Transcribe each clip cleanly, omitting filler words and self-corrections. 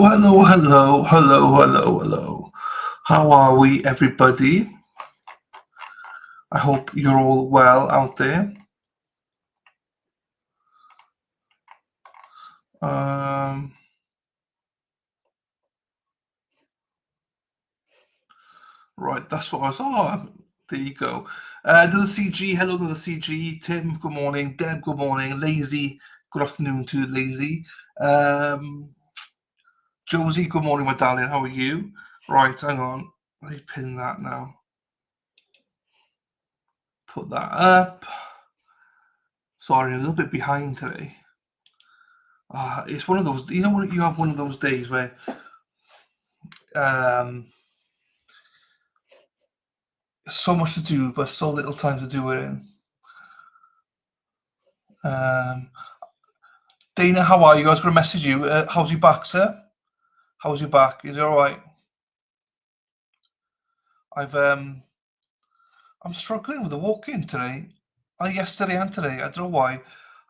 Hello, hello, hello, hello, hello, hello. How are we, everybody? I hope you're all well out there. Um, right, that's what I was. Oh, there you go. To the CG, hello to the CG. Tim, good morning. Deb, good morning. Lazy, good afternoon to Lazy. Um, Josie, good morning, my darling. How are you? Right, hang on. Let me pin that now. Put that up. Sorry, a little bit behind today. It's one of those, you know, when you have one of those days where um, so much to do, but so little time to do it in. Um, Dana, how are you? I was going to message you. How's your back, sir? How's your back? Is it all right? I'm struggling with the walk-in today. Yesterday and today. I don't know why.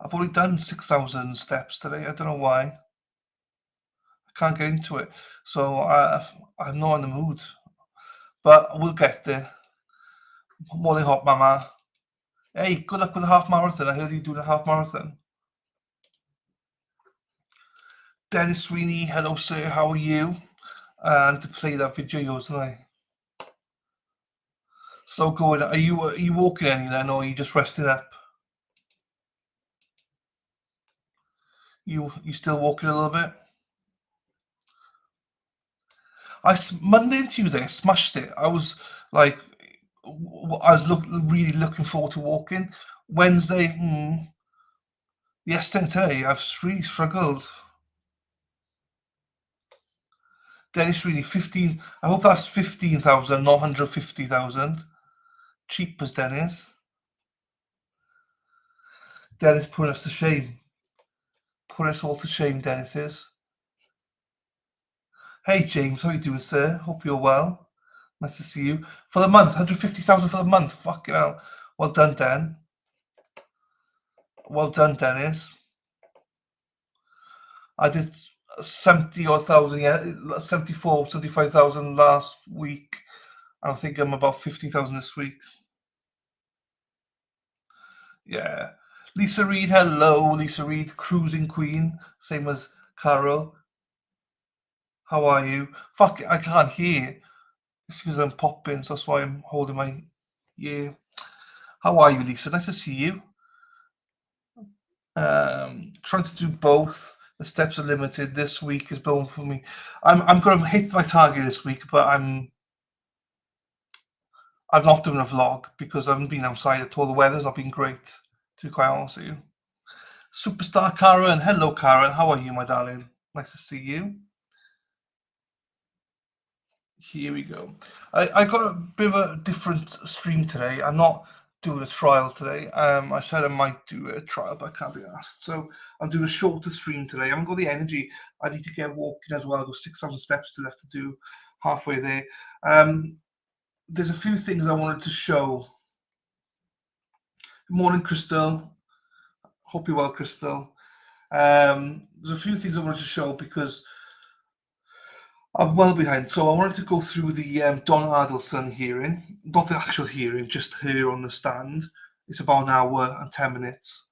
I've only done 6,000 steps today. I don't know why. I can't get into it. So I'm not in the mood. But we'll get there. Morning hot, mama. Hey, good luck with the half marathon. I heard you doing a half marathon. Dennis Sweeney, hello sir, how are you? And to play that video, wasn't I? So good. Are you walking any then, or are you just resting up? You still walking a little bit? Monday and Tuesday I smashed it. I was like, really looking forward to walking. Wednesday, yesterday and today I've really struggled. Dennis really 15. I hope that's 15,000, not 150,000. Cheap as Dennis. Dennis put us to shame. Put us all to shame, Dennis is. Hey James, how you doing, sir? Hope you're well. Nice to see you. For the month, 150,000 for the month. Fucking hell. Well done, Dan. Well done, Dennis. I did 70 odd thousand, yeah, 74, 75,000 last week. I think I'm about 50,000 this week. Yeah. Lisa Reed, hello, Lisa Reed, cruising queen, same as Carol. How are you? Fuck, I can't hear. It's because I'm popping, so that's why I'm holding my ear. How are you, Lisa? Nice to see you. Trying to do both. The steps are limited. This week is blown for me. I'm going to hit my target this week, but I'm not doing a vlog because I haven't been outside at all. The weather's not been great, to be quite honest with you. Superstar Karen, hello Karen. How are you, my darling? Nice to see you. Here we go. I got a bit of a different stream today. I'm not doing a trial today. I said I might do a trial, but I can't be asked. So I'm doing a shorter stream today. I haven't got the energy. I need to get walking as well. I've got 6,000 steps to left to do, halfway there. There's a few things I wanted to show. Good morning, Crystal. Hope you're well, Crystal. There's a few things I wanted to show because I'm well behind. So I wanted to go through the Donna Adelson hearing, not the actual hearing, just her on the stand. It's about an hour and 10 minutes.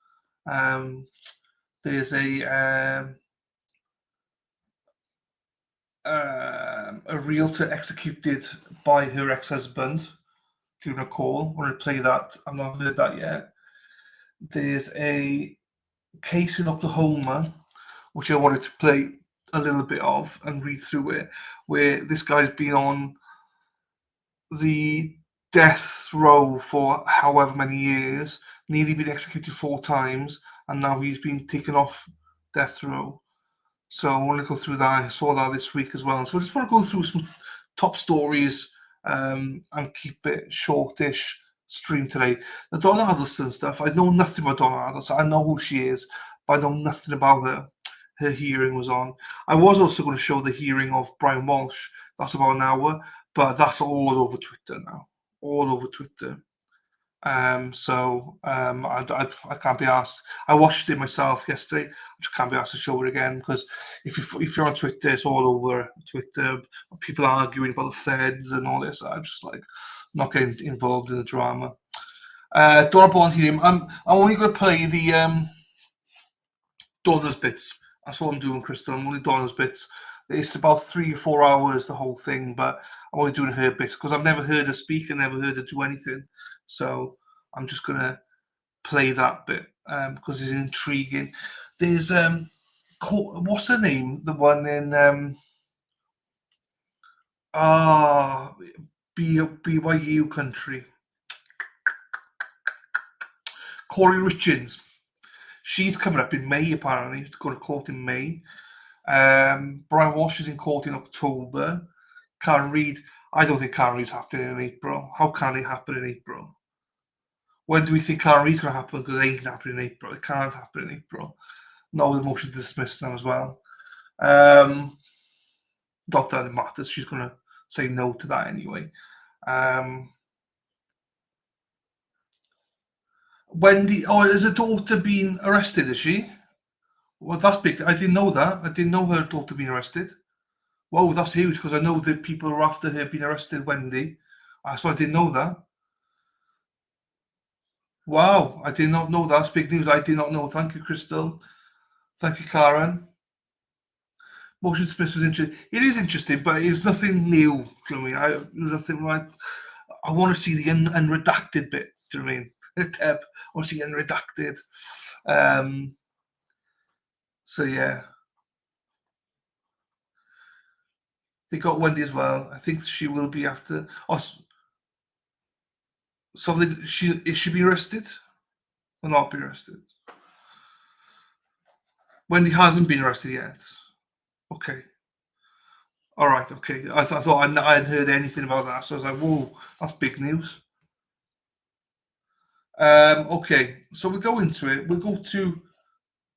There's a realtor executed by her ex-husband during a call. I want to play that. I've not heard that yet. There's a case in Oklahoma, which I wanted to play a little bit of and read through it, where this guy's been on the death row for however many years, nearly been executed 4 times, and now he's been taken off death row. So I want to go through that. I saw that this week as well. So I just want to go through some top stories and keep it shortish stream today. The Donna Adelson stuff, I know nothing about Donna Adelson. I know who she is, but I know nothing about her. Her hearing was on. I was also going to show the hearing of Brian Walsh. That's about an hour, but that's all over Twitter now. All over Twitter. I can't be asked. I watched it myself yesterday. I just can't be asked to show it again because if you're on Twitter, it's all over Twitter. People arguing about the feds and all this. I'm just like not getting involved in the drama. Don't want to hear him. I'm only going to play the Donna's bits. That's all I'm doing, Crystal. I'm only Donna's bits. It's about 3 or 4 hours, the whole thing, but I'm only doing her bits because I've never heard her speak and never heard her do anything. So I'm just going to play that bit because it's intriguing. There's what's her name? The one in ah BYU country. Corey Richards. She's coming up in May apparently. She's going to court in May. Brian Walsh is in court in October. Karen Reid. I don't think Karen Reid's happening in April. How can it happen in April? When do we think Karen Reid's going to happen? Because it ain't happening in April. It can't happen in April. Not with the motion to dismiss now as well. Not that it matters. She's going to say no to that anyway. Wendy, has her daughter been arrested? Is she? Well, that's big. I didn't know that. I didn't know her daughter being arrested. Whoa, that's huge because I know the people who are after her being arrested, Wendy. So I didn't know that. Wow, I did not know that's big news. I did not know. Thank you, Crystal. Thank you, Karen. Motion Smith was interesting. It is interesting, but it's nothing new. Do you know what I mean? There's nothing like. I want to see the unredacted bit. Do you know what I mean? Deb, I want to see unredacted. So yeah, they got Wendy as well. I think she will be after. Oh, so is she be arrested or not be arrested? Wendy hasn't been arrested yet. Okay. All right. Okay. I thought I hadn't heard anything about that, so I was like, "Whoa, that's big news." Okay. So we go into it. We'll go to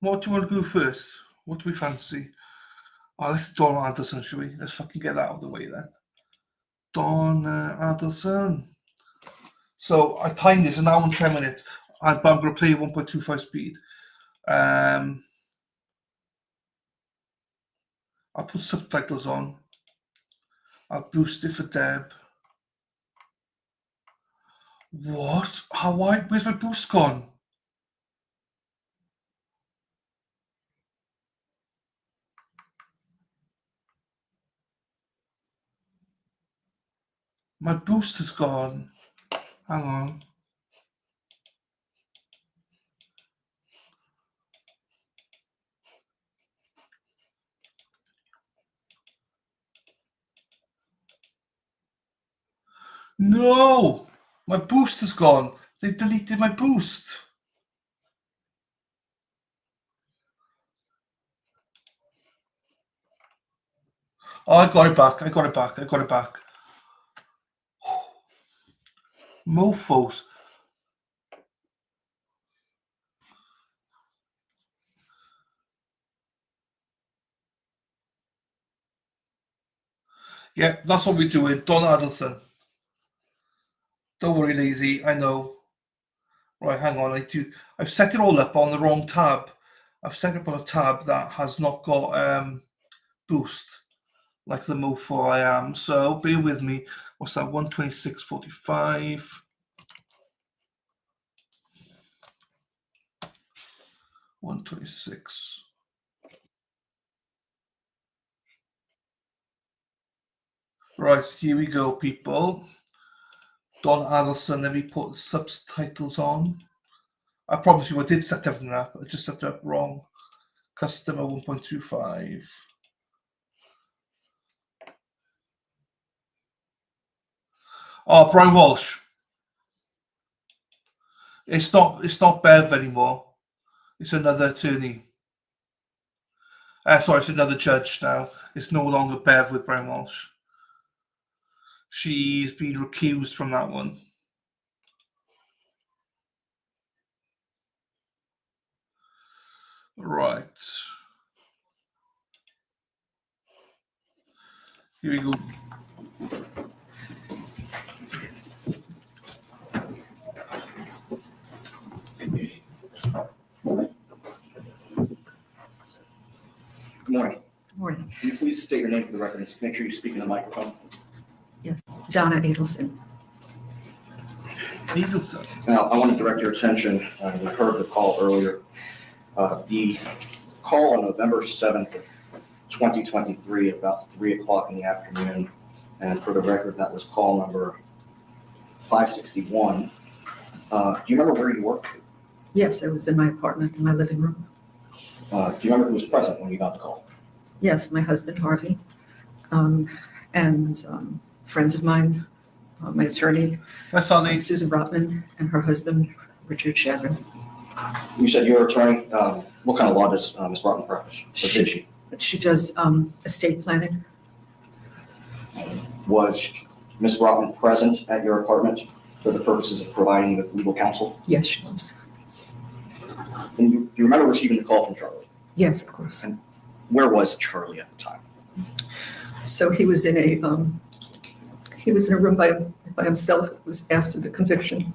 what do you want to go first? What do we fancy? Oh, let's do Don Anderson, shall we? Let's fucking get that out of the way then. Don Anderson. So I timed this an hour and 10 minutes, but I'm going to play 1.25 speed. I'll put subtitles on. I'll boost it for Deb. What? Where's my boost gone? My boost is gone. Hang on. No! My boost is gone. They deleted my boost. Oh, I got it back. I got it back. I got it back. Mofos. Yeah, that's what we're doing. Don Adelson. Don't worry, lazy. I know. Right, hang on. I've set it all up on the wrong tab. I've set it up on a tab that has not got boost like the mofo I am. So bear with me. What's that? 126.45. 126. Right, here we go, people. Don Adelson, let me put the subtitles on. I promise you I did set everything up. I just set it up wrong. Customer 1.25. Oh, Brian Walsh. It's not Bev anymore. It's another attorney. Sorry, it's another judge now. It's no longer Bev with Brian Walsh. She's been recused from that one. Right. Here we go. your name for the record and make sure you speak in the microphone. Yes, Donna Adelson. Adelson. Now, I want to direct your attention, we heard the call earlier. The call on November 7th of 2023 at about 3 o'clock in the afternoon. And for the record, that was call number 561. Do you remember where you worked? Yes, I was in my apartment, in my living room. Do you remember who was present when you got the call? Yes, my husband, Harvey, and friends of mine, my attorney, Susan Rotman, and her husband, Richard Chapman. You said your attorney. What kind of law does Ms. Rotman practice? What did she? She does estate planning. Was Ms. Rotman present at your apartment for the purposes of providing you with legal counsel? Yes, she was. And you remember receiving the call from Charlie? Yes, of course. And where was Charlie at the time? So he was in a room by himself. It was after the conviction.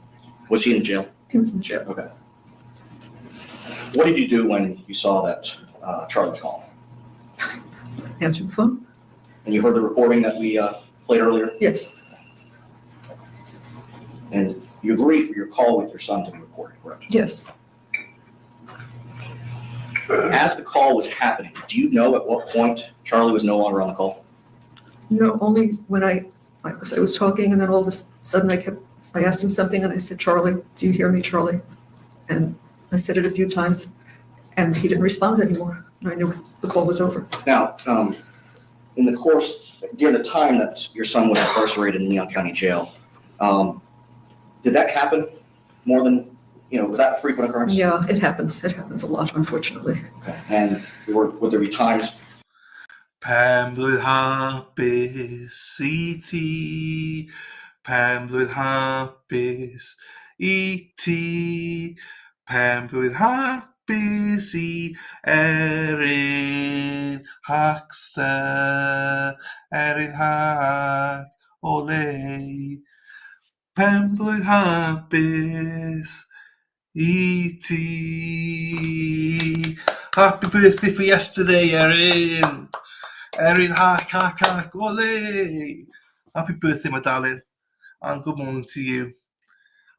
Was he in jail? He was in jail. Okay. What did you do when you saw that Charlie's call? Answered the phone? And you heard the recording that we played earlier? Yes. And you agreed for your call with your son to be recorded, correct? Yes. As the call was happening, do you know at what point Charlie was no longer on the call? No, only when I was talking, and then all of a sudden I asked him something, and I said, "Charlie, do you hear me, Charlie?" And I said it a few times, and he didn't respond anymore. And I knew the call was over. Now, in the course, during the time that your son was incarcerated in Leon County Jail, did that happen more than, was that a frequent occurrence? Yeah, it happens. It happens a lot, unfortunately. Okay. And would there be times? Pemblwydd hapus I ti, Pemblwydd hapus I ti, Pemblwydd hapus I Erin Hackster, Erin Hack, ole. Pemblwydd hapus I ti. Happy birthday for yesterday, Erin. Erin, hack, ole. Happy birthday, my darling. And good morning to you.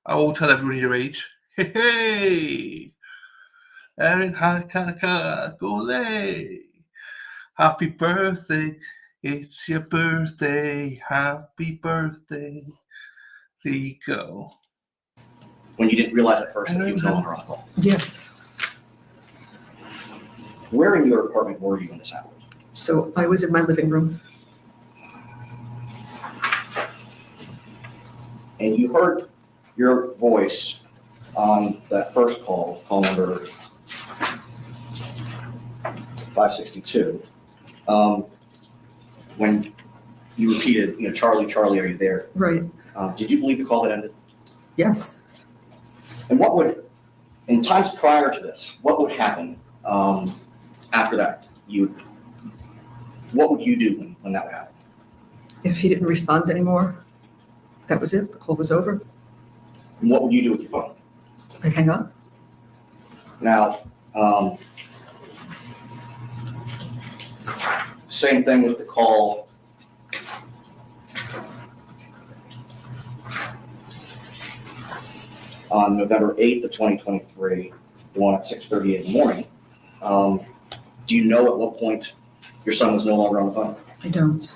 I won't tell everyone your age. Hey, hey. Erin, hack, ole. Happy birthday. It's your birthday. Happy birthday. There you go. When you didn't realize at first that he was no longer on the call? Yes. Where in your apartment were you when this happened? So I was in my living room. And you heard your voice on that first call number 562, when you repeated, Charlie, Charlie, are you there? Right. Did you believe the call had ended? Yes. And in times prior to this, what would happen after that? What would you do when that would happen? If he didn't respond anymore, that was it. The call was over. And what would you do with your phone? I'd hang up. Now, same thing with the call on November 8th of 2023, the one at 6:38 in the morning. Do you know at what point your son was no longer on the phone? I don't.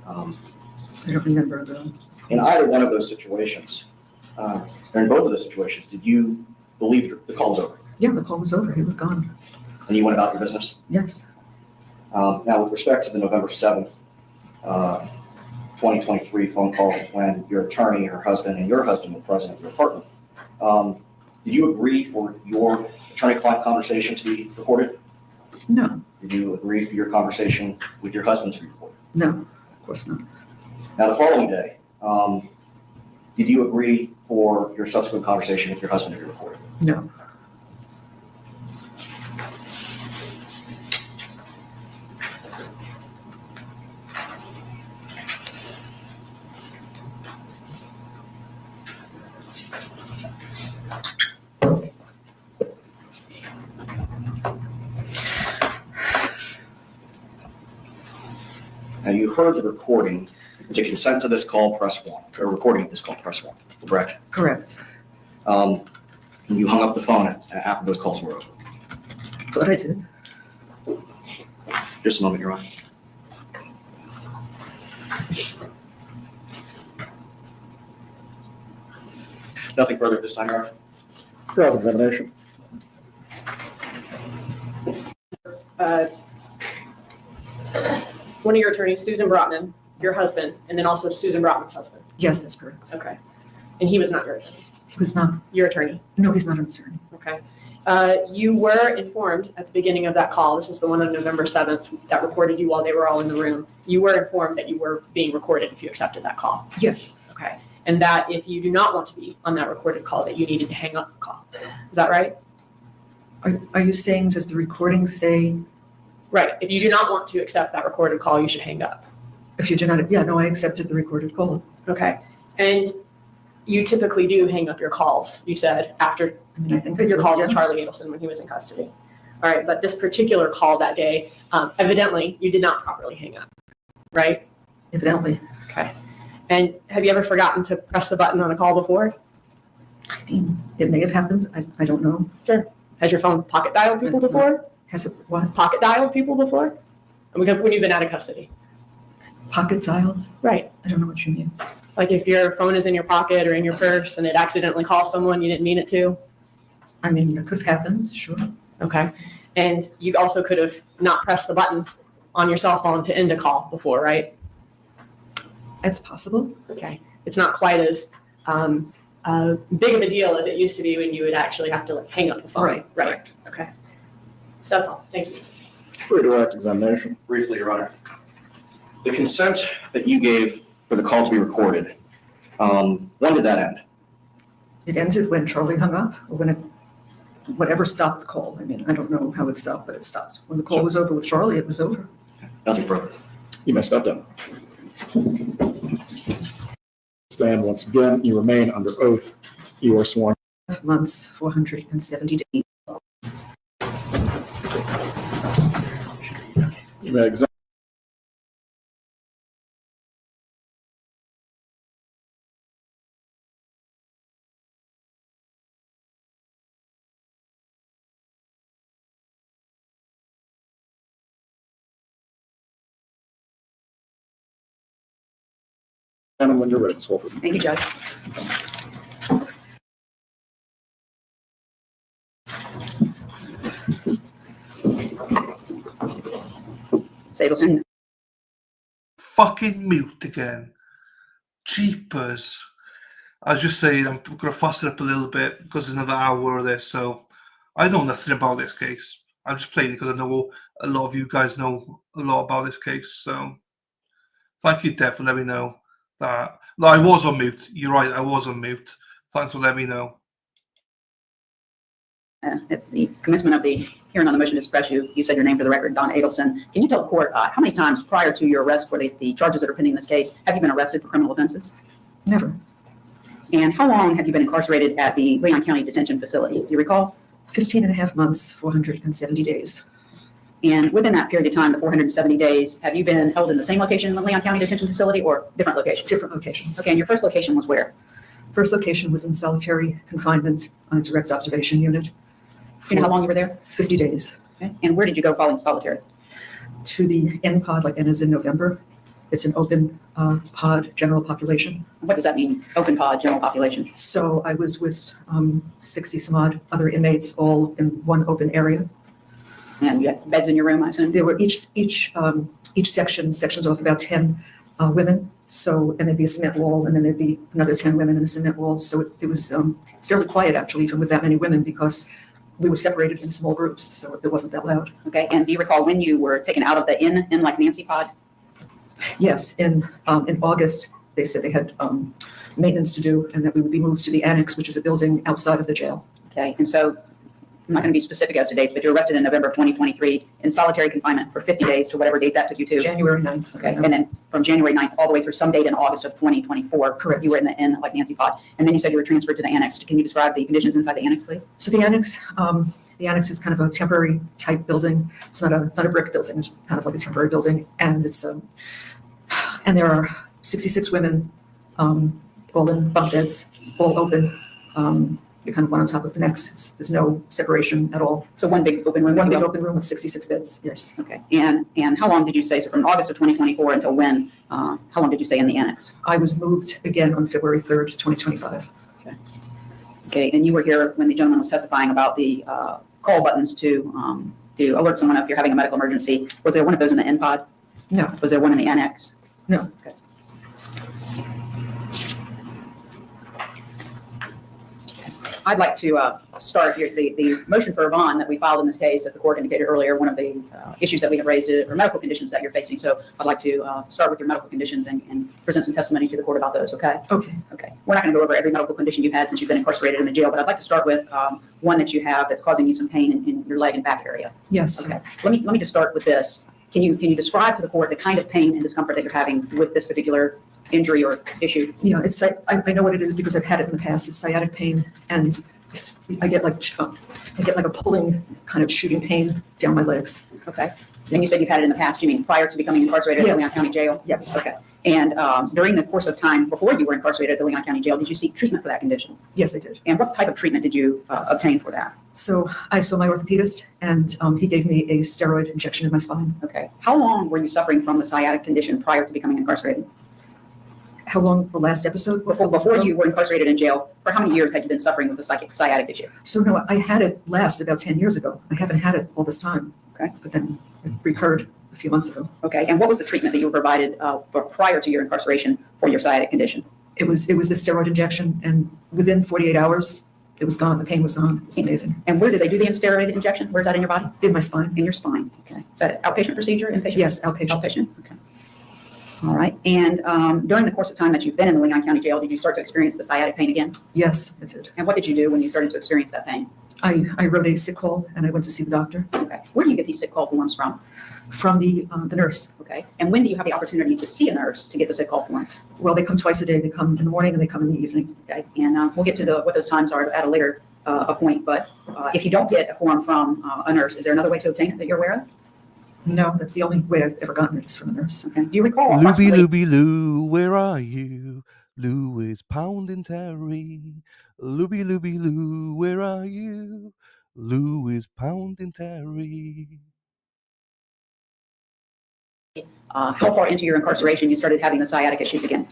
I don't remember though. In either one of those situations, or in both of those situations, did you believe the call was over? Yeah, the call was over. He was gone. And you went about your business? Yes. Now, with respect to the November 7th, 2023 phone call when your attorney, your husband, and your husband were present at your apartment, did you agree for your attorney-client conversation to be recorded? No. Did you agree for your conversation with your husband to be recorded? No, of course not. Now, the following day, did you agree for your subsequent conversation with your husband to be recorded? No. Now, you heard the recording. To consent to this call, press 1. Or recording of this call, press 1. Correct? Correct. You hung up the phone after those calls were over. Thought I did. Just a moment, Your Honor. Nothing further at this time, Your Honor. Cross-examination. One of your attorneys, Susan Brotman, your husband, and then also Susan Brotman's husband. Yes, that's correct. Okay. And he was not your attorney. He was not. Your attorney. No, he's not an attorney. Okay. You were informed at the beginning of that call, this is the one on November 7th that recorded you while they were all in the room. You were informed that you were being recorded if you accepted that call. Yes. Okay. And that if you do not want to be on that recorded call, that you needed to hang up the call. Is that right? Are you saying, does the recording say, Right. If you do not want to accept that recorded call, you should hang up. if you do not, yeah, no, I accepted the recorded call. Okay. And you typically do hang up your calls, you said, after I mean, I think I your did, call yeah. with Charlie Adelson when he was in custody. All right, but this particular call that day, evidently you did not properly hang up, right? Evidently. Okay. And have you ever forgotten to press the button on a call before? I mean, it may have happened. I don't know. Sure. Has your phone pocket dialed people before? Has it, what? Pocket dialed people before? When you've been out of custody. Pocket dialed? Right. I don't know what you mean. Like if your phone is in your pocket or in your purse and it accidentally calls someone you didn't mean it to. I mean, it could have happened, sure. Okay. And you also could have not pressed the button on your cell phone to end a call before, right? That's possible. Okay. It's not quite as big of a deal as it used to be when you would actually have to like hang up the phone. Right. Right. Okay. That's all. Thank you. Redirect examination. Briefly, Your Honor. The consent that you gave for the call to be recorded, when did that end? It ended when Charlie hung up, or when it, whatever stopped the call. I mean, I don't know how it stopped, but it stopped. When the call was over with Charlie, it was over. Nothing further. You may step down. Stand once again. You remain under oath. You are sworn. 5 months, 470 days. You may examine. And when you're ready, Ms. Wolford. Thank you, Judge. Sadelson, Fucking mute again. Jeepers. I was just saying, I'm going to fuss it up a little bit because there's another hour of this, so I know nothing about this case. I'm just playing it because I know a lot of you guys know a lot about this case, so thank you, Deb, for letting me know that. No, I was on mute. You're right, I was on mute. Thanks for letting me know. at the commencement of the hearing on the motion to suppress, you said your name for the record, Don Adelson. Can you tell the court how many times prior to your arrest for the charges that are pending in this case have you been arrested for criminal offenses? Never. And how long have you been incarcerated at the Leon County Detention Facility? Do you recall? 15 and a half months, 470 days. And within that period of time, the 470 days, have you been held in the same location in the Leon County Detention Facility or different locations? Different locations. Okay, and your first location was where? First location was in solitary confinement on a direct observation unit. Do you know how long you were there? 50 days. Okay. And where did you go following solitary? To the N pod, like N is in November. It's an open pod, general population. What does that mean? Open pod, general population? So I was with 60 some odd other inmates, all in one open area. And you had beds in your room, I assume? There were each sections of about 10 women. So, and there'd be a cement wall, and then there'd be another 10 women and a cement wall. So it was fairly quiet, actually, even with that many women, because we were separated in small groups, so it wasn't that loud. Okay, and do you recall when you were taken out of the in like Nancy pod? Yes, in August, they said they had maintenance to do, and that we would be moved to the annex, which is a building outside of the jail. Okay, and so I'm not going to be specific as to dates, but you're arrested in November of 2023 in solitary confinement for 50 days to whatever date that took you to. January 9th. Okay, and then from January 9th all the way through some date in August of 2024. Correct. You were in the inn like Nancy Pod. And then you said you were transferred to the annex. Can you describe the conditions inside the annex, please? So the annex is kind of a temporary type building. It's not a brick building. It's kind of like a temporary building, and it's and there are 66 women, all in bunk beds, all open. You're kind of one on top of the next. There's no separation at all. So one big open room. One big open room with 66 beds. Yes. Okay. And how long did you stay? So from August of 2024 until when? How long did you stay in the annex? I was moved again on February 3rd, 2025. Okay. And you were here when the gentleman was testifying about the call buttons to alert someone if you're having a medical emergency. Was there one of those in the inn pod? No. Was there one in the annex? No. Okay. I'd like to start here. The motion for Yvonne that we filed in this case, as the court indicated earlier, one of the issues that we have raised are medical conditions that you're facing. So I'd like to start with your medical conditions and present some testimony to the court about those, okay? Okay. Okay. We're not going to go over every medical condition you've had since you've been incarcerated in the jail, but I'd like to start with one that you have that's causing you some pain in your leg and back area. Yes. Okay. Let me just start with this. Can you describe to the court the kind of pain and discomfort that you're having with this particular injury or issue? Yeah, I know what it is because I've had it in the past. It's sciatic pain, and I get like a pulling kind of shooting pain down my legs. Okay. And you said you've had it in the past. You mean prior to becoming incarcerated at the Leon Yes. County Jail? Yes. Okay. And during the course of time before you were incarcerated at the Leon County Jail, did you seek treatment for that condition? Yes, I did. And what type of treatment did you obtain for that? So I saw my orthopedist, and he gave me a steroid injection in my spine. Okay. How long were you suffering from the sciatic condition prior to becoming incarcerated? How long? The last episode? Before you were incarcerated in jail, for how many years had you been suffering with the sciatic issue? So no, I had it last about 10 years ago. I haven't had it all this time. Okay. But then it recurred a few months ago. Okay. And what was the treatment that you were provided prior to your incarceration for your sciatic condition? It was the steroid injection, and within 48 hours, it was gone. The pain was gone. It was amazing. And where did they do the steroid injection? Where's that in your body? In my spine. In your spine. Okay. Is that an outpatient procedure, inpatient? Yes, outpatient. Outpatient. Okay. All right. And during the course of time that you've been in the Leon County Jail, did you start to experience the sciatic pain again? Yes, I did. And what did you do when you started to experience that pain? I wrote a sick call, and I went to see the doctor. Okay. Where do you get these sick call forms from? From the nurse. Okay. And when do you have the opportunity to see a nurse to get the sick call form? Well, they come twice a day. They come in the morning and they come in the evening. Okay. And we'll get to what those times are at a later point. But if you don't get a form from a nurse, is there another way to obtain it that you're aware of? No, that's the only way I've ever gotten it is from a nurse. Okay. Do you recall? Looby approximately- looby loo, where are you? Lou is pounding Terry. Looby looby loo, where are you? Lou is pounding Terry. How far into your incarceration you started having the sciatic issues again?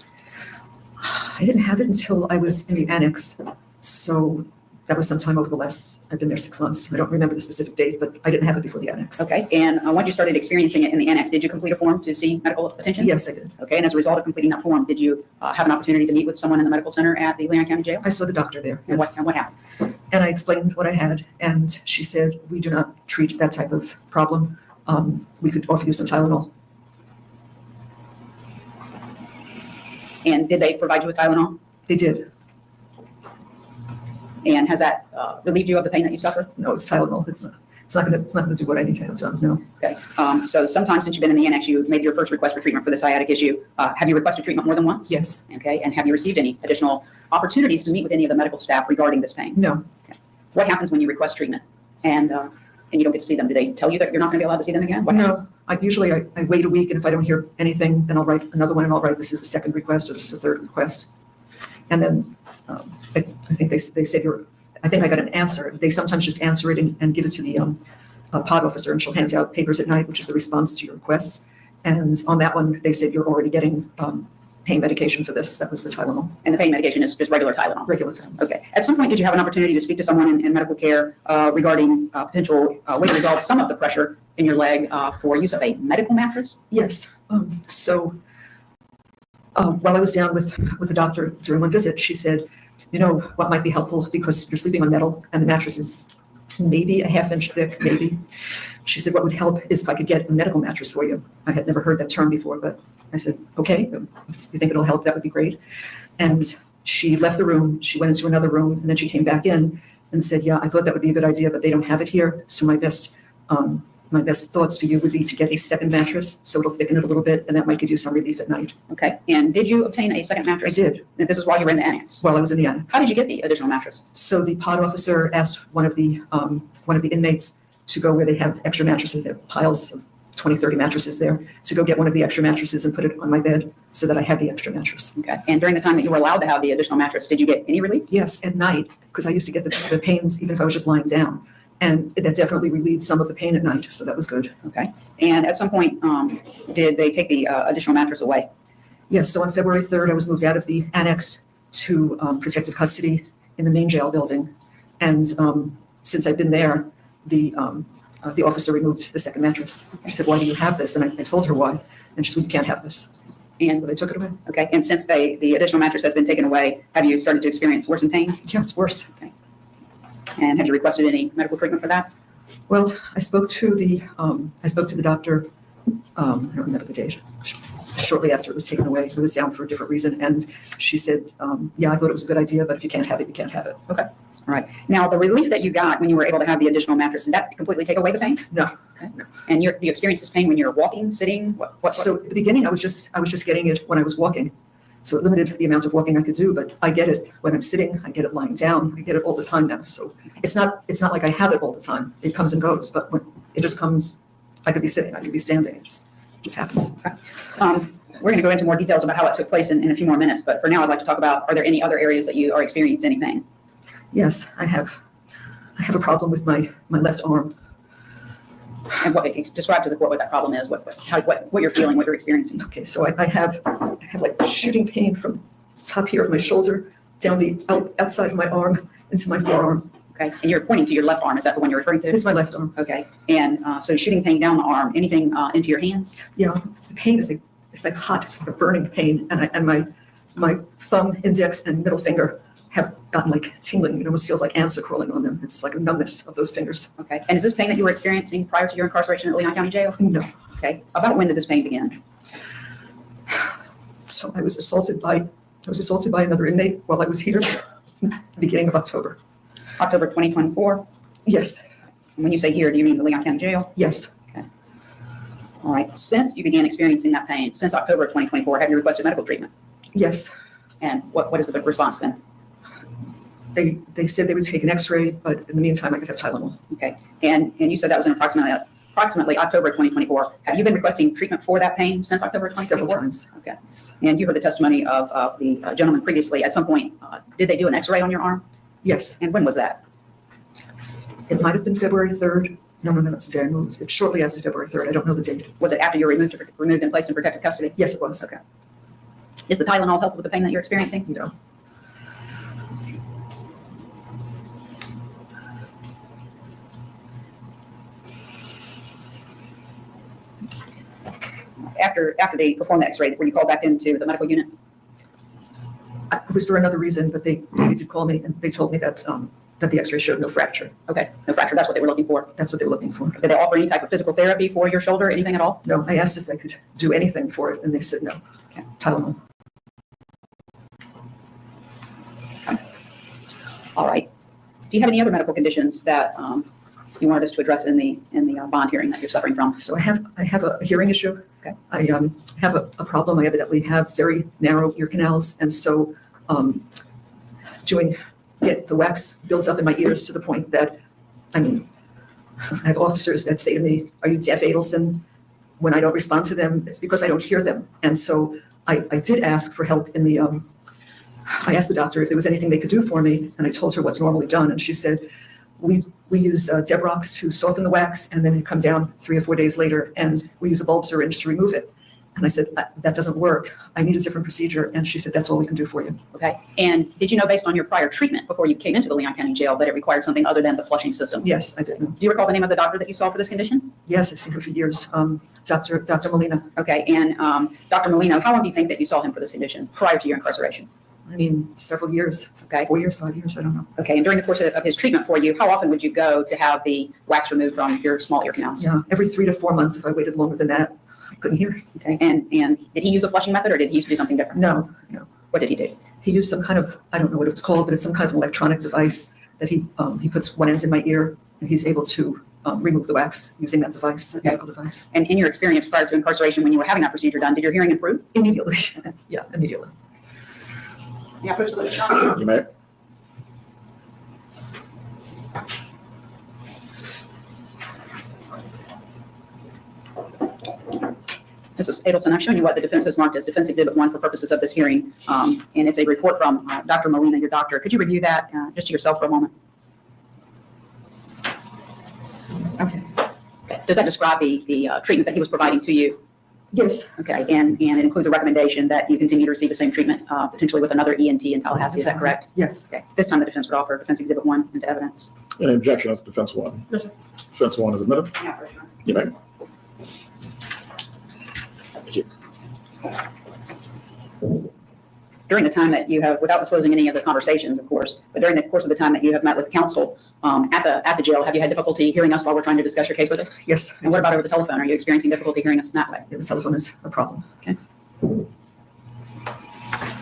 I didn't have it until I was in the annex. So that was sometime over I've been there 6 months. I don't remember the specific date, but I didn't have it before the annex. Okay. And once you started experiencing it in the annex, did you complete a form to see medical attention? Yes, I did. Okay. And as a result of completing that form, did you have an opportunity to meet with someone in the medical center at the Leon County Jail? I saw the doctor there. And Yes. what happened? And I explained what I had, and she said, we do not treat that type of problem. We could offer you some Tylenol. And did they provide you with Tylenol? They did. And has that relieved you of the pain that you suffer? No, it's Tylenol. It's not gonna do what I need to have done. No. Okay. So sometime since you've been in the annex, you made your first request for treatment for the sciatic issue. Have you requested treatment more than once? Yes. Okay. And have you received any additional opportunities to meet with any of the medical staff regarding this pain? No. What happens when you request treatment and you don't get to see them? Do they tell you that you're not going to be allowed to see them again? What happens? No. I wait a week, and if I don't hear anything, then I'll write another one, and I'll write this is a second request or this is a third request. And then I think they said I think I got an answer. They sometimes just answer it and give it to the pod officer, and she'll hand out papers at night, which is the response to your requests. And on that one, they said you're already getting pain medication for this. That was the Tylenol, And the pain medication is just regular Tylenol. regular Tylenol. Okay. At some point, did you have an opportunity to speak to someone in medical care regarding potential way to resolve some of the pressure in your leg for use of a medical mattress? Yes. So while I was down with the doctor during one visit, she said, you know, what might be helpful, because you're sleeping on metal and the mattress is maybe a half-inch thick, maybe. She said, what would help is if I could get a medical mattress for you. I had never heard that term before, but I said, okay, if you think it'll help, that would be great. And she left the room, she went into another room, and then she came back in, and said, yeah, I thought that would be a good idea, but they don't have it here. So my best thoughts for you would be to get a second mattress, so it'll thicken it a little bit, and that might give you some relief at night. Okay, and did you obtain a second I mattress? did, And this is while you were in the annex? while I was in the annex. How did you get the additional mattress? So the pod officer asked one of the inmates to go where they have extra mattresses. There are piles of 20, 30 mattresses there, to go get one of the extra mattresses and put it on my bed so that I had the extra mattress. Okay, and during the time that you were allowed to have the additional mattress, did you get any relief? Yes, at night, because I used to get the pains even if I was just lying down. And that definitely relieved some of the pain at night, so that was good. Okay, and at some point, did they take the additional mattress away? Yes, so on February 3rd, I was moved out of the annex to protective custody in the main jail building. And since I've been there, the officer removed the second mattress. She said, why do you have this? And I told her why. And she said, you can't have this. And so they took it away. Okay, and since the additional mattress has been taken away, have you started to experience worsened pain? Yeah, it's worse. Okay. And have you requested any medical treatment for that? Well, I spoke to the doctor, I don't remember the date, shortly after it was taken away. It was down for a different reason. And she said, yeah, I thought it was a good idea, but if you can't have it, you can't have it. Okay, all right. Now, the relief that you got when you were able to have the additional mattress, did that completely take away the pain? No. Okay. No. And you experienced this pain when you're walking, sitting? What? So at the beginning, I was just getting it when I was walking. So it limited the amount of walking I could do, but I get it when I'm sitting, I get it lying down, I get it all the time now. So it's not like I have it all the time. It comes and goes, but when it just comes, I could be sitting, I could be standing, it just happens. Okay. We're going to go into more details about how it took place in a few more minutes, but for now, I'd like to talk about, are there any other areas that you are experiencing any pain? Yes, I have a problem with my left arm. And describe to the court what that problem is, what you're feeling, what you're experiencing. Okay, so I have like shooting pain from the top here of my shoulder down the outside of my arm into my forearm. Okay, and you're pointing to your left arm. Is that the one you're referring to? It's my left arm. Okay, and so shooting pain down the arm. Anything into your hands? Yeah, the pain is like hot. It's like a burning pain, and my thumb, index, and middle finger have gotten like tingling. It almost feels like ants are crawling on them. It's like a numbness of those fingers. Okay, and is this pain that you were experiencing prior to your incarceration at Leon County Jail? No. Okay, about when did this pain begin? So I was assaulted by another inmate while I was here, the beginning of October. October 2024? Yes, And when you say here, do you mean the Leon County Jail? yes. All right, since you began experiencing that pain, since October of 2024, have you requested medical treatment? Yes, And what has the response been? they said they would take an X-ray, but in the meantime, I could have Tylenol. Okay, and you said that was in approximately October 2024. Have you been requesting treatment for that pain since October 2024? Several times. Okay, and you heard the testimony of the gentleman previously. At some point, did they do an X-ray on your arm? Yes, And when was that? it might have been February 3rd. No, that's the day I moved. It's shortly after February 3rd. I don't know the date. Was it after you were removed and placed in protective custody? Yes, it was. Okay. Is the Tylenol help with the pain that you're experiencing? No. After they performed the X-ray, were you called back into the medical unit? It was for another reason, but they did call me and they told me that the X-ray showed no fracture. Okay, no fracture. That's what they were looking for. That's what they were looking for. Did they offer any type of physical therapy for your shoulder? Anything at all? No, I asked if they could do anything for it, and they said no. Okay. Tylenol. All right. Do you have any other medical conditions that you wanted us to address in the bond hearing that you're suffering from? So I have a hearing issue. Okay. I have a problem. I evidently have very narrow ear canals, and so the wax builds up in my ears to the point that, I have officers that say to me, "Are you deaf, Adelson?" When I don't respond to them, it's because I don't hear them. And so I did ask for help in the. I asked the doctor if there was anything they could do for me, and I told her what's normally done, and she said, we use Debrox to soften the wax, and then you come down 3 or 4 days later, and we use a bulb syringe to remove it. And I said, that doesn't work. I need a different procedure. And she said, that's all we can do for you. Okay. And did you know, based on your prior treatment before you came into the Leon County Jail, that it required something other than the flushing system? Yes, I did. Do you recall the name of the doctor that you saw for this condition? Yes, I've seen her for years. Dr. Molina. Okay. And Dr. Molino, how long do you think that you saw him for this condition prior to your incarceration? Several years. Okay. 4 years, 5 years, I don't know. Okay. And during the course of his treatment for you, how often would you go to have the wax removed from your small ear canals? Yeah, every 3 to 4 months. If I waited longer than that, I couldn't hear. Okay. And did he use a flushing method, or did he do something different? No. What did he do? He used some kind of, I don't know what it's called, but it's some kind of electronic device that he puts one end in my ear and he's able to remove the wax using that device, that medical device. And in your experience prior to incarceration, when you were having that procedure done, did your hearing improve? Immediately. Yeah, immediately. Yeah, put the shot. You may. Mrs. Adelson, I've shown you what the defense has marked as Defense Exhibit 1 for purposes of this hearing, and it's a report from Dr. Molina, your doctor. Could you review that just to yourself for a moment? Okay. Does that describe the treatment that he was providing to you? Yes. Okay, and it includes a recommendation that you continue to receive the same treatment, potentially with another ENT in Tallahassee, is that correct? Yes. Okay, this time the defense would offer Defense Exhibit 1 into evidence. Any objection as to defense 1? No, sir. Defense 1 is admitted. Yeah, for sure. You may. Thank you. During the time that you have, without disclosing any of the conversations, of course, but during the course of the time that you have met with counsel at the jail, have you had difficulty hearing us while we're trying to discuss your case with us? Yes. And what about over the telephone? Are you experiencing difficulty hearing us in that way? Yeah, the telephone is a problem.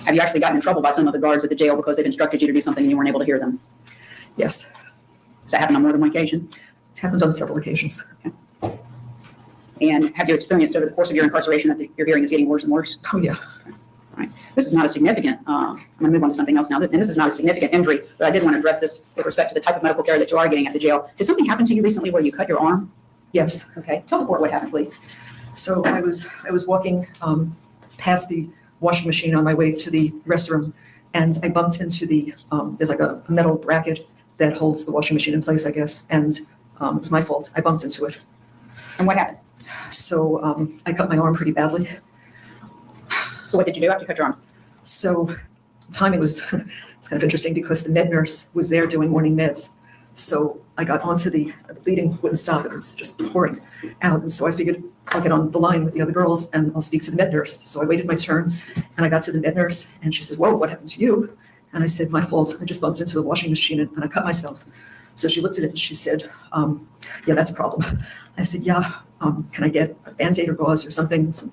Have you actually gotten in trouble by some of the guards at the jail because they've instructed you to do something and you weren't able to hear them? Yes. Does that happen on more than one occasion? It's happened on several occasions. And have you experienced over the course of your incarceration that your hearing is getting worse and worse? Oh, yeah. Right. This is not a significant, I'm going to move on to something else now, and this is not a significant injury, but I did want to address this with respect to the type of medical care that you are getting at the jail. Did something happen to you recently where you cut your arm? Yes. Okay, tell the court what happened, please. So I was walking past the washing machine on my way to the restroom, and I bumped into the there's like a metal bracket that holds the washing machine in place, I guess, and it's my fault. I bumped into it. And what happened? So I cut my arm pretty badly. So what did you do after you cut your arm? So timing was it's kind of interesting because the med nurse was there doing morning meds. So I got onto the bleeding wouldn't stop. It was just pouring out. And so I figured I'll get on the line with the other girls and I'll speak to the med nurse. So I waited my turn and I got to the med nurse and she said, "Whoa, what happened to you?" And I said, "My fault. I just bumped into the washing machine and I cut myself." So she looked at it and she said, "Yeah, that's a problem." I said, "Yeah, can I get a Band-Aid or gauze or something, some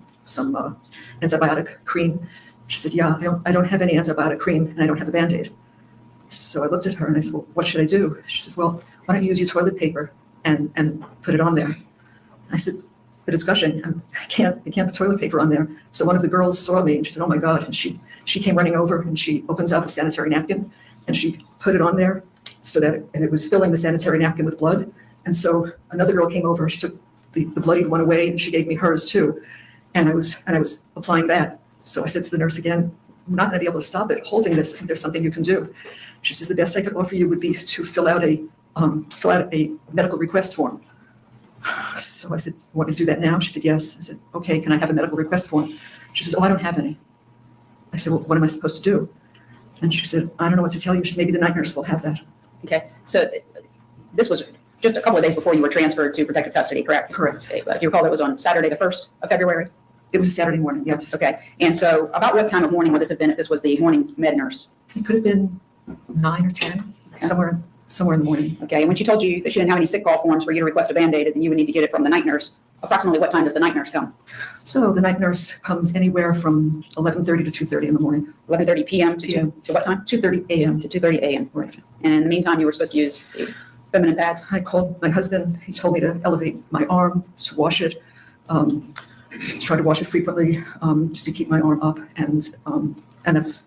antibiotic cream?" She said, "Yeah, I don't have any antibiotic cream and I don't have a Band-Aid." So I looked at her and I said, "Well, what should I do?" She said, "Well, why don't you use your toilet paper and put it on there?" I said, "But it's gushing. I can't put toilet paper on there." So one of the girls saw me and she said, "Oh my God." And she came running over and she opens up a sanitary napkin and she put it on there so that it was filling the sanitary napkin with blood. And so another girl came over, she took the bloodied one away and she gave me hers too. And I was applying that. So I said to the nurse again, "I'm not gonna be able to stop it holding this. Isn't there something you can do?" She says, "The best I could offer you would be to fill out a medical request form." So I said, "Want to do that now?" She said, "Yes." I said, "Okay, can I have a medical request form?" She says, "Oh, I don't have any." I said, "Well, what am I supposed to do?" And she said, "I don't know what to tell you." She said, "Maybe the night nurse will have that." Okay, so this was just a couple of days before you were transferred to protective custody, correct? Correct. Okay, but you recall it was on Saturday, the 1st of February? It was a Saturday morning, yes. Okay, and so about what time of morning would this have been if this was the morning med nurse? It could have been 9 or 10, somewhere in the morning. Okay, and when she told you that she didn't have any sick call forms for you to request a Band-Aid and you would need to get it from the night nurse, approximately what time does the night nurse come? So the night nurse comes anywhere from 11:30 to 2:30 in the morning. 11:30 p.m. to what time? 2:30 a.m. To 2:30 a.m. Right. And in the meantime, you were supposed to use the feminine pads? I called my husband. He told me to elevate my arm, to wash it, to try to wash it frequently, just to keep my arm up. And that's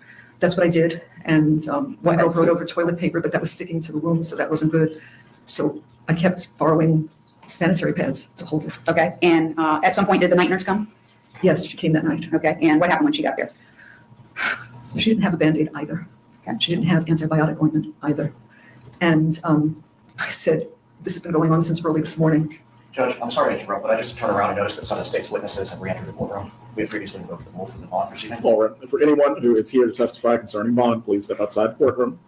what I did. And one girl brought over toilet paper, but that was sticking to the wound, so that wasn't good. So I kept borrowing sanitary pads to hold it. Okay, and at some point, did the night nurse come? Yes, she came that night. Okay, and what happened when she got there? She didn't have a Band-Aid either. Okay. She didn't have antibiotic ointment either. And I said, "This has been going on since early this morning." Judge, I'm sorry to interrupt, but I just turned around and noticed that some of the state's witnesses have re-entered the courtroom. We had previously moved the rule from the bond proceeding. All right. And for anyone who is here to testify concerning bond, please step outside the courtroom.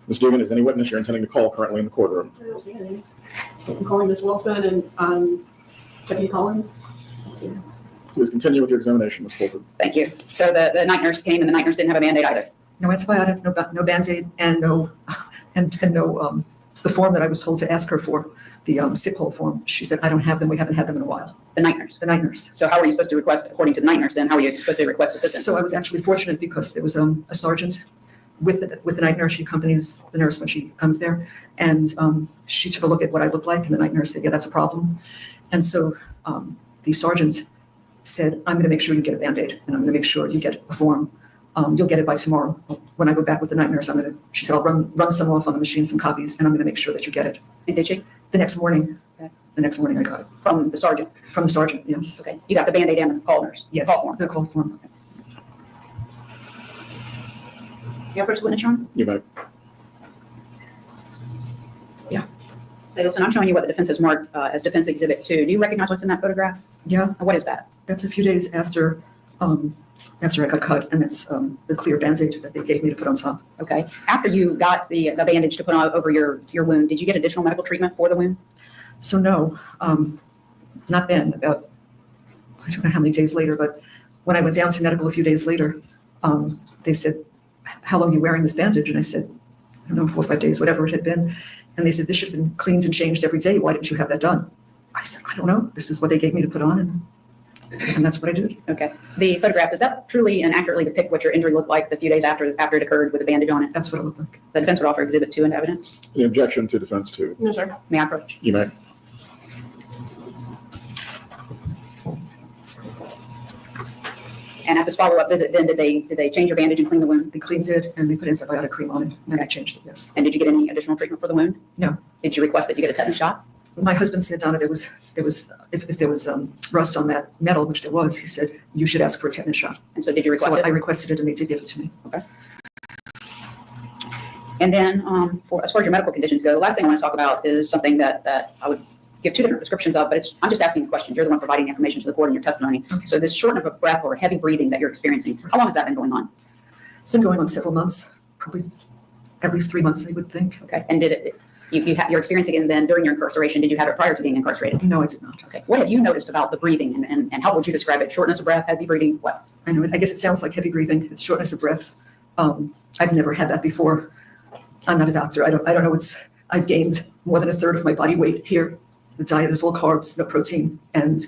Ms. Dugan, is any witness you're intending to call currently in the courtroom? I don't see any. I'm calling Ms. Wilson and Deputy Collins. Please continue with your examination, Ms. Fulford. Thank you. So the night nurse came and the night nurse didn't have a Band-Aid either? No antibiotic, no Band-Aid, and no the form that I was told to ask her for, the sick call form. She said, "I don't have them. We haven't had them in a while." The night nurse? The night nurse. So how were you supposed to request, according to the night nurse then, how were you supposed to request assistance? So I was actually fortunate because there was a sergeant with the night nurse. She accompanies the nurse when she comes there. And she took a look at what I looked like, and the night nurse said, yeah, that's a problem. And so the sergeant said, I'm going to make sure you get a Band-Aid, and I'm going to make sure you get a form. You'll get it by tomorrow. When I go back with the night nurse, she said, I'll run some off on the machine, some copies, and I'm going to make sure that you get it. And did she? The next morning, Okay. I got it. From the sergeant? From the sergeant, yes. Okay. You got the Band-Aid and the call nurse? Yes, Call form. the call form. You have first witness, Sean? You may. Sadelson, I'm showing you what the defense has marked as Defense Exhibit 2. Do you recognize what's in that photograph? Yeah, What is that? that's a few days after I got cut, and it's the clear Band-Aid that they gave me to put on top. Okay. After you got the bandage to put on over your wound, did you get additional medical treatment for the wound? So no, not then, about, I don't know how many days later, but when I went down to medical a few days later, they said, how long are you wearing this bandage? And I said, I don't know, 4 or 5 days, whatever it had been. And they said, this should have been cleaned and changed every day. Why didn't you have that done? I said, I don't know. This is what they gave me to put on, and that's what I did. Okay. The photograph, does that truly and accurately depict what your injury looked like the few days after it occurred with a bandage on it? That's what it looked like. The defense would offer Exhibit 2 into evidence. The objection to defense 2. No, sir. May I approach? You may. And at this follow-up visit, then did they change your bandage and clean the wound? They cleaned it, and they put antibiotic cream on it, and I changed it, yes. And did you get any additional treatment for the wound? No. Did you request that you get a tetanus shot? My husband said, Donna, if there was rust on that metal, which there was, he said, you should ask for a tetanus shot. And so did you request So it? I requested it, and they did give it to me. And then as far as your medical conditions go, the last thing I want to talk about is something that I would give 2 different descriptions of, but I'm just asking questions. You're the one providing information to the court in your testimony. Okay. So this shortness of breath or heavy breathing that you're experiencing, how long has that been going on? It's been going on several months, probably at least 3 months, I would think. Okay. And you're experiencing it then during your incarceration? Did you have it prior to being incarcerated? No, I did not. Okay. What have you noticed about the breathing and how would you describe it? Shortness of breath, heavy breathing, what? I know, I guess it sounds like heavy breathing, it's shortness of breath. I've never had that before. I'm not a doctor. I don't know. I've gained more than 1/3 of my body weight here. The diet is all carbs, no protein, and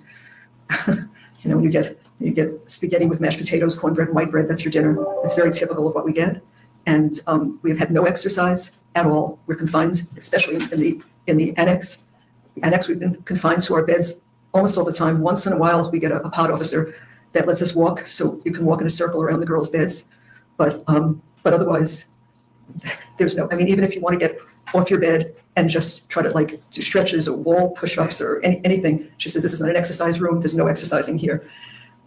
when you get spaghetti with mashed potatoes, cornbread, and white bread, that's your dinner. It's very typical of what we get, and we have had no exercise at all. We're confined, especially in the annex. The annex, we've been confined to our beds almost all the time. Once in a while, we get a pod officer that lets us walk, so you can walk in a circle around the girls' beds, but otherwise, there's no. I mean, even if you want to get off your bed and just try to do stretches or wall push-ups or anything. She says, this is not an exercise room. There's no exercising here.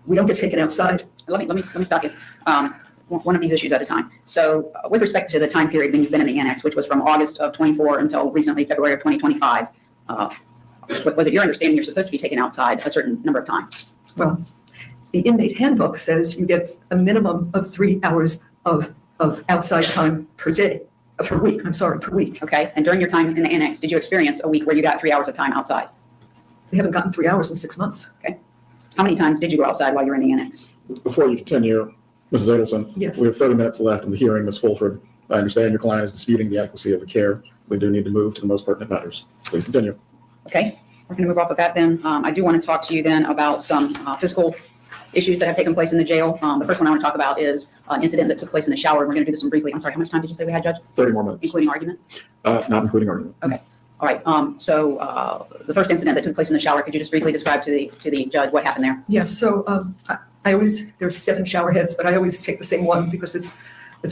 We don't get taken outside. Let me stop you. One of these issues at a time. So with respect to the time period when you've been in the annex, which was from August of 24 until recently February of 2025, was it your understanding you're supposed to be taken outside a certain number of times? Well, the inmate handbook says you get a minimum of 3 hours of outside time per day. Per week. Okay. And during your time in the annex, did you experience a week where you got 3 hours of time outside? We haven't gotten 3 hours in 6 months. Okay. How many times did you go outside while you were in the annex? Before you continue, Mrs. Adelson, Yes. we have 30 minutes left in the hearing. Ms. Fulford, I understand your client is disputing the adequacy of the care. We do need to move to the most pertinent matters. Please continue. Okay. We're going to move off of that then. I do want to talk to you then about some physical issues that have taken place in the jail. The first one I want to talk about is an incident that took place in the shower. We're going to do this one briefly. I'm sorry, how much time did you say we had, Judge? 30 more minutes. Including argument? Not including argument. Okay. All right. So the first incident that took place in the shower, could you just briefly describe to the judge what happened there? Yes. So I always, there's 7 shower heads, but I always take the same one because it's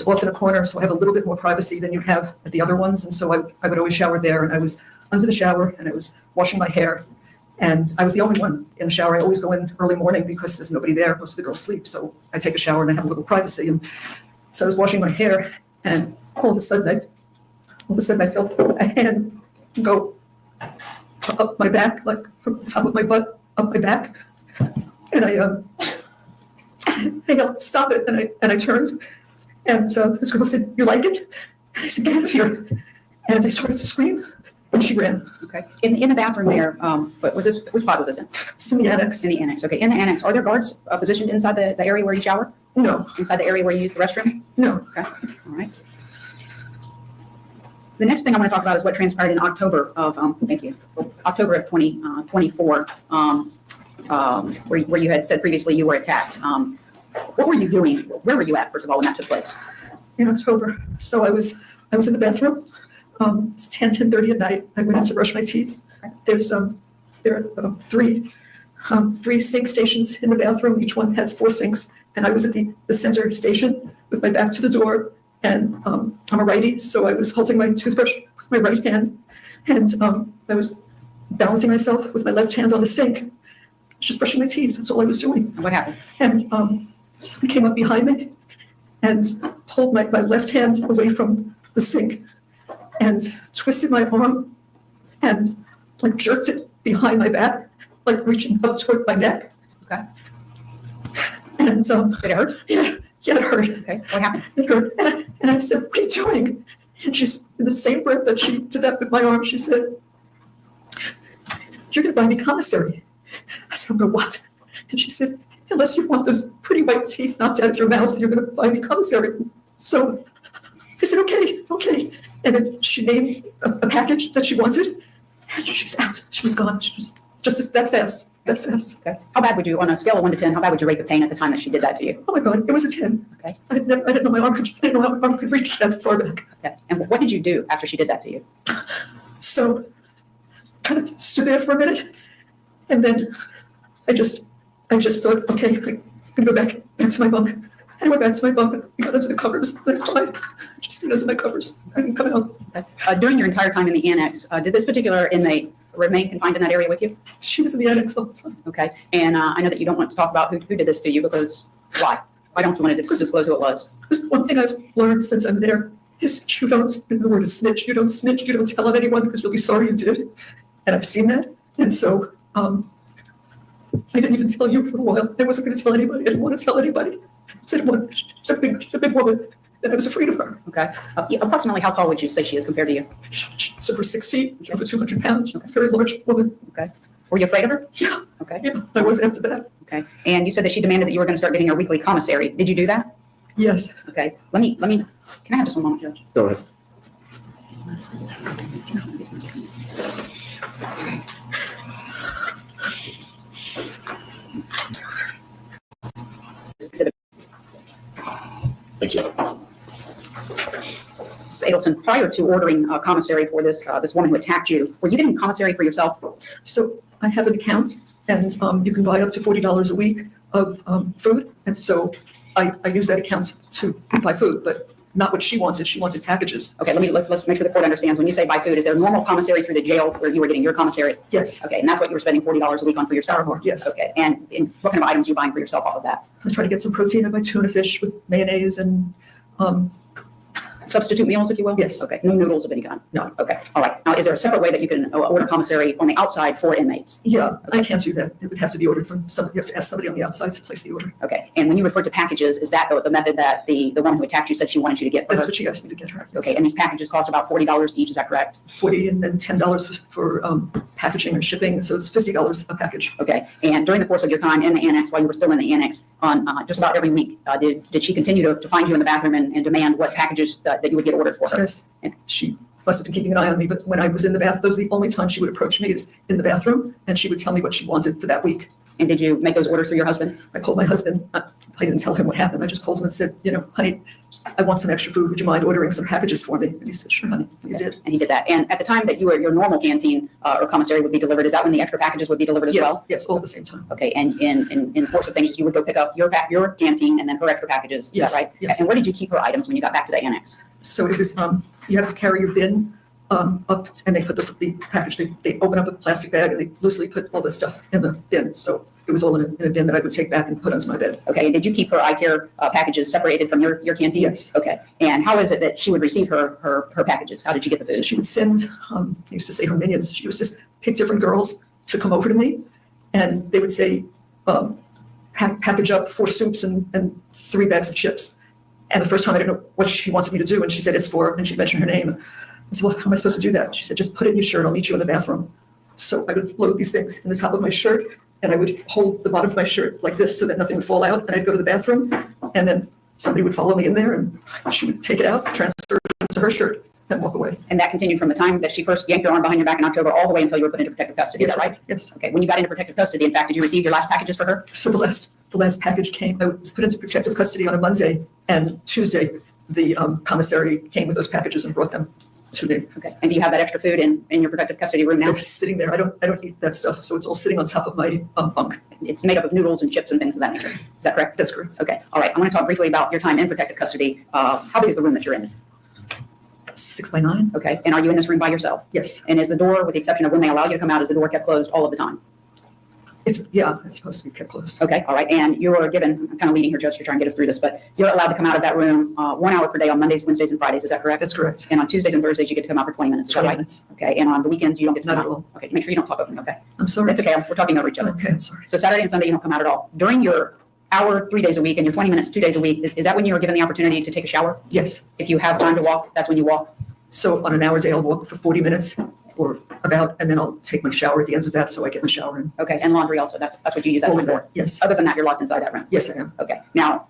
off in a corner. So I have a little bit more privacy than you have at the other ones. And so I would always shower there, and I was under the shower and I was washing my hair. And I was the only one in the shower. I always go in early morning because there's nobody there. Most of the girls sleep. So I take a shower and I have a little privacy. And so I was washing my hair, and all of a sudden I felt a hand go up my back, like from the top of my butt up my back. And I yelled, stop it. And I turned. And so this girl said, you like it? And I said, get out of here. And I started to scream. And she ran. Okay. In the bathroom there, what was this? Which pod was this in? It's in the annex. In the annex. Okay. In the annex, are there guards positioned inside the area where you shower? No, Inside the area where you use the restroom? no. Okay. All right. The next thing I want to talk about is what transpired in October of October of 2024, where you had said previously you were attacked. What were you doing? Where were you at, first of all, when that took place? in October. So I was in the bathroom. It's 10:30 at night. I went in to brush my teeth. There are three sink stations in the bathroom. Each one has 4 sinks. And I was at the center station with my back to the door. And I'm a righty, so I was holding my toothbrush with my right hand. And I was balancing myself with my left hand on the sink, just brushing my teeth. That's all I was doing. What happened? And someone came up behind me and pulled my left hand away from the sink and twisted my arm and like jerked it behind my back, like reaching up toward my neck. Okay. And Did it hurt? yeah, it hurt. Okay. What happened? It hurt. And I said, "What are you doing?" And she's in the same breath that she did that with my arm. She said, "You're going to buy me commissary." I said, "I'm what?" And she said, "Unless you want those pretty white teeth knocked out of your mouth, you're going to buy me commissary." So I said, okay. And then she named a package that she wanted, and she's out. She was gone. She was just that fast. Okay. How bad would you, on a scale of 1 to 10, how bad would you rate the pain at the time that she did that to you? Oh my God, it was a 10. Okay. I didn't know my arm could reach that far back. Okay. And what did you do after she did that to you? So kind of stood there for a minute, and then I just thought, okay, I'm gonna go back to my bunk. And I went back to my bunk and I got into the covers and I cried. I just stayed into my covers. I didn't come out. Okay. During your entire time in the annex, did this particular inmate remain confined in that area with you? She was in the annex all the time. Okay. And I know that you don't want to talk about who did this to you, because why? Why don't you want to disclose who it was? Because one thing I've learned since I'm there is you don't, the word is snitch, you don't tell on anyone because you'll be sorry you did. And I've seen that. And so I didn't even tell you for a while. I wasn't going to tell anybody. I didn't want to tell anybody. She's a big woman, and I was afraid of her. Okay. Approximately how tall would you say she is compared to you? She's over 6 feet, she's over 200 pounds. She's a very large woman. Okay. Were you afraid of her? Yeah. Okay. Yeah, I was after that. Okay. And you said that she demanded that you were going to start getting her weekly commissary. Did you do that? Yes. Okay. Let me, can I have just one moment, Judge? Go ahead. Thank you. Mrs. Adelson, prior to ordering commissary for this woman who attacked you, were you getting commissary for yourself? So I have an account, and you can buy up to $40 a week of food. And so I use that account to buy food, but not what she wanted. She wanted packages. Okay, let's make sure the court understands. When you say buy food, is there normal commissary through the jail where you were getting your commissary? Yes. Okay, and that's what you were spending $40 a week on for yourself? Yes. Okay, and what kind of items are you buying for yourself off of that? I try to get some protein. I buy tuna fish with mayonnaise and Substitute meals, if you will? Yes. Okay, no noodles of any kind? No. Okay, all right. Now, is there a separate way that you can order commissary on the outside for inmates? yeah, I can't do that. It would have to be ordered from somebody. You have to ask somebody on the outside to place the order. Okay, and when you refer to packages, is that the method that the woman who attacked you said she wanted you to get for That's her? what she asked me to get her. Yes. Okay, and these packages cost about $40 each, is that correct? $40 and then $10 for packaging or shipping. So it's $50 a package. Okay, and during the course of your time in the annex, while you were still in the annex, on just about every week, did she continue to find you in the bathroom and demand what packages that you would get ordered for her? Yes. And she must have been keeping an eye on me, but when I was in the bath, those are the only time she would approach me is in the bathroom, and she would tell me what she wanted for that week. And did you make those orders through your husband? I called my husband. I didn't tell him what happened. I just called him and said, honey, I want some extra food. Would you mind ordering some packages for me? And he said, sure, honey. And he did. And he did that. And at the time that your normal canteen or commissary would be delivered, is that when the extra packages would be delivered as well? Yes, all at the same time. Okay, and in the course of things, you would go pick up your canteen and then her extra packages, is that right? Yes. And where did you keep her items when you got back to the annex? So it was, you have to carry your bin up, and they put the package, they open up a plastic bag and they loosely put all this stuff in the bin. So it was all in a bin that I would take back and put onto my bed. Okay, and did you keep her eye care packages separated from your canteen? Yes. Okay, and how is it that she would receive her packages? How did you get the So food? she would send, I used to say her minions, she would just pick different girls to come over to me, and they would say, package up 4 soups and 3 bags of chips. And the first time I didn't know what she wanted me to do, and she said it's for, and she mentioned her name. I said, well, how am I supposed to do that? She said, just put it in your shirt. I'll meet you in the bathroom. So I would load these things in the top of my shirt, and I would hold the bottom of my shirt like this so that nothing would fall out. And I'd go to the bathroom, and then somebody would follow me in there, and she would take it out, transfer it into her shirt, and walk away. And that continued from the time that she first yanked her arm behind your back in October all the way until you were put into protective custody, is that right? Yes. Okay, when you got into protective custody, in fact, did you receive your last packages for her? So the last package came, I was put into protective custody on a Monday, and Tuesday, the commissary came with those packages and brought them to me. Okay. And do you have that extra food in your protective custody room now? They're sitting there. I don't eat that stuff, so it's all sitting on top of my bunk. It's made up of noodles and chips and things of that nature. Is that correct? That's correct. Okay. All right. I want to talk briefly about your time in protective custody. How big is the room that you're in? 6 by 9. Okay. And are you in this room by yourself? Yes. And is the door, with the exception of when they allow you to come out, is the door kept closed all of the time? It's supposed to be kept closed. Okay. All right. And you're given, I'm kind of leading here, Judge, to try and get us through this, but you're allowed to come out of that room 1 hour per day on Mondays, Wednesdays, and Fridays. Is that correct? That's correct. And on Tuesdays and Thursdays, you get to come out for 20 minutes. Is that 20 right? minutes. Okay. And on the weekends, you don't get to come Not out? at all. Okay. Make sure you don't talk over me. Okay. I'm sorry. That's okay. We're talking over each other. Okay, I'm sorry. So Saturday and Sunday, you don't come out at all. During your hour, 3 days a week, and your 20 minutes, 2 days a week, is that when you are given the opportunity to take a shower? Yes. If you have time to walk, that's when you walk? So on an hour's day, I'll walk for 40 minutes or about, and then I'll take my shower at the ends of that, so I get my shower in. Okay. And laundry also. That's what you use that All time of for? that, yes. Other than that, you're locked inside that room? Yes, I am. Okay. Now,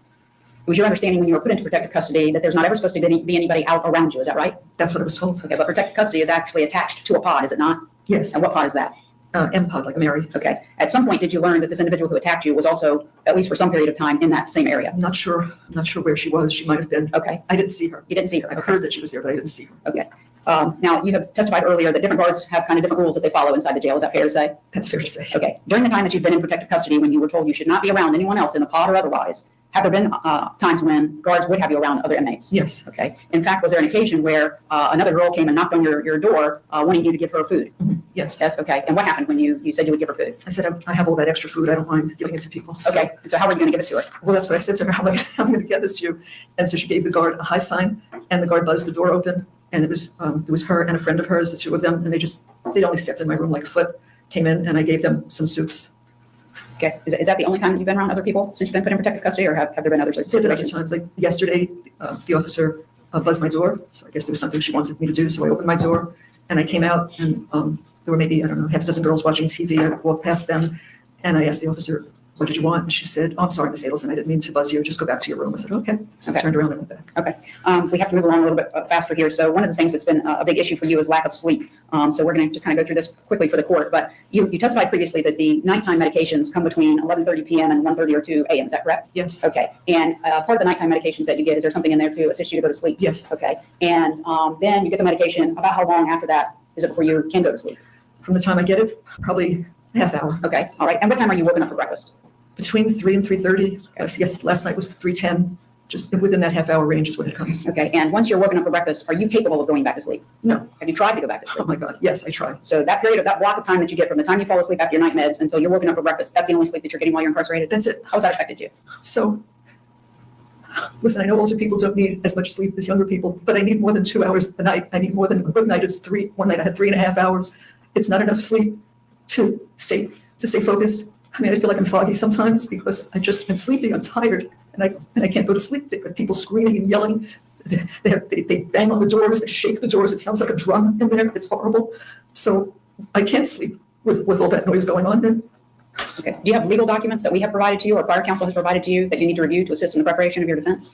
it was your understanding when you were put into protective custody that there's not ever supposed to be anybody out around you. Is that right? That's what I was told. Okay. But protective custody is actually attached to a pod, is it not? Yes. And what pod is that? M-Pod, like Mary. Okay. At some point, did you learn that this individual who attacked you was also, at least for some period of time, in that same area? I'm not sure where she was. She might have been. Okay. I didn't see her. You didn't see her? I Okay. heard that she was there, but I didn't see her. Okay. Now, you have testified earlier that different guards have kind of different rules that they follow inside the jail. Is that fair to say? That's fair to say. Okay. During the time that you've been in protective custody, when you were told you should not be around anyone else in the pod or otherwise, have there been times when guards would have you around other inmates? Yes. Okay. In fact, was there an occasion where another girl came and knocked on your door wanting you to give her food? Yes. Yes. Okay. And what happened when you said you would give her food? I said, I have all that extra food. I don't mind giving it to people. So, Okay. So how are you going to give it to her? well, that's what I said to her. How am I going to get this to you? And so she gave the guard a high sign, and the guard buzzed the door open. And it was her and a friend of hers, the two of them, and they'd only stepped in my room like a foot, came in, and I gave them some soups. Okay. Is that the only time that you've been around other people since you've been put in protective custody, or have there been other So there other situations? times, like yesterday, the officer buzzed my door. So I guess there was something she wanted me to do. So I opened my door, and I came out, and there were maybe, I don't know, half a dozen girls watching TV. I walked past them, and I asked the officer, what did you want? And she said, oh, I'm sorry, Miss Adelson, I didn't mean to buzz you. Just go back to your room. I said, okay. So I Okay. turned around and went back. Okay. We have to move along a little bit faster here. So one of the things that's been a big issue for you is lack of sleep. So we're going to just kind of go through this quickly for the court. But you testified previously that the nighttime medications come between 11:30 p.m. and 1:30 or 2 a.m. Is that correct? Yes. Okay. And part of the nighttime medications that you get, is there something in there to assist you to go to sleep? Yes. Okay. And then you get the medication. About how long after that is it before you can go to sleep? From the time I get it, probably a half hour. Okay. All right. And what time are you woken up for breakfast? Between 3 and 3:30. Yes, last night was 3:10. Just within that half hour range is when it comes. Okay. And once you're woken up for breakfast, are you capable of going back to sleep? No. Have you tried to go back to Oh sleep? my God. Yes, I try. So that period of that block of time that you get from the time you fall asleep after your night meds until you're woken up for breakfast, that's the only sleep that you're getting while you're incarcerated? That's it. How has that affected you? So, listen, I know older people don't need as much sleep as younger people, but I need more than 2 hours a night. I need more than a good night is 3. One night I had 3.5 hours. It's not enough sleep to stay focused. I mean, I feel like I'm foggy sometimes because I'm sleepy, I'm tired, and I can't go to sleep. They've got people screaming and yelling. They bang on the doors, they shake the doors. It sounds like a drum in there. It's horrible. So I can't sleep with all that noise going on then. Okay. Do you have legal documents that we have provided to you or prior counsel has provided to you that you need to review to assist in the preparation of your defense?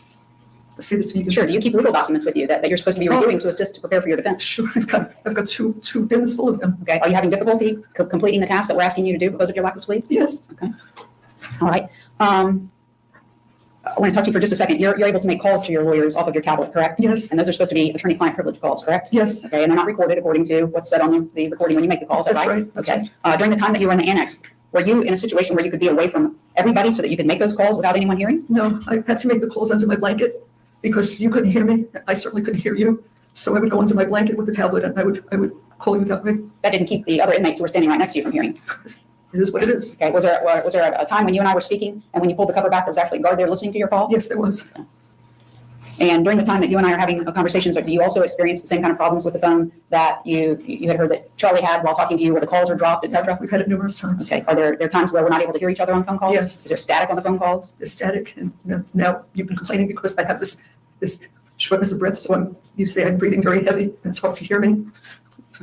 Say that to me. Sure. Do you keep legal documents with you that you're supposed to be reviewing to assist to prepare for your defense? Sure, I've got two bins full of them. Okay. Are you having difficulty completing the tasks that we're asking you to do because of your lack of sleep? Yes. Okay. All right. I want to talk to you for just a second. You're able to make calls to your lawyers off of your tablet, correct? Yes. And those are supposed to be attorney-client privilege calls, correct? Yes. Okay. And they're not recorded according to what's said on the recording when you make the calls. Is that That's right. That's Okay. During the time that you were in the annex, were you in a situation where you could be away from everybody so that you could make those calls without anyone hearing? No, I had to make the calls under my blanket because you couldn't hear me. I certainly couldn't hear you. So I would go under my blanket with the tablet and I would call you that way. That didn't keep the other inmates who were standing right next to you from hearing. It is what it is. Okay. Was there a time when you and I were speaking and when you pulled the cover back, there was actually a guard there listening to your call? Yes, there was. And during the time that you and I are having conversations, do you also experience the same kind of problems with the phone that you had heard that Charlie had while talking to you, where the calls are dropped, et cetera? We've had it numerous times. Okay. Are there times where we're not able to hear each other on phone calls? Yes. Is there static on the phone calls? It's static, and now you've been complaining because I have this shortness of breath. So you say I'm breathing very heavy, and it's hard to hear me.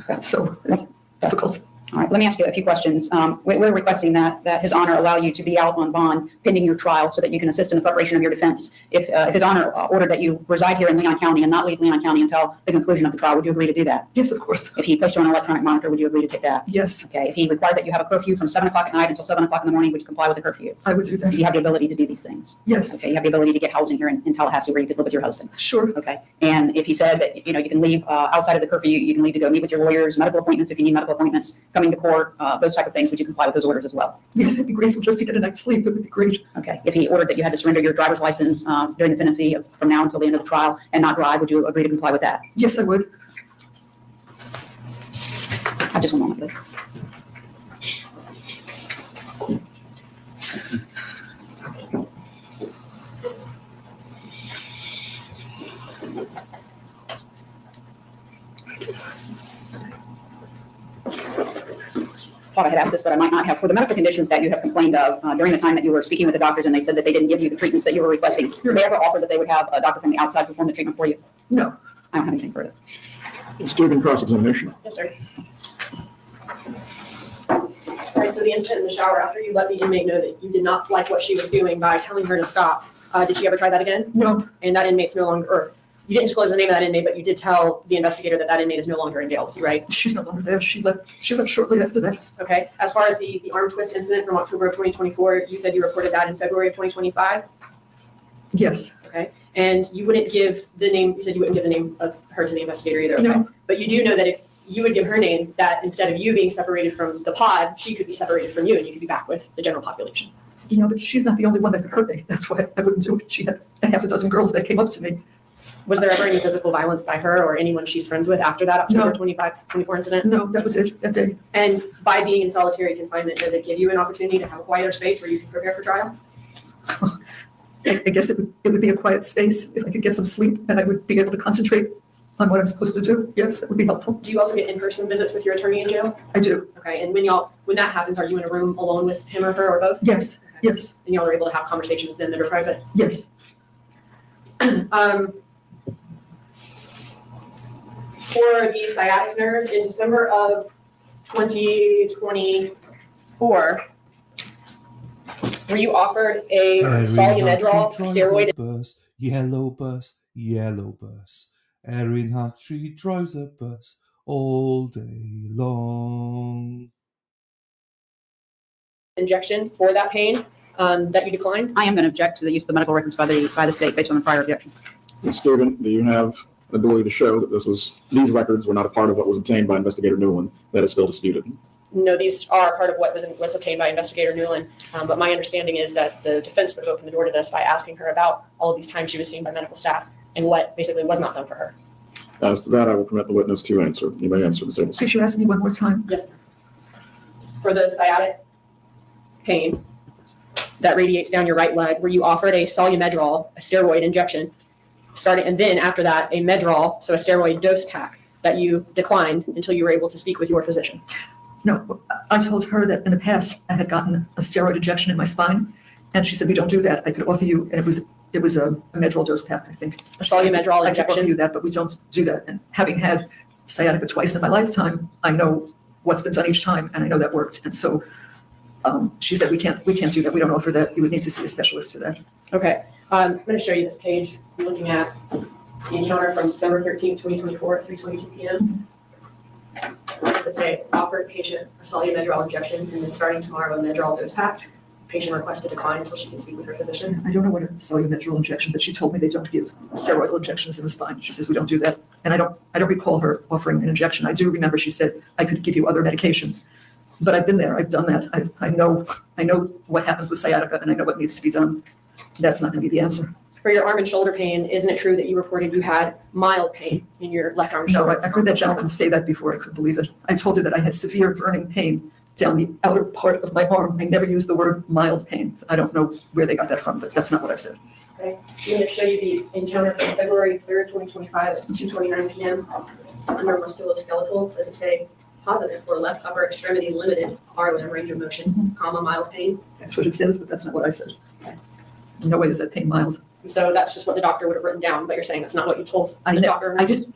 Okay. So it's difficult. All right, let me ask you a few questions. We're requesting that His Honor allow you to be out on bond pending your trial so that you can assist in the preparation of your defense. If His Honor ordered that you reside here in Leon County and not leave Leon County until the conclusion of the trial, would you agree to do that? Yes, of course. If he placed you on an electronic monitor, would you agree to take that? Yes, Okay, if he required that you have a curfew from 7 o'clock at night until 7 o'clock in the morning, would you comply with the curfew? I would do Do that. you have the ability to do these things? Yes, Okay, you have the ability to get housing here in Tallahassee where you could live with your husband? sure. Okay, and if he said that, you can leave outside of the curfew, you can leave to go meet with your lawyers, medical appointments if you need medical appointments, coming to court, those type of things, would you comply with those orders as well? Yes, I'd be grateful just to get a night's sleep. It would be great. Okay, if he ordered that you had to surrender your driver's license during the pendency from now until the end of the trial and not drive, would you agree to comply with that? Yes, I would. Just one moment, please. Thought I had asked this, but I might not have. For the medical conditions that you have complained of during the time that you were speaking with the doctors and they said that they didn't give you the treatments that you were requesting, did they ever offer that they would have a doctor from the outside perform the treatment for you? No, I don't have anything further. Ms. Dugan, cross-examination. Yes, sir. All right, so the incident in the shower, after you let the inmate know that you did not like what she was doing by telling her to stop, did she ever try that again? no, And that inmate's no longer, or you didn't disclose the name of that inmate, but you did tell the investigator that that inmate is no longer in jail with you, right? she's no longer there. She left shortly after that. Okay. As far as the arm twist incident from October of 2024, you said you reported that in February of 2025, Yes, okay? And you wouldn't give the name, you said you wouldn't give the name of her to the investigator either, okay? No. But you do know that if you would give her name, that instead of you being separated from the pod, she could be separated from you and you could be back with the general population. but she's not the only one that could hurt me. That's why I wouldn't do it. She had a half a dozen girls that came up to me. Was there ever any physical violence by her or anyone she's friends with after that October No. 24 incident? No, that was it, that day. And by being in solitary confinement, does it give you an opportunity to have a quieter space where you can prepare for trial? I guess it would be a quiet space. If I could get some sleep and I would be able to concentrate on what I'm supposed to do. Yes, that would be helpful. Do you also get in-person visits with your attorney in jail? I do. Okay, and when that happens, are you in a room alone with him or her or both? Yes, yes, And y'all are able to have conversations then that are private? yes. For the sciatic nerve, in December of 2024, were you offered a solumedrol steroid? Bus, yellow bus, yellow bus. Erin Huxley drives a bus all day long. Injection for that pain that you declined? I am going to object to the use of the medical records by the state based on the prior objection. Ms. Dugan, do you have the ability to show that these records were not a part of what was obtained by Investigator Newland that is still disputed? No, these are part of what was obtained by Investigator Newland. But my understanding is that the defense would have opened the door to this by asking her about all of these times she was seen by medical staff and what basically was not done for her. As to that, I will permit the witness to answer. You may answer, Ms. Abelson. Could you ask me one more time? Yes, ma'am. For the sciatic pain that radiates down your right leg, were you offered a solumedrol, a steroid injection, and then after that, a medrol, so a steroid dose pack that you declined until you were able to speak with your physician? No, I told her that in the past I had gotten a steroid injection in my spine, and she said, we don't do that. I could offer you, and it was a medrol dose pack, I think. A solumedrol I could offer injection? you that, but we don't do that. And having had sciatica twice in my lifetime, I know what's been done each time, and I know that worked. And so she said, we can't do that. We don't offer that. You would need to see a specialist for that. Okay, I'm going to show you this page. You're looking at the encounter from December 13, 2024 at 3:22 p.m. It says, offered patient a solumedrol injection, and then starting tomorrow, a medrol dose pack. Patient requests to decline until she can speak with her physician. I don't know what a solumedrol injection, but she told me they don't give steroidal injections in the spine. She says, we don't do that. And I don't recall her offering an injection. I do remember she said, I could give you other medication. But I've been there. I've done that. I know what happens with sciatica, and I know what needs to be done. That's not going to be the answer. For your arm and shoulder pain, isn't it true that you reported you had mild pain in your left arm and No, shoulder? I heard that gentleman say that before. I couldn't believe it. I told you that I had severe burning pain down the outer part of my arm. I never used the word mild pain. I don't know where they got that from, but that's not what I said. Okay. I'm going to show you the encounter from February 3rd, 2025 at 2:29 p.m. Under musculoskeletal, does it say positive for left upper extremity limited R-limb range of motion, comma, mild pain? That's what it says, but that's not what I said. No way is that pain mild. So that's just what the doctor would have written down, but you're saying that's not what you told I the ne- doctor? I did,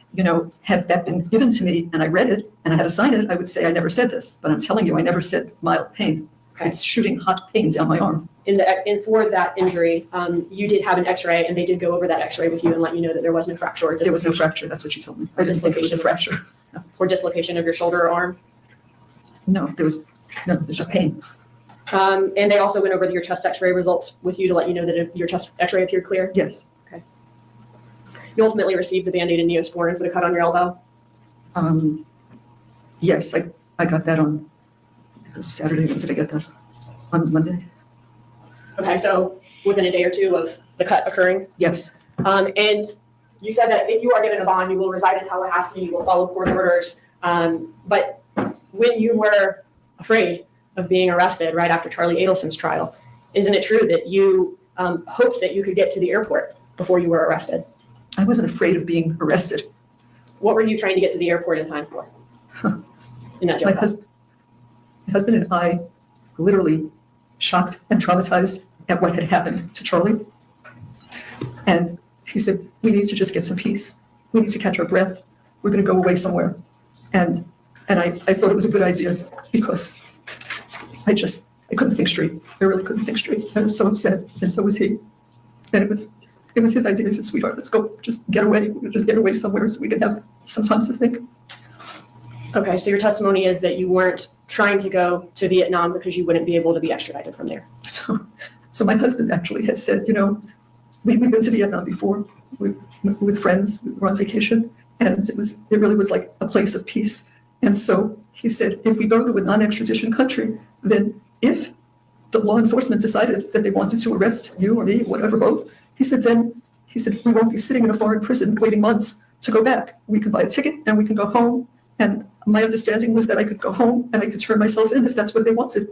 had that been given to me and I read it and I had to sign it, I would say I never said this. But I'm telling you, I never said mild pain. Okay. It's shooting hot pain down my arm. And for that injury, you did have an x-ray and they did go over that x-ray with you and let you know that there was no fracture or There was no dislocation, fracture, that's what she told me. I didn't think it was a fracture. or dislocation of your shoulder or arm. No, there's just pain. And they also went over your chest x-ray results with you to let you know that your chest x-ray appeared clear. Yes. You ultimately received the Band-Aid and Neosporin for the cut on your elbow. Yes, I got that on Saturday. When did I get that? On Monday? Okay, so within a day or two of the cut occurring. Yes. And you said that if you are given a bond, you will reside in Tallahassee, you will follow court orders. But when you were afraid of being arrested right after Charlie Adelson's trial, isn't it true that you hoped that you could get to the airport before you were arrested? I wasn't afraid of being arrested. What were you trying to get to the airport in time for? In that My jail? husband and I were literally shocked and traumatized at what had happened to Charlie. And he said, we need to just get some peace. We need to catch our breath. We're going to go away somewhere. And I thought it was a good idea because I couldn't think straight. I really couldn't think straight. I was so upset, and so was he. And it was his idea. He said, sweetheart, let's go, just get away. We'll just get away somewhere so we can have some time to think. Okay, so your testimony is that you weren't trying to go to Vietnam because you wouldn't be able to be extradited from there. So my husband actually had said, we've been to Vietnam before with friends. We were on vacation, and it really was like a place of peace. And so he said, if we go to a non-extradition country, then if the law enforcement decided that they wanted to arrest you or me, whatever, both, he said, we won't be sitting in a foreign prison waiting months to go back. We can buy a ticket and we can go home. And my understanding was that I could go home and I could turn myself in if that's what they wanted.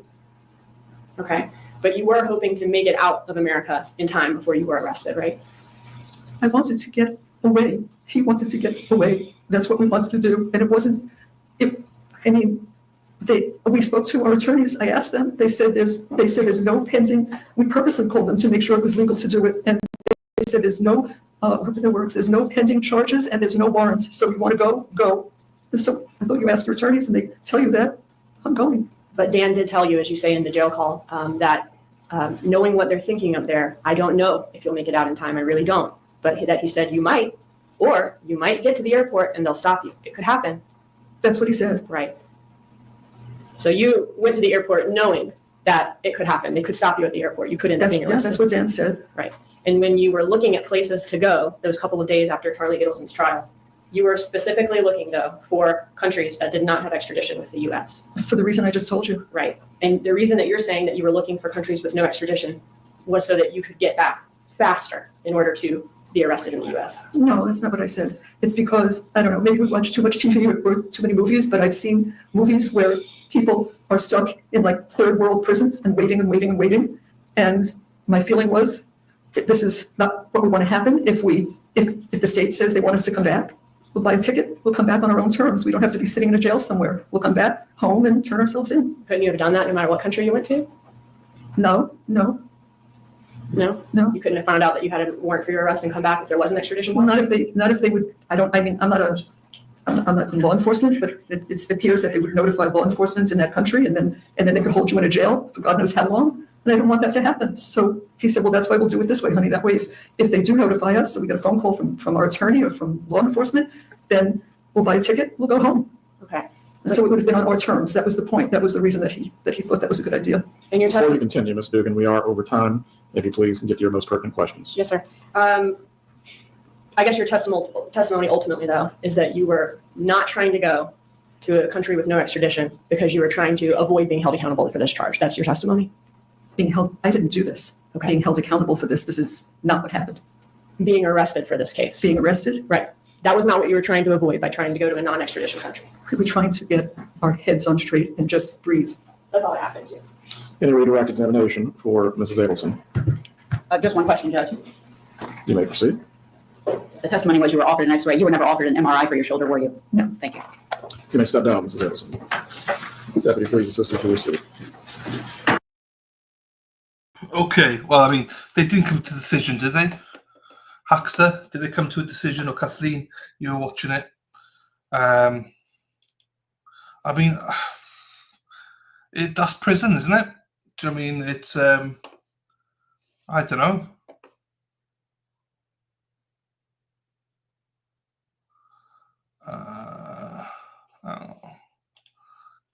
Okay, but you were hoping to make it out of America in time before you were arrested, right? I wanted to get away. He wanted to get away. That's what we wanted to do. And it wasn't, we spoke to our attorneys. I asked them, they said there's no pending, we purposely called them to make sure it was legal to do it. And they said there's no, there's no pending charges and there's no warrants. So we want to go. So I thought you asked your attorneys and they tell you that, I'm going. But Dan did tell you, as you say in the jail call, that knowing what they're thinking up there, I don't know if you'll make it out in time. I really don't. But that he said you might, or you might get to the airport and they'll stop you. It could happen. That's what he said. Right. So you went to the airport knowing that it could happen. They could stop you at the airport. You could end up being arrested. That's what Dan said. Right. And when you were looking at places to go those couple of days after Charlie Adelson's trial, you were specifically looking, though, for countries that did not have extradition with the U.S. For the reason I just told you. Right. And the reason that you're saying that you were looking for countries with no extradition was so that you could get back faster in order to be arrested in the U.S. No, that's not what I said. It's because, I don't know, maybe we watch too much TV or too many movies, but I've seen movies where people are stuck in like third world prisons and waiting and waiting and waiting. And my feeling was, this is not what we want to happen. If the state says they want us to come back, we'll buy a ticket, we'll come back on our own terms. We don't have to be sitting in a jail somewhere. We'll come back home and turn ourselves in. Couldn't you have done that no matter what country you went to? No. No? No. You couldn't have found out that you had a warrant for your arrest and come back if there was an extradition Well, warrant? not if they would, I'm not law enforcement, but it appears that they would notify law enforcement in that country and then they could hold you in a jail for God knows how long. And I don't want that to happen. So he said, well, that's why we'll do it this way, honey. That way, if they do notify us, so we get a phone call from our attorney or from law enforcement, then we'll buy a ticket, we'll go home. Okay. And so it would have been on our terms. That was the point. That was the reason that he thought that was a good idea. And your Before we testimony? continue, Ms. Dugan, we are over time. If you please can get to your most pertinent questions. Yes, sir. I guess your testimony ultimately, though, is that you were not trying to go to a country with no extradition because you were trying to avoid being held accountable for this charge. That's your testimony? I didn't do this. Okay. Being held accountable for this is not what happened. Being arrested for this case. Being arrested, Right. That was not what you were trying to avoid by trying to go to a non-extradition country. we were trying to get our heads on straight and just breathe. That's all that happened to you. Any redirect examination for Mrs. Adelson? Just one question, Judge. You may proceed. The testimony was you were offered an X-ray. You were never offered an MRI for your shoulder, were you? No. Thank you. You may step down, Mrs. Adelson. Deputy, please assist her to her seat. Okay, well, I mean, they didn't come to a decision, did they? Huxter, did they come to a decision? Or Kathleen, you were watching it. I mean, that's prison, isn't it? Do you know what I mean? It's I don't know.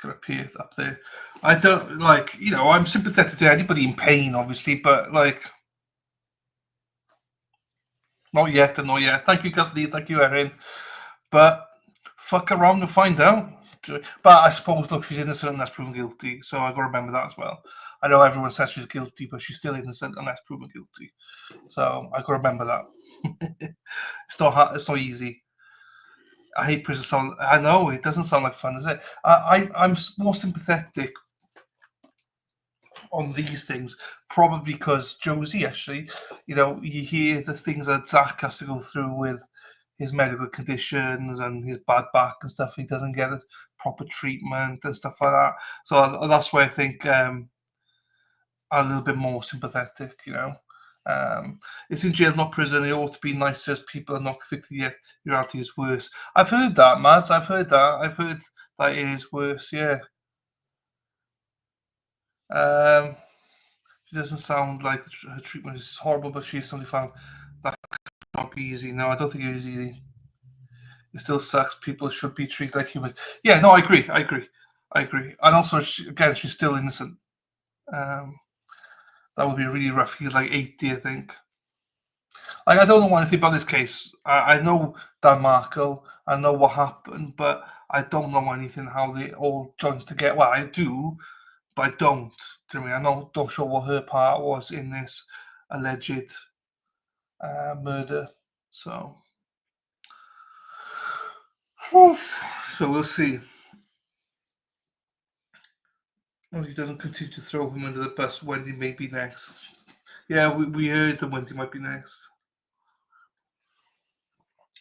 Could appear up there. I don't like, I'm sympathetic to anybody in pain, obviously, but like, not yet and not yet. Thank you, Kathleen. Thank you, Erin. But fuck around and find out. But I suppose, look, she's innocent and that's proven guilty, so I got to remember that as well. I know everyone says she's guilty, but she's still innocent and that's proven guilty. So I got to remember that. It's not hard, it's not easy. I hate prison sound. I know it doesn't sound like fun, is it? I'm more sympathetic on these things, probably because Josie, actually, you hear the things that Zach has to go through with his medical conditions and his bad back and stuff. He doesn't get proper treatment and stuff like that. So that's why I think I'm a little bit more sympathetic. It's in jail, not prison. It ought to be nicer as people are not convicted yet. Reality is worse. I've heard that, Mads. I've heard that. I've heard that it is worse. Yeah. She doesn't sound like her treatment is horrible, but she's suddenly found that not be easy. No, I don't think it is easy. It still sucks. People should be treated like humans. Yeah, no, I agree. And also, again, she's still innocent. That would be really rough. He's like 80, I think. Like, I don't know anything about this case. I know Dan Markle. I know what happened, but I don't know anything how they all joins together. Well, I do, but I don't. Do you know what I mean? I'm not sure what her part was in this alleged murder. So we'll see. Well, he doesn't continue to throw him under the bus. Wendy may be next. Yeah, we heard that Wendy might be next.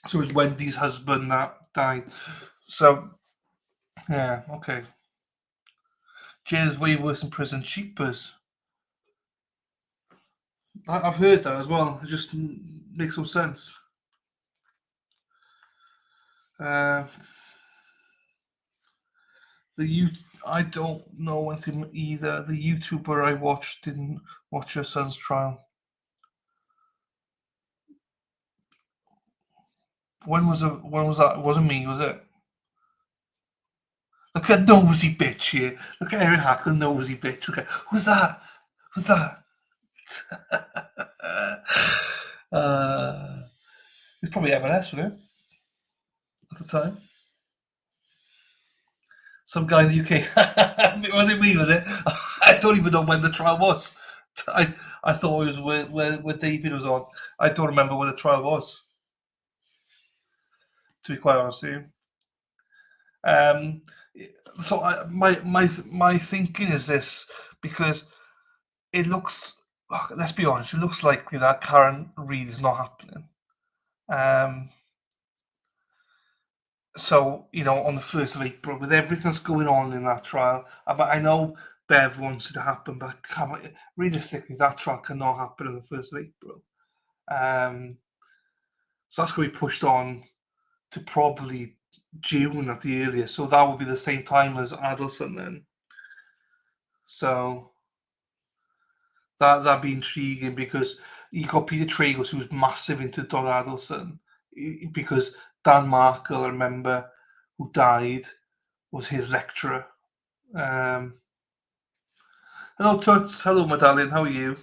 So it was Wendy's husband that died. So, yeah, okay. Jail's way worse than prison. Cheapers. I've heard that as well. It just makes no sense. I don't know anything either. The YouTuber I watched didn't watch her son's trial. When was that? It wasn't me, was it? Look at nosy bitch here. Look at Erin Hackland, nosy bitch. Look at who's that? Who's that? It's probably M&S, wasn't it? At the time. Some guy in the UK. Was it me? Was it? I don't even know when the trial was. I thought it was where David was on. I don't remember when the trial was. To be quite honest with you. So my thinking is this, because it looks. Let's be honest. It looks likely that Karen Reid is not happening. So, on the 1st of April, with everything that's going on in that trial, I know Bev wants it to happen, but realistically, that trial cannot happen on the 1st of April. So that's going to be pushed on to probably June at the earliest. So that will be the same time as Adelson then. So that'd be intriguing, because you got Peter Tragos, who's massive into Don Adelson, because Dan Markle, I remember, who died, was his lecturer. Hello, Toots. Hello, my darling. How are you?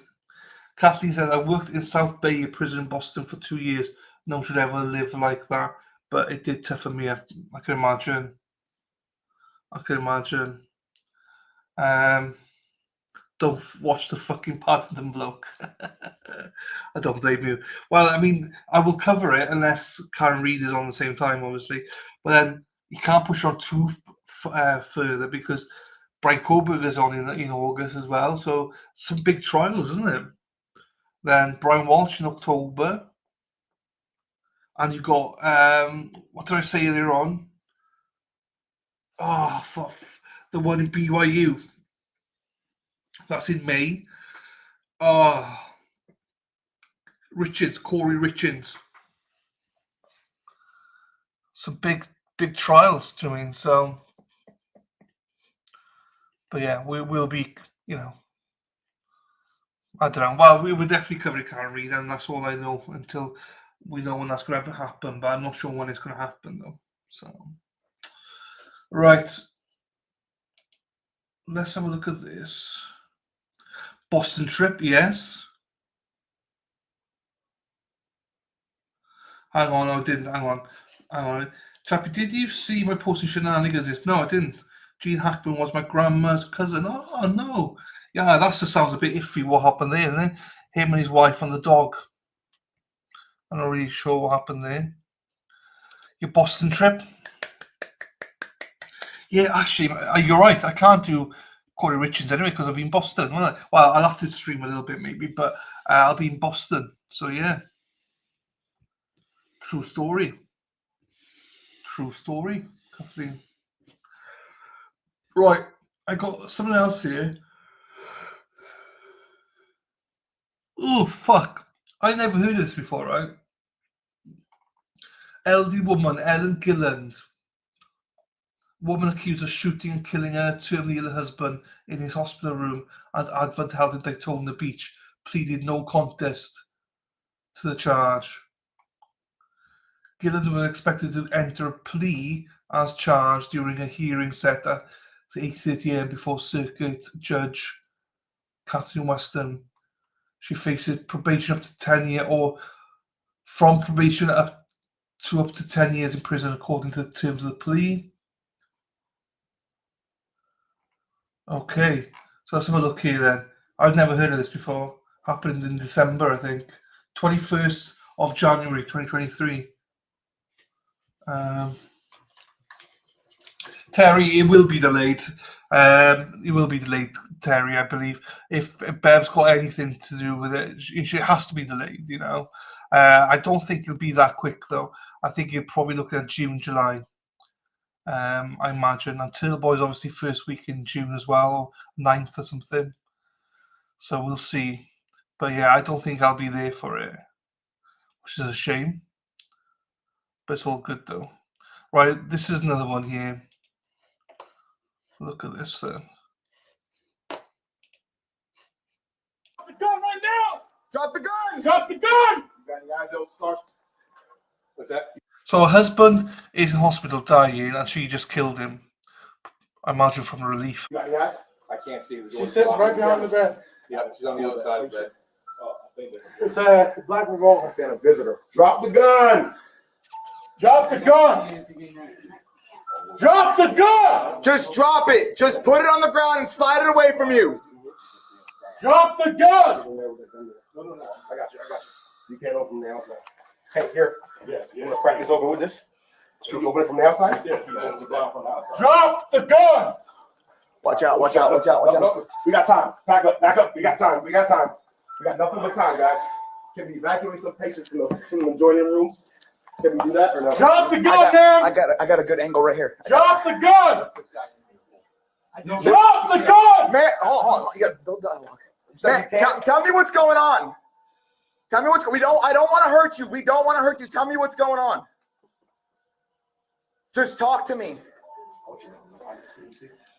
Kathleen says, I worked in South Bay prison in Boston for 2 years. No one should ever live like that, but it did toughen me up. I can imagine. Don't watch the fucking Paddington bloke. I don't blame you. Well, I mean, I will cover it unless Karen Reid is on the same time, obviously. But then you can't push on too further, because Brian Coburg is on in August as well. So some big trials, isn't it? Then Brian Walsh in October. And you got, what did I say earlier on? Oh, fuck. The one in BYU. That's in May. Oh, Richards, Corey Richards. Some big trials to me. So, but yeah, we'll be, you know, I don't know. Well, we will definitely cover Karen Reid, and that's all I know until we know when that's going to happen. But I'm not sure when it's going to happen though. So, right, let's have a look at this. Boston trip, yes. Hang on, I didn't. Hang on. Chappie, did you see my posting shenanigans? No, I didn't. Gene Hackman was my grandma's cousin. Oh, no. Yeah, that just sounds a bit iffy what happened there, isn't it? Him and his wife and the dog. I'm not really sure what happened there. Your Boston trip? Yeah, actually, you're right. I can't do Corey Richards anyway because I'll be in Boston. Well, I'll have to stream a little bit maybe, but I'll be in Boston. So, yeah. True story. True story, Kathleen. Right, I got something else here. Oh, fuck. I never heard of this before, right? Elderly woman, Ellen Gilland. Woman accused of shooting and killing her terminally ill husband in his hospital room and Advent held in Daytona Beach pleaded no contest to the charge. Gilland was expected to enter a plea as charged during a hearing set at 8:30 a.m. before Circuit Judge Catherine Weston. She faces probation up to 10 years or from probation up to 10 years in prison according to the terms of the plea. Okay, so let's have a look here then. I've never heard of this before. Happened in December, I think. 21st of January 2023. Terry, it will be delayed. It will be delayed, Terry, I believe. If Bev's got anything to do with it, it has to be delayed, you know. I don't think it'll be that quick, though. I think you're probably looking at June, July. I imagine. And Turtle Boy's obviously first week in June as well, 9th or something. So we'll see. But yeah, I don't think I'll be there for it, which is a shame. But it's all good, though. Right, this is another one here. Look at this then. Drop the gun right now! Drop the gun! Drop the gun! You got any eyes that start? What's that? So her husband is in hospital dying, and she just killed him. I imagine from relief. You got any eyes? I can't see. She's sitting right behind the bed. Yeah, she's on the other side of the bed. Oh, I think It's a black revolver. I said a visitor. Drop the gun! Drop the gun! Drop the gun! Just drop it. Just put it on the ground and slide it away from you. Drop the gun! No. I got you. You can't open from the outside. Hey, here. Yes, You want to practice open with this? Can you open it from the outside? yes, you hold it down from the outside. Drop the gun! Watch out. We got time. Back up. We got time. We got nothing but time, guys. Can we evacuate some patients from the adjoining rooms? Can we do that or no? Drop the gun, man! I got a good angle right here. Drop the gun! Drop the gun! Man, hold on. You got to build dialogue. Man, tell me what's going on. Tell me I don't want to hurt you. We don't want to hurt you. Tell me what's going on. Just talk to me.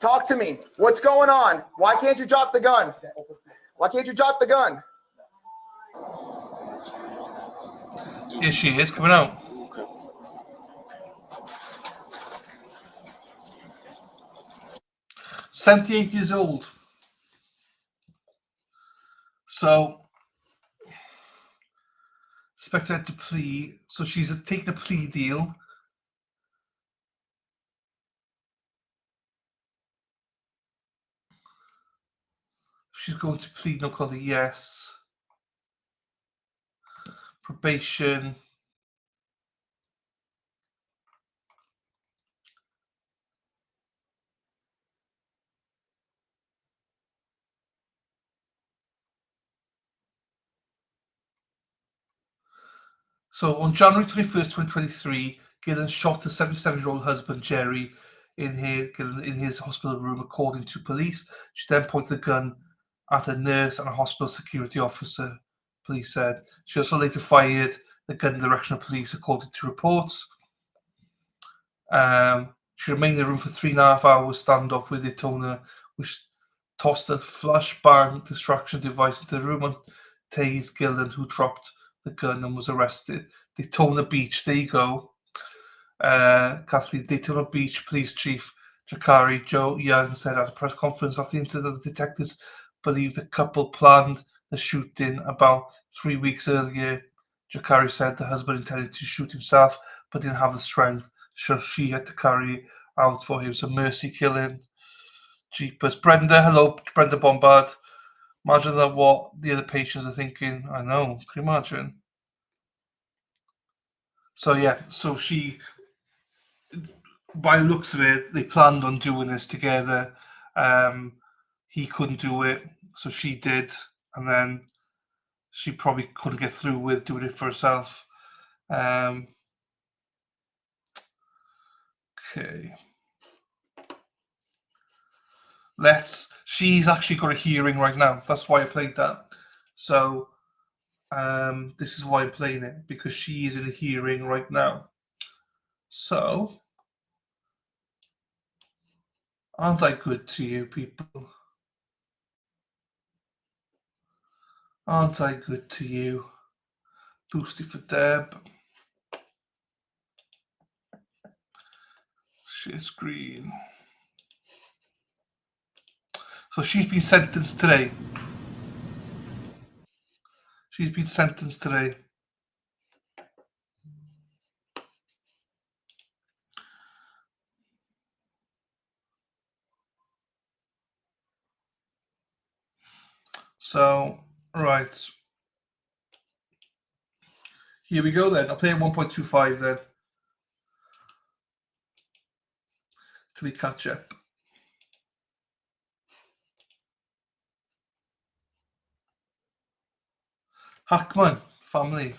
Talk to me. What's going on? Why can't you drop the gun? Why can't you drop the gun? Here she is, coming out. $78 old. So, expected to plea. So she's taken a plea deal. She's going to plead no contest. Yes. Probation. So on January 21st, 2023, Gillen shot his 77-year-old husband, Jerry, in his hospital room, according to police. She then pointed the gun at a nurse and a hospital security officer. police said. She also later fired the gun in the direction of police, according to reports. She remained in the room for 3.5 hours, standoff with Daytona, which tossed a flashbang distraction device into the room and tased Gillen, who dropped the gun and was arrested. Daytona Beach, there you go. Kathleen, Daytona Beach Police Chief Jakari Joe Young said at a press conference after the incident, the detectives believe the couple planned the shooting about 3 weeks earlier. Jakari said the husband intended to shoot himself but didn't have the strength, so she had to carry out for him. So mercy killing. Jeepers. Brenda, hello, Brenda Bombard. Imagine that what the other patients are thinking. I know, can you imagine? So yeah, so she, by the looks of it, they planned on doing this together. He couldn't do it, so she did, and then she probably couldn't get through with doing it for herself. Okay. She's actually got a hearing right now. That's why I played that. So this is why I'm playing it, because she is in a hearing right now. So aren't I good to you people? Aren't I good to you? Boosty for Deb. Share screen. So she's been sentenced today. She's been sentenced today. So, right. Here we go then. I'll play at 1.25 then. Till we catch up. Hackman family.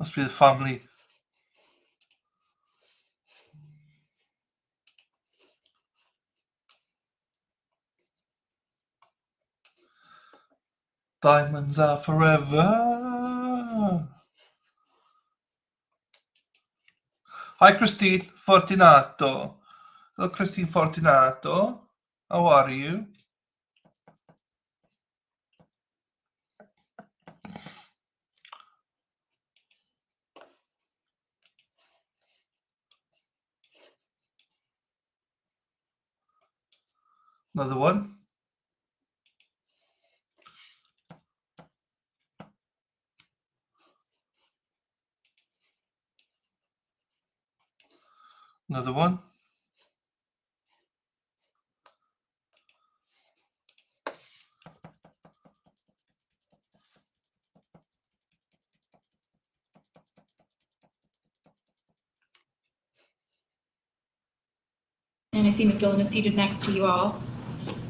Must be the family. Diamonds are forever. Hi, Christine Fortunato. Hello, Christine Fortunato. How are you? Another one. Another one. And I see Ms. Gillen is seated next to you all.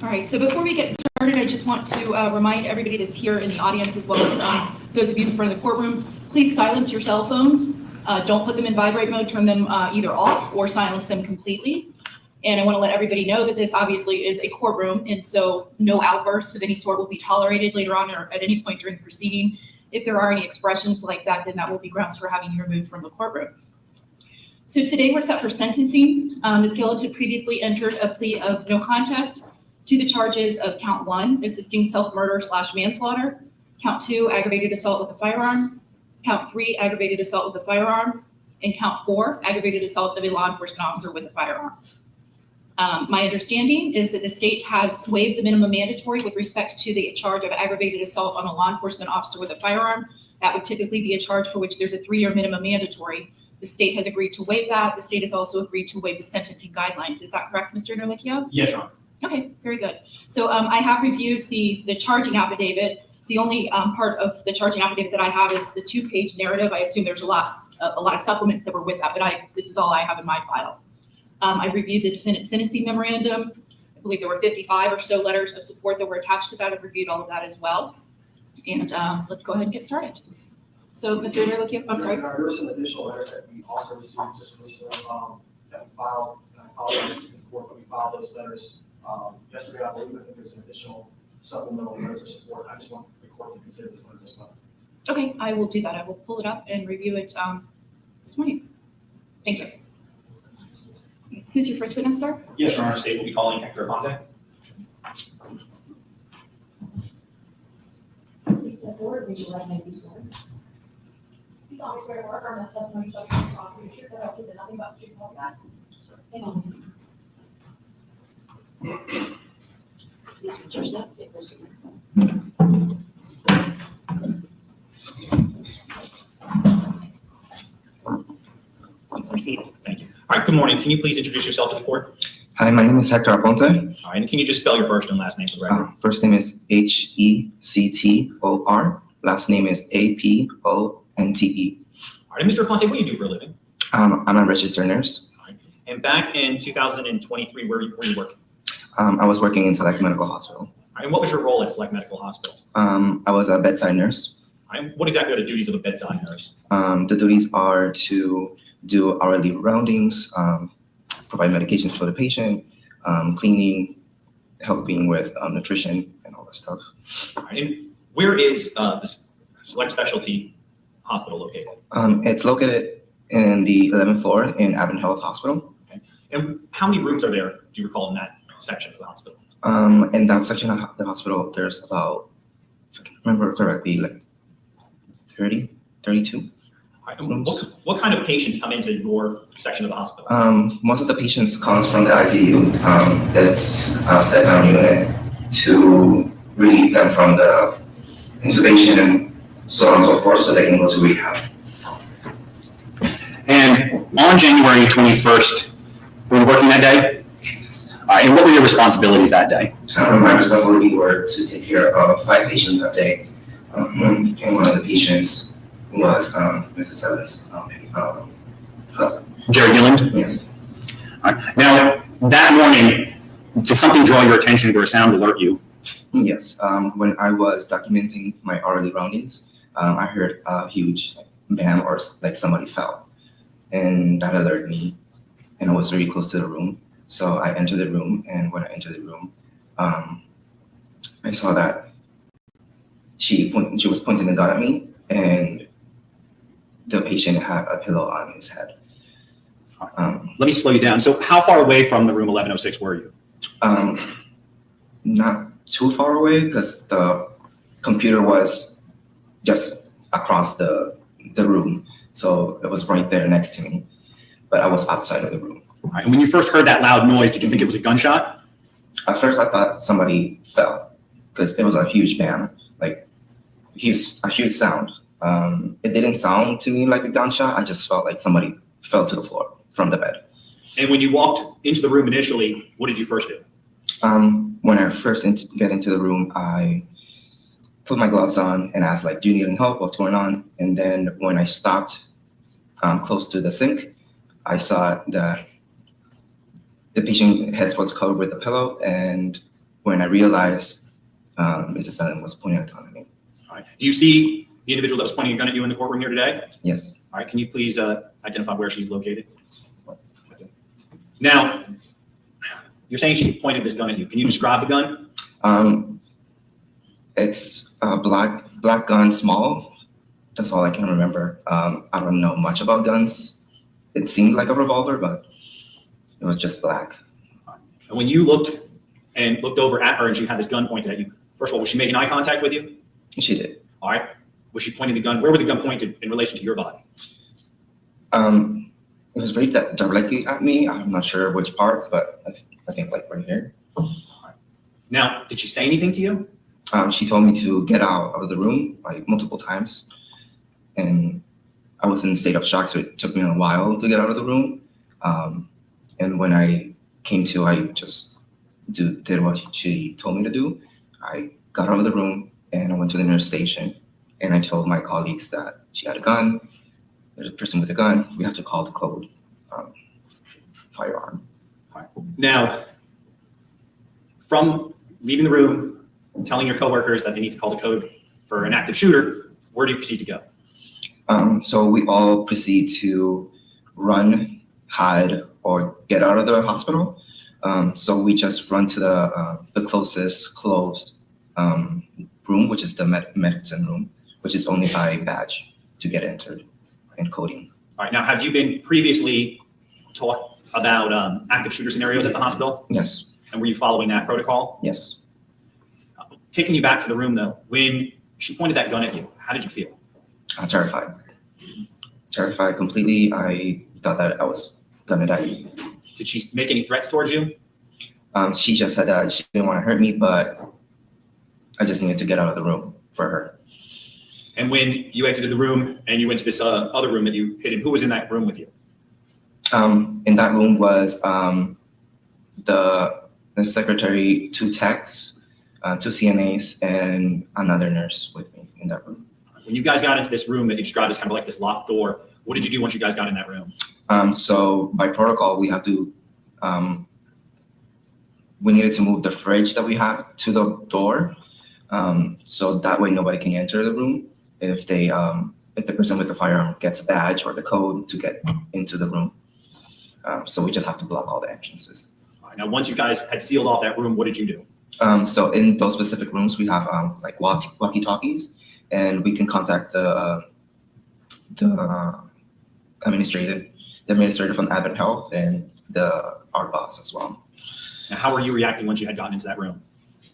All right, so before we get started, I just want to remind everybody that's here in the audience, as well as those of you in front of the courtrooms, please silence your cell phones. Don't put them in vibrate mode, turn them either off or silence them completely. And I want to let everybody know that this obviously is a courtroom, and so no outbursts of any sort will be tolerated later on or at any point during the proceeding. If there are any expressions like that, then that will be grounds for having you removed from the courtroom. So today we're set for sentencing. Ms. Gillen had previously entered a plea of no contest to the charges of count 1, assisting self-murder / manslaughter, count 2, aggravated assault with a firearm, count 3, aggravated assault with a firearm, and count 4, aggravated assault of a law enforcement officer with a firearm. My understanding is that the state has waived the minimum mandatory with respect to the charge of aggravated assault on a law enforcement officer with a firearm. That would typically be a charge for which there's a 3-year minimum mandatory. The state has agreed to waive that. The state has also agreed to waive the sentencing guidelines. Is that correct, Mr. Nerlicchio? Yes, Your Honor. Okay, very good. So I have reviewed the charging affidavit. The only part of the charging affidavit that I have is the 2-page narrative. I assume there's a lot of supplements that were with that, but this is all I have in my file. I reviewed the defendant's sentencing memorandum. I believe there were 55 or so letters of support that were attached to that. I've reviewed all of that as well. And let's go ahead and get started. So, Mr. Nerlicchio, I'm sorry. There were some additional letters that we also received just recently that we filed. And I apologize to the support, but we filed those letters yesterday, I believe. I think there's an additional supplemental letters of support. I just want the court to consider those letters as well. Okay, I will do that. I will pull it up and review it this morning. Thank you. Who's your first witness, sir? Yes, Your Honor, State will be calling Hector Aponte. Please step forward, raise your right hand, please swear. Please always swear to work or not testimony shall be true, so help you God, that I will do nothing but the truth, so help you God. Thank you. Please put yourself, sit close to me. Proceed. Thank you. All right, good morning. Can you please introduce yourself to the court? Hi, my name is Hector Aponte. All right, and can you just spell your first and last name for the record? First name is Hector. Last name is Aponte. All right, and Mr. Aponte, what do you do for a living? I'm a registered nurse. All right. And back in 2023, where were you working? I was working in Select Medical Hospital. All right, and what was your role at Select Medical Hospital? I was a bedside nurse. All right, what exactly are the duties of a bedside nurse? The duties are to do hourly roundings, provide medications for the patient, cleaning, helping with nutrition and all that stuff. All right, and where is this Select Specialty Hospital located? It's located in the 11th floor in Avon Health Hospital. Okay. And how many rooms are there, do you recall, in that section of the hospital? In that section of the hospital, there's about, if I can remember correctly, like 30, 32. All right, and what kind of patients come into your section of the hospital? Most of the patients comes from the ICU. It's a step-down unit to relieve them from the intubation and so on and so forth, so they can go to rehab. And on January 21st, were you working that day? And what were your responsibilities that day? My responsibility were to take care of 5 patients that day. And one of the patients was Mrs. Evans' husband. Jerry Gilland? Yes. All right. Now, that morning, did something draw your attention or a sound alert you? Yes. When I was documenting my hourly roundings, I heard a huge bang or like somebody fell. And that alerted me, and I was very close to the room. So I entered the room, and when I entered the room, I saw that she was pointing the gun at me, and the patient had a pillow on his head. Let me slow you down. So how far away from the room 1106 were you? Not too far away, because the computer was just across the room. So it was right there next to me, but I was outside of the room. All right. And when you first heard that loud noise, did you think it was a gunshot? At first, I thought somebody fell, because it was a huge bang, like a huge sound. It didn't sound to me like a gunshot. I just felt like somebody fell to the floor from the bed. And when you walked into the room initially, what did you first do? When I first get into the room, I put my gloves on and asked, like, do you need any help? What's going on? And then when I stopped close to the sink, I saw that the patient head was covered with a pillow. And when I realized Mrs. Allen was pointing a gun at me. All right. Do you see the individual that was pointing a gun at you in the courtroom here today? Yes. All right. Can you please identify where she's located? Now, you're saying she pointed this gun at you. Can you describe the gun? It's a black gun, small. That's all I can remember. I don't know much about guns. It seemed like a revolver, but it was just black. And when you looked over at her and she had this gun pointed at you, first of all, was she making eye contact with you? She did. All right. Was she pointing the gun? Where was the gun pointed in relation to your body? It was very directly at me. I'm not sure which part, but I think like right here. All right. Now, did she say anything to you? She told me to get out of the room like multiple times, and I was in a state of shock, so it took me a while to get out of the room. And when I came to, I just did what she told me to do. I got out of the room and I went to the nurse station, and I told my colleagues that she had a gun. There's a person with a gun. We have to call the code firearm. All right. Now, from leaving the room, telling your coworkers that they need to call the code for an active shooter, where do you proceed to go? So we all proceed to run, hide, or get out of the hospital. So we just run to the closest closed room, which is the medicine room, which is only by badge to get entered and coding. All right, now have you been previously taught about active shooter scenarios at the hospital? Yes. And were you following that protocol? Yes. Taking you back to the room though, when she pointed that gun at you, how did you feel? I'm terrified. Terrified completely. I thought that I was gonna die. Did she make any threats towards you? She just said that she didn't want to hurt me, but I just needed to get out of the room for her. And when you exited the room and you went to this other room that you hid in, who was in that room with you? In that room was the secretary, 2 techs, 2 CNAs, and another nurse with me in that room. When you guys got into this room that you described as kind of like this locked door, what did you do once you guys got in that room? So by protocol, we have to, we needed to move the fridge that we have to the door. So that way nobody can enter the room if the person with the firearm gets a badge or the code to get into the room. So we just have to block all the entrances. All right, now, once you guys had sealed off that room, what did you do? So in those specific rooms, we have like walkie-talkies, and we can contact the administrator from Advent Health and our boss as well. Now, how were you reacting once you had gotten into that room?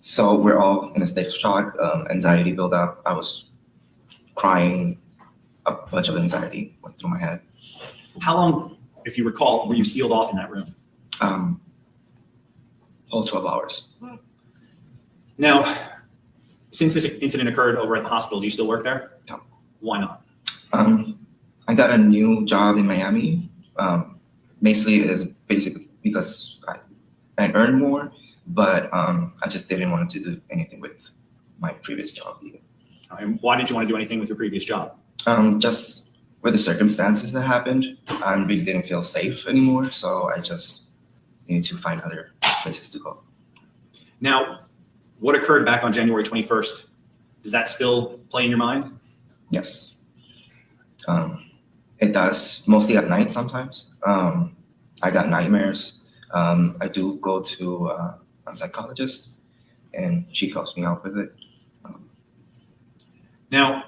So we're all in a state of shock, anxiety build up. I was crying, a bunch of anxiety went through my head. How long, if you recall, were you sealed off in that room? Whole 12 hours. Now, since this incident occurred over at the hospital, do you still work there? No. Why not? I got a new job in Miami. Basically because I earned more, but I just didn't want to do anything with my previous job either. And why didn't you want to do anything with your previous job? Just with the circumstances that happened, I really didn't feel safe anymore, so I just needed to find other places to go. Now, what occurred back on January 21st, does that still play in your mind? Yes. It does, mostly at night sometimes. I got nightmares. I do go to a psychologist, and she helps me out with it. Now,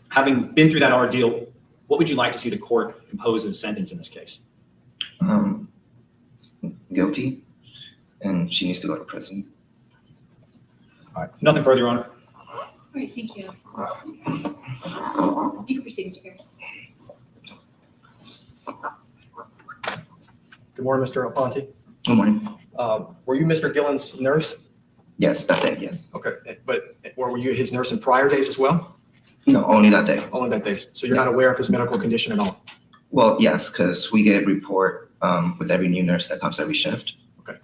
having been through that ordeal, what would you like to see the court impose as a sentence in this case? Guilty, and she needs to go to prison. All right, nothing further, Your Honor. All right, thank you. You can proceed, Mr. Harris. Good morning, Mr. Aponte. Good morning. Were you Mr. Gillen's nurse? Yes, that day, yes. Okay, but were you his nurse in prior days as well? No, only that day. Only that day. So you're not aware of his medical condition at all? Well, yes, because we get a report with every new nurse that comes every shift. Okay.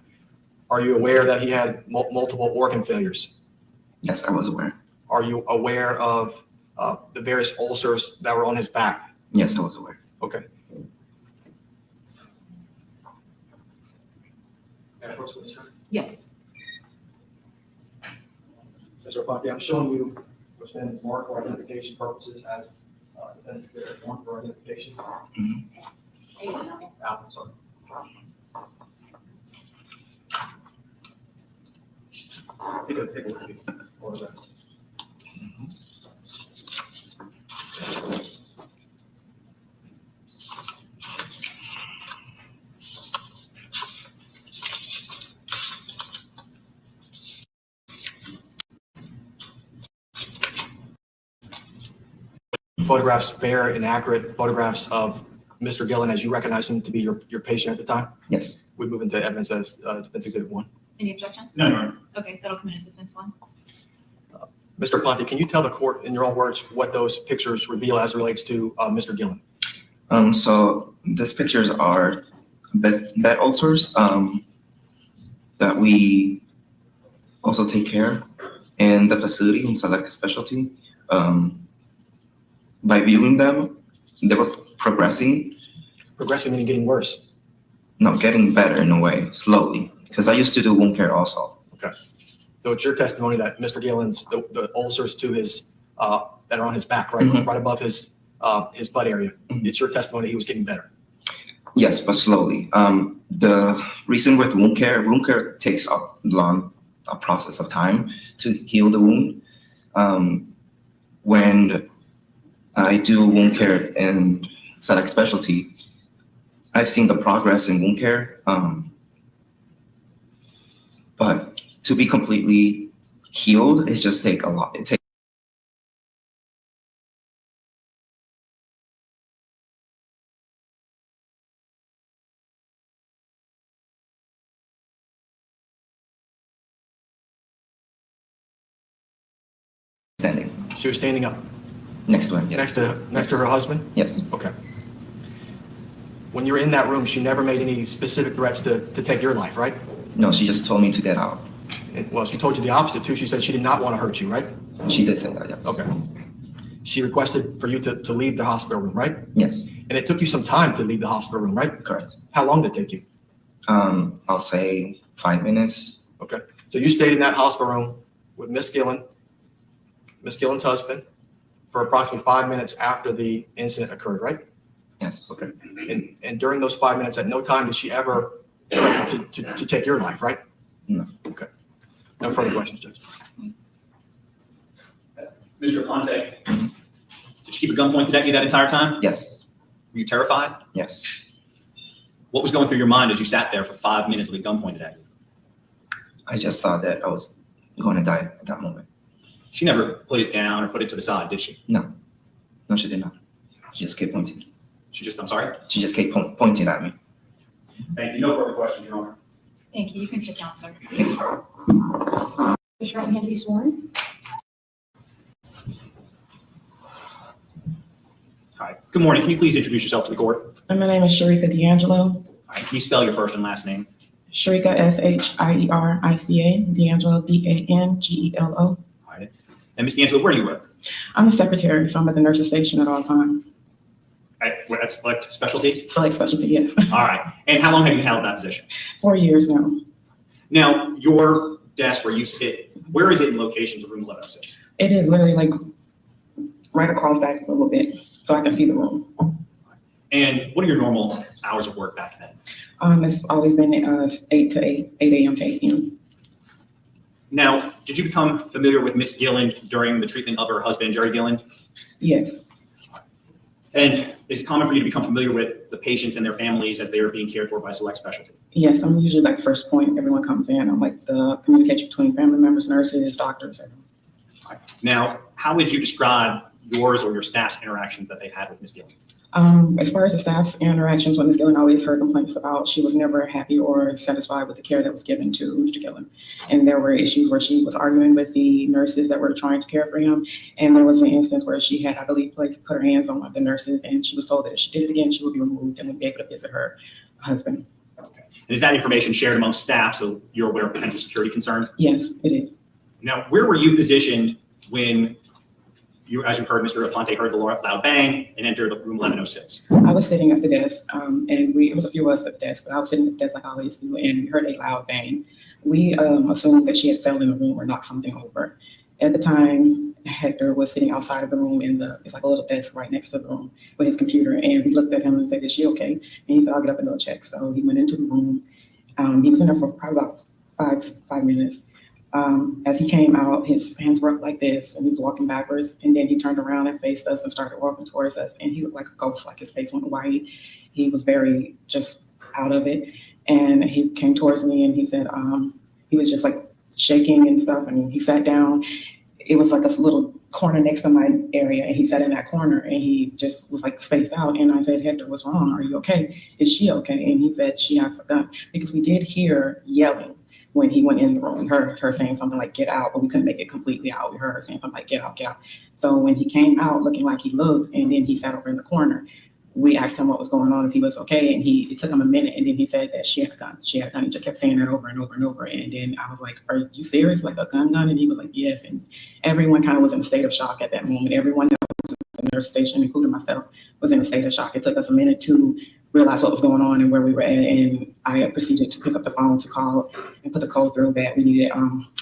Are you aware that he had multiple organ failures? Yes, I was aware. Are you aware of the various ulcers that were on his back? Yes, I was aware. Okay. Yes. Mr. Aponte, I'm showing you what's been marked for identification purposes as Defense Exhibit 1 for identification. Apple, sorry. Take a look at these photographs. Photographs, fair and accurate photographs of Mr. Gillen as you recognize him to be your patient at the time? Yes. We move into evidence as Defense Exhibit 1. Any objection? No, Your Honor. Okay, that'll come in as defense one. Mr. Aponte, can you tell the court in your own words what those pictures reveal as it relates to Mr. Gillen? So these pictures are bed ulcers that we also take care in the facility in Select Specialty. By viewing them, they were progressing. Progressing meaning getting worse? No, getting better in a way, slowly. Because I used to do wound care also. Okay. So it's your testimony that Mr. Gillen's, the ulcers to his, that are on his back, right, right above his butt area. It's your testimony he was getting better. Yes, but slowly. The reason with wound care takes a process of time to heal the wound. When I do wound care in select specialty, I've seen the progress in wound care. But to be completely healed, it just take a lot. It takes standing She was standing up next to him. Yes. next to her husband? Yes. Okay. When you were in that room, she never made any specific threats to take your life, right? No, she just told me to get out. Well, she told you the opposite too. She said she did not want to hurt you, right? She did say that, yes. Okay. She requested for you to leave the hospital room, right? Yes. And it took you some time to leave the hospital room, right? Correct. How long did it take you? I'll say 5 minutes. Okay. So you stayed in that hospital room with Miss Gillen's husband, for approximately 5 minutes after the incident occurred, right? Yes. Okay. And during those 5 minutes, at no time did she ever threaten to take your life, right? No. Okay. No further questions, Judge. Mr. Aponte, did she keep a gun pointed at you that entire time? Yes. Were you terrified? Yes. What was going through your mind as you sat there for 5 minutes with a gun pointed at you? I just thought that I was going to die at that moment. She never put it down or put it to the side, did she? No. No, she did not. She just kept pointing. I'm sorry? She just kept pointing at me. Thank you. No further questions, Your Honor. Thank you. You can sit down, sir. Raise your right hand, be sworn. Hi. Good morning. Can you please introduce yourself to the court? My name is Sharika D'Angelo. All right. Can you spell your first and last name? Sharika, Shierika, D'Angelo, D'Angelo. All right. And Ms. D'Angelo, where do you work? I'm a secretary, so I'm at the nurse's station at all times. That's select specialty? Select specialty, yes. All right. And how long have you held that position? 4 years now. Now, your desk where you sit, where is it in location to room 1106? It is literally like right across that a little bit, so I can see the room. And what are your normal hours of work back then? It's always been 8 a.m. to 8 p.m. Now, did you become familiar with Miss Gilland during the treatment of her husband, Jerry Gilland? Yes. And is it common for you to become familiar with the patients and their families as they are being cared for by select specialty? Yes, I'm usually like first point everyone comes in. I'm like the communication between family members, nurses, doctors. Now, how would you describe yours or your staff's interactions that they've had with Miss Gilland? As far as the staff's interactions with Ms. Gillen, I always heard complaints about she was never happy or satisfied with the care that was given to Mr. Gillen. And there were issues where she was arguing with the nurses that were trying to care for him. And there was an instance where she had, I believe, put her hands on one of the nurses, and she was told that if she did it again, she would be removed and would be able to visit her husband. Okay. And is that information shared among staff so you're aware of potential security concerns? Yes, it is. Now, where were you positioned when you, as you heard, Mr. Aponte heard the loud bang and entered room 1106? I was sitting at the desk, and it was a few of us at the desk, but I was sitting at the desk like I always do, and we heard a loud bang. We assumed that she had fell in the room or knocked something over. At the time, Hector was sitting outside of the room it's like a little desk right next to the room with his computer, and we looked at him and said, "Is she okay?" And he said, "I'll get up and go check." So he went into the room. He was in there for probably about five minutes. As he came out, his hands were up like this, and he was walking backwards. And then he turned around and faced us and started walking towards us. And he looked like a ghost, like his face went white. He was very just out of it. And he came towards me and he said, he was just like shaking and stuff. And he sat down. It was like a little corner next to my area. And he sat in that corner and he just was like spaced out. And I said, "Hector, what's wrong? Are you okay? Is she okay?" And he said, "She has a gun." Because we did hear yelling when he went in the room. We heard her saying something like, "Get out," but we couldn't make it completely out. We heard her saying something like, "Get out, get out." So when he came out looking like he looked, and then he sat over in the corner, we asked him what was going on, if he was okay. And it took him a minute, and then he said that she had a gun. She had a gun. He just kept saying that over and over and over. And then I was like, "Are you serious? Like a gun? And he was like, "Yes." And everyone kind of was in a state of shock at that moment. Everyone that was in the nurse station, including myself, was in a state of shock. It took us a minute to realize what was going on and where we were at. And I proceeded to pick up the phone to call and put the code through that we needed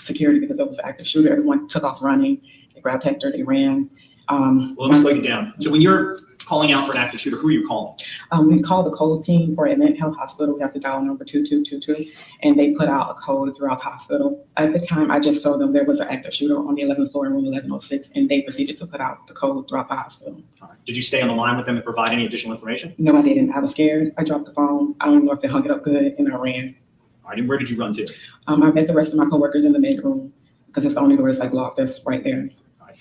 security because it was an active shooter. Everyone took off running. They grabbed Hector, they ran. Well, let me slow you down. So when you're calling out for an active shooter, who are you calling? We call the code team for Advent Health Hospital. We have to dial number 2222, and they put out a code throughout the hospital. At the time, I just told them there was an active shooter on the 11th floor in room 1106, and they proceeded to put out the code throughout the hospital. All right. Did you stay on the line with them and provide any additional information? No, I didn't. I was scared. I dropped the phone. I don't even know if they hung it up good, and I ran. All right, and where did you run to? I met the rest of my coworkers in the med room because it's the only door that's like locked. That's right there.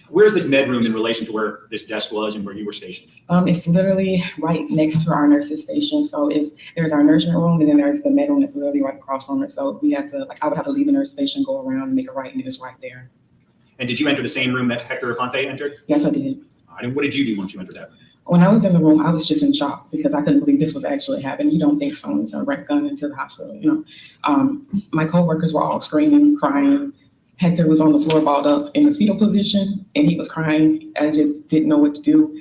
Where's this med room in relation to where this desk was and where you were stationed? It's literally right next to our nurses station. So there's our nursing room, and then there's the med room that's literally right across from it. So we had to, I would have to leave the nurse station, go around, and make a right, and it's right there. And did you enter the same room that Hector Aponte entered? Yes, I did. All right, and what did you do once you entered that room? When I was in the room, I was just in shock because I couldn't believe this was actually happening. You don't think someone's gonna rent gun into the hospital, you know? My coworkers were all screaming, crying. Hector was on the floor balled up in the fetal position, and he was crying. I just didn't know what to do.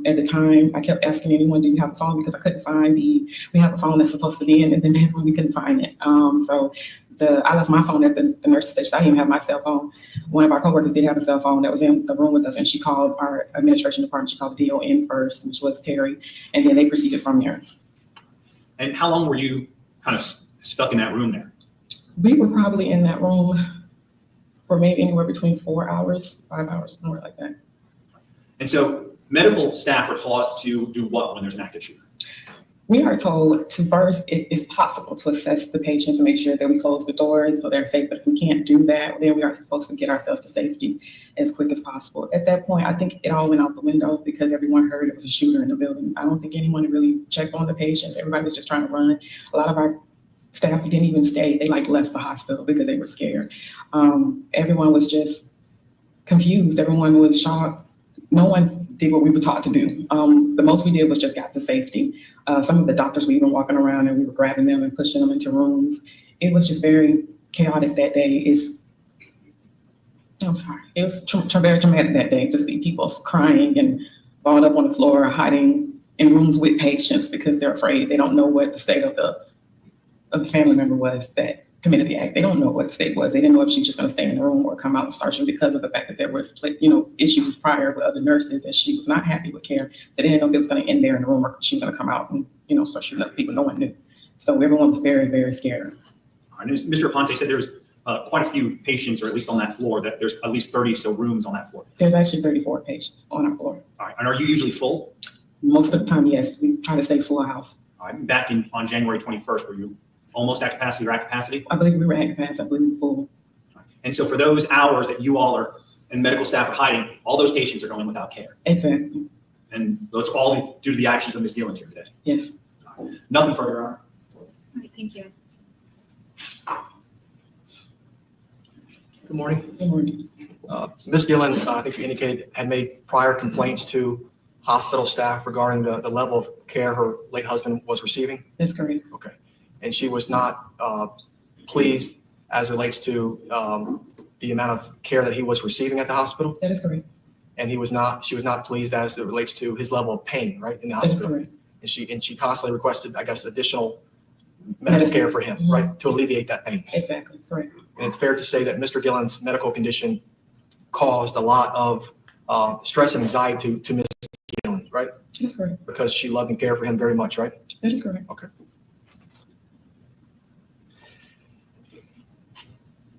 At the time, I kept asking anyone, do you have a phone? Because I couldn't find we have a phone that's supposed to be in the med room, we couldn't find it. I left my phone at the nurse's station. I didn't even have my cell phone. One of our coworkers did have a cell phone that was in the room with us, and she called our administration department. She called the DON first, which was Terry, and then they proceeded from there. And how long were you kind of stuck in that room there? We were probably in that room for maybe anywhere between 4 hours, 5 hours, somewhere like that. And so medical staff are taught to do what when there's an active shooter? We are told to first, it is possible to assess the patients and make sure that we close the doors so they're safe. But if we can't do that, then we are supposed to get ourselves to safety as quick as possible. At that point, I think it all went out the window because everyone heard it was a shooter in the building. I don't think anyone really checked on the patients. Everybody was just trying to run. A lot of our staff didn't even stay. They left the hospital because they were scared. Everyone was just confused. Everyone was shocked. No one did what we were taught to do. The most we did was just got to safety. Some of the doctors were even walking around and we were grabbing them and pushing them into rooms. It was just very chaotic that day. It was very traumatic that day to see people crying and balled up on the floor, hiding in rooms with patients because they're afraid. They don't know what the state of the family member was that committed the act. They don't know what the state was. They didn't know if she was just going to stay in the room or come out and start shooting because of the fact that there was, issues prior with other nurses that she was not happy with care. They didn't know if it was going to end there in the room or she was going to come out and, start shooting other people. No one knew. So everyone was very, very scared. Mr. Aponte said there's quite a few patients, or at least on that floor, that there's at least 30 or so rooms on that floor. There's actually 34 patients on our floor. All right. And are you usually full? Most of the time, yes. We try to stay full house. All right. Back on January 21st, were you almost at capacity or at capacity? I believe we were at capacity. I believe we were full. And so for those hours that you all are and medical staff are hiding, all those patients are going without care. Exactly. And that's all due to the actions of Ms. Gillen here today. Yes. Nothing further, Your Honor. All right, thank you. Good morning. Good morning. Ms. Gillen, I think you indicated, had made prior complaints to hospital staff regarding the level of care her late husband was receiving. That's correct. Okay. And she was not pleased as relates to the amount of care that he was receiving at the hospital? That is correct. And she was not pleased as it relates to his level of pain, right, in the That is hospital? correct. And she constantly requested, I guess, additional medical care for him, right, to alleviate that pain. Exactly, correct. And it's fair to say that Mr. Gillen's medical condition caused a lot of stress and anxiety to Ms. Gillen, right? That is correct. Because she loved and cared for him very much, right? That is correct. Okay.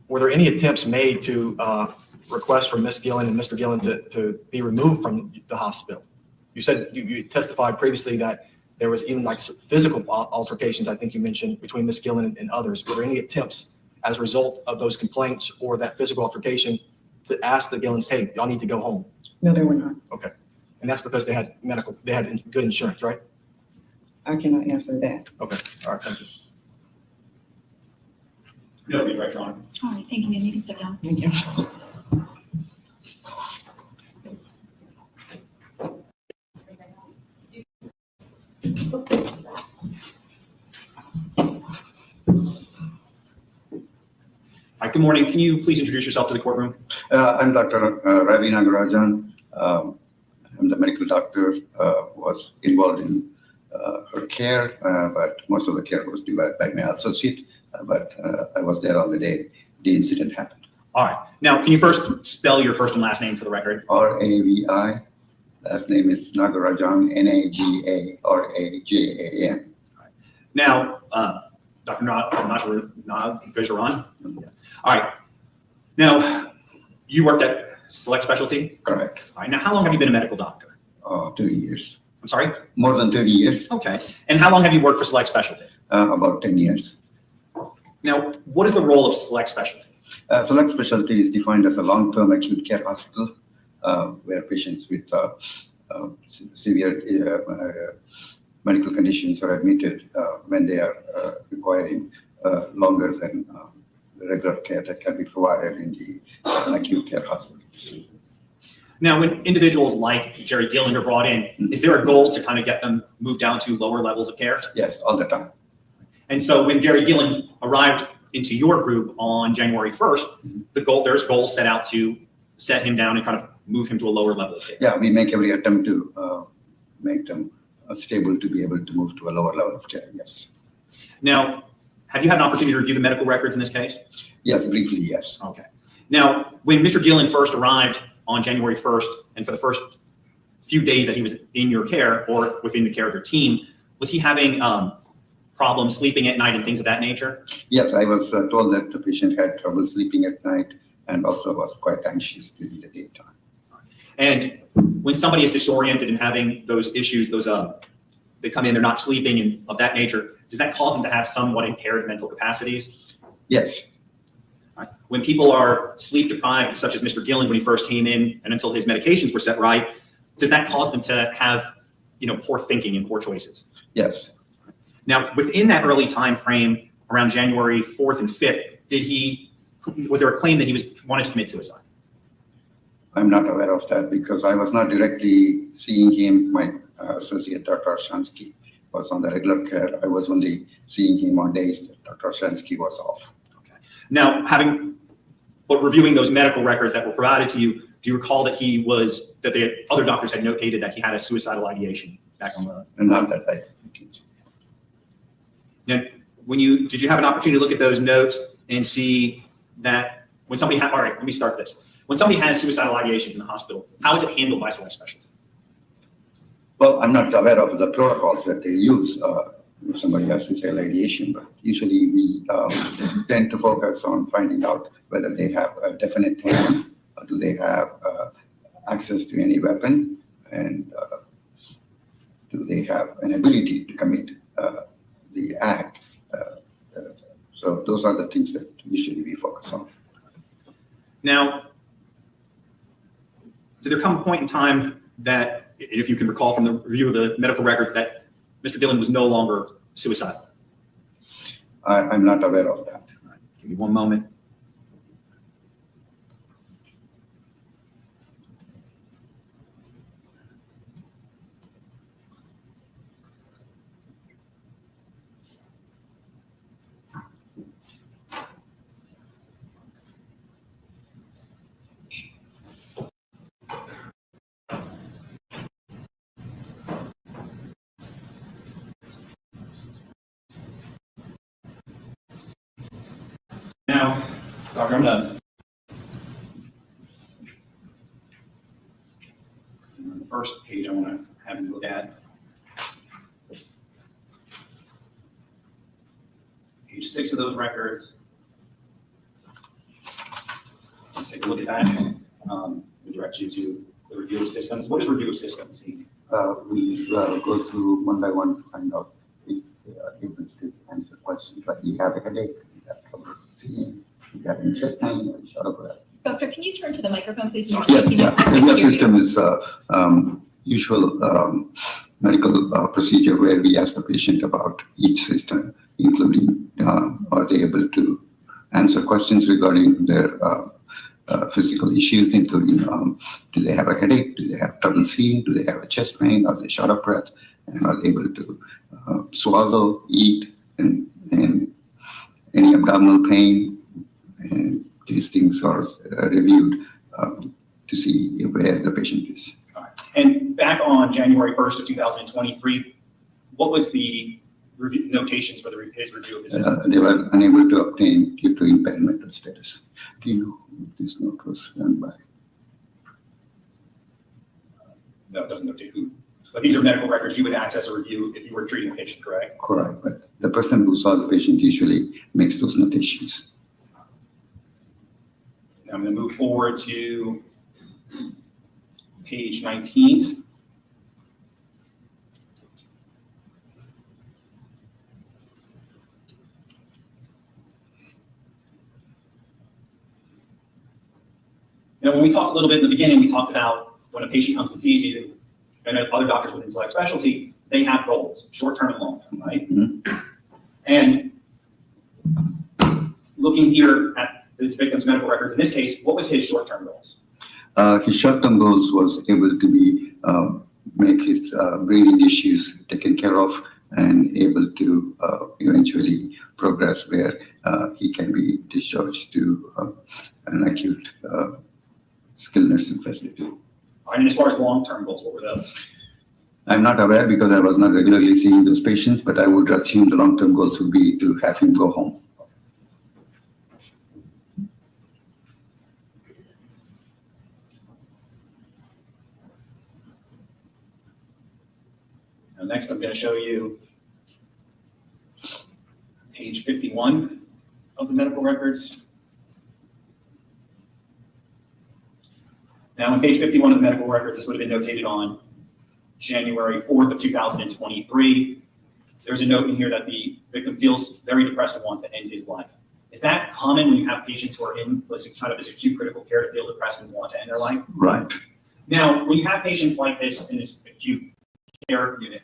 Were there any attempts made to request from Ms. Gillen and Mr. Gillen to be removed from the hospital? You said you testified previously that there was even like physical altercations, I think you mentioned, between Ms. Gillen and others. Were there any attempts as a result of those complaints or that physical altercation to ask the Gillens, hey, y'all need to go home? No, there were not. Okay. And that's because they had good insurance, right? I cannot answer that. Okay. All right. Thank you. No, be right, Your Honor. All right, thank you, ma'am. You can step down. Thank you. All right, good morning. Can you please introduce yourself to the courtroom? I'm Dr. Ravi Nagarajan. I'm the medical doctor who was involved in her care, but most of the care was provided by my associate. But I was there on the day the incident happened. All right. Now, can you first spell your first and last name for the record? Ravi. Last name is Nagarajan, Nagarajan. Now, Dr. Nagarajan. All right. Now, you worked at Select Specialty? Correct. All right. Now, how long have you been a medical doctor? 30 years. I'm sorry? More than 30 years. Okay. And how long have you worked for Select Specialty? About 10 years. Now, what is the role of Select Specialty? Select Specialty is defined as a long-term acute care hospital where patients with severe medical conditions are admitted when they are requiring longer than the regular care that can be provided in the acute care hospitals. Now, when individuals like Jerry Gilland are brought in, is there a goal to kind of get them moved down to lower levels of care? Yes, all the time. And so when Jerry Gilland arrived into your group on January 1st, there's goals set out to set him down and kind of move him to a lower level of care. Yeah, we make every attempt to make them stable to be able to move to a lower level of care, yes. Now, have you had an opportunity to review the medical records in this case? Yes, briefly, yes. Okay. Now, when Mr. Gilland first arrived on January 1st, and for the first few days that he was in your care or within the care of your team, was he having problems sleeping at night and things of that nature? Yes, I was told that the patient had trouble sleeping at night and also was quite anxious during the daytime. And when somebody is disoriented and having those issues, they come in, they're not sleeping and of that nature, does that cause them to have somewhat impaired mental capacities? Yes. When people are sleep deprived, such as Mr. Gilland when he first came in and until his medications were set right, does that cause them to have, poor thinking and poor choices? Yes. Now, within that early time frame, around January 4th and 5th, was there a claim that he wanted to commit suicide? I'm not aware of that because I was not directly seeing him. My associate, Dr. Shansky, was on the regular care. I was only seeing him on days that Dr. Shansky was off. Okay. Now, reviewing those medical records that were provided to you, do you recall that the other doctors had notated that he had a suicidal ideation back on the? Not that I can see. Now, did you have an opportunity to look at those notes and see that when somebody all right, let me start this. When somebody has suicidal ideations in the hospital, how is it handled by Select Specialty? Well, I'm not aware of the protocols that they use if somebody has suicidal ideation, but usually we tend to focus on finding out whether they have a definite plan, or do they have access to any weapon, and do they have an ability to commit the act. So those are the things that usually we focus on. Now, did there come a point in time that, if you can recall from the review of the medical records, that Mr. Gilland was no longer suicidal? I'm not aware of that. All right, give me one moment. Now, Doctor, I'm done. On the first page I want to have you look at. Page 6 of those records. Take a look at that. We direct you to the review of systems. What is review of systems? We go through one by one to find out if they are able to answer questions like, you have a headache, you have trouble seeing, you have any chest pain, or short of breath. Doctor, can you turn to the microphone, please? Yes, yeah. The system is usual medical procedure where we ask the patient about each system, including are they able to answer questions regarding their physical issues, including do they have a headache, do they have trouble seeing, do they have a chest pain, are they short of breath, and are they able to swallow, eat, and any abdominal pain. And these things are reviewed to see where the patient is. And back on January 1st of 2023, what was the notations for his review of his systems? They were unable to obtain due to impairment of status. Do you know who this note was done by? No, it doesn't notate who. But these are medical records you would access or review if you were treating a patient, correct? Correct, but the person who saw the patient usually makes those notations. Now I'm going to move forward to page 19. Now, when we talked a little bit in the beginning, we talked about when a patient comes and sees you, and other doctors within select specialty, they have goals, short-term and long-term, right? Mm-hmm. And looking here at the victim's medical records, in this case, what was his short-term goals? His short-term goals was able to be make his breathing issues taken care of and able to eventually progress where he can be discharged to an acute skilled nursing facility. And as far as long-term goals, what were those? I'm not aware because I was not regularly seeing those patients, but I would assume the long-term goals would be to have him go home. Now, next, I'm going to show you page 51 of the medical records. Now, on page 51 of the medical records, this would have been notated on January 4th of 2023. There's a note in here that the victim feels very depressed and wants to end his life. Is that common when you have patients who are in kind of this acute critical care to feel depressed and want to end their life? Right. Now, when you have patients like this in this acute care unit,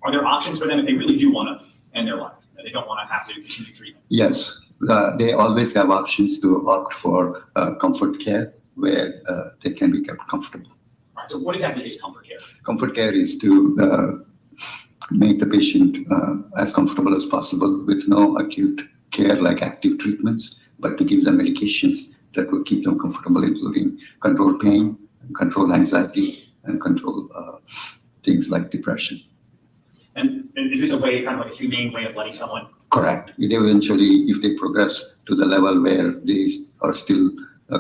are there options for them if they really do want to end their life, and they don't want to have to continue treatment? Yes, they always have options to opt for comfort care where they can be kept comfortable. All right, so what exactly is comfort care? Comfort care is to make the patient as comfortable as possible with no acute care like active treatments, but to give them medications that will keep them comfortable, including control pain, control anxiety, and control things like depression. And is this a way, kind of like a humane way of letting someone? Correct. They eventually, if they progress to the level where they are still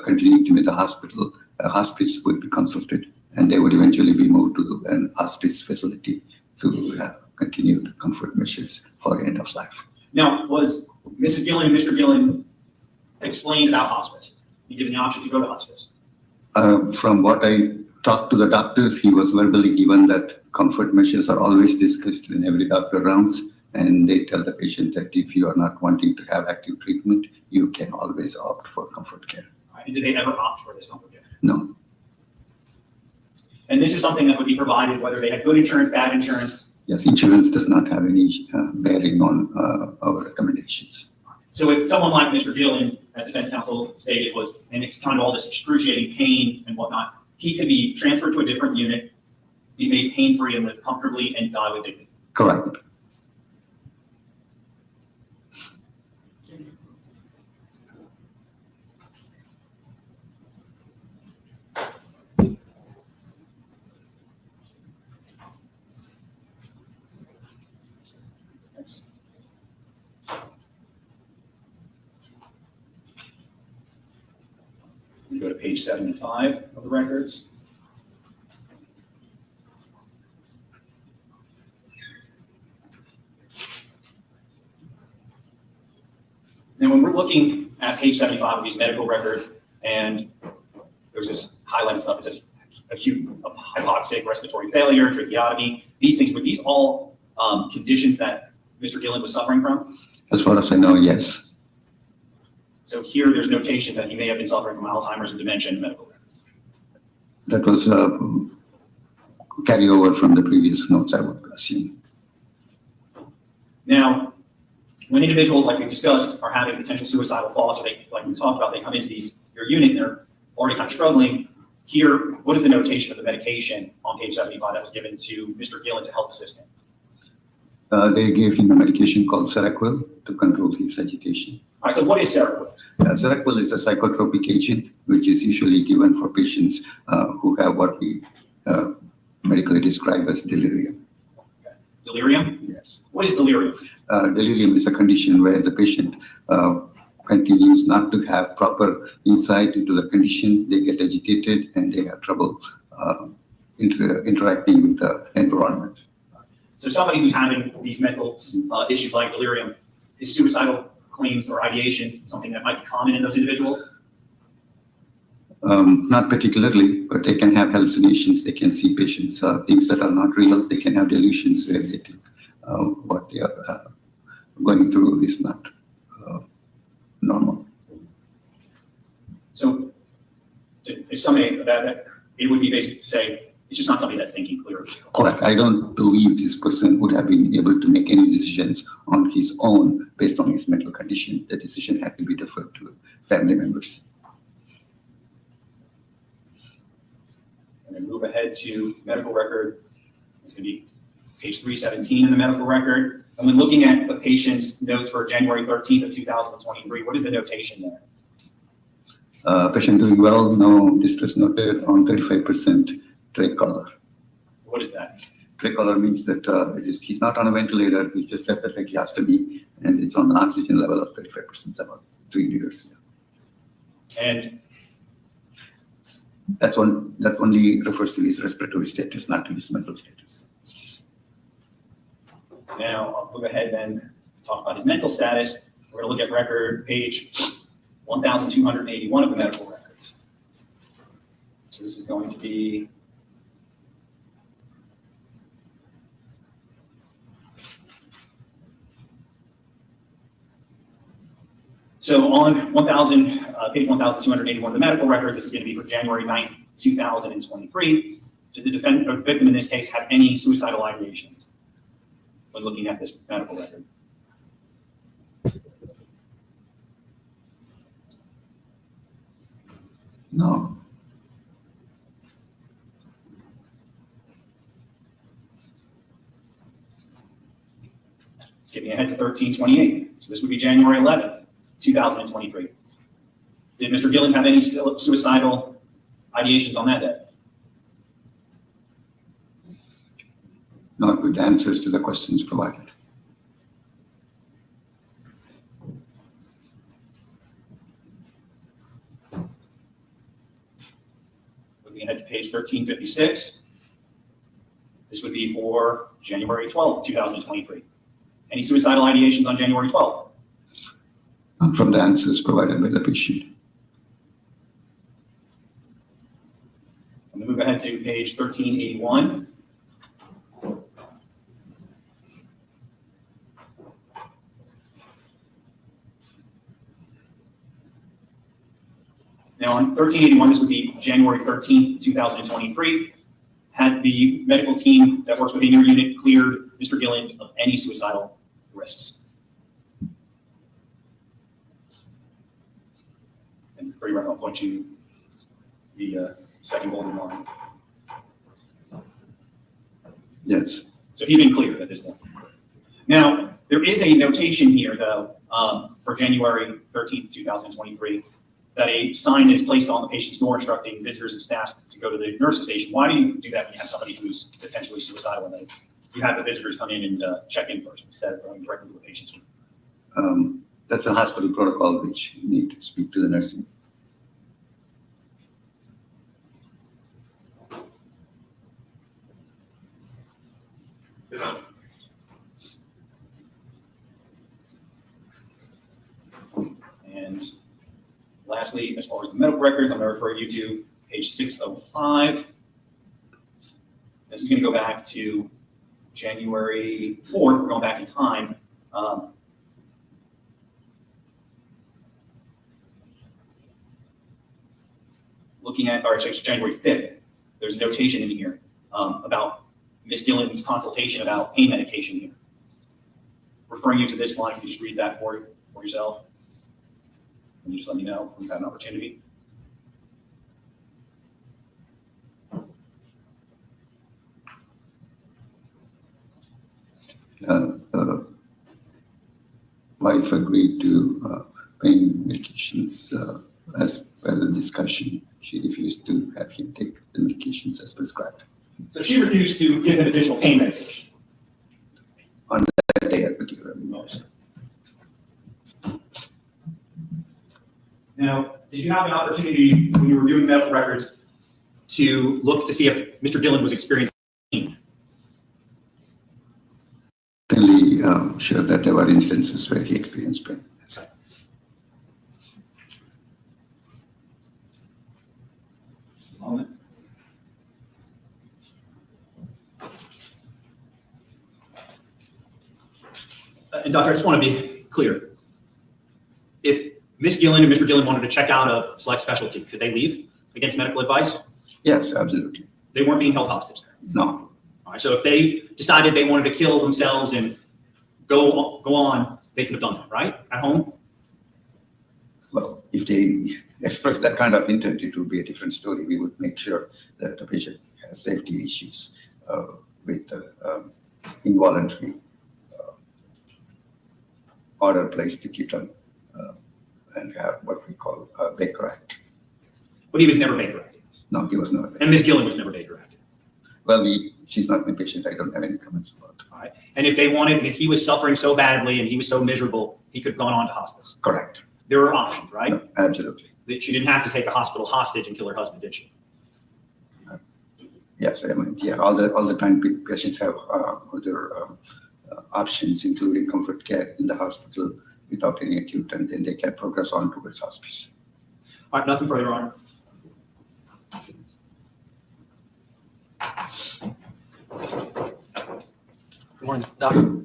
continuing to be in the hospital, a hospice would be consulted, and they would eventually be moved to an hospice facility to have continued comfort measures for the end of life. Now, was Mrs. Gillen and Mr. Gillen explained about hospice? You given the option to go to hospice? From what I talked to the doctors, he was verbally given that comfort measures are always discussed in every doctor rounds, and they tell the patient that if you are not wanting to have active treatment, you can always opt for comfort care. And did they ever opt for this comfort care? No. And this is something that would be provided whether they had good insurance, bad insurance? Yes, insurance does not have any bearing on our recommendations. So if someone like Mr. Gillen, as defense counsel stated, was in kind of all this excruciating pain and whatnot, he could be transferred to a different unit, be made pain-free and live comfortably and die with dignity. Correct. We go to page 75 of the records. Now, when we're looking at page 75 of these medical records, and there's this highlighted stuff that says acute hypoxic respiratory failure, tracheotomy, these things, were these all conditions that Mr. Gillen was suffering from? As far as I know, yes. So here, there's notations that he may have been suffering from Alzheimer's and dementia in the medical records. That was carryover from the previous notes, I would assume. Now, when individuals, like we discussed, are having potential suicidal thoughts, or they, like we talked about, they come into your unit and they're already kind of struggling. Here, what is the notation of the medication on page 75 that was given to Mr. Gillen to help assist him? They gave him a medication called Seroquel to control his agitation. All right, so what is Seroquel? Seroquel is a psychotropic agent, which is usually given for patients who have what we medically describe as delirium. Okay. Delirium? Yes. What is delirium? delirium is a condition where the patient continues not to have proper insight into the condition. They get agitated and they have trouble interacting with the environment. So somebody who's having these mental issues like delirium, is suicidal claims or ideations something that might be common in those individuals? Not particularly, but they can have hallucinations. They can see patients, things that are not real. They can have delusions where they think what they are going through is not normal. So it's something that it would be basic to say, it's just not somebody that's thinking clearly. Correct. I don't believe this person would have been able to make any decisions on his own based on his mental condition. The decision had to be deferred to family members. And then move ahead to medical record. It's going to be page 317 in the medical record. And when looking at the patient's notes for January 13th of 2023, what is the notation there? Patient doing well, no distress noted on 35% trach color. What is that? Trach color means that he's not on a ventilator, he's just left the tracheostomy, and it's on an oxygen level of 35%, about 3 liters. And that only refers to his respiratory status, not to his mental status. Now I'll move ahead then to talk about his mental status. We're going to look at record page 1281 of the medical records. So this is going to be so on page 1281 of the medical records, this is going to be for January 9th, 2023. Did the victim in this case have any suicidal ideations when looking at this medical record? No. Skipping ahead to 1328. So this would be January 11th, 2023. Did Mr. Gillen have any suicidal ideations on that day? Not with answers to the questions provided. Looking ahead to page 1356. This would be for January 12th, 2023. Any suicidal ideations on January 12th? Not from the answers provided by the patient. I'm going to move ahead to page 1381. Now on 1381, this would be January 13th, 2023. Had the medical team that works within your unit cleared Mr. Gillen of any suicidal risks? And pretty right, I'll point you the second golden line. Yes. So he'd been cleared at this point. Now, there is a notation here, though, for January 13th, 2023, that a sign is placed on the patient's door instructing visitors and staff to go to the nurse's station. Why do you do that when you have somebody who's potentially suicidal and you have the visitors come in and check in first instead of going directly to the patient's room? That's a hospital protocol which you need to speak to the nursing. And lastly, as far as the medical records, I'm going to refer you to page 605. This is going to go back to January 4th. We're going back in time. Looking at, or actually January 5th, there's a notation in here about Ms. Gillen's consultation about pain medication here. Referring you to this line, if you just read that for yourself. And you just let me know when you've had an opportunity. Wife agreed to pain medications as per the discussion. She refused to have him take the medications as prescribed. So she refused to give him additional pain medication. On that day particularly, yes. did you have an opportunity when you were reviewing medical records to look to see if Mr. Gillen was experiencing pain? Certainly sure that there were instances where he experienced pain. Yes. Moment. And Doctor, I just want to be clear. If Ms. Gillen and Mr. Gillen wanted to check out of select specialty, could they leave against medical advice? Yes, absolutely. They weren't being held hostage there. No. All right, so if they decided they wanted to kill themselves and go on, they could have done that, right? At home? Well, if they express that kind of intent, it would be a different story. We would make sure that the patient has safety issues with involuntary order placed to keep them and have what we call a Baker Act. But he was never Baker acted. No, he was not. And Ms. Gillen was never Baker acted. Well, she's not my patient. I don't have any comments about it. All right. And if he was suffering so badly and he was so miserable, he could have gone on to hospice. Correct. There were options, right? No, absolutely. She didn't have to take a hospital hostage and kill her husband, did she? Yes, I mean, yeah, all the time patients have other options, including comfort care in the hospital without any acute, and then they can progress on towards hospice. All right, nothing further, Your Honor. Good morning, Doctor.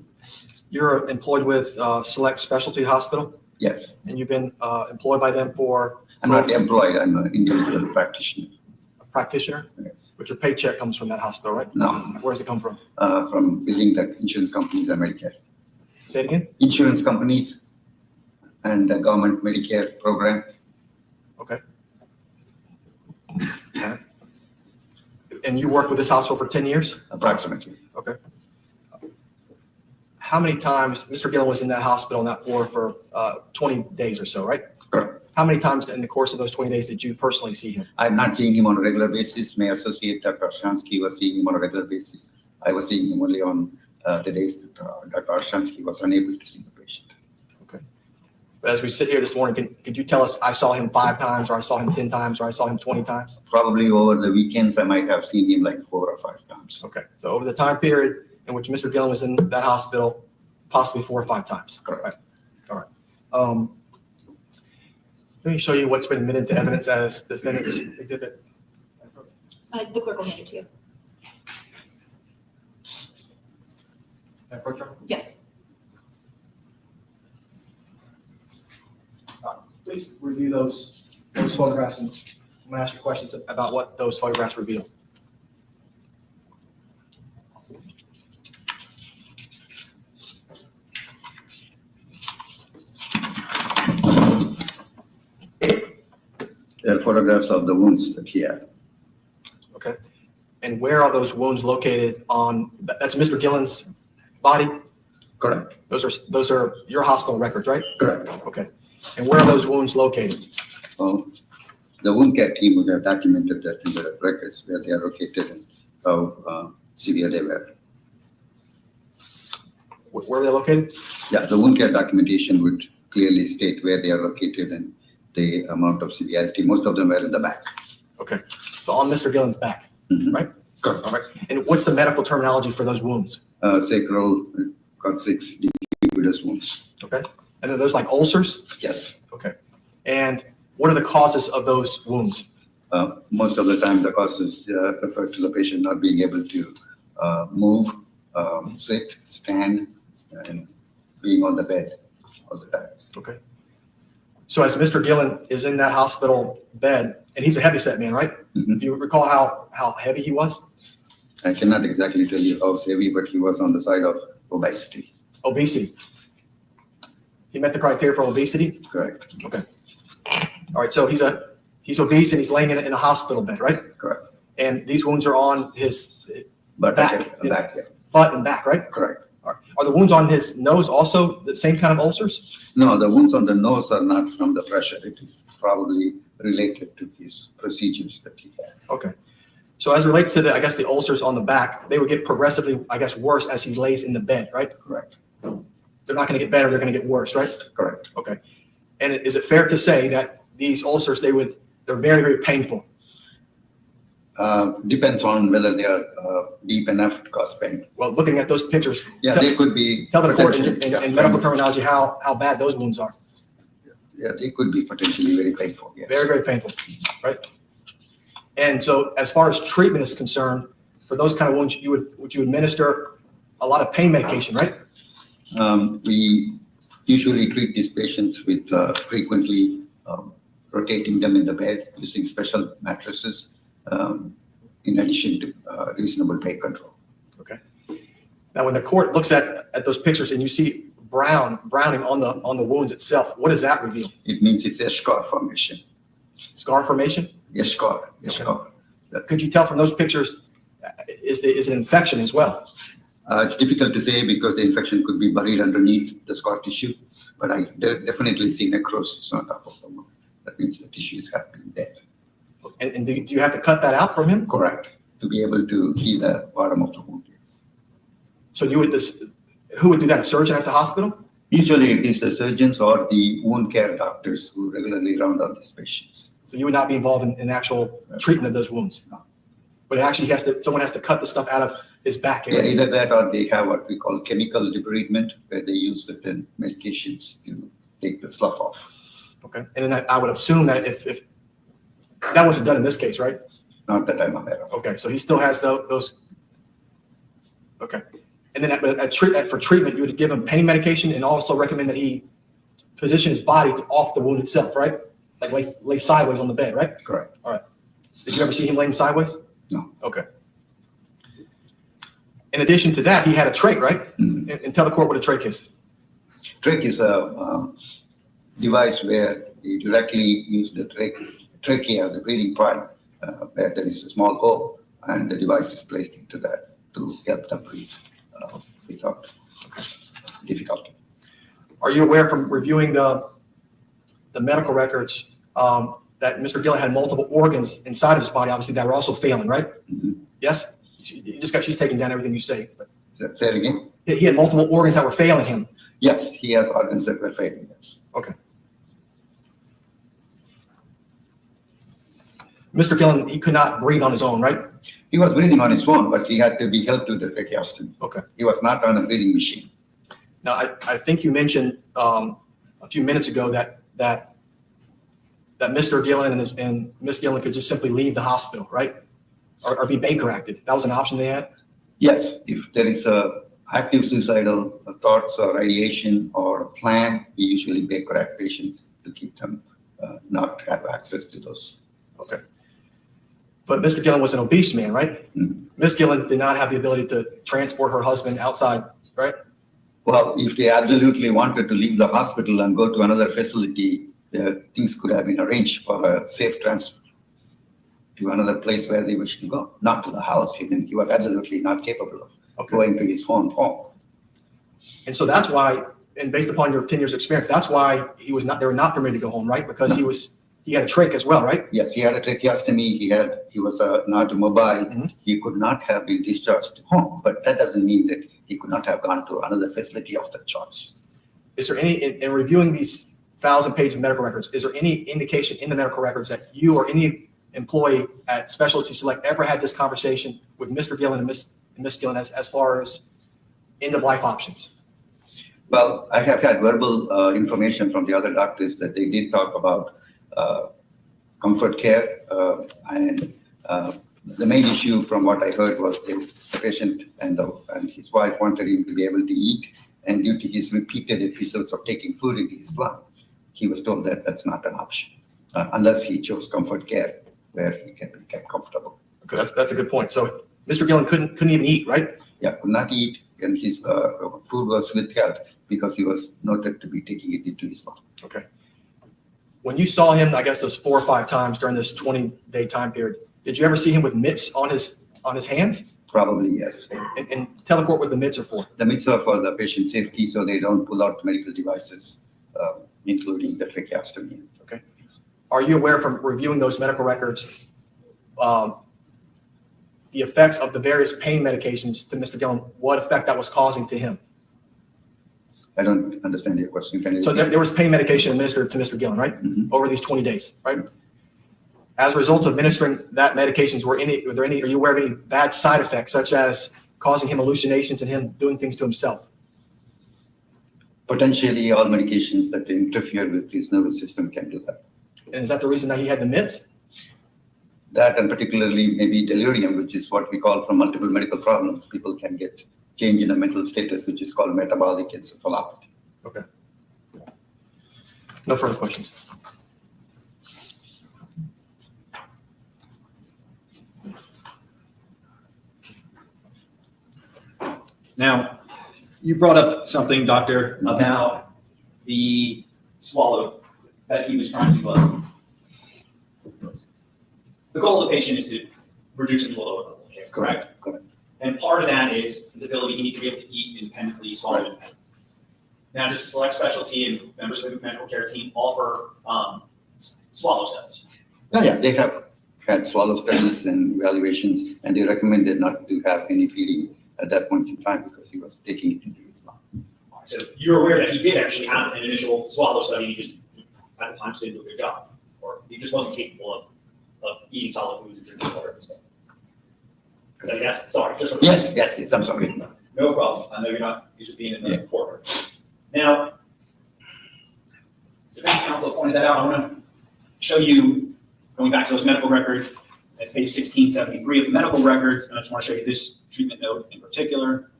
You're employed with Select Specialty Hospital, Yes, and you've been employed by them for I'm not employed, I'm an individual practitioner. a practitioner, Yes. but your paycheck comes from that hospital, right? No, Where does it come from? from billing the insurance companies and Medicare. Say it again? Insurance companies and the government Medicare program. Okay. And you worked with this hospital for 10 years? Approximately. Okay. How many times, Mr. Gillen was in that hospital on that floor for 20 days or so, right? Correct. How many times in the course of those 20 days did you personally see him? I'm not seeing him on a regular basis. My associate, Dr. Shansky, was seeing him on a regular basis. I was seeing him only on the days that Dr. Shansky was unable to see the patient. Okay. But as we sit here this morning, could you tell us, I saw him 5 times, or I saw him 10 times, or I saw him 20 times? Probably over the weekends, I might have seen him like 4 or 5 times. Okay. So over the time period in which Mr. Gillen was in that hospital, possibly 4 or 5 times. Correct. All right. Let me show you what's been admitted to evidence as defendant's exhibit. The clerk will hand it to you. Yes. Please review those photographs, and I'm going to ask you questions about what those photographs reveal. There are photographs of the wounds that he had. Okay. And where are those wounds located on, that's Mr. Gillen's body? Correct. Those are your hospital records, right? Correct. Okay. And where are those wounds located? The wound care team would have documented that in the records where they are located and how severe they were. Where are they located? Yeah, the wound care documentation would clearly state where they are located and the amount of severity. Most of them were in the back. Okay. So on Mr. Gillen's back, right? Correct. All right. And what's the medical terminology for those wounds? Sacral coccyx decubitus wounds. Okay. And are those like ulcers? Yes. Okay. And what are the causes of those wounds? Most of the time, the causes refer to the patient not being able to move, sit, stand, and being on the bed all the time. Okay. So as Mr. Gillen is in that hospital bed, and he's a heavyset man, right? Mm-hmm. Do you recall how heavy he was? I cannot exactly tell you how heavy, but he was on the side of obesity. Obesity. He met the criteria for obesity? Correct. Okay. All right. So he's obese and he's laying in a hospital bed, right? Correct. And these wounds are on his But back, back, yeah. butt and back, right? Correct. Are the wounds on his nose also the same kind of ulcers? No, the wounds on the nose are not from the pressure. It is probably related to his procedures that he had. Okay. So as it relates to I guess the ulcers on the back, they would get progressively, I guess, worse as he lays in the bed, right? Correct. They're not going to get better. They're going to get worse, right? Correct. Okay. And is it fair to say that these ulcers, they're very, very painful? Depends on whether they are deep enough to cause pain. Well, looking at those pictures, They could be. tell the court in potentially, medical terminology how bad those wounds are. Yeah, they could be potentially very painful. Yes. Very, very painful, right? And so as far as treatment is concerned, for those kind of wounds, would you administer a lot of pain medication, right? We usually treat these patients with frequently rotating them in the bed using special mattresses, in addition to reasonable pain control. Okay. Now, when the court looks at those pictures and you see browning on the wounds itself, what does that reveal? It means it's a scar formation. Scar formation? Yes, scar. Yes, scar. Could you tell from those pictures, is it an infection as well? It's difficult to say because the infection could be buried underneath the scar tissue, but I definitely see necrosis on top of the wound. That means the tissues have been dead. And do you have to cut that out from him? Correct. To be able to see the bottom of the wound. Yes. So who would do that? A surgeon at the hospital? Usually it is the surgeons or the wound care doctors who regularly round on these patients. So you would not be involved in actual treatment of those wounds? No. But it actually someone has to cut the stuff out of his back area. Yeah, either that or they have what we call chemical debridement, where they use certain medications to take the slough off. Okay. And then I would assume that if that wasn't done in this case, right? Not that I'm aware of. Okay, so he still has those. Okay. And then for treatment, you would give him pain medication and also recommend that he position his body off the wound itself, right? Like lay sideways on the bed, right? Correct. All right. Did you ever see him laying sideways? No. Okay. In addition to that, he had a trach, right? Mm-hmm. And tell the court what a trach is. Trach is a device where you directly use the trachea, the breathing pipe, where there is a small hole, and the device is placed into that to help them breathe without difficulty. Are you aware from reviewing the medical records that Mr. Gillen had multiple organs inside of his body, obviously, that were also failing, right? Mm-hmm. Yes? She's taking down everything you say. But say it again? He had multiple organs that were failing him. Yes, he has organs that were failing, yes. Okay. Mr. Gillen, he could not breathe on his own, right? He was breathing on his own, but he had to be helped with the tracheostomy. Okay. He was not on a breathing machine. Now, I think you mentioned a few minutes ago that Mr. Gillen and Miss Gillen could just simply leave the hospital, right? Or be Baker acted. That was an option they had? Yes, if there is a active suicidal thoughts or ideation or a plan, we usually Baker act patients to keep them not have access to those. Okay. But Mr. Gillen was an obese man, right? Mm-hmm. Miss Gillen did not have the ability to transport her husband outside, right? Well, if they absolutely wanted to leave the hospital and go to another facility, things could have been arranged for a safe transfer to another place where they wish to go, not to the house. He was absolutely not capable of going to his own home. And so that's why, and based upon your 10 years experience, that's why they were not permitted to go home, right? Because he had a trach as well, right? Yes, he had a tracheostomy. He was not mobile. Mm-hmm. He could not have been discharged home, but that doesn't mean that he could not have gone to another facility of their choice. Is there any, in reviewing these 1,000 pages of medical records, is there any indication in the medical records that you or any employee at Specialty Select ever had this conversation with Mr. Gillen and Miss Gillen as far as end-of-life options? Well, I have had verbal information from the other doctors that they did talk about comfort care, and the main issue from what I heard was the patient and his wife wanted him to be able to eat, and due to his repeated episodes of taking food into his lung, he was told that that's not an option, unless he chose comfort care, where he can be kept comfortable. Okay, that's a good point. So Mr. Gillen couldn't even eat, right? Yeah, could not eat, and his food was withheld because he was noted to be taking it into his lung. Okay. When you saw him, I guess those 4 or 5 times during this 20-day time period, did you ever see him with mitts on his hands? Probably, yes. And tell the court what the mitts are for. The mitts are for the patient safety, so they don't pull out medical devices, including the tracheostomy. Okay. Are you aware from reviewing those medical records, the effects of the various pain medications to Mr. Gillen, what effect that was causing to him? I don't understand your question. Can you? So there was pain medication administered to Mr. Gillen, right? Over these 20 days, right? As a result of administering that medications, are you aware of any bad side effects, such as causing him hallucinations and him doing things to himself? Potentially, all medications that interfere with his nervous system can do that. And is that the reason that he had the MIDS? That, and particularly maybe delirium, which is what we call from multiple medical problems. People can get change in a mental status, which is called metabolic encephalopathy. Okay. No further questions. Now, you brought up something, doctor, about the swallow that he was trying to. The goal of the patient is to reduce his swallow level, correct? Correct. And part of that is his ability, he needs to be able to eat independently, swallow independently. Now, does Select Specialty and members of the medical care team offer swallow studies? Yeah, they have had swallow studies and evaluations, and they recommended not to have any feeding at that point in time because he was taking it into his mouth. So you're aware that he did actually have an initial swallow study, he just at the time just didn't do a good job, or he just wasn't capable of eating solid foods and drinking water and stuff. Because I guess, sorry. Yes, I'm sorry. No problem. I know you're not used to being in the courtroom. Now, the defense counsel pointed that out. I want to show you, going back to those medical records, that's page 1673 of the medical records, and I just want to show you this treatment note in particular.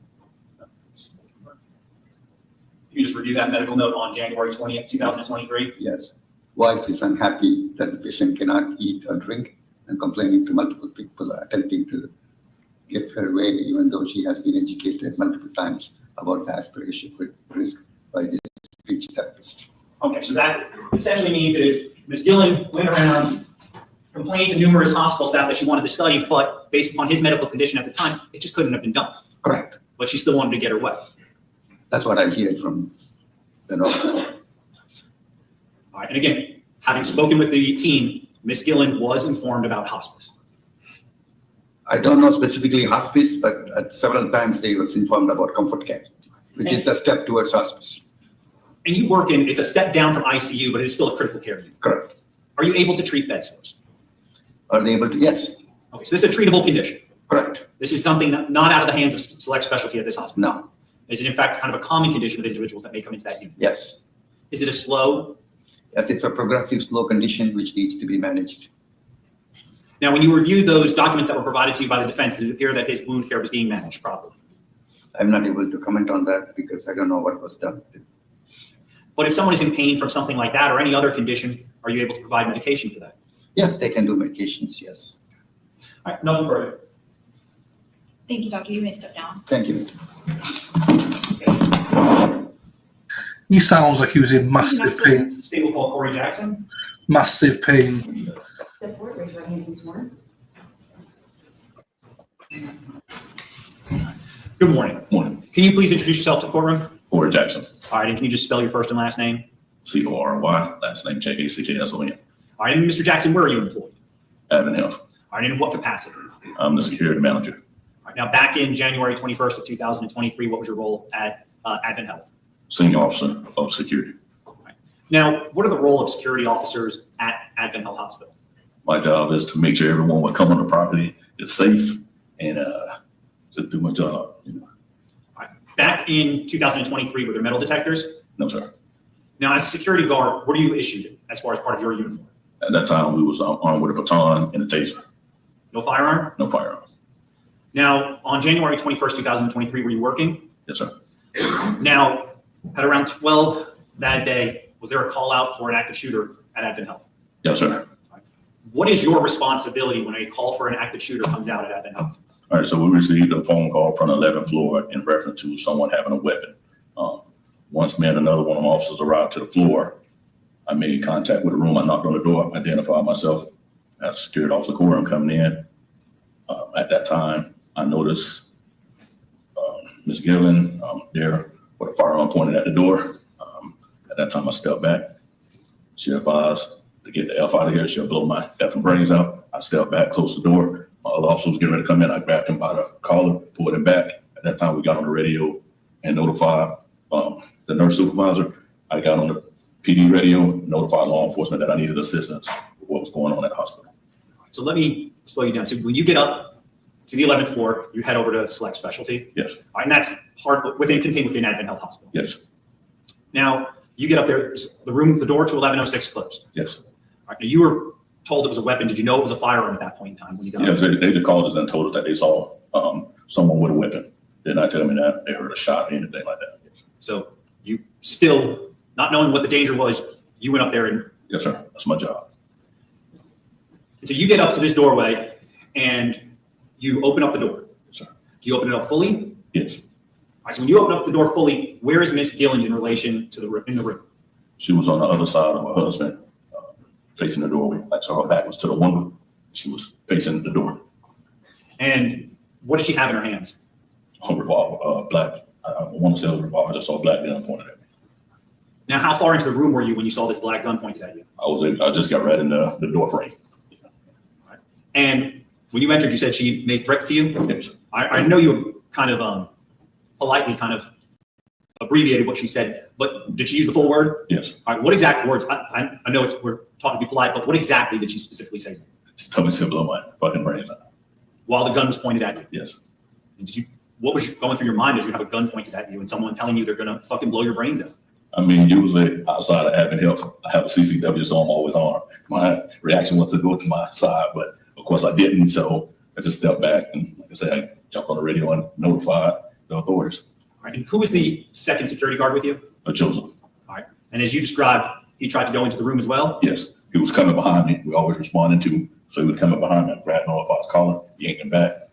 You just review that medical note on January 20th, 2023? Yes. Wife is unhappy that the patient cannot eat or drink and complaining to multiple people, attempting to get her way, even though she has been educated multiple times about the aspiration risk by this speech therapist. Okay, so that essentially means that Ms. Gillen went around, complained to numerous hospital staff that she wanted to study, but based upon his medical condition at the time, it just couldn't have been done. Correct. But she still wanted to get her way. That's what I hear from the notes. All right, and again, having spoken with the team, Ms. Gillen was informed about hospice. I don't know specifically hospice, but at several times they was informed about comfort care, which is a step towards hospice. And you work in, it's a step down from ICU, but it is still a critical care unit. Correct. Are you able to treat bed sores? Are they able to? Yes. Okay, so this is a treatable condition. Correct. This is something not out of the hands of Select Specialty at this hospital. No. Is it in fact kind of a common condition with individuals that may come into that unit? Yes. Is it a slow? Yes, it's a progressive slow condition which needs to be managed. Now, when you reviewed those documents that were provided to you by the defense, did it appear that his wound care was being managed properly? I'm not able to comment on that because I don't know what was done. But if someone is in pain from something like that or any other condition, are you able to provide medication for that? Yes, they can do medications, yes. All right, nothing further. Thank you, doctor. You may step down. Thank you. He sounds like he was in massive pain. Stable call Corey Jackson. Massive pain. Step forward, raise your right hand if you sworn. Good morning. Morning. Can you please introduce yourself to the courtroom? Corey Jackson. All right, and can you just spell your first and last name? C-O-R-Y, last name J-A-C-K-S-O-N. All right, and Mr. Jackson, where are you employed? Advent Health. All right, and in what capacity? I'm the security manager. All right, now back in January 21st of 2023, what was your role at Advent Health? Senior officer of security. Now, what are the role of security officers at Advent Health Hospital? My job is to make sure everyone will come on the property is safe and just do my job. You know. Back in 2023, were there metal detectors? No, sir. Now, as a security guard, what are you issued as far as part of your uniform? At that time, we was armed with a baton and a taser. No firearm? No firearm. Now, on January 21st, 2023, were you working? Yes, sir. Now, at around 12 that day, was there a call out for an active shooter at Advent Health? Yes, sir. What is your responsibility when a call for an active shooter comes out at Advent Health? All right, so we received a phone call from the 11th floor in reference to someone having a weapon. Once me and another one of the officers arrived to the floor, I made contact with the room. I knocked on the door, identified myself as security officer Corey. I'm coming in. At that time, I noticed Ms. Gillen there with a firearm pointed at the door. At that time, I stepped back. She advised to get the F out of here. She'll blow my effing brains out. I stepped back, closed the door. My other officer was getting ready to come in. I grabbed him by the collar, pulled him back. At that time, we got on the radio and notified the nurse supervisor, I got on the PD radio, notified law enforcement that I needed assistance with what was going on at the hospital. So let me slow you down. So when you get up to the 11th floor, you head over to select specialty. Yes. All right, and that's contained within Advent Health Hospital. Yes. Now you get up there. The door to 1106 closed. Yes. All right, now you were told it was a weapon. Did you know it was a firearm at that point in time when you got Yes, up? they just called us and told us that they saw someone with a weapon. Did not tell me that they heard a shot or anything like that. So you still, not knowing what the danger was, you went up there and. Yes, sir. That's my job. And so you get up to this doorway and you open up the door. Yes, sir. Do you open it up fully? Yes. All right, so when you open up the door fully, where is Miss Gilland in relation to in the room? She was on the other side of her husband, facing the doorway. Like, so her back was to the window. She was facing the door. And what did she have in her hands? A revolver, black. I want to say a revolver. I just saw a black gun pointed at me. Now, how far into the room were you when you saw this black gun pointed at you? I just got right in the door frame. And when you entered, you said she made threats to you? Yes. I know you kind of politely kind of abbreviated what she said, but did she use the full word? Yes. All right, what exact words? I know we're talking to be polite, but what exactly did she specifically say? She told me to blow my fucking brains out. While the gun was pointed at you? Yes. And what was going through your mind as you have a gun pointed at you and someone telling you they're going to fucking blow your brains out? I mean, usually outside of Advent Health, I have a CCW, so I'm always armed. My reaction was to go to my side, but of course I didn't. So I just stepped back and, like I said, I jumped on the radio and notified the authorities. All right. And who was the second security guard with you? Joseph. All right. And as you described, he tried to go into the room as well? Yes. He was coming behind me. We always responded to him. So he was coming behind me, grabbing on if I was calling, yanking him back.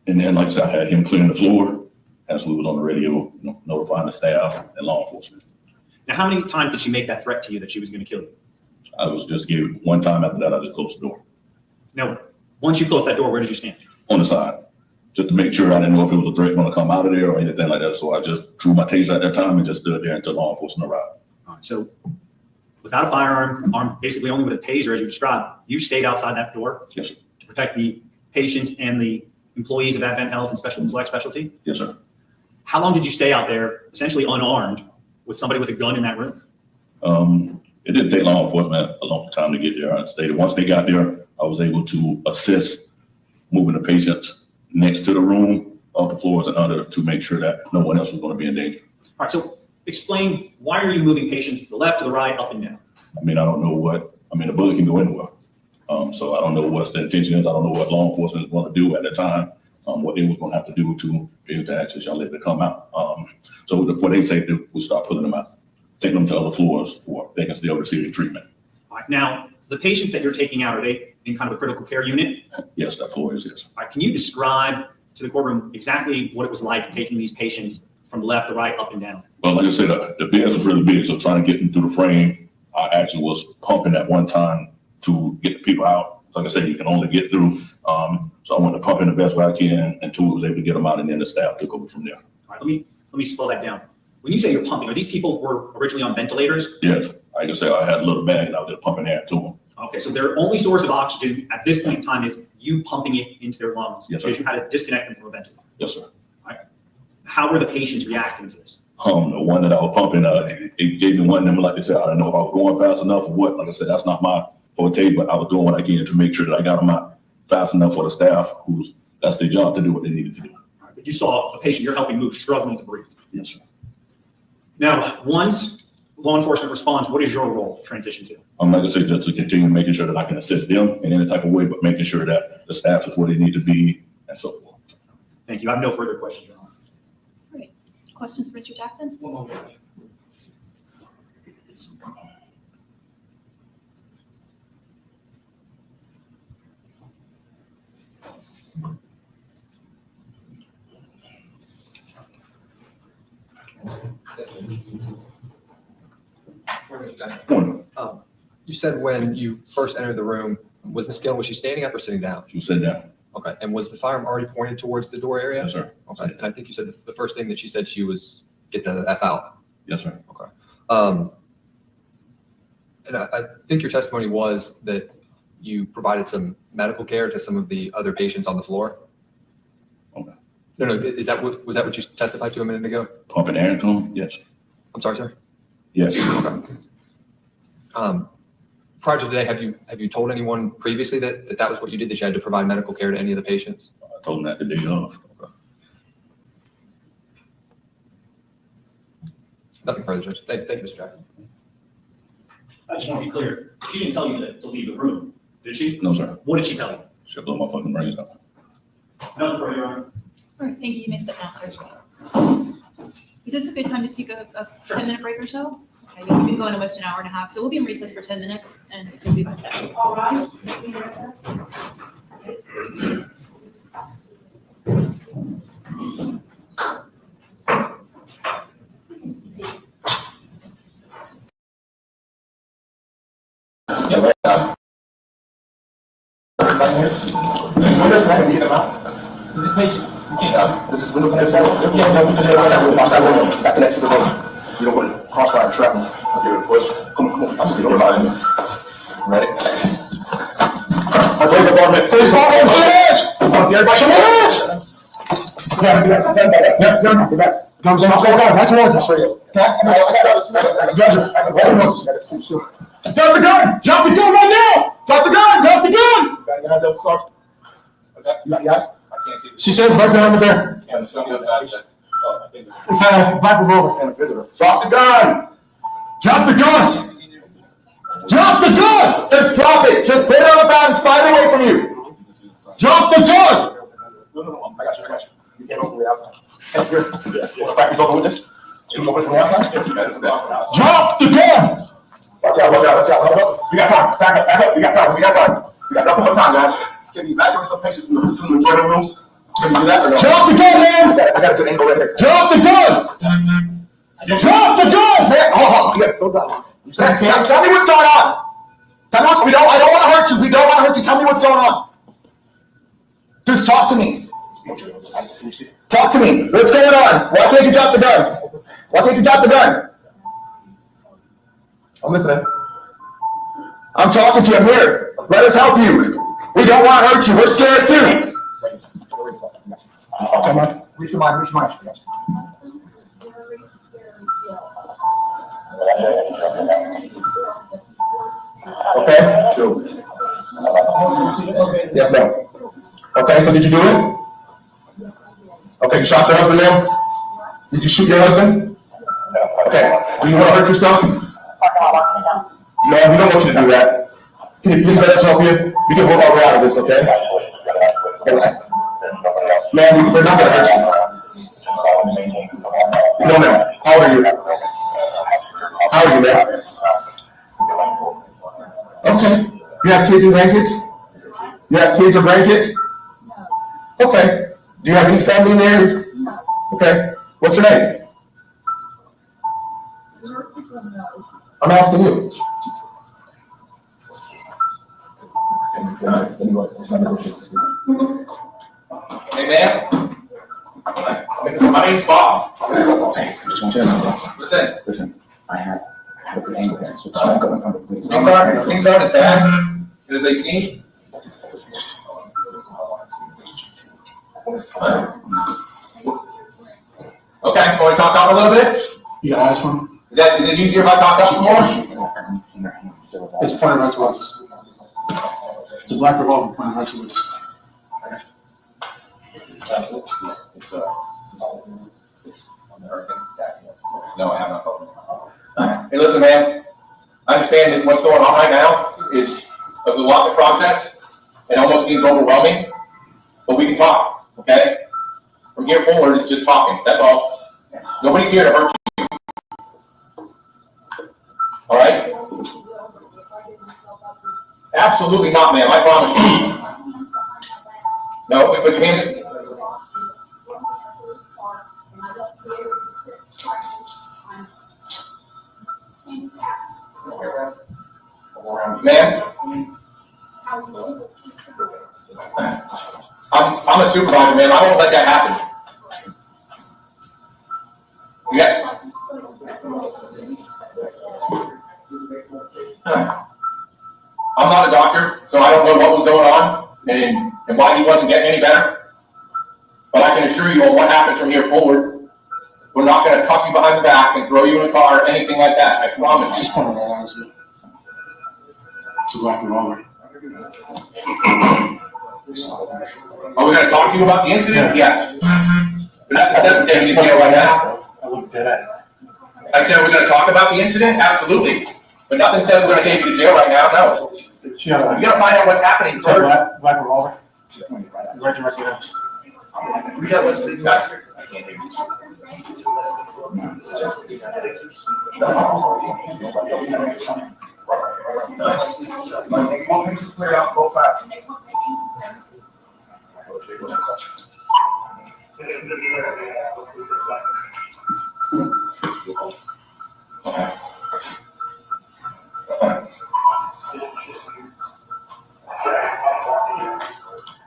And then, like I said, I had him clearing the floor as we was on the radio, notifying the staff and law enforcement. Now, how many times did she make that threat to you that she was going to kill you? I was just given one time. After that, I just closed the door. Now, once you closed that door, where did you stand? On the side, just to make sure I didn't know if it was a threat going to come out of there or anything like that. So I just drew my taser at that time and just stood there until law enforcement arrived. All right, so without a firearm, armed basically only with a taser, as you described, you stayed outside that door? Yes, sir. To protect the patients and the employees of Advent Health and Select Specialty? Yes, sir. How long did you stay out there, essentially unarmed, with somebody with a gun in that room? It didn't take law enforcement a long time to get there. I stayed. Once they got there, I was able to assist moving the patients next to the room, up the floors and under, to make sure that no one else was going to be in danger. All right, so explain, why are you moving patients to the left, to the right, up and down? I mean, I don't know the bullet can go anywhere. So I don't know what's the intention is. I don't know what law enforcement is going to do at the time, what they was going to have to do to be able to access y'all let it come out. So what they say, we start pulling them out, taking them to other floors for they can still receive treatment. All right, now, the patients that you're taking out, are they in kind of a critical care unit? Yes, that floor is, yes. All right, can you describe to the courtroom exactly what it was like taking these patients from the left to right, up and down? Well, like I said, the beds was really big, so trying to get them through the frame, I actually was pumping at one time to get the people out. Like I said, you can only get through. So I went to pump in the best way I can until we was able to get them out, and then the staff took over from there. All right, let me slow that down. When you say you're pumping, are these people were originally on ventilators? Yes, like I said, I had a little bag and I was just pumping air to them. Okay, so their only source of oxygen at this point in time is you pumping it into their lungs. Yes, sir. Because you had to disconnect them from a ventilator. Yes, sir. All right. How were the patients reacting to this? The one that I was pumping, it gave me one of them, like I said, I don't know if I was going fast enough or what. Like I said, that's not my forte, but I was doing what I can to make sure that I got them out fast enough for the staff, that's their job to do what they needed to do. All right, but you saw a patient you're helping move struggling to breathe. Yes, sir. Now, once law enforcement responds, what is your role transition to? Like I said, just to continue making sure that I can assist them in any type of way, but making sure that the staff is where they need to be and so forth. Thank you. I have no further questions, Your Honor. Great. Questions for Mr. Jackson? One moment. You said when you first entered the room, was Ms. Gillen, was she standing up or sitting down? She was sitting down. Okay, and was the firearm already pointed towards the door area? Yes, sir. Okay, and I think you said the first thing that she said she was, get the F out. Yes, sir. Okay. And I think your testimony was that you provided some medical care to some of the other patients on the floor? Okay. No, was that what you testified to a minute ago? Pumping air into him? Yes. I'm sorry, sir? Yes. Okay. Prior to today, have you told anyone previously that was what you did, that you had to provide medical care to any of the patients? I told him that the day of. Okay. Nothing further, Judge. Thank you, Mr. Jackson. I just want to be clear. She didn't tell you to leave the room, did she? No, sir. What did she tell you? She blew my fucking brains out. Nothing further, Your Honor. All right, thank you. You may step down, sir. Is this a good time to take a 10-minute break or so? Okay, we've been going almost an hour and a half, so we'll be in recess for 10 minutes and we'll be back. All right. This is really back next to the road. You don't want to crossfire shrapnel. I'll give it a push. Come on. I'm just going to ready? Police department. Police department. Everybody show hands. Comes in. That's one. Drop the gun! Drop the gun right now! Drop the gun! Drop the gun! She said right behind the bear. It's a black revolver. Drop the gun! Drop the gun! Drop the gun! Just drop it! Just put it on the ground and slide away from you! Drop the gun! No, I got you. You can't open the outside. Hey, here. Want to practice over with this? You can open from the outside? Drop the gun! Watch out. We got time. Back up. We got time. We got nothing but time, guys. Can you evacuate some patients from the adjoining rooms? Can you do that or no? Drop the gun, man! I got a good angle right here. Drop the gun! Drop the gun! Man, hold on. Tell me what's going on. I don't want to hurt you. We don't want to hurt you. Tell me what's going on. Just talk to me. Talk to me. What's going on? Why can't you drop the gun? I'm listening. I'm talking to you. I'm here. Let us help you. We don't want to hurt you. We're scared too. Come on. Reach your mind. Okay. Yes, ma'am. Okay, so did you do it? Okay, you shot your husband now? Did you shoot your husband? Okay. Do you want to hurt yourself? No, we don't want you to do that. Can you please let us help you? We can work our way out of this, okay? Man, we're not going to hurt you. No, ma'am. How old are you? Man? Okay. You have kids and grandkids? You have kids or grandkids? Okay. Do you have any family in there? Okay. What's your name? I'm asking you. Hey, man. My name's Bob. Just want you to know. Listen. I have a good angle here, so just don't go in front of the police. Things aren't as bad as they seem. Okay, can we talk up a little bit? You got eyes from? Is it easier if I talk up some more? It's pointed right towards us. It's a black revolver pointed right towards us. No, I have not. Hey, listen, man. I understand that what's going on right now is a lot to process. It almost seems overwhelming, but we can talk, okay? From here forward, it's just talking. That's all. Nobody's here to hurt you. All right? Absolutely not, ma'am. I promise you. No, put your hand in. Ma'am, I'm a supervisor, man. I won't let that happen. Yeah. I'm not a doctor, so I don't know what was going on and why he wasn't getting any better. But I can assure you on what happens from here forward, we're not gonna cuff you behind the back and throw you in a car or anything like that, I promise you. Just put it on, it's a black revolver. Are we gonna talk to you about the incident? Yes. But that's the second thing you need to know right now. I looked at it. I said, we're gonna talk about the incident? Absolutely. But nothing says we're gonna take you to jail right now, no. You gotta find out what's happening It's a first. black revolver. Right directly there. We got listening. I can't hear you. Clear out, go fast.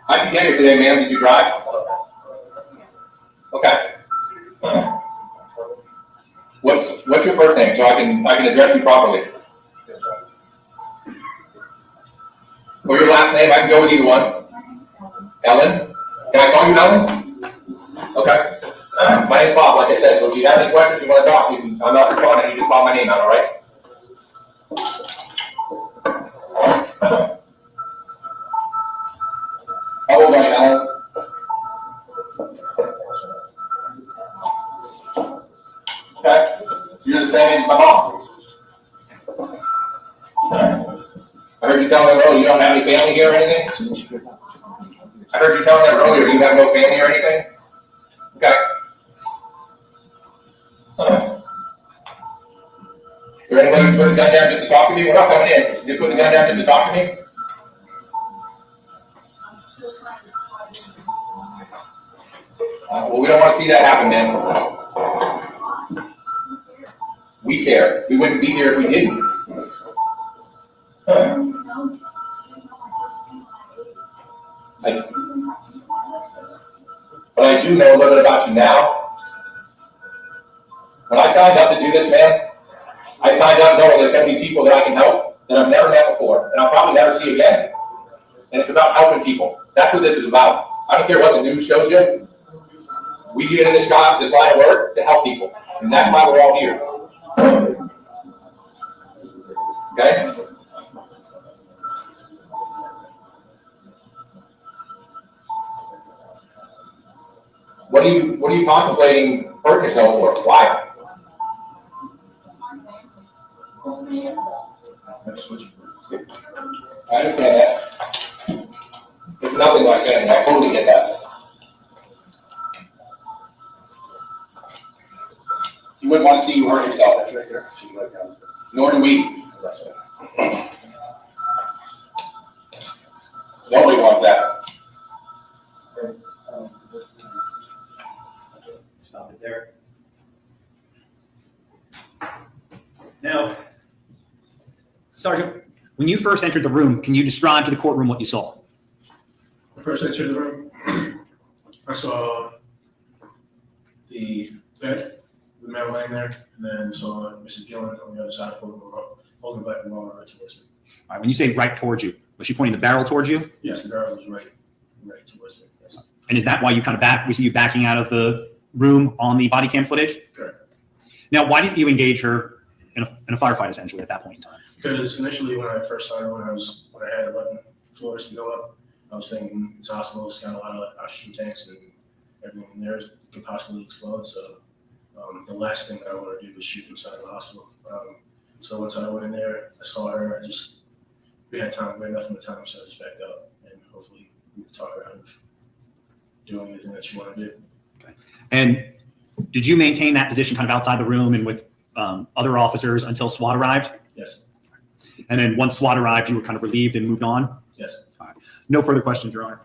How'd you get here today, ma'am? Did you drive? Okay. What's your first name so I can address you properly? Or your last name? I can go with either one. Ellen? Can I call you Ellen? Okay. My name's Bob, like I said. So if you have any questions you want to talk, I'm not responding. You just call my name out, all right? How old are you, Ellen? Okay. You're the same age as my mom. I heard you telling them earlier you don't have any family here or anything? I heard you telling them earlier you have no family or anything? Okay. Is there anybody who put the gun down just to talk to me? We're not coming in. Just put the gun down just to talk to me? Well, we don't want to see that happen, man. We care. We wouldn't be here if we didn't. But I do know a little bit about you now. When I signed up to do this, man, I signed up knowing there's going to be people that I can help that I've never met before, and I'll probably never see again. And it's about helping people. That's what this is about. I don't care what the news shows you. We get in this line of work to help people, and that's why we're all here. Okay? What are you contemplating hurting yourself for? Why? I understand that. It's nothing like that. I totally get that. You wouldn't want to see you hurt yourself. That's right there. Nor do we. Nobody wants that. Stop it there. Now, Sergeant, when you first entered the room, can you describe to the courtroom what you saw? When I first entered the room, I saw the bed, the man laying there, and then saw Mrs. Gillen on the other side holding the black revolver right towards me. All right, when you say right towards you, was she pointing the barrel towards you? Yes, the barrel was right towards me. Yes. And is that why you kind of we see you backing out of the room on the body cam footage? Correct. Now, why didn't you engage her in a firefight essentially at that point in time? Because initially when I first started, when I had 11 floors to go up, I was thinking this hospital has got a lot of oxygen tanks and everything in there could possibly explode. So the last thing that I want to do was shoot inside the hospital. So once I went in there, I saw her. We had enough of the time, so I just backed up and hopefully we could talk her out of doing anything that she wanted to do. Okay. And did you maintain that position kind of outside the room and with other officers until SWAT arrived? Yes. And then once SWAT arrived, you were kind of relieved and moved on? Yes. All right. No further questions, Your Honor.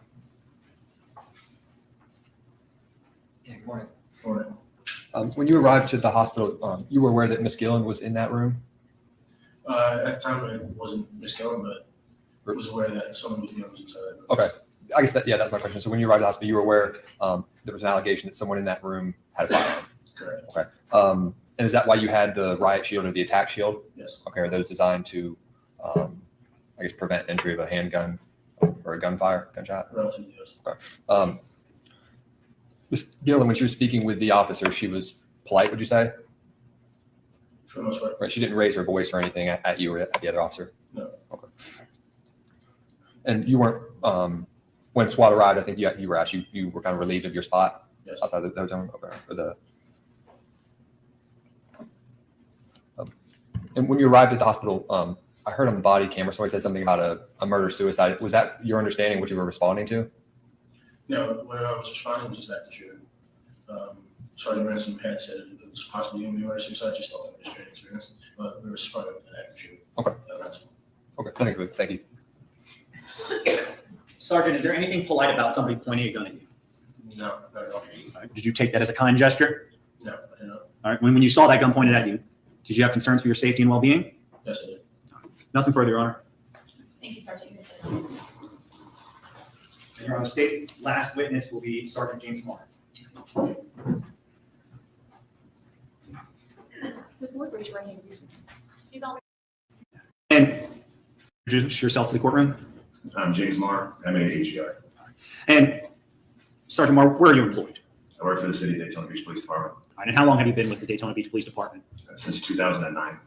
Yeah, good morning. Morning. When you arrived to the hospital, you were aware that Miss Gillen was in that room? At the time, it wasn't Miss Gillen, but I was aware that someone was inside. Okay. I guess that's my question. So when you arrived at the hospital, you were aware there was an allegation that someone in that room had a firearm? Correct. Okay. And is that why you had the riot shield or the attack shield? Yes. Okay. Are those designed to, I guess, prevent entry of a handgun or a gunshot? Relatively, yes. Okay. Ms. Gillen, when she was speaking with the officer, she was polite, would you say? For the most part. Right, she didn't raise her voice or anything at you or at the other officer? No. Okay. And you weren't, when SWAT arrived, I think you were asked, you were kind of relieved of your spot? Yes. Outside the hotel room? Okay. Or the, and when you arrived at the hospital, I heard on the body camera, somebody said something about a murder-suicide. Was that your understanding, what you were responding to? No, what I was responding was that the shooting. Sergeant Ransom had said it was possibly going to be murder-suicide, just off administrative experience, but we were responding with an active shooting. Okay. Okay, thank you. Sergeant, is there anything polite about somebody pointing a gun at you? No, not at all. All right, did you take that as a kind gesture? No, I did not. All right, when you saw that gun pointed at you, did you have concerns for your safety and well-being? Yes, I did. Nothing further, Your Honor. Thank you, Sergeant. And Your Honor, the state's last witness will be Sergeant James Marr. The board, raise your right hand, please. She's on. And introduce yourself to the courtroom. I'm James Marr, M-A-H-E-R. And Sergeant Marr, where are you employed? I work for the City of Daytona Beach Police Department. All right, and how long have you been with the Daytona Beach Police Department? Since 2009.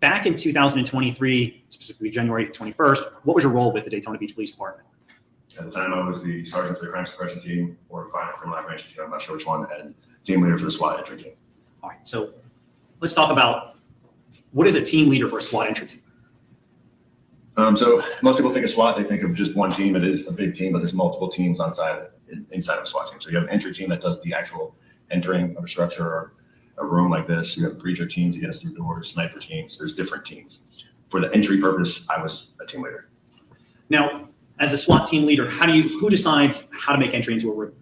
Back in 2023, specifically January 21st, what was your role with the Daytona Beach Police Department? At the time, I was the sergeant for the crime suppression team or violent criminal apprehension team, I'm not sure which one, and team leader for the SWAT entry team. All right, so let's talk about what is a team leader for a SWAT entry team? So most people think of SWAT, they think of just one team. It is a big team, but there's multiple teams inside of a SWAT team. So you have an entry team that does the actual entering of a structure or a room like this. You have breacher teams to get us through doors, sniper teams. There's different teams. For the entry purpose, I was a team leader. Now, as a SWAT team leader, who decides how to make entry into a room?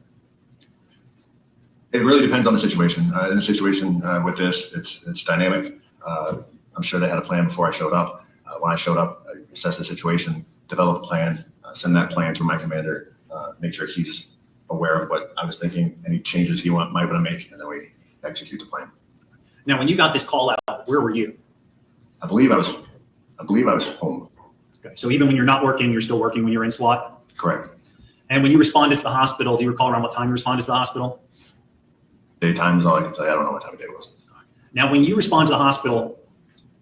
It really depends on the situation. In a situation with this, it's dynamic. I'm sure they had a plan before I showed up. When I showed up, I assessed the situation, developed a plan, send that plan to my commander, make sure he's aware of what I was thinking, any changes he might want to make, and then we execute the plan. Now, when you got this call out, where were you? I believe I was home. Okay, so even when you're not working, you're still working when you're in SWAT? Correct. And when you responded to the hospital, do you recall around what time you responded to the hospital? Daytime is all I can tell you. I don't know what time of day it was. Now, when you respond to the hospital,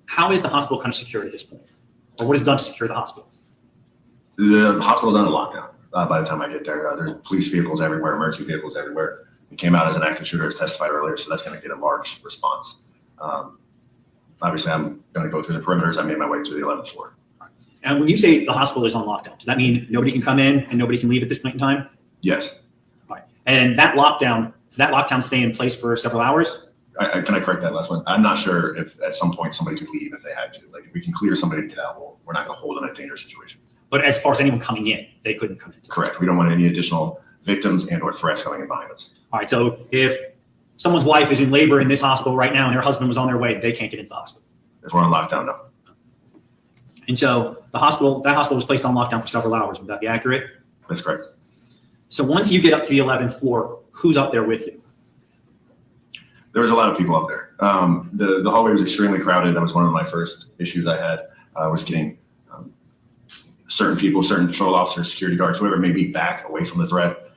how is the hospital kind of secured at this point? Or what is done to secure the hospital? The hospital's under lockdown. By the time I get there, there's police vehicles everywhere, emergency vehicles everywhere. It came out as an active shooter, as testified earlier, so that's going to get a large response. Obviously, I'm going to go through the perimeters. I made my way to the 11th floor. And when you say the hospital is on lockdown, does that mean nobody can come in and nobody can leave at this point in time? Yes. All right. And that lockdown, does that lockdown stay in place for several hours? Can I correct that last one? I'm not sure if at some point somebody could leave if they had to. Like, if we can clear somebody to get out, well, we're not going to hold them in a dangerous situation. But as far as anyone coming in, they couldn't come in. Correct. We don't want any additional victims and or threats coming in behind us. All right. So if someone's wife is in labor in this hospital right now and their husband was on their way, they can't get into the hospital. If we're on lockdown, no. And so that hospital was placed on lockdown for several hours. Would that be accurate? That's correct. So once you get up to the 11th floor, who's up there with you? There was a lot of people up there. The hallway was extremely crowded. That was one of my first issues I had, was getting certain people, certain patrol officers, security guards, whoever may be back away from the threat.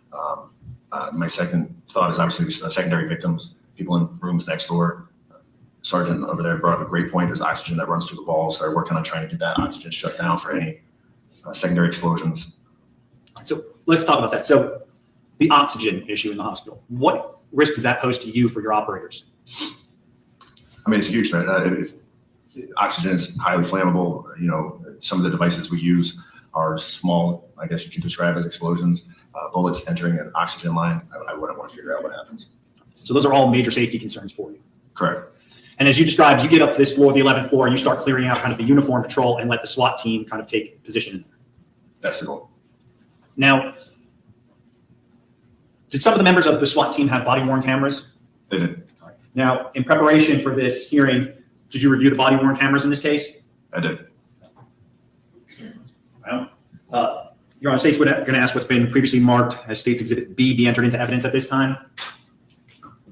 My second thought is obviously secondary victims, people in rooms next door. Sergeant over there brought up a great point. There's oxygen that runs through the walls. They're working on trying to get that oxygen shut down for any secondary explosions. So let's talk about that. So the oxygen issue in the hospital, what risk does that pose to you for your operators? I mean, it's a huge threat. If oxygen is highly flammable, you know, some of the devices we use are small, I guess you could describe as explosions. Bullets entering an oxygen line, I wouldn't want to figure out what happens. So those are all major safety concerns for you. Correct. And as you described, you get up to this floor, the 11th floor, and you start clearing out kind of the uniform patrol and let the SWAT team kind of take position in there. That's the goal. Now, did some of the members of the SWAT team have body-worn cameras? They did. Now, in preparation for this hearing, did you review the body-worn cameras in this case? I did. Well, Your Honor, State's going to ask what's been previously marked as State's Exhibit B be entered into evidence at this time.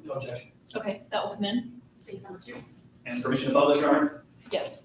No objection. Okay, that will come in. Space number 2. And permission to publish, Your Honor? Yes.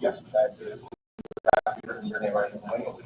Yes, that is. Your name right in the name.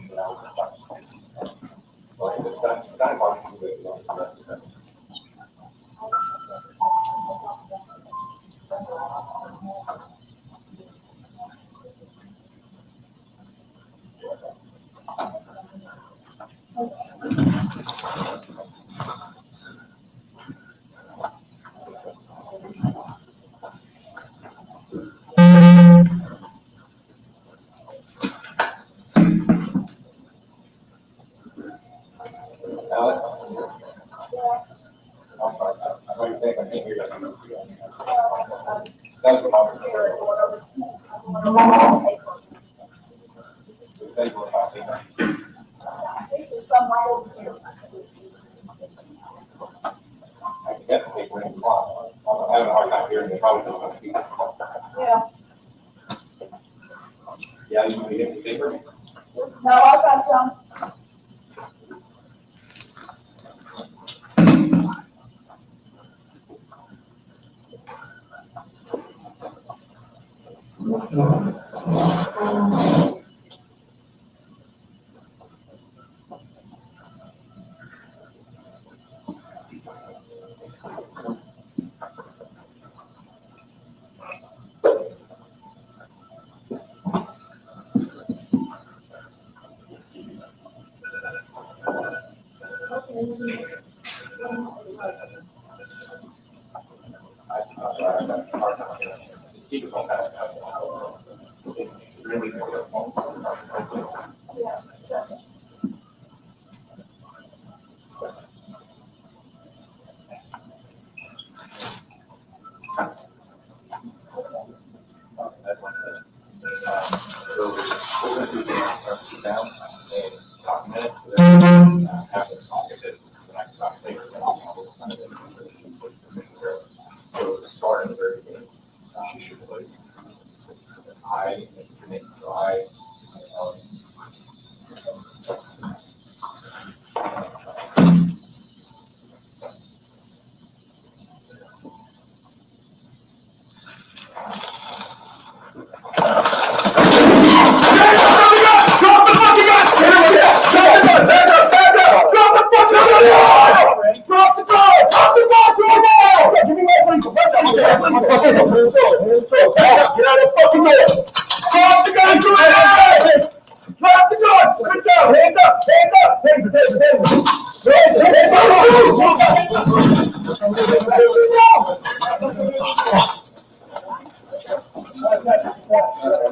Yeah, you can get the paper. No, I've got some.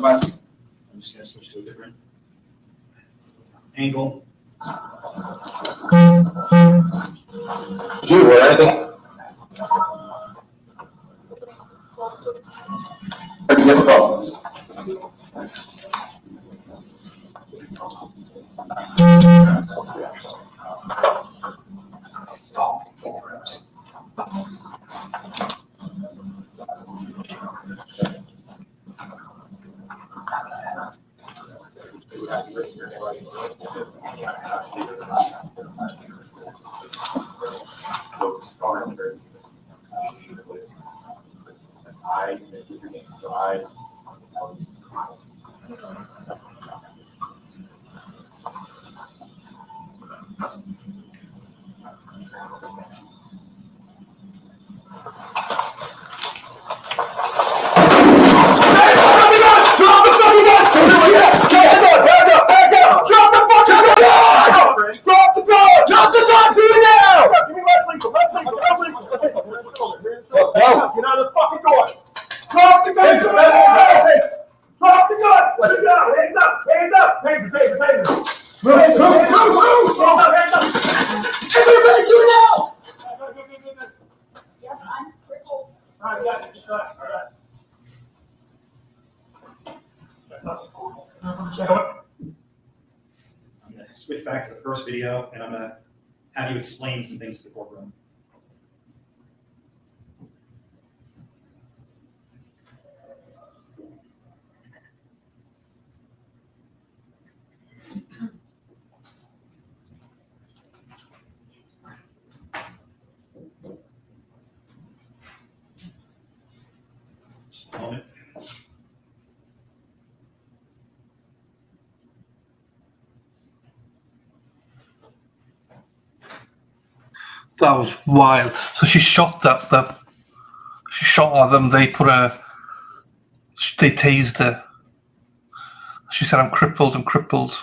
I'm just gonna switch to a different angle. You or anything? Pretty difficult. I'm gonna switch back to the first video, and I'm gonna have you explain some things to the courtroom. Just a moment. That was wild. So she shot she shot at them. They tased her. She said, "I'm crippled. I'm crippled."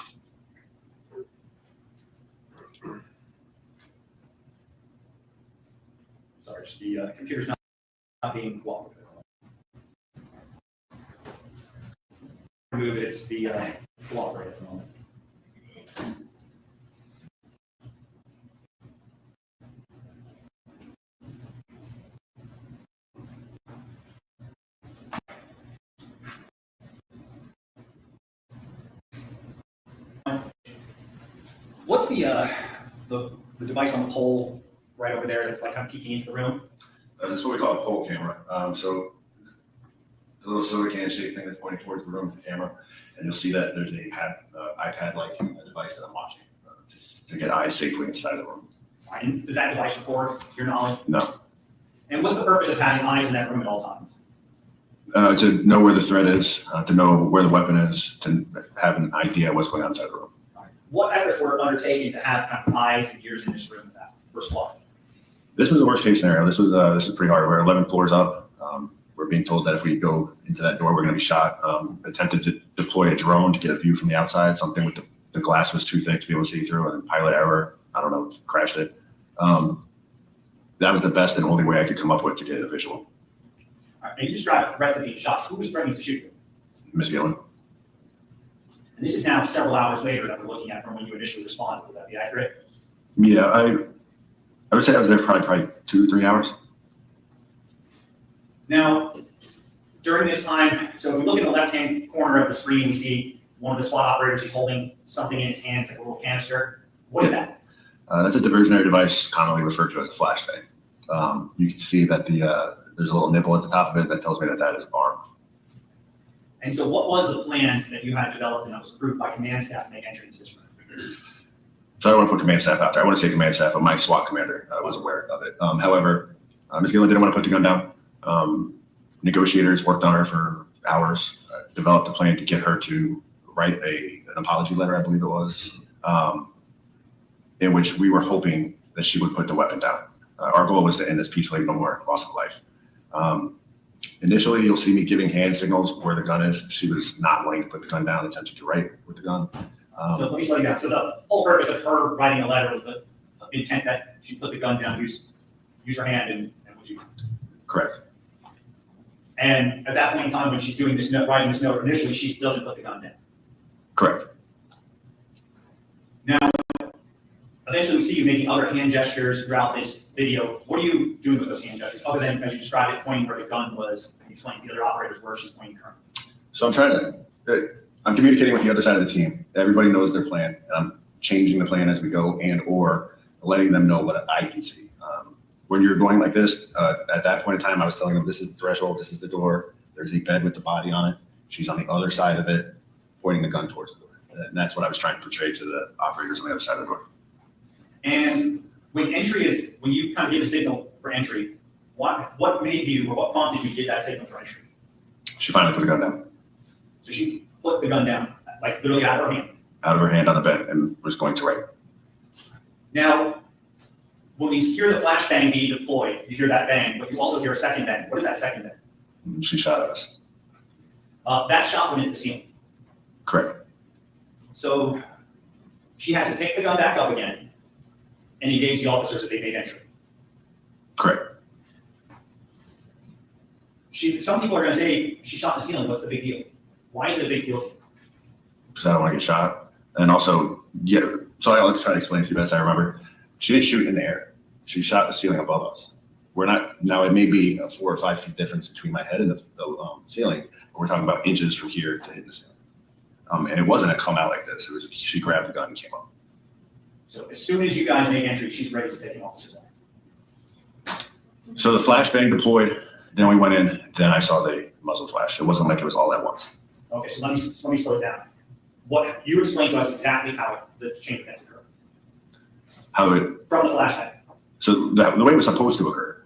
Sorry, just the computer's not being cooperative. Move it. It's the cooperative at the moment. What's the device on the pole right over there that's like kind of peeking into the room? That's what we call a pole camera. So the little soda can shaped thing that's pointing towards the room with the camera, and you'll see that there's a iPad-like device that I'm watching just to get eyes safely inside of the room. And does that device record, to your knowledge? No. And what's the purpose of having eyes in that room at all times? To know where the threat is, to know where the weapon is, to have an idea what's going on inside the room. What efforts were undertaken to have kind of eyes and ears in this room with that first squad? This was the worst case scenario. This is pretty hard. We're 11 floors up. We're being told that if we go into that door, we're going to be shot. Attempted to deploy a drone to get a view from the outside. Something with the glass was too thick to be able to see through, and pilot error. I don't know, crashed it. That was the best and only way I could come up with to get a visual. All right, and you described threats of being shot. Who was threatening to shoot you? Ms. Gillen. And this is now several hours later that we're looking at from when you initially responded. Would that be accurate? Yeah, I would say I was there for probably 2 to 3 hours. Now, during this time, so if we look in the left-hand corner of the screen, we see one of the SWAT operators. He's holding something in his hands, like a little canister. What is that? That's a diversionary device, commonly referred to as a flashbang. You can see that there's a little nipple at the top of it that tells me that that is an arm. And so what was the plan that you had developed and that was approved by command staff to make entry into this room? So I don't want to put command staff out there. I want to say command staff, but my SWAT commander was aware of it. However, Ms. Gillen didn't want to put the gun down. Negotiators worked on her for hours, developed a plan to get her to write an apology letter, I believe it was, in which we were hoping that she would put the weapon down. Our goal was to end this peacefully, no more loss of life. Initially, you'll see me giving hand signals where the gun is. She was not wanting to put the gun down, attempted to write with the gun. So let me slow you down. So the whole purpose of her writing a letter was the intent that she put the gun down, use her hand, and would you? Correct. And at that point in time, when she's doing this note, writing this note initially, she doesn't put the gun down. Correct. Now, eventually we see you making other hand gestures throughout this video. What are you doing with those hand gestures, other than, as you described it, pointing where the gun was, and explain to the other operators where she's pointing currently? So I'm communicating with the other side of the team. Everybody knows their plan, and I'm changing the plan as we go or letting them know what I can see. When you're going like this, at that point in time, I was telling them, this is the threshold, this is the door, there's a bed with the body on it. She's on the other side of it, pointing the gun towards the door. And that's what I was trying to portray to the operators on the other side of the door. And when you kind of give a signal for entry, what made you, or what prompted you to get that signal for entry? She finally put the gun down. So she put the gun down, like literally out of her hand. Out of her hand on the bed and was going to write. Now, when you hear the flashbang being deployed, you hear that bang, but you also hear a second bang. What is that second bang? She shot at us. That shot went into the ceiling. Correct. So she had to pick the gun back up again and engage the officers as they made entry. Correct. Some people are going to say she shot in the ceiling. What's the big deal? Why is it a big deal to you? Because I don't want to get shot. And also, so I'll try to explain to you best I remember. She didn't shoot in the air. She shot the ceiling above us. We're not, now it may be a 4 or 5 feet difference between my head and the ceiling, but we're talking about inches from here to hit the ceiling. And it wasn't a come out like this. It was, she grabbed the gun and came up. So as soon as you guys make entry, she's ready to take an officer's act. So the flashbang deployed, then we went in, then I saw the muzzle flash. It wasn't like it was all at once. Okay, so let me slow it down. What you explained to us exactly how the chain of events occurred How it, from the flashbang. so the way it was supposed to occur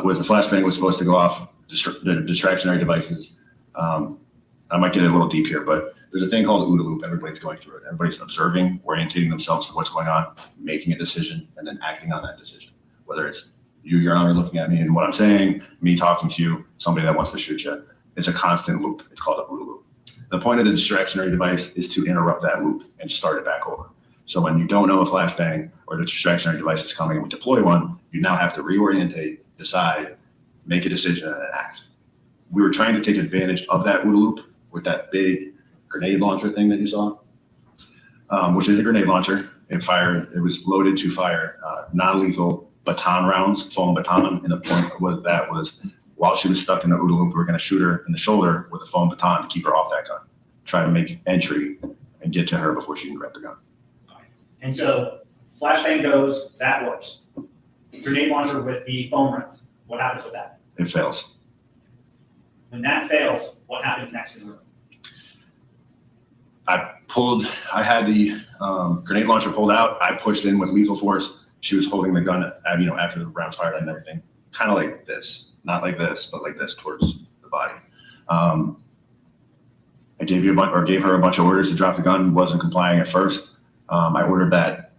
was the flashbang was supposed to go off the distractionary devices. I might get a little deep here, but there's a thing called OODA loop. Everybody's going through it. Everybody's observing, orientating themselves to what's going on, making a decision, and then acting on that decision. Whether it's you, Your Honor, looking at me and what I'm saying, me talking to you, somebody that wants to shoot you. It's a constant loop. It's called a OODA loop. The point of the distractionary device is to interrupt that loop and start it back over. So when you don't know a flashbang or the distractionary device is coming and we deploy one, you now have to reorientate, decide, make a decision, and then act. We were trying to take advantage of that OODA loop with that big grenade launcher thing that you saw, which is a grenade launcher. It was loaded to fire non-lethal baton rounds, foam baton, and the point was that was while she was stuck in the OODA loop, we were going to shoot her in the shoulder with a foam baton to keep her off that gun, try to make entry and get to her before she can grab the gun. And so flashbang goes, that works. Grenade launcher with the foam rounds, what happens with that? It fails. When that fails, what happens next in the room? I had the grenade launcher pulled out. I pushed in with lethal force. She was holding the gun, after the rounds fired and everything, kind of like this, not like this, but like this towards the body. I gave her a bunch of orders to drop the gun. Wasn't complying at first. I ordered that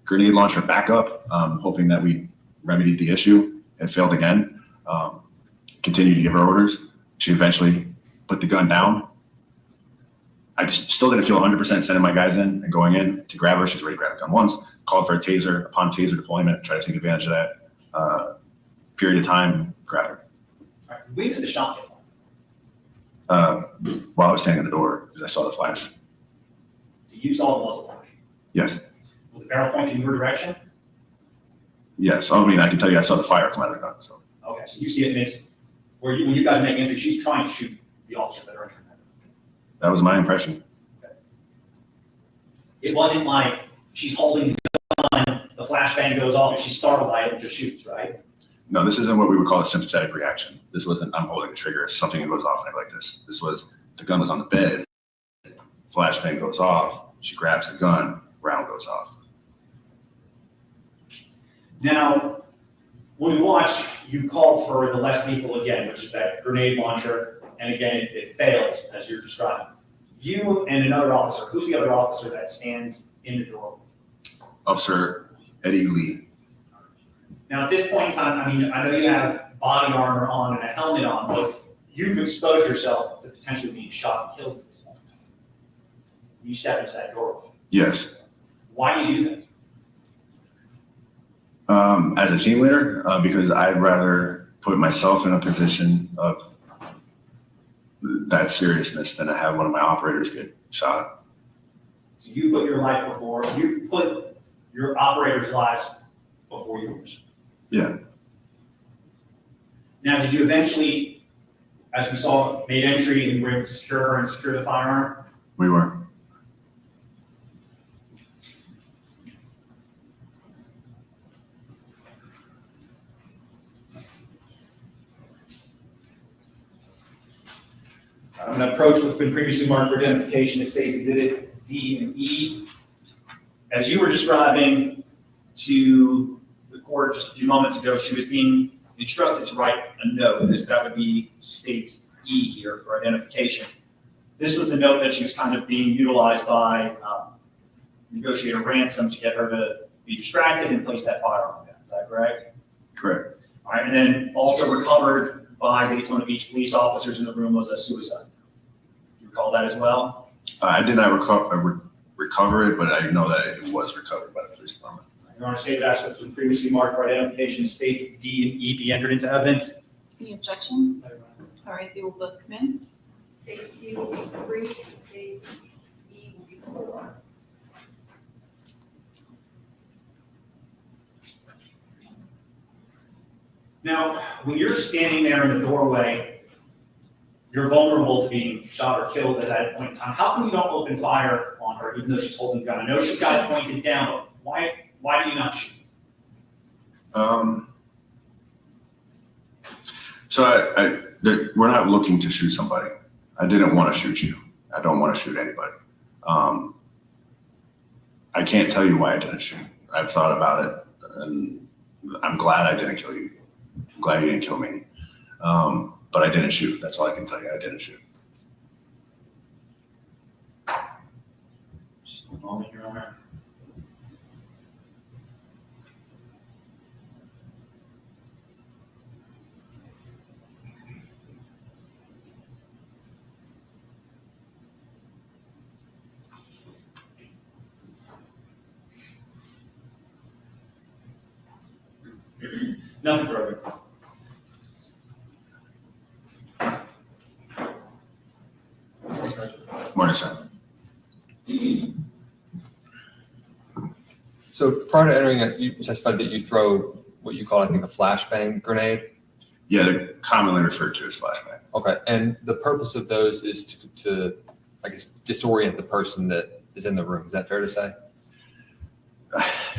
grenade launcher back up, hoping that we remedied the issue. It failed again. Continued to give her orders. She eventually put the gun down. I just still didn't feel 100% sending my guys in and going in to grab her. She's ready to grab the gun once. Called for a taser. Upon taser deployment, tried to take advantage of that period of time, grab her. All right, when does the shot get fired? While I was standing at the door, because I saw the flash. So you saw the muzzle flash. Yes. Was the barrel pointing in your direction? Yes. I mean, I can tell you I saw the fire come out of the gun. So. Okay, so you see it makes, when you guys make entry, she's trying to shoot the officers that are entering. That was my impression. Okay. It wasn't like she's holding the gun, the flashbang goes off, and she's startled by it and just shoots, right? No, this isn't what we would call a sympathetic reaction. This wasn't, I'm holding the trigger, something that goes off and I like this. This was, the gun was on the bed, flashbang goes off, she grabs the gun, round goes off. Now, when we watched, you called for the less lethal again, which is that grenade launcher, and again, it fails, as you're describing. You and another officer, who's the other officer that stands in the door? Officer Eddie Lee. Now, at this point in time, I mean, I know you have body armor on and a helmet on, but you've exposed yourself to potentially being shot and killed at this point. You step into that door. Yes. Why do you do that? As a team leader, because I'd rather put myself in a position of that seriousness than to have one of my operators get shot. So you put your life before, you put your operators' lives before yours. Yeah. Now, did you eventually, as we saw, made entry and were able to secure her and secure the firearm? We were. I'm going to approach what's been previously marked for identification as states exhibit D and E. As you were describing to the court just a few moments ago, she was being instructed to write a note. That would be states E here for identification. This was the note that she was kind of being utilized by negotiator ransom to get her to be distracted and place that firearm down. Is that correct? Correct. All right, and then also recovered by Daytona Beach police officers in the room was a suicide. Do you recall that as well? I did not recover it, but I know that it was recovered by the police department. Your Honor, stated aspects was previously marked for identification states D and E be entered into evidence. Any objection? All right, they will both come in. States D will be 3, states E will be 4. Now, when you're standing there in the doorway, you're vulnerable to being shot or killed at that point in time. How come you don't open fire on her, even though she's holding the gun? I know she's got it pointed down, but why do you not shoot? So we're not looking to shoot somebody. I didn't want to shoot you. I don't want to shoot anybody. I can't tell you why I didn't shoot. I've thought about it, and I'm glad I didn't kill you. I'm glad you didn't kill me. But I didn't shoot. That's all I can tell you. I didn't shoot. Just a moment, Your Honor. Nothing further. Morning, sir. So prior to entering it, you testified that you throw what you call, I think, a flashbang grenade. Yeah, they're commonly referred to as flashbang. Okay, and the purpose of those is to I guess, disorient the person that is in the room. Is that fair to say?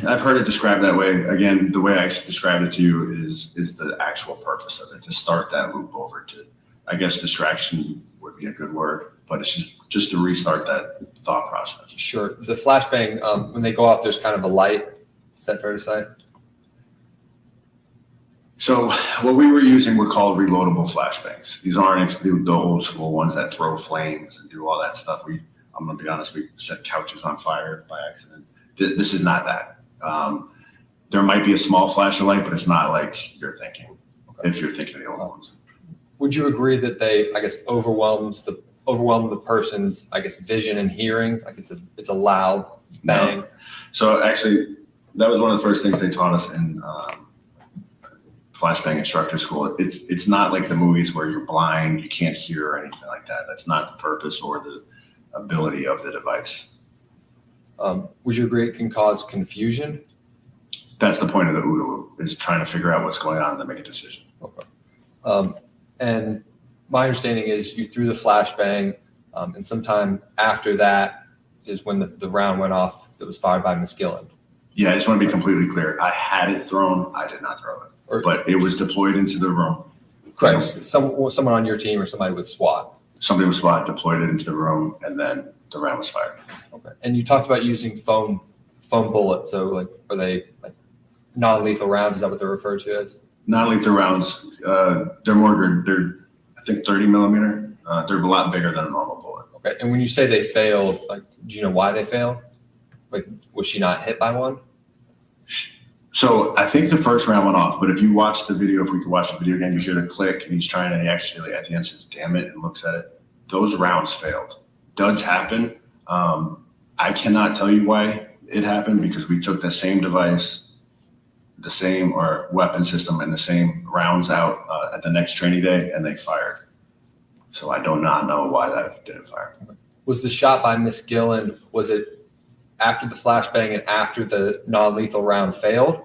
I've heard it described that way. Again, the way I described it to you is the actual purpose of it, to start that loop over to, I guess distraction would be a good word, but it's just to restart that thought process. Sure. The flashbang, when they go off, there's kind of a light. Is that fair to say? So what we were using were called reloadable flashbangs. These aren't the old school ones that throw flames and do all that stuff. I'm going to be honest, we set couches on fire by accident. This is not that. There might be a small flash of light, but it's not like you're thinking, if you're thinking of the old ones. Would you agree that they, I guess, overwhelm the person's, I guess, vision and hearing? Like it's a loud bang. No. So actually, that was one of the first things they taught us in flashbang instructor school. It's not like the movies where you're blind, you can't hear or anything like that. That's not the purpose or the ability of the device. Would you agree it can cause confusion? That's the point of the OODA loop, is trying to figure out what's going on and then make a decision. Okay. And my understanding is you threw the flashbang, and sometime after that is when the round went off that was fired by Ms. Gillen. Yeah, I just want to be completely clear. I had it thrown. I did not throw it, but it was deployed into the room. Correct. Someone on your team or somebody with SWAT. Somebody with SWAT deployed it into the room, and then the round was fired. Okay. And you talked about using foam bullets. So like, are they like non-lethal rounds? Is that what they're referred to as? Non-lethal rounds. They're I think 30 millimeter. They're a lot bigger than a normal bullet. Okay. And when you say they failed, like, do you know why they failed? Like, was she not hit by one? So I think the first round went off, but if you watch the video, if we could watch the video again, you hear the click and he's trying, and he actually at the end says, "Damn it," and looks at it. Those rounds failed. Duds happen. I cannot tell you why it happened, because we took the same device, the same or weapon system, and the same rounds out at the next training day, and they fired. So I do not know why that didn't fire. Was the shot by Miss Gillen, was it after the flashbang and after the non-lethal round failed?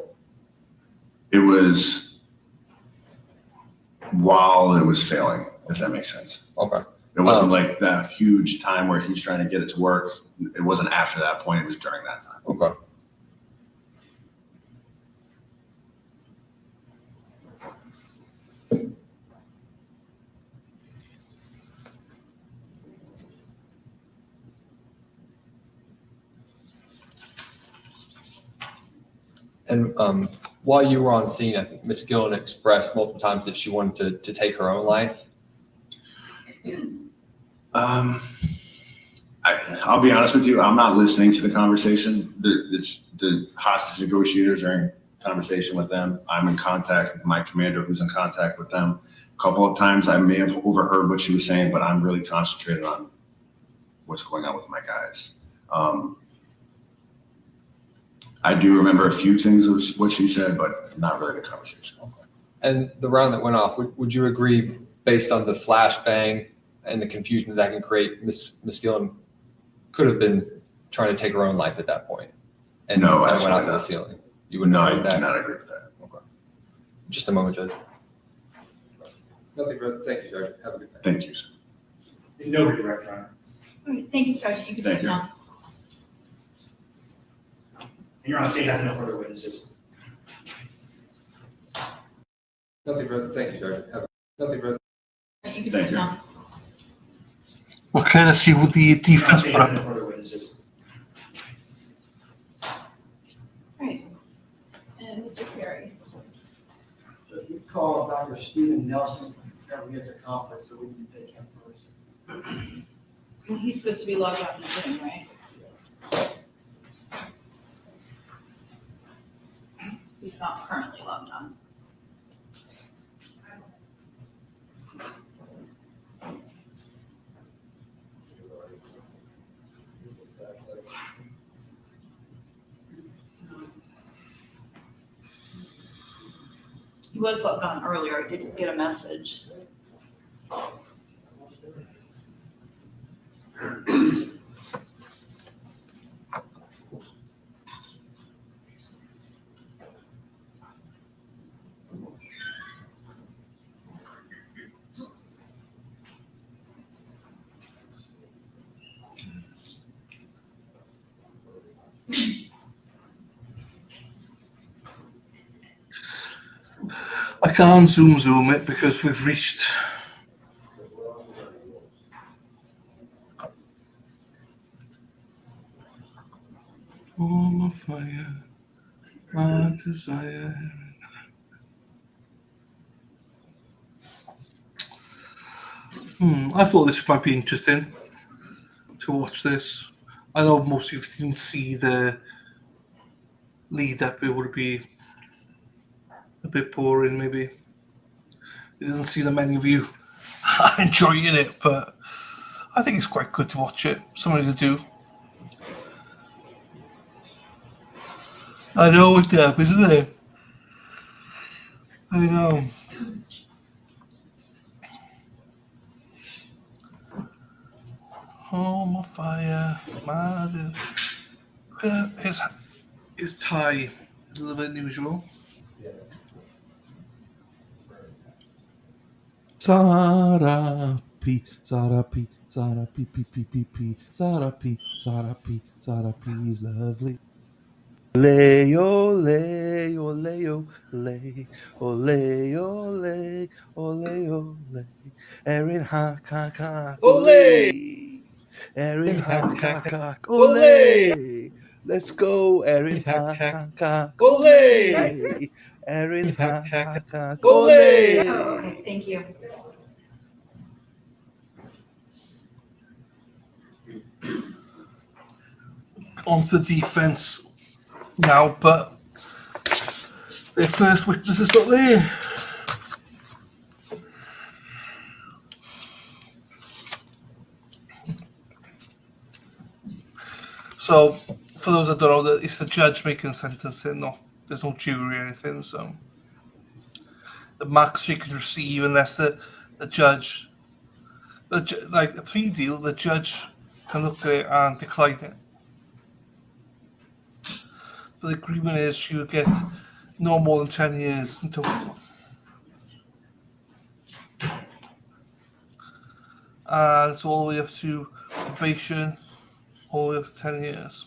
It was while it was failing, if that makes sense. Okay. It wasn't like that huge time where he's trying to get it to work. It wasn't after that point. It was during that time. Okay. And while you were on scene, I think Ms. Gillen expressed multiple times that she wanted to take her own life. I'll be honest with you. I'm not listening to the conversation. The hostage negotiators are in conversation with them. I'm in contact with my commander, who's in contact with them. A couple of times I may have overheard what she was saying, but I'm really concentrated on what's going on with my guys. I do remember a few things of what she said, but not really the conversation. Okay. And the round that went off, would you agree, based on the flashbang and the confusion that can create, Miss Gillen could have been trying to take her own life at that point? And no, it went off absolutely in the not. ceiling. You would No, not I agree with do that? not agree with that. Just a moment, Judge. Nothing further. Thank you, Sergeant. Have a good night. Thank you, sir. No redirect, Your Honor. All right, thank you, Sergeant. You can Thank sit you. down. And Your Honor, state has no further witnesses. Nothing further. Thank you, Sergeant. Nothing further. You can Thank sit you. down. Okay, let's see what the defense State put has up. no further witnesses. All right. And Mr. Perry. We call Dr. Stephen Nelson, apparently he has a conference, so we need to take him first. He's supposed to be logged out and sitting, right? He's not currently logged on. He was logged on earlier. I didn't get a message. I can't zoom it because we've reached. Oh, my fire, my desire. I thought this might be interesting to watch this. I know most of you didn't see the lead up, it would be a bit boring maybe. It doesn't see that many of you are enjoying it, but I think it's quite good to watch it. Something to do. I know it's up, isn't it? I know. Oh, my fire, my. His tie is a little bit unusual. Sarapi, Sarapi, Sarapi, P, P, P, P, Sarapi, Sarapi, Sarapi is lovely. Ole, ole, ole, ole, ole, ole, ole, ole, Erin hack, hack, hack, ole, Erin hack, hack, hack, ole, let's go, Erin hack, hack, hack, ole, Erin hack, hack, hack, ole. Oh, okay, thank you. On to the defense now, but their first witness is not there. So, for those that don't know, that it's the judge making sentencing, there's no jury or anything. So, the max you can receive, unless the judge, like the plea deal, the judge can look at it and decline it. But the agreement is you get no more than 10 years in total. And it's all the way up to probation, all the way up to 10 years.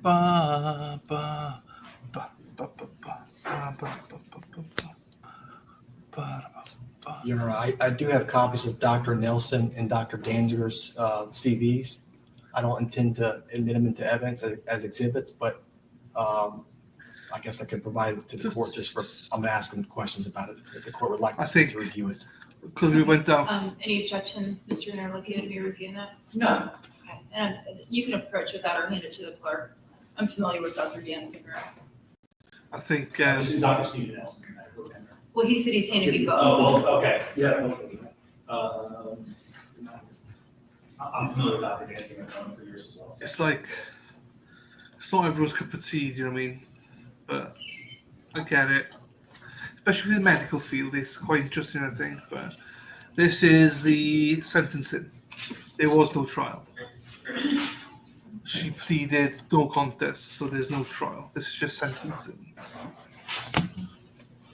Ba, ba, ba, ba, ba, ba, ba, ba, ba, ba, ba, ba. Your Honor, I do have copies of Dr. Nelson and Dr. Danziger's CVs. I don't intend to admit them into evidence as exhibits, but I guess I could provide it to the court just for, I'm gonna ask them questions about it, if the court would like us to review it. Because we went down. Any objection, Mr. Interlocutor, to be reviewing that? No. Okay, and you can approach with that or hand it to the clerk. I'm familiar with Dr. Danziger. I think. This is Dr. Stephen Nelson. Well, he said he's handed me both. Oh, well, okay. Yeah. I'm familiar with Dr. Danziger. I've known him for years as well. It's like It's not everyone's cup of tea, do you know what I mean? But I get it. Especially for the medical field, it's quite interesting, I think. But this is the sentencing. There was no trial. She pleaded no contest, so there's no trial. This is just sentencing.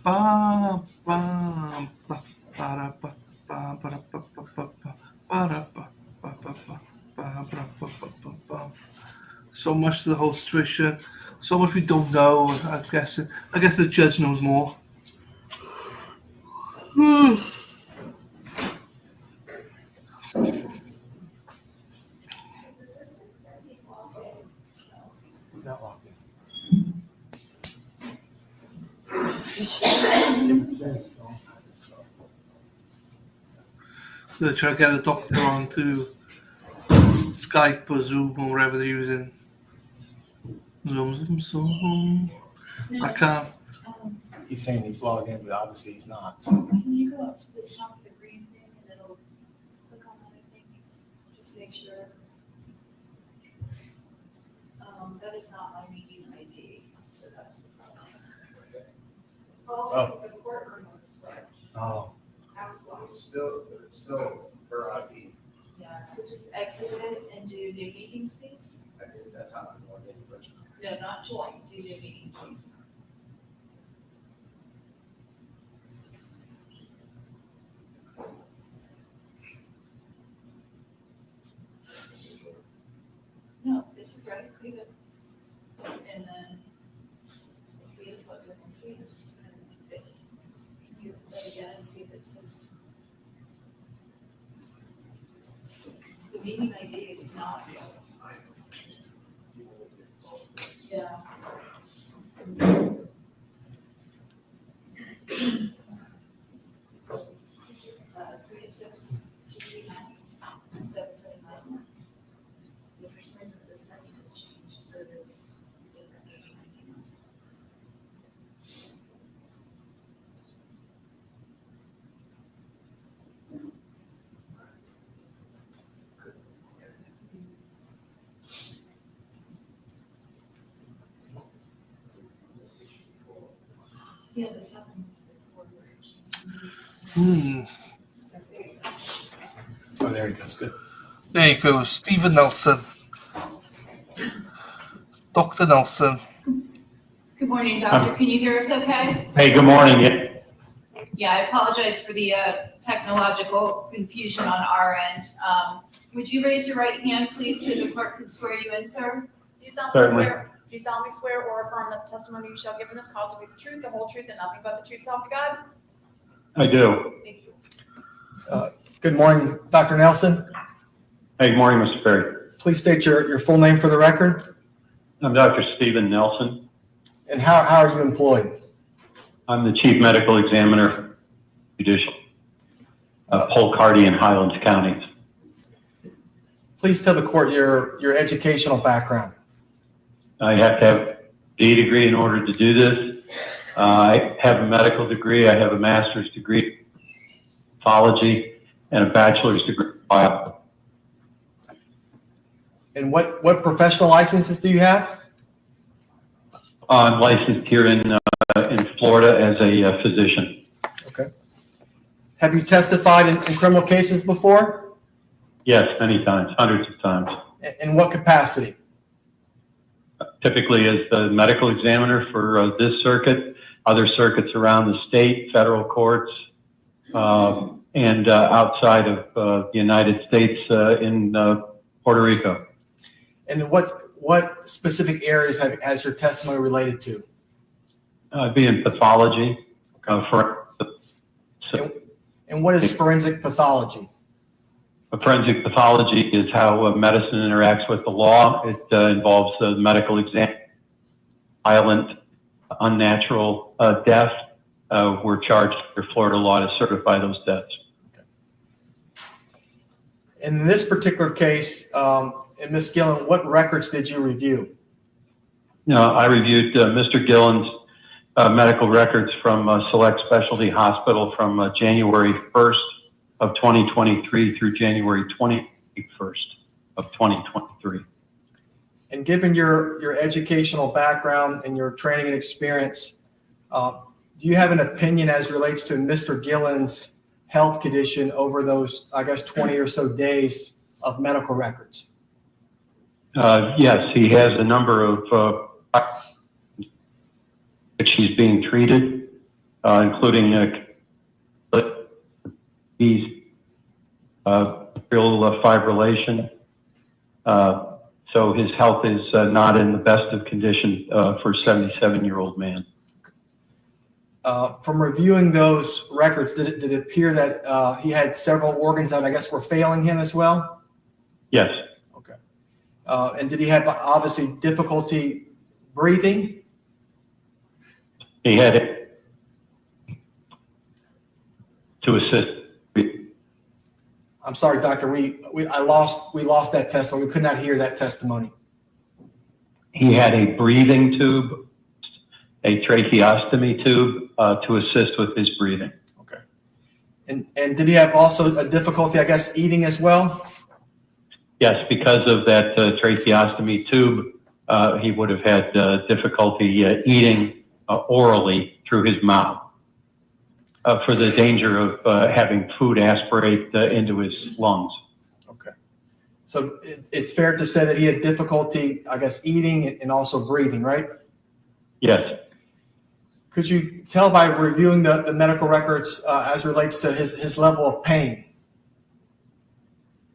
Ba, ba, ba, ba, ba, ba, ba, ba, ba, ba, ba, ba, ba, ba, ba, ba. So much to the whole situation. So much we don't know. I guess the judge knows more. They're trying to get the doctor onto Skype or Zoom or whatever they're using. Zoom. I can't. He's saying he's logged in, but obviously he's not. Can you go up to the top of the green thing and it'll click on that, I think? Just make sure. That is not my meeting ID, so that's the problem. Oh. The courtroom was switched. Oh. It's still her ID. Yeah, so just exit it and do new meeting, please. I think that's how I'm going to No, not join, do new meeting, please. No, this is right, leave it. And then we just look and see, just can you play again and see if it says. The meeting ID is not. Yeah. 36, 239, 779. The first reason the second has changed, so it's different. Yeah, the second is before. Oh, there he goes. Good. There you go, Stephen Nelson. Dr. Nelson. Good morning, doctor. Can you hear us okay? Hey, good morning. Yeah. Yeah, I apologize for the technological confusion on our end. Would you raise your right hand, please, so the clerk can swear you in, sir? Certainly. Do you solemnly swear or affirm that the testimony you shall give in this cause will be the truth, the whole truth, and nothing but the truth, so help you God? I do. Thank you. Good morning, Dr. Nelson. Hey, good morning, Mr. Perry. Please state your full name for the record. I'm Dr. Stephen Nelson. And how are you employed? I'm the Chief Medical Examiner, Judicial, Polk, Hardy, and Highlands counties. Please tell the court your educational background. I have to have a D degree in order to do this. I have a medical degree. I have a master's degree in pathology and a bachelor's degree in biology. And what professional licenses do you have? I'm licensed here in Florida as a physician. Okay. Have you testified in criminal cases before? Yes, many times, hundreds of times. In what capacity? Typically as the medical examiner for this circuit, other circuits around the state, federal courts, and outside of the United States in Puerto Rico. And what specific areas has your testimony related to? I'd be in pathology. And what is forensic pathology? Forensic pathology is how medicine interacts with the law. It involves the medical exam, violent, unnatural death. We're charged under Florida law to certify those deaths. In this particular case, and Ms. Gillen, what records did you review? I reviewed Mr. Gillen's medical records from Select Specialty Hospital from January 1st of 2023 through January 21st of 2023. And given your educational background and your training and experience, do you have an opinion as relates to Mr. Gillen's health condition over those, I guess, 20 or so days of medical records? Yes, he has a number of which he's being treated, including atrial fibrillation. So his health is not in the best of condition for a 77-year-old man. From reviewing those records, did it appear that he had several organs that I guess were failing him as well? Yes. Okay. And did he have obviously difficulty breathing? He had it to assist. I'm sorry, doctor. We lost that testimony. We could not hear that testimony. He had a breathing tube, a tracheostomy tube to assist with his breathing. Okay. And did he have also a difficulty, I guess, eating as well? Yes, because of that tracheostomy tube, he would have had difficulty eating orally through his mouth for the danger of having food aspirate into his lungs. Okay. So it's fair to say that he had difficulty, I guess, eating and also breathing, right? Yes. Could you tell by reviewing the medical records as relates to his level of pain?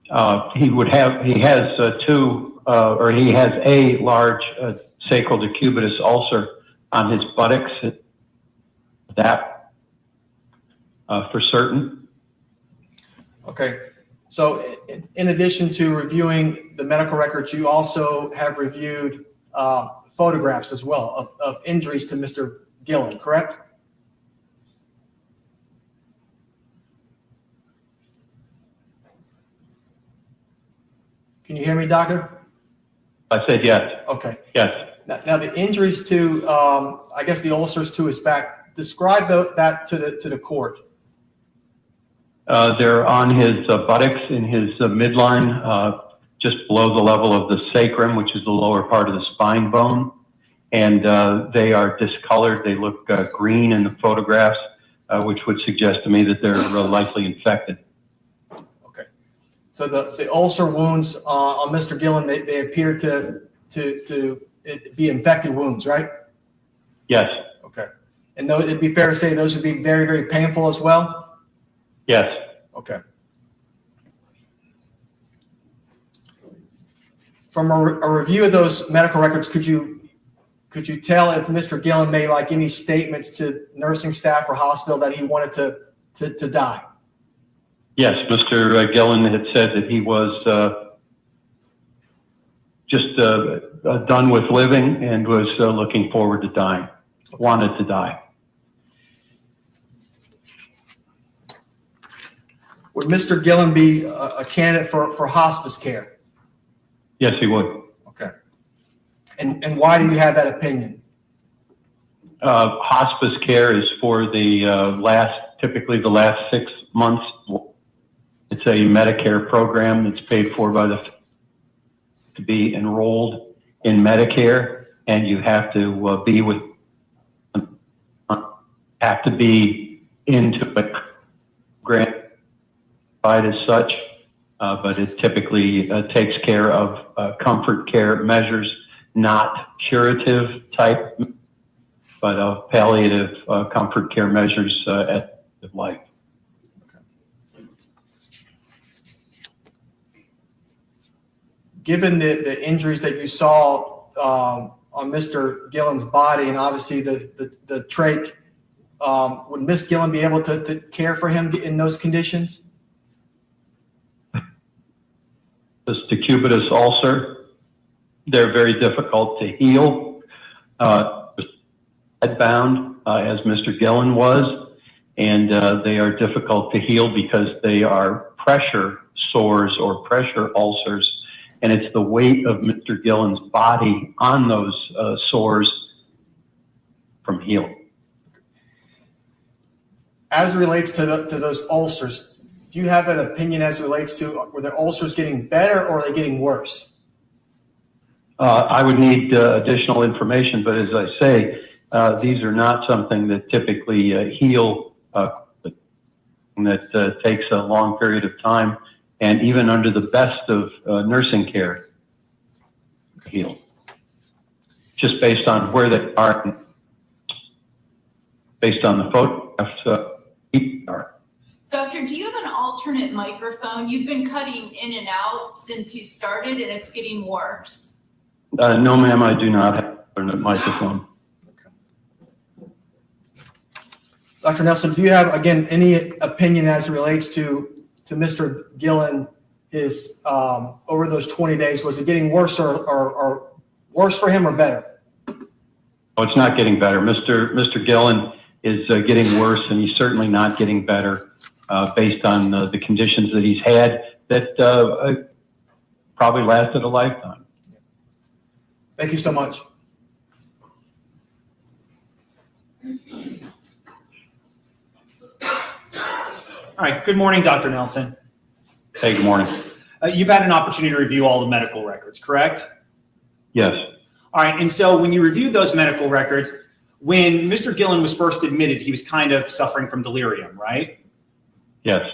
He has a large sacral decubitus ulcer on his buttocks. That for certain. Okay. So in addition to reviewing the medical records, you also have reviewed photographs as well of injuries to Mr. Gillen, correct? Can you hear me, doctor? I said yes. Okay. Yes. Now the injuries to, I guess the ulcers to his back, describe that to the court. They're on his buttocks in his midline, just below the level of the sacrum, which is the lower part of the spine bone. And they are discolored. They look green in the photographs, which would suggest to me that they're likely infected. Okay. So the ulcer wounds on Mr. Gillen, they appear to be infected wounds, right? Yes. Okay. And it'd be fair to say those would be very, very painful as well? Yes. Okay. From a review of those medical records, could you tell if Mr. Gillen made like any statements to nursing staff or hospital that he wanted to die? Yes, Mr. Gillen had said that he was just done with living and was looking forward to dying, wanted to die. Would Mr. Gillen be a candidate for hospice care? Yes, he would. Okay. And why do you have that opinion? Hospice care is for the typically the last 6 months. It's a Medicare program that's paid for by to be enrolled in Medicare, and you have to be into a grant as such, but it typically takes care of comfort care measures, not curative type, but palliative comfort care measures at life. Given the injuries that you saw on Mr. Gillen's body and obviously the trach, would Miss Gillen be able to care for him in those conditions? This decubitus ulcer, they're very difficult to heal. Headbound, as Mr. Gillen was, and they are difficult to heal because they are pressure sores or pressure ulcers, and it's the weight of Mr. Gillen's body on those sores from healing. As it relates to those ulcers, do you have an opinion as it relates to were the ulcers getting better or are they getting worse? I would need additional information, but as I say, these are not something that typically heal, that takes a long period of time, and even under the best of nursing care, heal. Just based on where they are, based on the photographs, Doctor, do you have an alternate microphone? You've been cutting in and out since you started, and it's getting worse. no, ma'am, I do not have an alternate microphone. Dr. Nelson, do you have, again, any opinion as it relates to Mr. Gillen, his, over those 20 days, was it getting worse or worse for him or better? Oh, it's not getting better. Mr. Gillen is getting worse, and he's certainly not getting better based on the conditions that he's had that probably lasted a lifetime. Thank you so much. All right, good morning, Dr. Nelson. Hey, good morning. You've had an opportunity to review all the medical records, correct? Yes. All right, and so when you reviewed those medical records, when Mr. Gillen was first admitted, he was kind of suffering from delirium, right? Yes.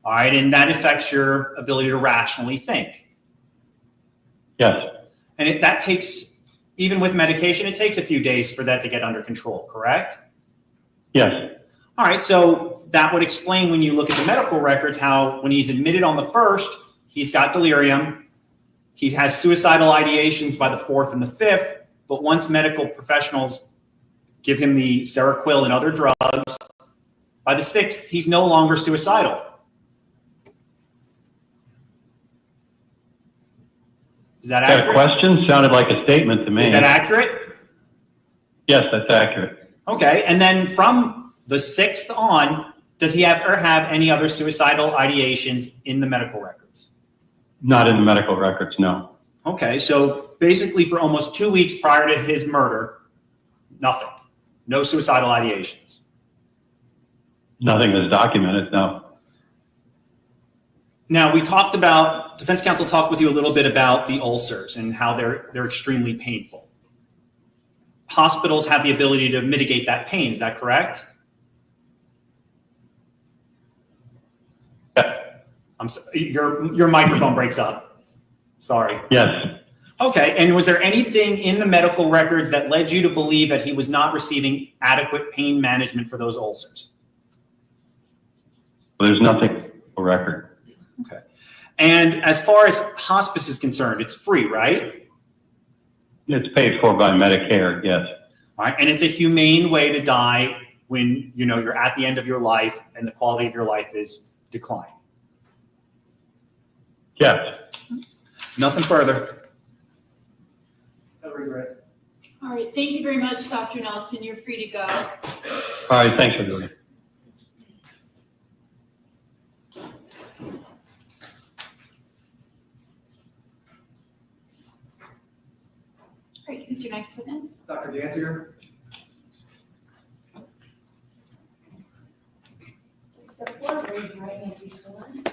All right, and that affects your ability to rationally think. Yes. And that takes, even with medication, it takes a few days for that to get under control, correct? Yes. All right, so that would explain when you look at the medical records how when he's admitted on the 1st, he's got delirium, he has suicidal ideations by the 4th and the 5th, but once medical professionals give him the Seroquel and other drugs, by the 6th, he's no longer suicidal. Is that accurate? That question sounded like a statement to me. Is that accurate? Yes, that's accurate. Okay, and then from the 6th on, does he ever have any other suicidal ideations in the medical records? Not in the medical records, no. Okay, so basically for almost 2 weeks prior to his murder, nothing. No suicidal ideations. Nothing is documented, no. Now, we talked about, defense counsel talked with you a little bit about the ulcers and how they're extremely painful. Hospitals have the ability to mitigate that pain, is that correct? Yeah. I'm sorry, your microphone breaks up. Sorry. Yes. Okay, and was there anything in the medical records that led you to believe that he was not receiving adequate pain management for those ulcers? Well, there's nothing on the record. Okay. And as far as hospice is concerned, it's free, right? It's paid for by Medicare, yes. All right, and it's a humane way to die when you're at the end of your life and the quality of your life is declining. Yes. Nothing further. No regret. All right, thank you very much, Dr. Nelson. You're free to go. All right, thanks for doing it. All right, who's your next witness? Dr. Danziger. So before I raise your right hand, please sworn. Do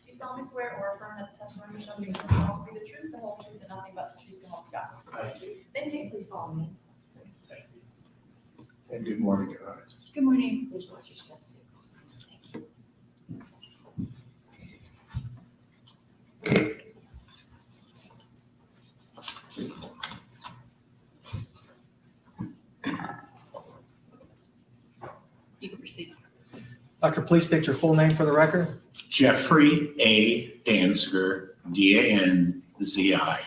you solemnly swear or affirm that the testimony you shall give in this trial will be the truth, the whole truth, and nothing but the truth, so help you God? Thank you. Then can you please follow me? And good morning, Your Honor. Good morning. Please watch your steps. Thank you. You can proceed. Doctor, please state your full name for the record. Jeffrey A. Danziger, Danziger.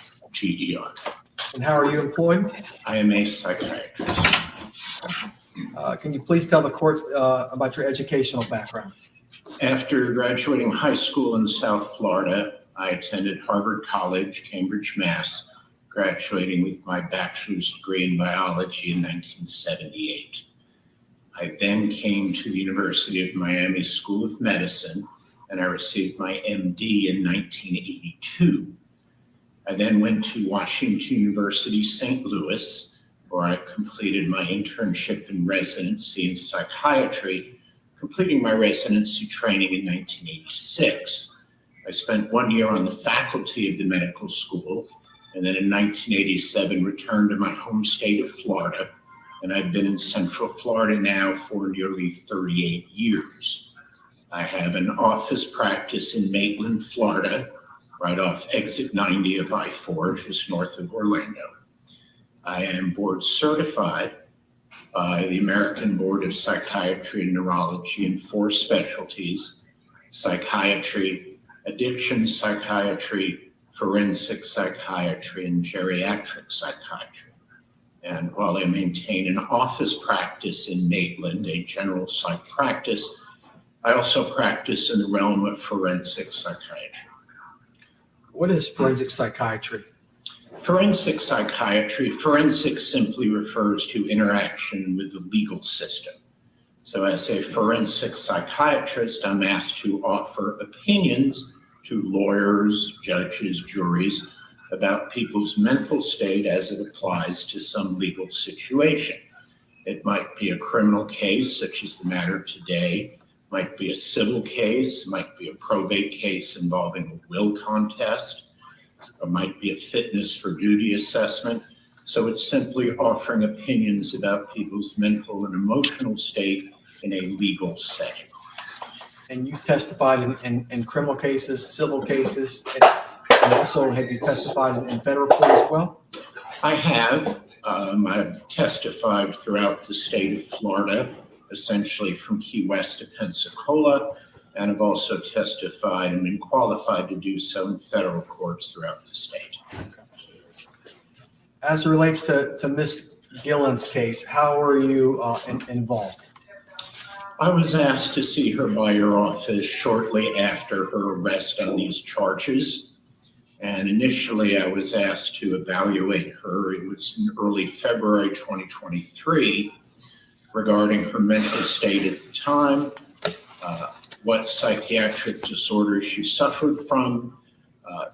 And how are you employed? I am a psychiatrist. Can you please tell the court about your educational background? After graduating high school in South Florida, I attended Harvard College, Cambridge, Mass., graduating with my bachelor's degree in biology in 1978. I then came to the University of Miami School of Medicine, and I received my MD in 1982. I then went to Washington University, St. Louis, where I completed my internship and residency in psychiatry, completing my residency training in 1986. I spent 1 year on the faculty of the medical school, and then in 1987 returned to my home state of Florida. And I've been in Central Florida now for nearly 38 years. I have an office practice in Maitland, Florida, right off exit 90 of I-4, just north of Orlando. I am board certified by the American Board of Psychiatry and Neurology in 4 specialties: psychiatry, addiction psychiatry, forensic psychiatry, and geriatric psychiatry. And while I maintain an office practice in Maitland, a general psych practice, I also practice in the realm of forensic psychiatry. What is forensic psychiatry? Forensic psychiatry, forensic simply refers to interaction with the legal system. So as a forensic psychiatrist, I'm asked to offer opinions to lawyers, judges, juries about people's mental state as it applies to some legal situation. It might be a criminal case, such as the matter today, might be a civil case, might be a probate case involving a will contest, or might be a fitness for duty assessment. So it's simply offering opinions about people's mental and emotional state in a legal setting. And you testified in criminal cases, civil cases, and also have you testified in federal court as well? I have. I've testified throughout the state of Florida, essentially from Key West to Pensacola, and have also testified and been qualified to do so in federal courts throughout the state. As it relates to Ms. Gillen's case, how were you involved? I was asked to see her by your office shortly after her arrest on these charges. And initially I was asked to evaluate her. It was in early February 2023 regarding her mental state at the time, what psychiatric disorders she suffered from,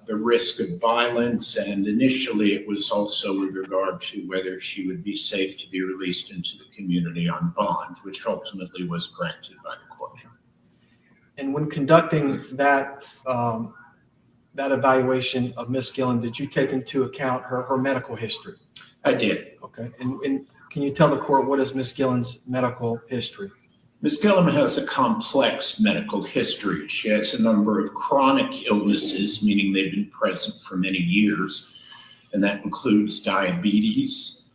the risk of violence, and initially it was also with regard to whether she would be safe to be released into the community on bond, which ultimately was granted by the court. And when conducting that evaluation of Ms. Gillen, did you take into account her medical history? I did. Okay. And can you tell the court what is Ms. Gillen's medical history? Ms. Gillen has a complex medical history. She has a number of chronic illnesses, meaning they've been present for many years, and that includes diabetes,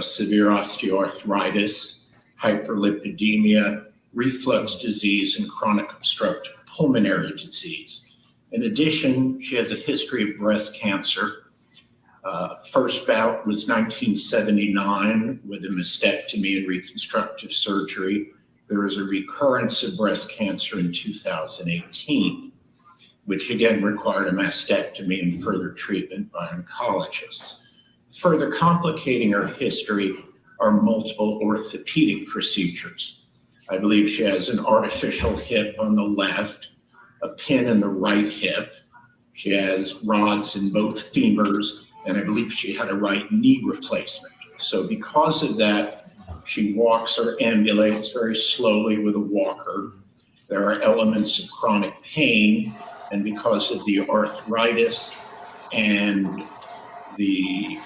severe osteoarthritis, hyperlipidemia, reflux disease, and chronic obstructive pulmonary disease. In addition, she has a history of breast cancer. First bout was 1979 with a mastectomy and reconstructive surgery. There was a recurrence of breast cancer in 2018, which again required a mastectomy and further treatment by oncologists. Further complicating her history are multiple orthopedic procedures. I believe she has an artificial hip on the left, a pin in the right hip. She has rods in both femurs, and I believe she had a right knee replacement. So because of that, she walks or ambulates very slowly with a walker. There are elements of chronic pain, and because of the arthritis and the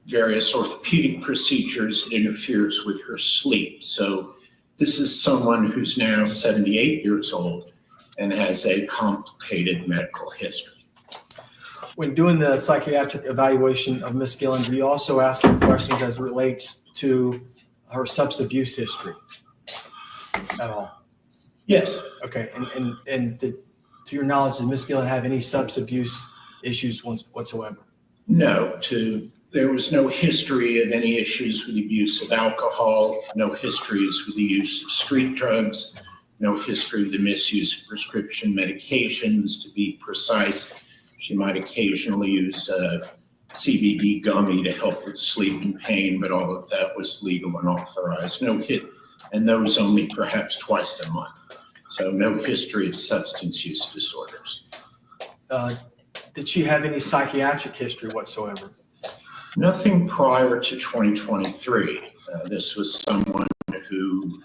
various orthopedic procedures, it interferes with her sleep. So this is someone who's now 78 years old and has a complicated medical history. When doing the psychiatric evaluation of Ms. Gillen, do you also ask her questions as it relates to her substance abuse history at all? Yes. Okay. And to your knowledge, did Ms. Gillen have any substance abuse issues whatsoever? No. There was no history of any issues with the abuse of alcohol, no histories with the use of street drugs, no history of the misuse of prescription medications. To be precise, she might occasionally use CBD gummy to help with sleep and pain, but all of that was legal and authorized. No hit, and those only perhaps twice a month. So no history of substance use disorders. Did she have any psychiatric history whatsoever? Nothing prior to 2023. This was someone who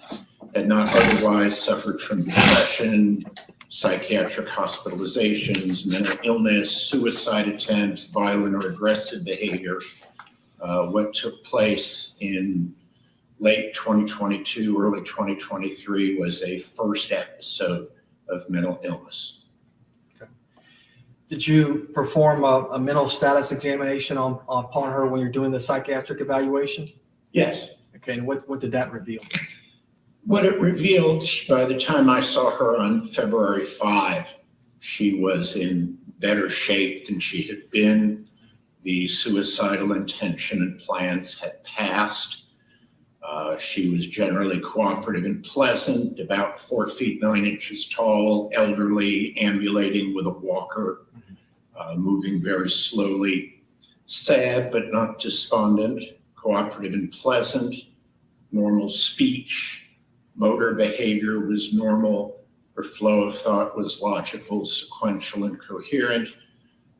had not otherwise suffered from depression, psychiatric hospitalizations, mental illness, suicide attempts, violent or aggressive behavior. What took place in late 2022, early 2023 was a first episode of mental illness. Did you perform a mental status examination upon her when you're doing the psychiatric evaluation? Yes. Okay, and what did that reveal? What it revealed, by the time I saw her on February 5, she was in better shape than she had been. The suicidal intention and plans had passed. She was generally cooperative and pleasant, about 4 feet 9 inches tall, elderly, ambulating with a walker, moving very slowly, sad but not despondent, cooperative and pleasant, normal speech, motor behavior was normal, her flow of thought was logical, sequential, and coherent,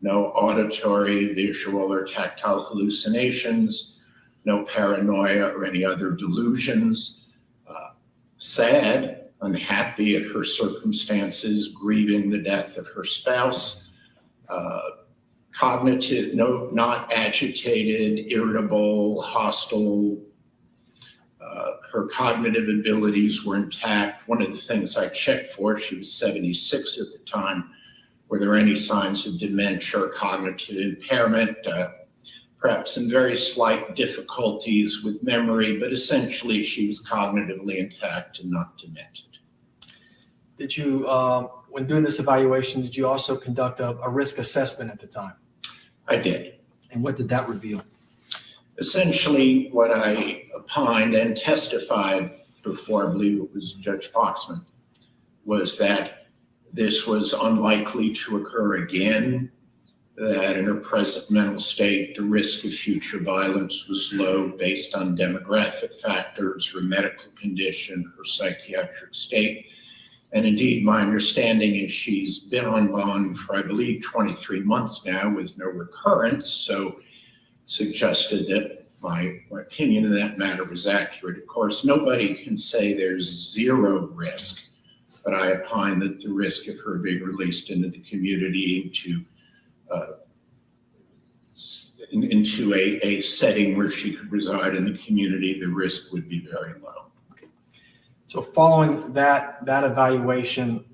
no auditory, visual, or tactile hallucinations, no paranoia or any other delusions, sad, unhappy at her circumstances, grieving the death of her spouse, cognitive, not agitated, irritable, hostile. Her cognitive abilities were intact. One of the things I checked for, she was 76 at the time, were there any signs of dementia or cognitive impairment? Perhaps some very slight difficulties with memory, but essentially she was cognitively intact and not demented. Did you, when doing this evaluation, did you also conduct a risk assessment at the time? I did. And what did that reveal? Essentially, what I opined and testified before, I believe it was Judge Foxman, was that this was unlikely to occur again, that in her present mental state, the risk of future violence was low based on demographic factors, her medical condition, her psychiatric state. And indeed, my understanding is she's been on bond for, I believe, 23 months now with no recurrence, so suggested that my opinion in that matter was accurate. Of course, nobody can say there's zero risk, but I opine that the risk of her being released into the community, into a setting where she could reside in the community, the risk would be very low. So following that evaluation,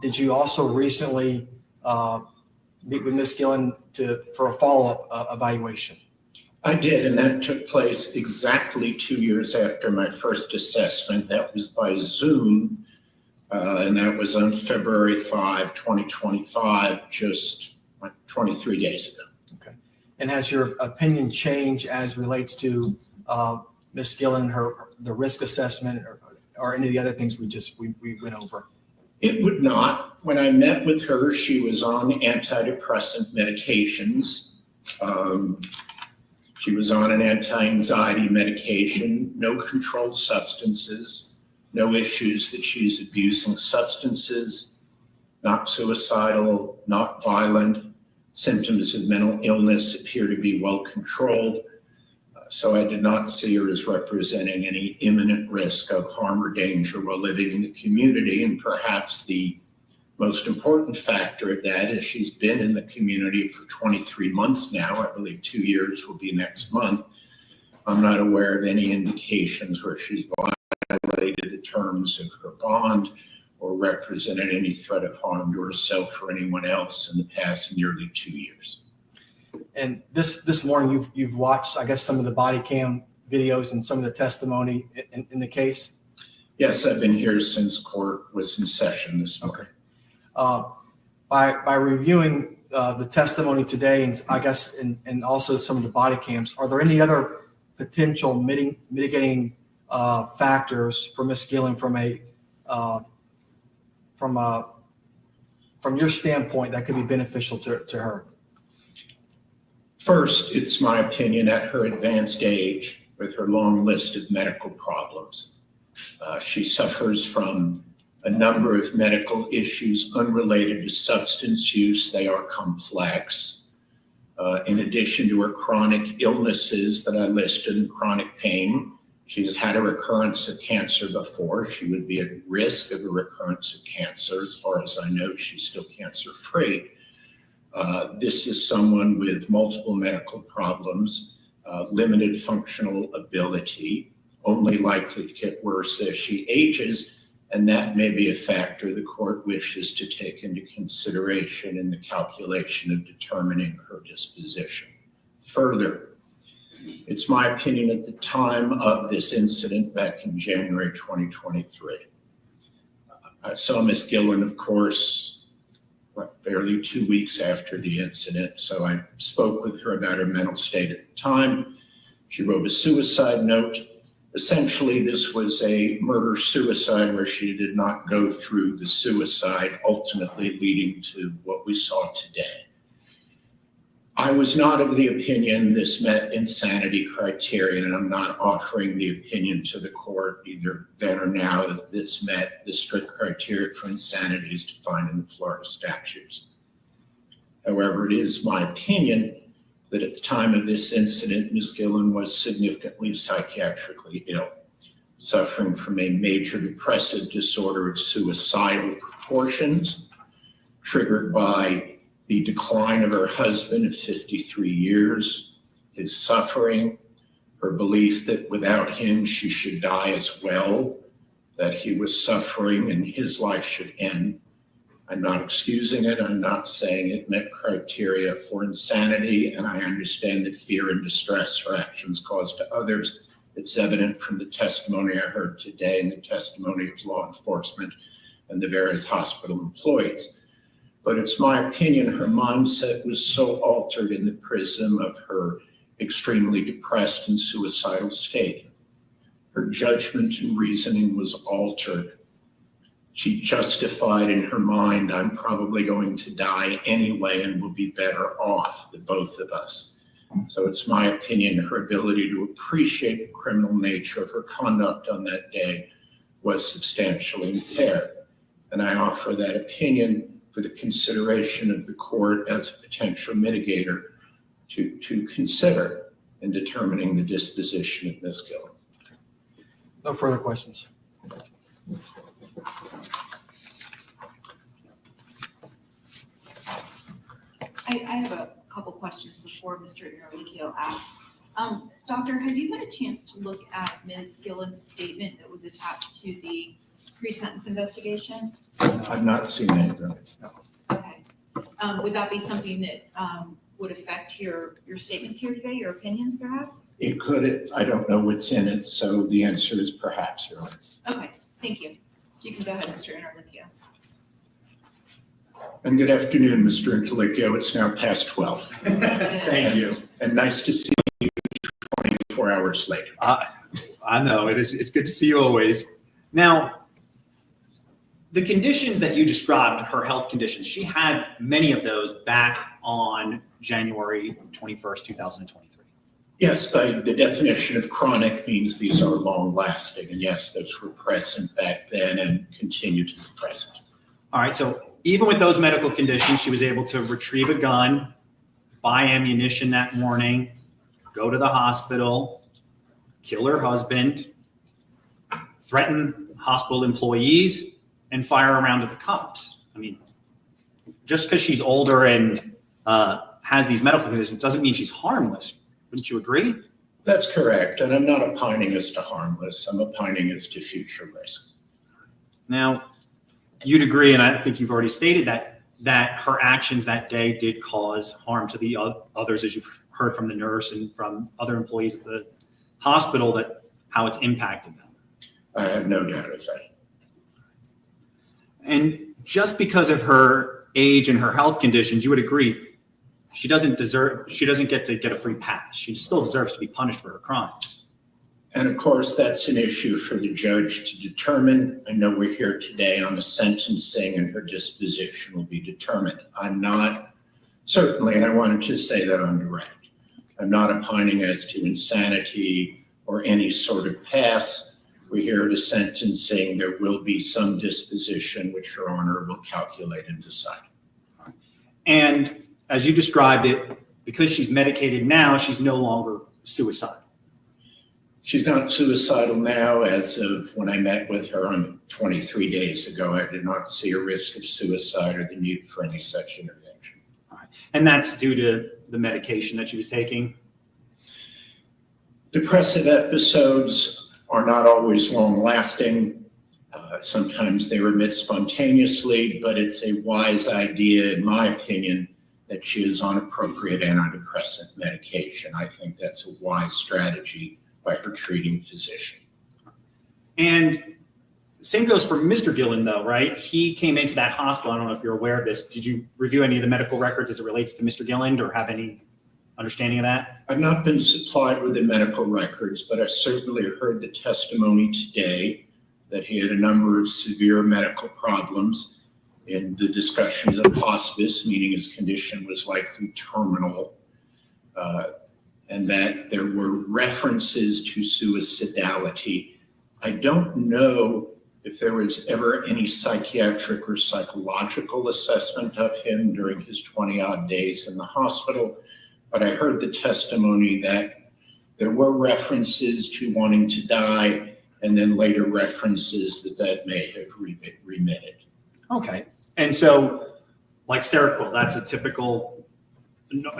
did you also recently meet with Ms. Gillen for a follow-up evaluation? I did, and that took place exactly 2 years after my first assessment. That was by Zoom, and that was on February 5, 2025, just like 23 days ago. Okay. And has your opinion changed as relates to Ms. Gillen, the risk assessment, or any of the other things we went over? It would not. When I met with her, she was on antidepressant medications. She was on an anti-anxiety medication, no controlled substances, no issues that she's abusing substances, not suicidal, not violent. Symptoms of mental illness appear to be well controlled. So I did not see her as representing any imminent risk of harm or danger while living in the community. And perhaps the most important factor of that is she's been in the community for 23 months now. I believe 2 years will be next month. I'm not aware of any indications where she's violated the terms of her bond or represented any threat of harm to herself or anyone else in the past nearly 2 years. And this morning, you've watched, I guess, some of the body cam videos and some of the testimony in the case? Yes, I've been here since court was in session this morning. By reviewing the testimony today, and I guess, and also some of the body cams, are there any other potential mitigating factors for Ms. Gillen from your standpoint that could be beneficial to her? First, it's my opinion at her advanced age, with her long list of medical problems, she suffers from a number of medical issues unrelated to substance use. They are complex. In addition to her chronic illnesses that I listed, and chronic pain, She's had a recurrence of cancer before. She would be at risk of a recurrence of cancer. As far as I know, she's still cancer-free. This is someone with multiple medical problems, limited functional ability, only likely to get worse as she ages, and that may be a factor the court wishes to take into consideration in the calculation of determining her disposition. Further, it's my opinion at the time of this incident back in January 2023. I saw Ms. Gillen, of course, barely 2 weeks after the incident, so I spoke with her about her mental state at the time. She wrote a suicide note. Essentially, this was a murder-suicide where she did not go through the suicide, ultimately leading to what we saw today. I was not of the opinion this met insanity criteria, and I'm not offering the opinion to the court either then or now that this met the strict criteria for insanity as defined in the Florida statutes. However, it is my opinion that at the time of this incident, Ms. Gillen was significantly psychiatrically ill, suffering from a major depressive disorder of suicidal proportions, triggered by the decline of her husband of 53 years, his suffering, her belief that without him she should die as well, that he was suffering and his life should end. I'm not excusing it. I'm not saying it met criteria for insanity, and I understand the fear and distress her actions caused to others. It's evident from the testimony I heard today and the testimony of law enforcement and the various hospital employees. But it's my opinion her mindset was so altered in the prism of her extremely depressed and suicidal state. Her judgment and reasoning was altered. She justified in her mind, I'm probably going to die anyway and will be better off, the both of us. So it's my opinion her ability to appreciate the criminal nature of her conduct on that day was substantially impaired. And I offer that opinion for the consideration of the court as a potential mitigator to consider in determining the disposition of Ms. Gillen. No further questions. I have a couple questions before Mr. Enriquez asks. Doctor, have you had a chance to look at Ms. Gillen's statement that was attached to the pre-sentence investigation? I've not seen anything. No. Okay. Would that be something that would affect your statements here today, your opinions perhaps? It could. I don't know what's in it, so the answer is perhaps, Your Honor. Okay, thank you. You can go ahead, Mr. Enriquez. And good afternoon, Mr. Intellicchio. It's now past 12. Thank you. And nice to see you 24 hours later. I know, it's good to see you always. Now, the conditions that you described, her health conditions, she had many of those back on January 21st, 2023. Yes, by the definition of chronic means these are long lasting. And yes, those were present back then and continue to be present. All right, so even with those medical conditions, she was able to retrieve a gun, buy ammunition that morning, go to the hospital, kill her husband, threaten hospital employees, and fire a round at the cops. I mean, just because she's older and has these medical conditions doesn't mean she's harmless. Wouldn't you agree? That's correct. And I'm not opining as to harmless. I'm opining as to future risk. Now, you'd agree, and I think you've already stated that her actions that day did cause harm to the others, as you've heard from the nurse and from other employees at the hospital, that how it's impacted them. I have no doubt of that. And just because of her age and her health conditions, you would agree she doesn't get to get a free pass. She still deserves to be punished for her crimes. And of course, that's an issue for the judge to determine. I know we're here today on the sentencing and her disposition will be determined. I'm not, certainly, and I wanted to say that on direct, I'm not opining as to insanity or any sort of pass. We're here to sentencing. There will be some disposition which Your Honor will calculate and decide. And as you described it, because she's medicated now, she's no longer suicidal. She's not suicidal now. As of when I met with her on 23 days ago, I did not see a risk of suicide or the need for any such intervention. All right. And that's due to the medication that she was taking? Depressive episodes are not always long-lasting. Sometimes they remit spontaneously, but it's a wise idea, in my opinion, that she is on appropriate antidepressant medication. I think that's a wise strategy by her treating physician. And same goes for Mr. Gillen, though, right? He came into that hospital. I don't know if you're aware of this. Did you review any of the medical records as it relates to Mr. Gillen or have any understanding of that? I've not been supplied with the medical records, but I certainly heard the testimony today that he had a number of severe medical problems in the discussions of hospice, meaning his condition was likely terminal, and that there were references to suicidality. I don't know if there was ever any psychiatric or psychological assessment of him during his 20-odd days in the hospital, but I heard the testimony that there were references to wanting to die, and then later references that may have remitted. Okay. And so, like Seroquel, that's a typical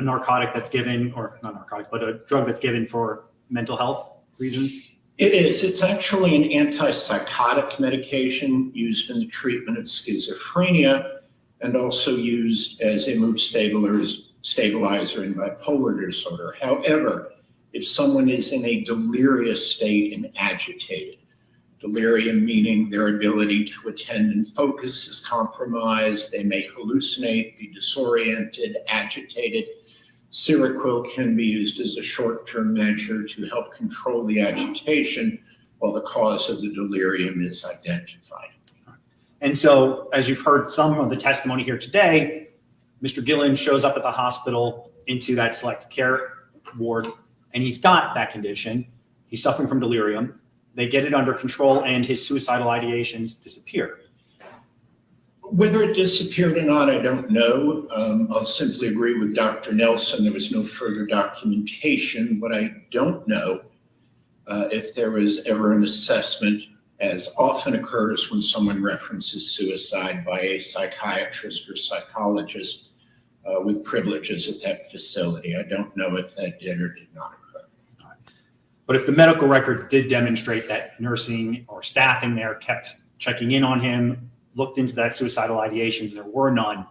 narcotic that's given, or not narcotic, but a drug that's given for mental health reasons? It is. It's actually an antipsychotic medication used in the treatment of schizophrenia and also used as a mood stabilizer in bipolar disorder. However, if someone is in a delirious state and agitated, delirium meaning their ability to attend and focus is compromised, they may hallucinate, be disoriented, agitated. Seroquel can be used as a short-term measure to help control the agitation while the cause of the delirium is identified. And so, as you've heard some of the testimony here today, Mr. Gillen shows up at the hospital into that select care ward, and he's got that condition. He's suffering from delirium. They get it under control, and his suicidal ideations disappear. Whether it disappeared or not, I don't know. I'll simply agree with Dr. Nelson. There was no further documentation. What I don't know, if there was ever an assessment, as often occurs when someone references suicide, by a psychiatrist or psychologist with privileges at that facility. I don't know if that did or did not occur. But if the medical records did demonstrate that nursing or staffing there kept checking in on him, looked into that suicidal ideations, and there were none,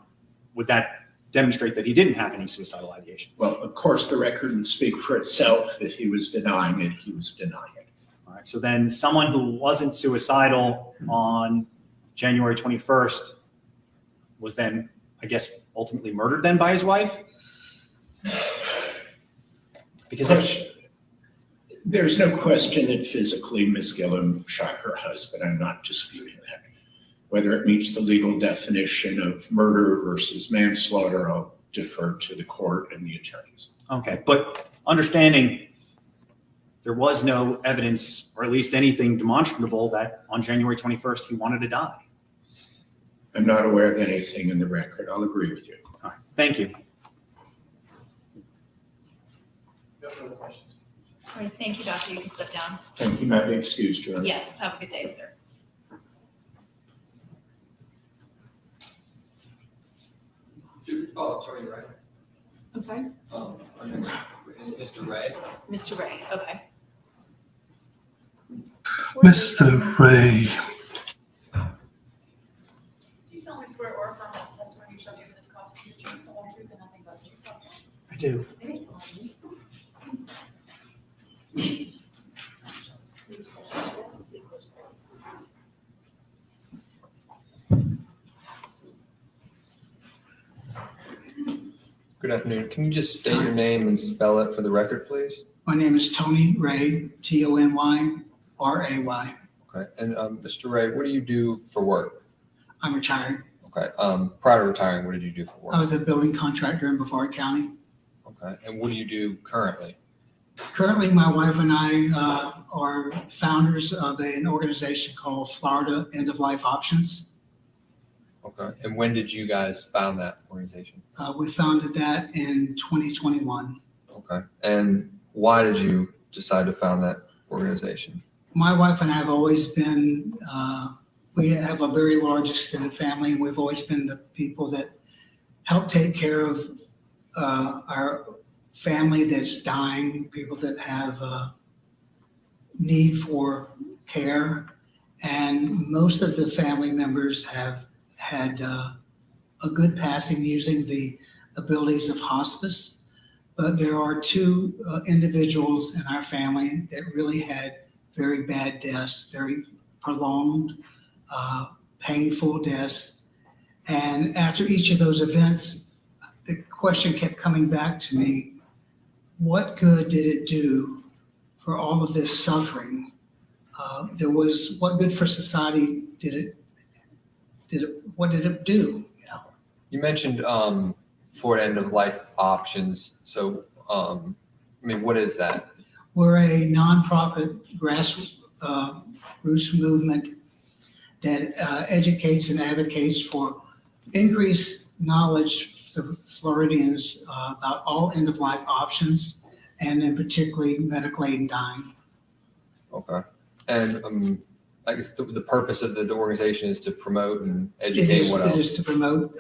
would that demonstrate that he didn't have any suicidal ideations? Well, of course, the record would speak for itself. If he was denying it, he was denying it. All right. So then someone who wasn't suicidal on January 21st was then, I guess, ultimately murdered then by his wife? Because there's no question that physically Ms. Gillen shot her husband. I'm not disputing that. Whether it meets the legal definition of murder versus manslaughter, I'll defer to the court and the attorneys. Okay, but understanding there was no evidence, or at least anything demonstrable, that on January 21st he wanted to die. I'm not aware of anything in the record. I'll agree with you. All right, thank you. All right, thank you, doctor. You can step down. Thank you. May I be excused, Your Honor? Yes, have a good day, sir. Oh, Attorney Ray. I'm sorry? Mr. Ray. Mr. Ray, okay. Mr. Ray. Do you solemnly swear or affirm that the testimony you shall give in this cause will be the truth, the whole truth, and nothing but the truth, so help you? I do. Thank you. Please hold yourself and sit close. Good afternoon. Can you just state your name and spell it for the record, please? My name is Tony Ray, Tonyray. Okay. And Mr. Ray, what do you do for work? I'm retired. Okay. Prior to retiring, what did you do for work? I was a building contractor in Brevard County. Okay. And what do you do currently? Currently, my wife and I are founders of an organization called Florida End of Life Options. Okay. And when did you guys found that organization? We founded that in 2021. Okay. And why did you decide to found that organization? My wife and I have always been, we have a very large extended family, and we've always been the people that help take care of our family that's dying, people that have need for care. And most of the family members have had a good passing using the abilities of hospice. But there are two individuals in our family that really had very bad deaths, very prolonged, painful deaths. And after each of those events, the question kept coming back to me, what good did it do for all of this suffering? What good for society what did it do? You mentioned Florida End of Life Options. So, what is that? We're a nonprofit grassroots movement that educates and advocates for increased knowledge for Floridians about all end-of-life options, and in particularly medical aid and dying. Okay. And I guess the purpose of the organization is to promote and educate. What else? It is to promote,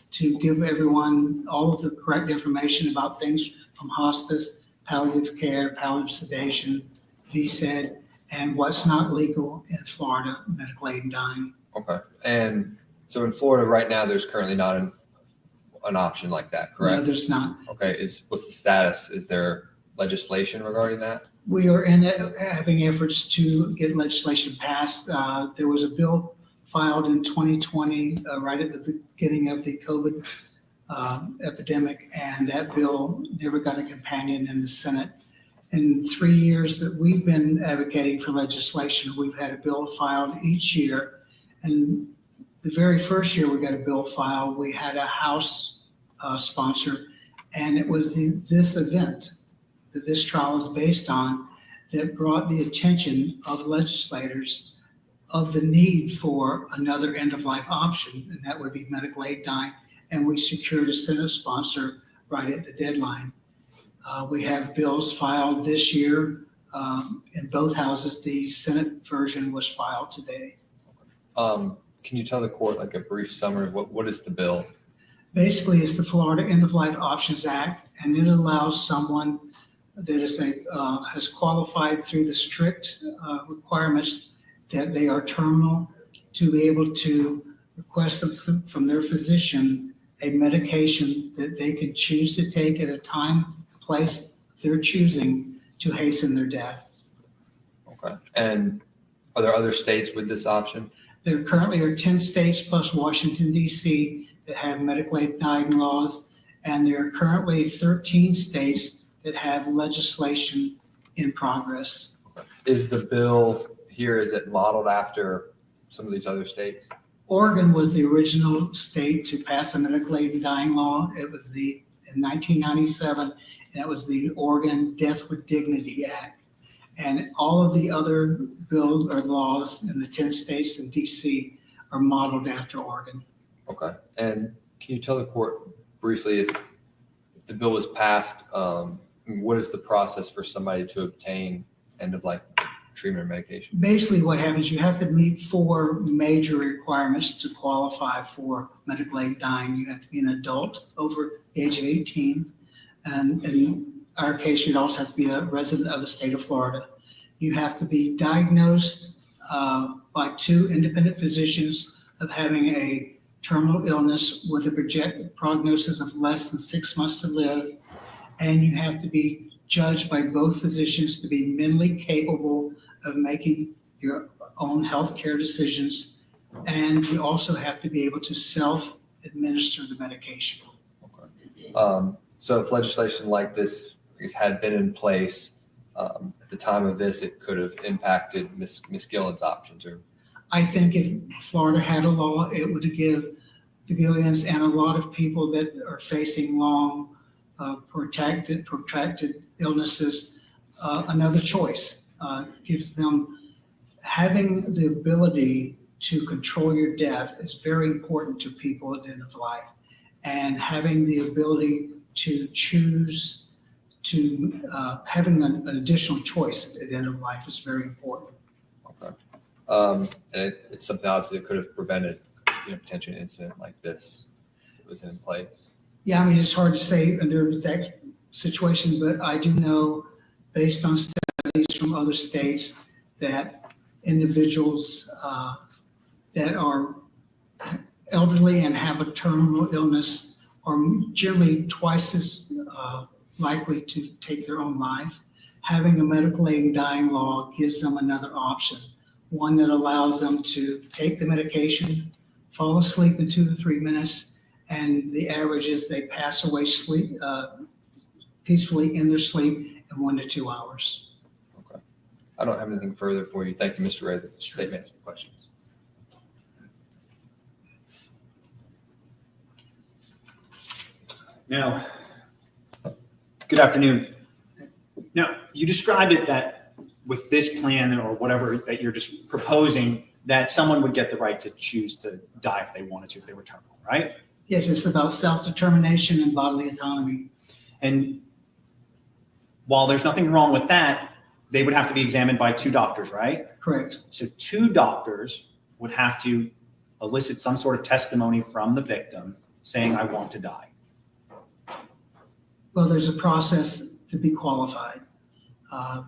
to give everyone all of the correct information about things from hospice, palliative care, palliative sedation, VSED, and what's not legal in Florida, medical aid and dying. Okay. And so in Florida right now, there's currently not an option like that, correct? No, there's not. Okay. What's the status? Is there legislation regarding that? We are having efforts to get legislation passed. There was a bill filed in 2020, right at the beginning of the COVID epidemic, and that bill never got a companion in the Senate. In 3 years that we've been advocating for legislation, we've had a bill filed each year. And the very first year we got a bill filed, we had a House sponsor, and it was this event that this trial is based on that brought the attention of legislators of the need for another end-of-life option, and that would be medical aid dying. And we secured a Senate sponsor right at the deadline. We have bills filed this year in both houses. The Senate version was filed today. Can you tell the court like a brief summary of what is the bill? Basically, it's the Florida End-of-Life Options Act, and it allows someone that is has qualified through the strict requirements that they are terminal to be able to request from their physician a medication that they can choose to take at a time, place they're choosing to hasten their death. Okay. And are there other states with this option? There currently are 10 states plus Washington, D.C. that have medical aid dying laws, and there are currently 13 states that have legislation in progress. Is the bill here, is it modeled after some of these other states? Oregon was the original state to pass a medical aid and dying law. It was in 1997, and that was the Oregon Death with Dignity Act. And all of the other bills or laws in the 10 states and DC are modeled after Oregon. Okay. And can you tell the court briefly if the bill was passed, what is the process for somebody to obtain end-of-life treatment or medication? Basically what happens, you have to meet 4 major requirements to qualify for medical aid dying. You have to be an adult over the age of 18. And in our case, you'd also have to be a resident of the state of Florida. You have to be diagnosed by 2 independent physicians of having a terminal illness with a projected prognosis of less than 6 months to live. And you have to be judged by both physicians to be mentally capable of making your own healthcare decisions. And you also have to be able to self-administer the medication. So if legislation like this had been in place at the time of this, it could have impacted Ms. Gillen's options? Or I think if Florida had a law, it would give the Gillians and a lot of people that are facing long, protracted illnesses another choice. Gives them having the ability to control your death is very important to people at the end of life, and having the ability to choose to having an additional choice at the end of life is very important. And it's something obviously that could have prevented, potentially an incident like this if it was in place. Yeah, I mean, it's hard to say under that situation, but I do know, based on studies from other states, that individuals that are elderly and have a terminal illness are generally twice as likely to take their own life. Having a medical aid in dying law gives them another option, one that allows them to take the medication, fall asleep in 2 to 3 minutes, and the average is they pass away peacefully in their sleep in 1 to 2 hours. Okay. I don't have anything further for you. Thank you, Mr. Ray. They've answered questions. Now, good afternoon. Now, you described it that with this plan or whatever that you're just proposing, that someone would get the right to choose to die if they wanted to, if they were terminal, right? Yes, it's about self-determination and bodily autonomy. And while there's nothing wrong with that, they would have to be examined by 2 doctors, right? Correct. So 2 doctors would have to elicit some sort of testimony from the victim saying, I want to die. Well, there's a process to be qualified.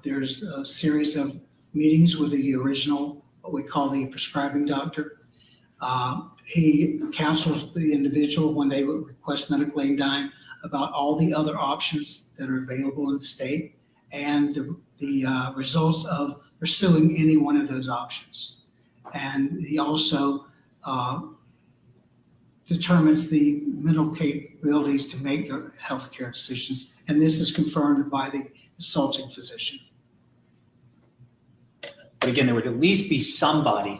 There's a series of meetings with the original, what we call the prescribing doctor. He counsels the individual when they request medical aid in dying about all the other options that are available in the state and the results of pursuing any one of those options. And he also determines the mental capabilities to make their healthcare decisions. And this is confirmed by the consulting physician. But again, there would at least be somebody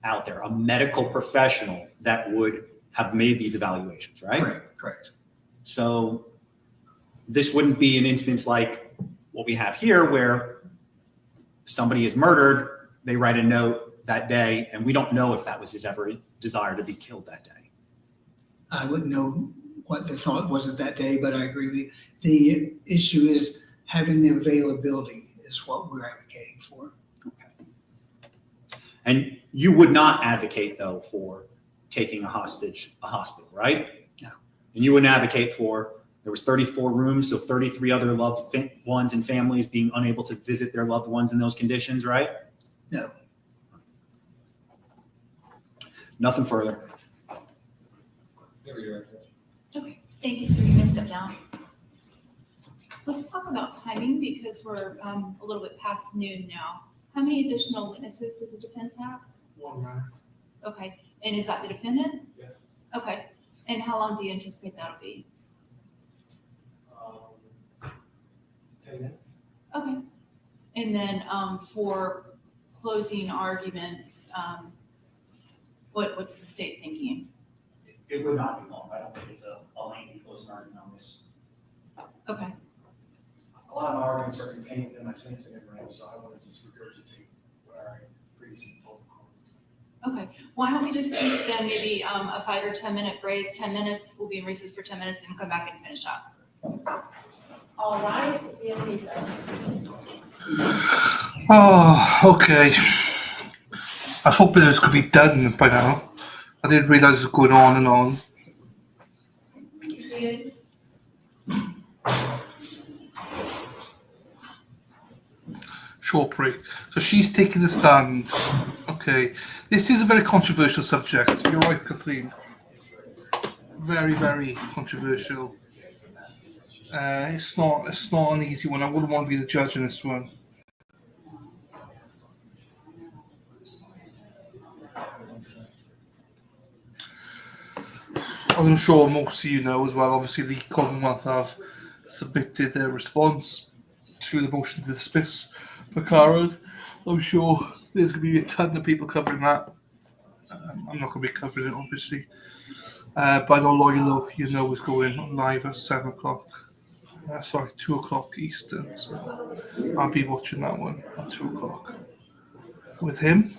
out there, a medical professional that would have made these evaluations, right? Correct. So this wouldn't be an instance like what we have here where somebody is murdered, they write a note that day, and we don't know if that was his ever desire to be killed that day. I wouldn't know what the thought was at that day, but I agree with you. The issue is having the availability is what we're advocating for. And you would not advocate, though, for taking a hostage a hospital, right? No. And you wouldn't advocate for, there was 34 rooms, so 33 other loved ones and families being unable to visit their loved ones in those conditions, right? No. Nothing further. Okay, thank you, sir. You may step down. Let's talk about timing because we're a little bit past noon now. How many additional witnesses does the defense have? 1 round. Okay, and is that the defendant? Yes. Okay, and how long do you anticipate that'll be? 10 minutes. Okay, and then for closing arguments, what's the state thinking? It would not be long. I don't think it's a lengthy closing argument on this. Okay. A lot of my arguments are contained in my sentencing memorandum, so I want to just regurgitate what I previously told the court. Okay, why don't we just take then maybe a 5 or 10 minute break, 10 minutes, we'll be in recess for 10 minutes and come back and finish up. All right, we have recess. Oh, okay. I was hoping this could be done by now. I didn't realize it was going on and on. You see it? Short break. So she's taking the stand. Okay. This is a very controversial subject. You're right, Kathleen. Very, very controversial. It's not an easy one. I wouldn't want to be the judge in this one. As I'm sure most of you know as well, obviously the Commonwealth have submitted their response to the motion to dismiss McCarran. I'm sure there's going to be a ton of people covering that. I'm not going to be covering it, obviously. But I know Lawyer you know is going on live at 7 o'clock. 2 o'clock Eastern. So I'll be watching that one at 2 o'clock with him.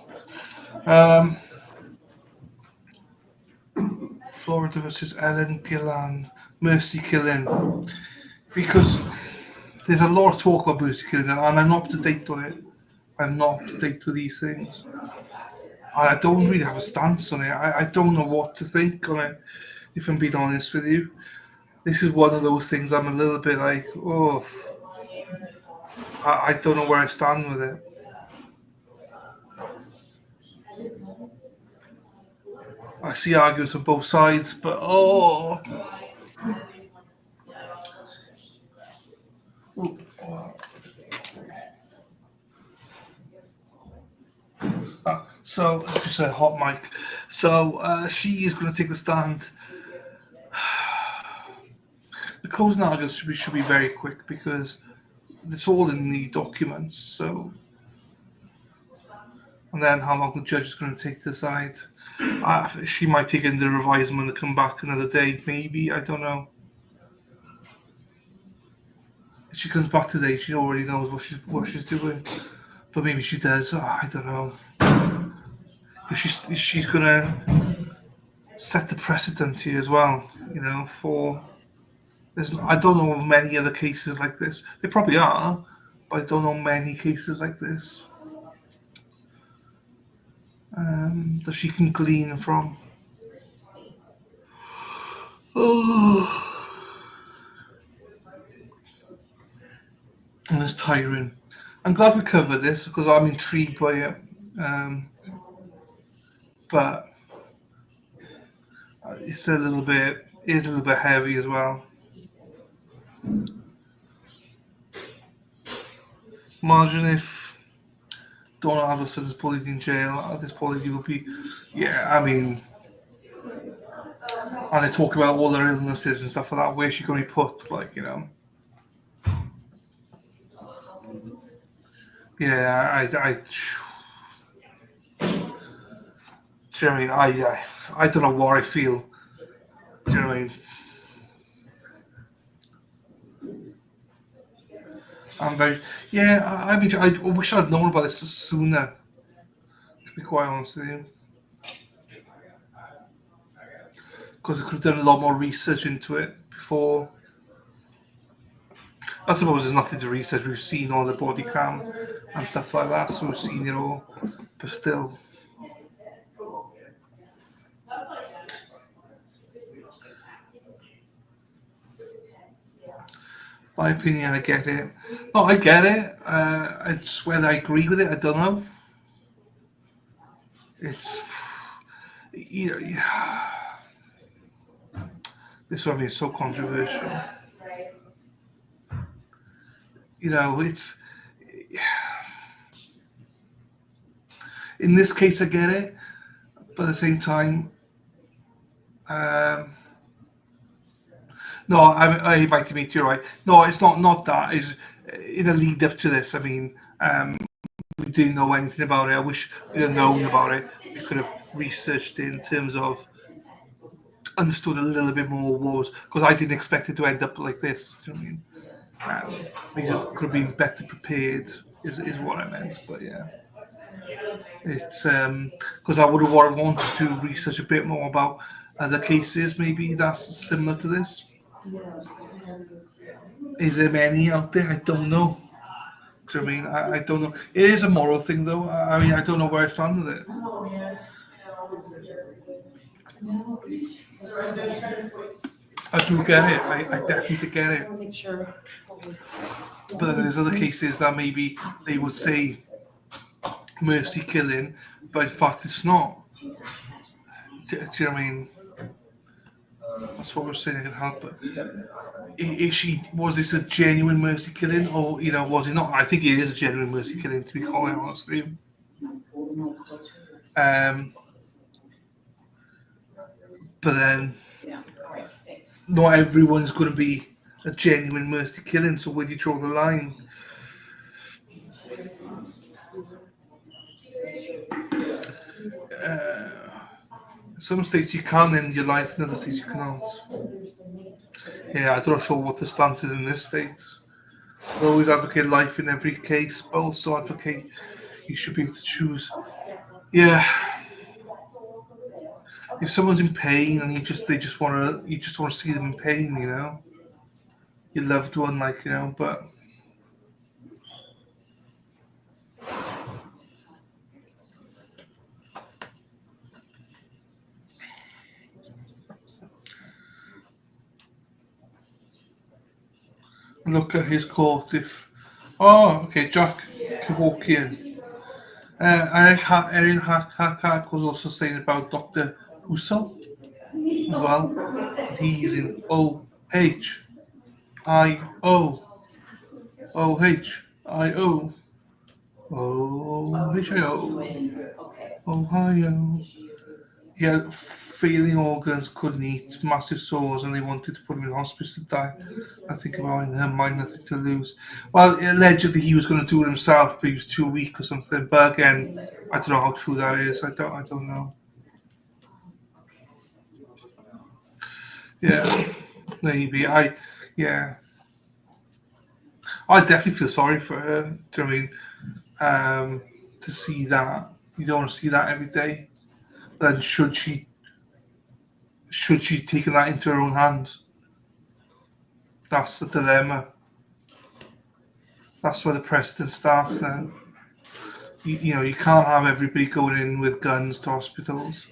Florida versus Ellen Gillan, Mercy Killen. because there's a lot of talk about mercy killings, and I'm not up to date on it. I'm not up to date with these things. I don't really have a stance on it. I don't know what to think on it, if I'm being honest with you. This is one of those things I'm a little bit like, oh, I don't know where I stand with it. I see arguments on both sides, but so just a hot mic. So she is going to take the stand. The closing arguments should be very quick because it's all in the documents. So, and then how long the judge is going to take to decide. She might take it into revising when they come back another day, maybe. I don't know. If she comes back today, she already knows what she's doing. But maybe she does. I don't know. She's gonna set the precedent here as well. You know, I don't know of many other cases like this. There probably are, but I don't know many cases like this that she can glean from. Oh. And it's tiring. I'm glad we covered this because I'm intrigued by it. But it's a little bit heavy as well. Imagine if Donna Anderson is bullied in jail. This bullied will be, I mean, and they talk about all their illnesses and stuff like that. Where's she going to be put? Like, you know. Yeah, do you know what I mean? I don't know what I feel. Do you know what I mean? I'm very, I mean, I wish I'd known about this sooner, to be quite honest with you. Because I could have done a lot more research into it before. I suppose there's nothing to research. We've seen all the body cam and stuff like that, so we've seen it all. But still. My opinion, I get it. No, I get it. It's whether I agree with it, I don't know. It's, this one is so controversial. You know, it's, in this case, I get it, but at the same time, no, I invite me to, you're right. No, it's not that. It's in a lead up to this. I mean, we didn't know anything about it. I wish we'd have known about it. We could have researched it in terms of understood a little bit more what was, because I didn't expect it to end up like this. Do you know what I mean? Maybe it could have been better prepared, is what I meant. But yeah, it's because I would have wanted to research a bit more about other cases. Maybe that's similar to this. Is there many out there? I don't know. Do you know what I mean? I don't know. It is a moral thing, though. I mean, I don't know where I stand with it. I do get it. I definitely get it. But then there's other cases that maybe they would say mercy killing, but in fact it's not. Do you know what I mean? That's what we're saying. I can help it. Was this a genuine mercy killing, or was it not? I think it is a genuine mercy killing, to be quite honest with you. But then, not everyone's going to be a genuine mercy killing. So where do you draw the line? Some states you can end your life, in other states you cannot. Yeah, I'm not sure what the stance is in this state. I always advocate life in every case, but also advocate you should be able to choose. Yeah. If someone's in pain and you just want to see them in pain, your loved one, like, you know, but. Look at his court if. Oh, okay, Jack Kevorkian. Erin Hackhack was also saying about Dr. Hussel as well. He's in OHIO. Ohio. He had failing organs, couldn't eat, massive sores, and they wanted to put him in hospice to die. I think about in her mind, nothing to lose. Well, allegedly he was going to do it himself, but he was too weak or something. But again, I don't know how true that is. I don't know. Yeah, maybe. Yeah. I definitely feel sorry for her. Do you know what I mean? To see that. You don't want to see that every day. Then should she take that into her own hands? That's the dilemma. That's where the precedent starts now. You know, you can't have everybody going in with guns to hospitals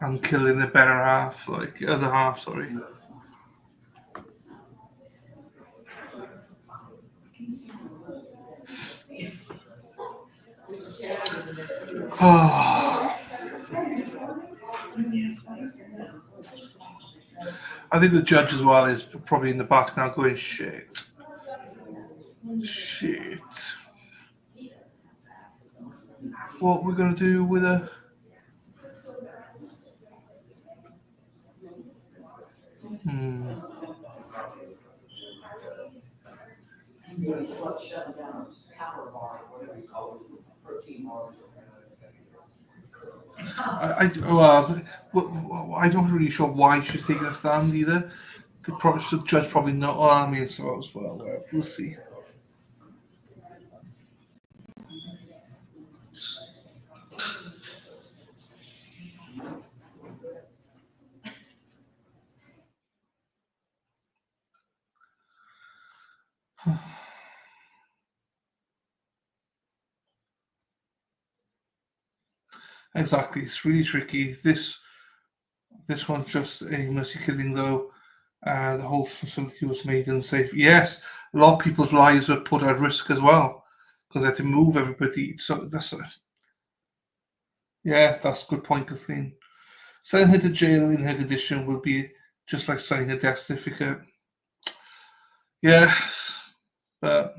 and killing the better half, like the other half, sorry. Oh. I think the judge as well is probably in the back now going, shit. What we're going to do with a... I'm not really sure why she's taking a stand either. The judge probably not. Oh, I mean, so as well. We'll see. Exactly, it's really tricky. This one's just a mercy killing, though. The whole facility was made unsafe. Yes, a lot of people's lives were put at risk as well because they had to move everybody. So that's a good point to think. Sending her to jail in her condition will be just like signing a death certificate. Yes, but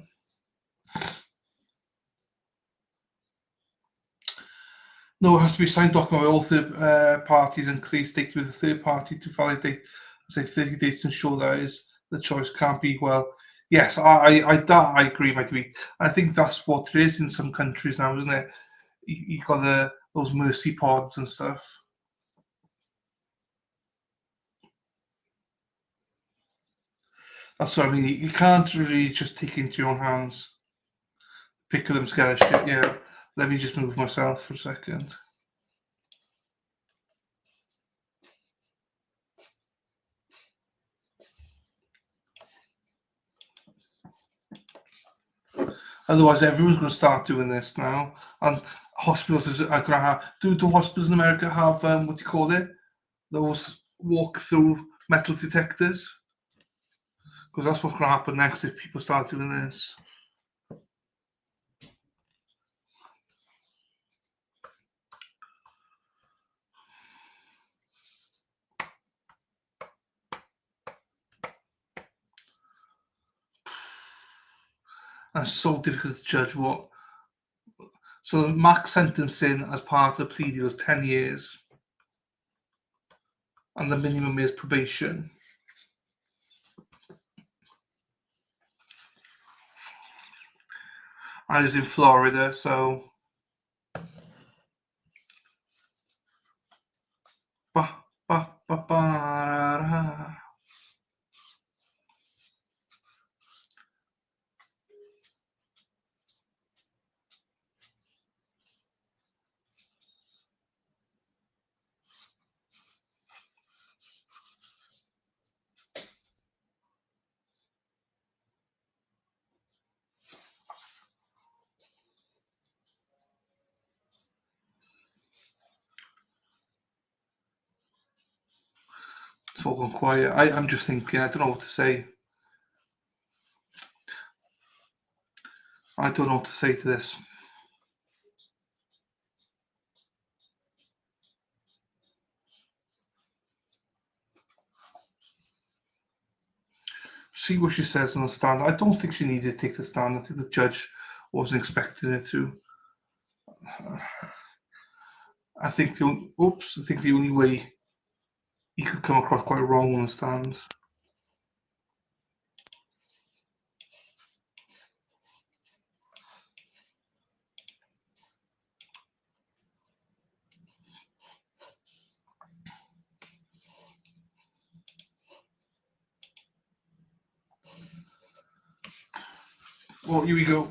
no, it has to be signed document by all third parties and clearly stated with a third party to validate, say, 30 days to ensure that is the choice can't be. Well, yes, I agree, my tweet. I think that's what it is in some countries now, isn't it? You got those mercy pods and stuff. That's what I mean. You can't really just take it into your own hands. Pick them together. Shit, yeah. Let me just move myself for a second. Otherwise, everyone's going to start doing this now, and hospitals are going to have. Do hospitals in America have what do you call it? Those walk-through metal detectors? Because that's what's going to happen next if people start doing this. And it's so difficult to judge what. So the max sentencing as part of the plea deal is 10 years. And the minimum is probation. I was in Florida, so. It's all gone quiet. I'm just thinking, I don't know what to say. I don't know what to say to this. See what she says on the stand. I don't think she needed to take the stand. I think the judge wasn't expecting her to. I think the only way he could come across quite wrong on the stand. Well, here we go.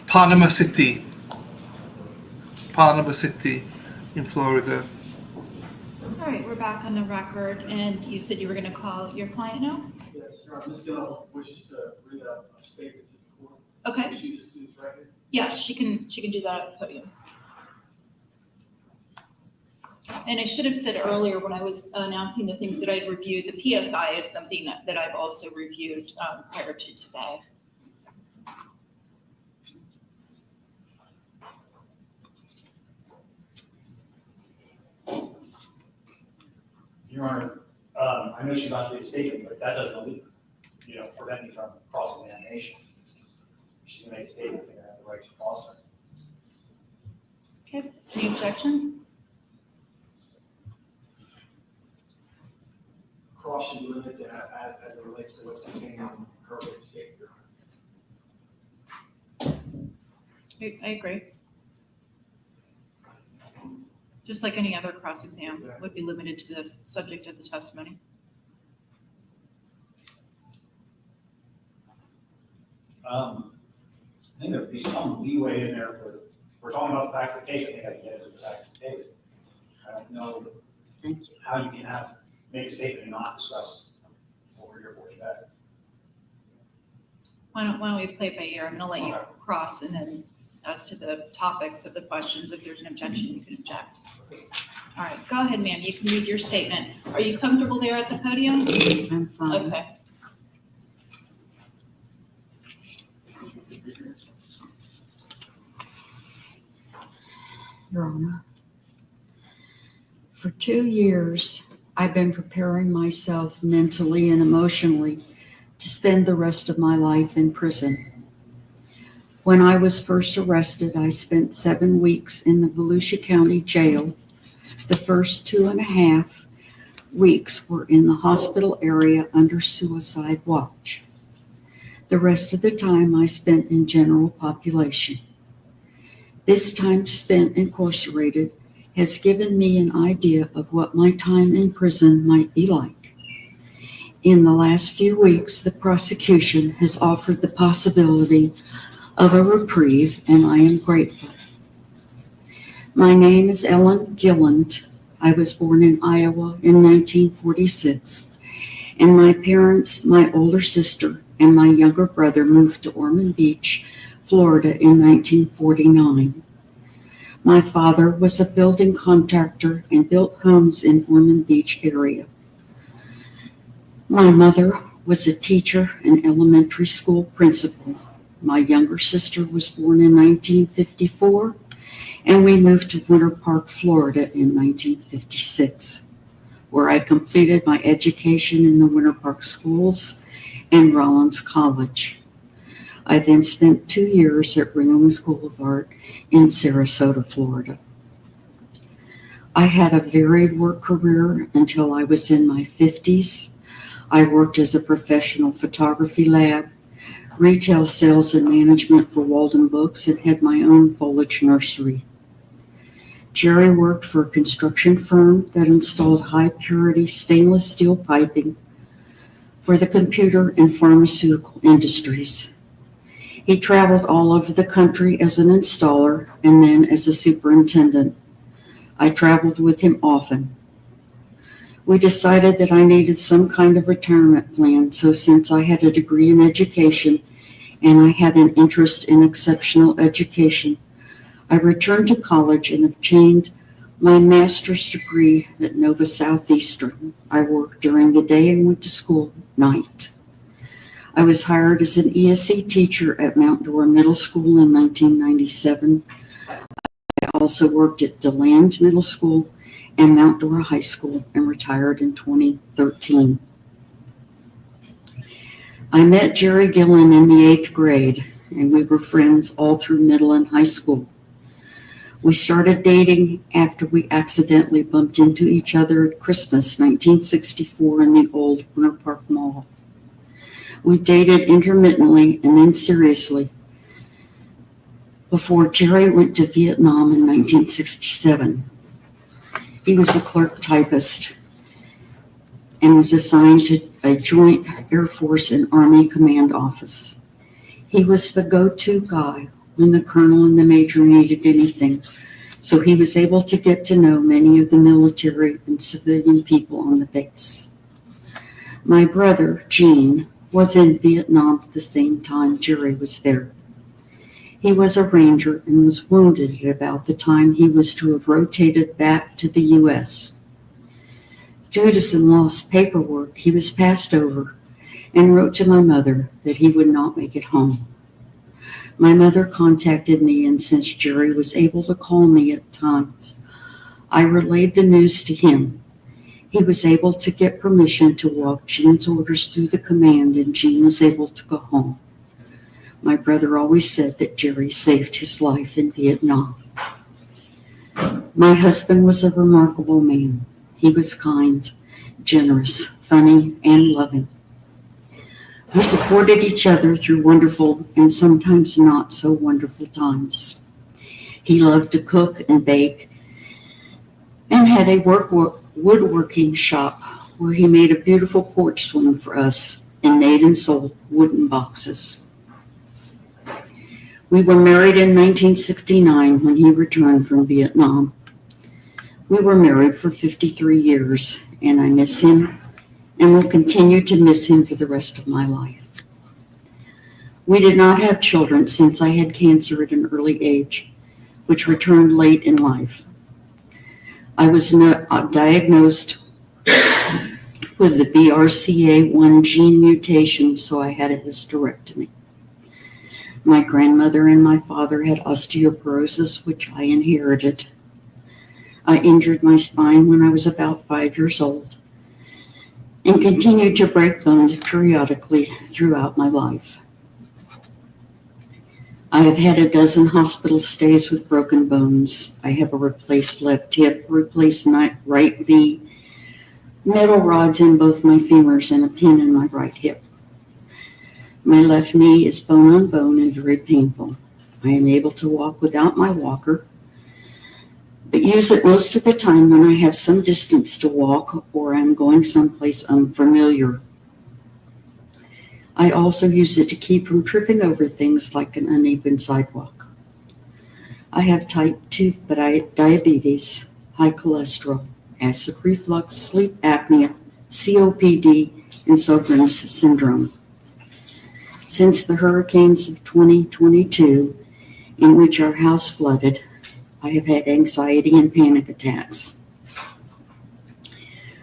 Panama City in Florida. All right, we're back on the record, and you said you were going to call your client now? Yes, Ms. Gillen wishes to read a statement to the court. Okay. Can she just do this right here? Yes, she can do that at the podium. And I should have said earlier when I was announcing the things that I'd reviewed, the PSI is something that I've also reviewed prior to today. Your Honor, I know she's not to be a statement, but that doesn't, prevent me from cross-examination. She's gonna make a statement, they're gonna have the right to cross her. Okay, any objection? Cross should be limited as it relates to what's contained in her written statement. I agree. Just like any other cross-exam would be limited to the subject of the testimony. I think there'd be some leeway in there for, we're talking about the facts of the case, I think I can get into the facts of the case. I don't know how you can make a statement and not discuss what we're here for today. Why don't we play it by ear? I'm gonna let you cross, and then as to the topics of the questions, if there's an objection, you can object. All right, go ahead, ma'am, you can read your statement. Are you comfortable there at the podium? Yes, I'm fine. Okay. Your Honor, for 2 years, I've been preparing myself mentally and emotionally to spend the rest of my life in prison. When I was first arrested, I spent 7 weeks in the Volusia County Jail. The first 2.5 weeks were in the hospital area under suicide watch. The rest of the time I spent in general population. This time spent incarcerated has given me an idea of what my time in prison might be like. In the last few weeks, the prosecution has offered the possibility of a reprieve, and I am grateful. My name is Ellen Gilland. I was born in Iowa in 1946, and my parents, my older sister, and my younger brother moved to Ormond Beach, Florida in 1949. My father was a building contractor and built homes in Ormond Beach area. My mother was a teacher and elementary school principal. My younger sister was born in 1954, and we moved to Winter Park, Florida in 1956, where I completed my education in the Winter Park schools and Rollins College. I then spent 2 years at Ringling School of Art in Sarasota, Florida. I had a varied work career until I was in my 50s. I worked as a professional photography lab, retail sales and management for Walden Books, and had my own foliage nursery. Jerry worked for a construction firm that installed high-purity stainless steel piping for the computer and pharmaceutical industries. He traveled all over the country as an installer and then as a superintendent. I traveled with him often. We decided that I needed some kind of retirement plan, so since I had a degree in education and I had an interest in exceptional education, I returned to college and obtained my master's degree at Nova Southeastern. I worked during the day and went to school at night. I was hired as an ESE teacher at Mount Dora Middle School in 1997. I also worked at DeLand Middle School and Mount Dora High School and retired in 2013. I met Jerry Gillen in the 8th grade, and we were friends all through middle and high school. We started dating after we accidentally bumped into each other at Christmas 1964 in the old Winter Park Mall. We dated intermittently and then seriously before Jerry went to Vietnam in 1967. He was a clerk typist and was assigned to a joint Air Force and Army command office. He was the go-to guy when the colonel and the major needed anything, so he was able to get to know many of the military and civilian people on the base. My brother, Gene, was in Vietnam at the same time Jerry was there. He was a Ranger and was wounded at about the time he was to have rotated back to the U.S. Due to some lost paperwork, he was passed over and wrote to my mother that he would not make it home. My mother contacted me, and since Jerry was able to call me at times, I relayed the news to him. He was able to get permission to walk Gene's orders through the command, and Gene was able to go home. My brother always said that Jerry saved his life in Vietnam. My husband was a remarkable man. He was kind, generous, funny, and loving. We supported each other through wonderful and sometimes not so wonderful times. He loved to cook and bake and had a woodworking shop where he made a beautiful porch swing for us and made and sold wooden boxes. We were married in 1969 when he returned from Vietnam. We were married for 53 years, and I miss him and will continue to miss him for the rest of my life. We did not have children since I had cancer at an early age, which returned late in life. I was diagnosed with the BRCA1 gene mutation, so I had a hysterectomy. My grandmother and my father had osteoporosis, which I inherited. I injured my spine when I was about 5 years old and continued to break bones periodically throughout my life. I have had a dozen hospital stays with broken bones. I have a replaced left hip, replaced right knee, metal rods in both my femurs, and a pin in my right hip. My left knee is bone on bone and very painful. I am able to walk without my walker, but use it most of the time when I have some distance to walk or I'm going someplace unfamiliar. I also use it to keep from tripping over things like an uneven sidewalk. I have type 2 diabetes, high cholesterol, acid reflux, sleep apnea, COPD, and Sjogren's syndrome. Since the hurricanes of 2022, in which our house flooded, I have had anxiety and panic attacks.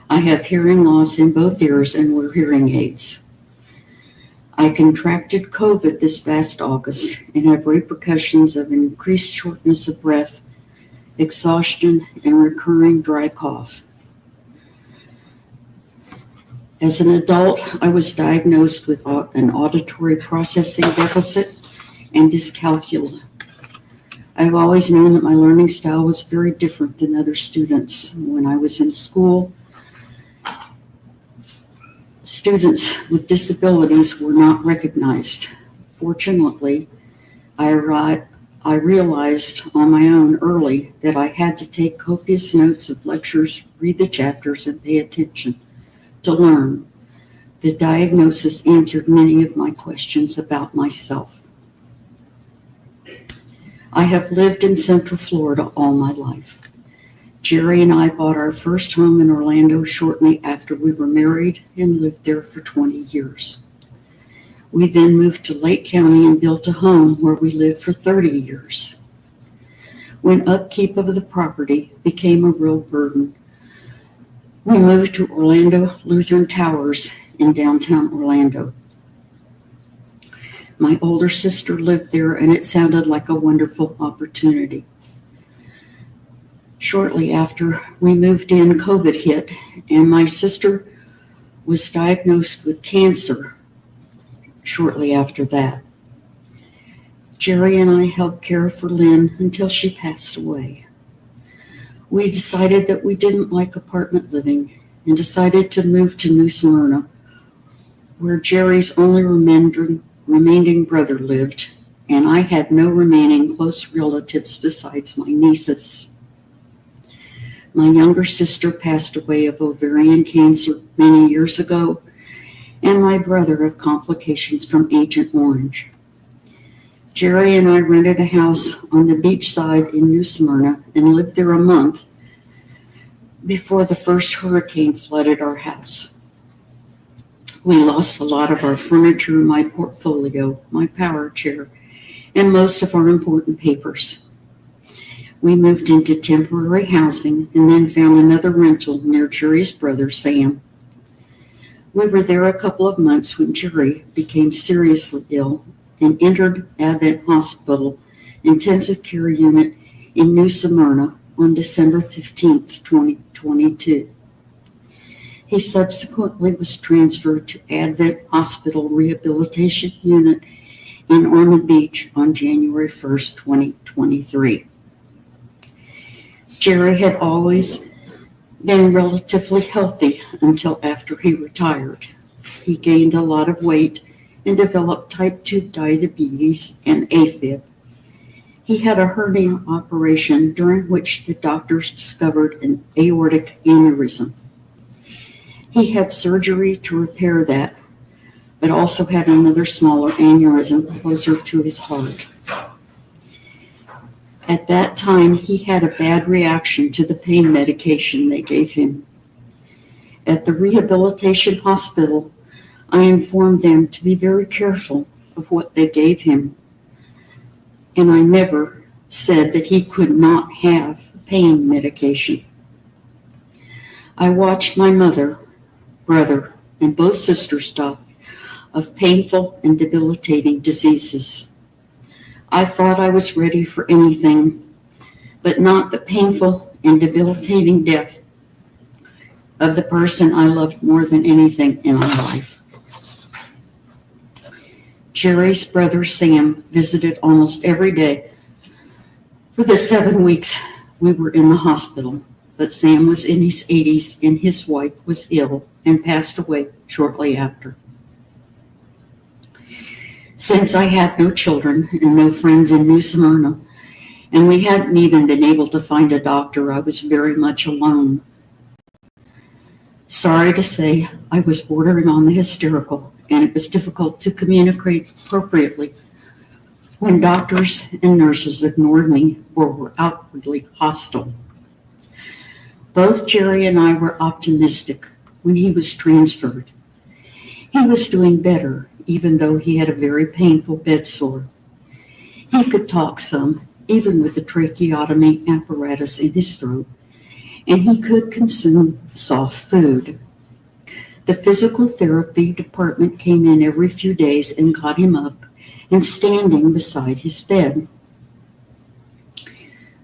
I have hearing loss in both ears and wear hearing aids. I contracted COVID this past August and have repercussions of increased shortness of breath, exhaustion, and recurring dry cough. As an adult, I was diagnosed with an auditory processing deficit and dyscalculia. I've always known that my learning style was very different than other students. When I was in school, students with disabilities were not recognized. Fortunately, I realized on my own early that I had to take copious notes of lectures, read the chapters, and pay attention to learn. The diagnosis answered many of my questions about myself. I have lived in Central Florida all my life. Jerry and I bought our first home in Orlando shortly after we were married and lived there for 20 years. We then moved to Lake County and built a home where we lived for 30 years. when upkeep of the property became a real burden. We moved to Orlando Lutheran Towers in downtown Orlando. My older sister lived there, and it sounded like a wonderful opportunity. Shortly after we moved in, COVID hit, and my sister was diagnosed with cancer shortly after that. Jerry and I helped care for Lynn until she passed away. We decided that we didn't like apartment living and decided to move to New Smyrna, where Jerry's only remaining brother lived, and I had no remaining close relatives besides my nieces. My younger sister passed away of ovarian cancer many years ago, and my brother of complications from Agent Orange. Jerry and I rented a house on the beach side in New Smyrna and lived there a month before the first hurricane flooded our house. We lost a lot of our furniture, my portfolio, my power chair, and most of our important papers. We moved into temporary housing and then found another rental near Jerry's brother, Sam. We were there a couple of months when Jerry became seriously ill and entered Advent Hospital Intensive Care Unit in New Smyrna on December 15th, 2022. He subsequently was transferred to Advent Hospital Rehabilitation Unit in Ormond Beach on January 1st, 2023. Jerry had always been relatively healthy until after he retired. He gained a lot of weight and developed type 2 diabetes and AFib. He had a hernia operation during which the doctors discovered an aortic aneurysm. He had surgery to repair that, but also had another smaller aneurysm closer to his heart. At that time, he had a bad reaction to the pain medication they gave him. At the rehabilitation hospital, I informed them to be very careful of what they gave him, and I never said that he could not have pain medication. I watched my mother, brother, and both sisters die of painful and debilitating diseases. I thought I was ready for anything, but not the painful and debilitating death of the person I loved more than anything in my life. Jerry's brother Sam visited almost every day for the 7 weeks we were in the hospital, but Sam was in his 80s and his wife was ill and passed away shortly after. Since I had no children and no friends in New Smyrna, and we hadn't even been able to find a doctor, I was very much alone. Sorry to say, I was bordering on the hysterical, and it was difficult to communicate appropriately when doctors and nurses ignored me or were outwardly hostile. Both Jerry and I were optimistic when he was transferred. He was doing better, even though he had a very painful bed sore. He could talk some, even with the tracheotomy apparatus in his throat, and he could consume soft food. The physical therapy department came in every few days and got him up and standing beside his bed.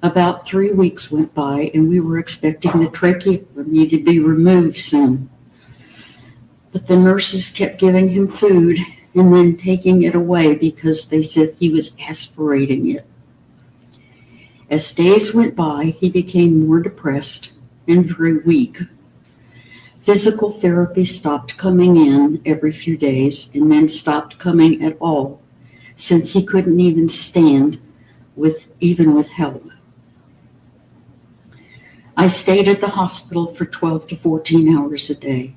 About 3 weeks went by, and we were expecting the tracheotomy to be removed soon. But the nurses kept giving him food and then taking it away because they said he was aspirating it. As days went by, he became more depressed and very weak. Physical therapy stopped coming in every few days and then stopped coming at all, since he couldn't even stand even with help. I stayed at the hospital for 12 to 14 hours a day.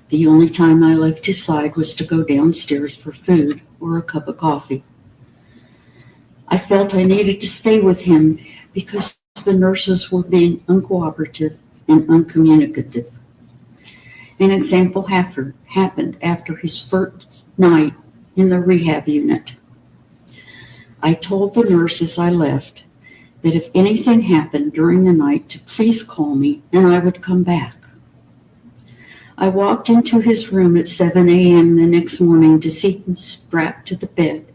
The only time I left his side was to go downstairs for food or a cup of coffee. I felt I needed to stay with him because the nurses were being uncooperative and uncommunicative. An example happened after his first night in the rehab unit. I told the nurse as I left that if anything happened during the night to please call me and I would come back. I walked into his room at 7 a.m. the next morning to see him strapped to the bed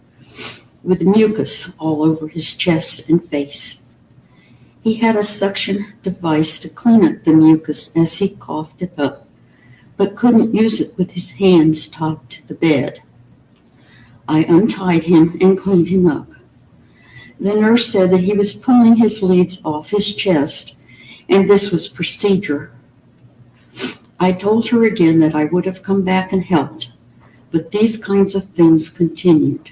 with mucus all over his chest and face. He had a suction device to clean up the mucus as he coughed it up, but couldn't use it with his hands tied to the bed. I untied him and cleaned him up. The nurse said that he was pulling his leads off his chest, and this was procedure. I told her again that I would have come back and helped, but these kinds of things continued.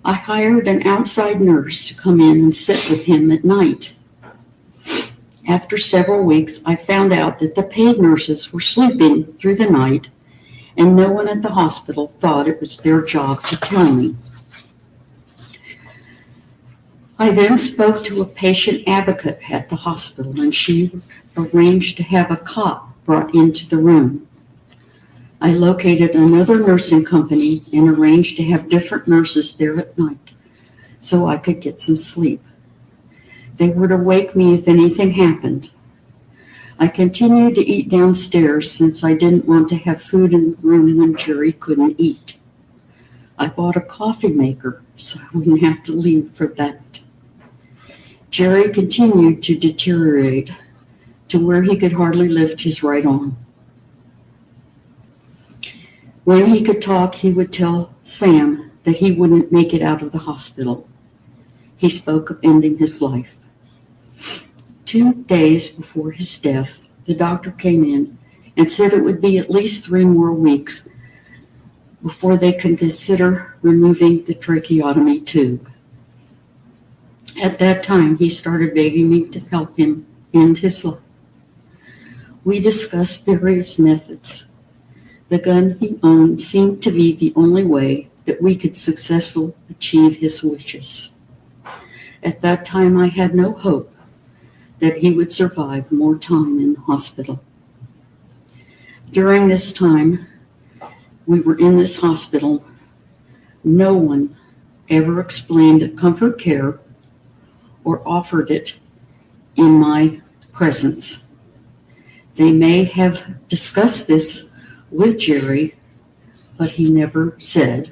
I hired an outside nurse to come in and sit with him at night. After several weeks, I found out that the paid nurses were sleeping through the night, and no one at the hospital thought it was their job to tell me. I then spoke to a patient advocate at the hospital, and she arranged to have a cot brought into the room. I located another nursing company and arranged to have different nurses there at night so I could get some sleep. They were to wake me if anything happened. I continued to eat downstairs since I didn't want to have food in the room when Jerry couldn't eat. I bought a coffee maker so I wouldn't have to leave for that. Jerry continued to deteriorate to where he could hardly lift his right arm. When he could talk, he would tell Sam that he wouldn't make it out of the hospital. He spoke of ending his life. 2 days before his death, the doctor came in and said it would be at least 3 more weeks before they could consider removing the tracheotomy tube. At that time, he started begging me to help him end his life. We discussed various methods. The gun he owned seemed to be the only way that we could successfully achieve his wishes. At that time, I had no hope that he would survive more time in the hospital. During this time, we were in this hospital. No one ever explained comfort care or offered it in my presence. They may have discussed this with Jerry, but he never said.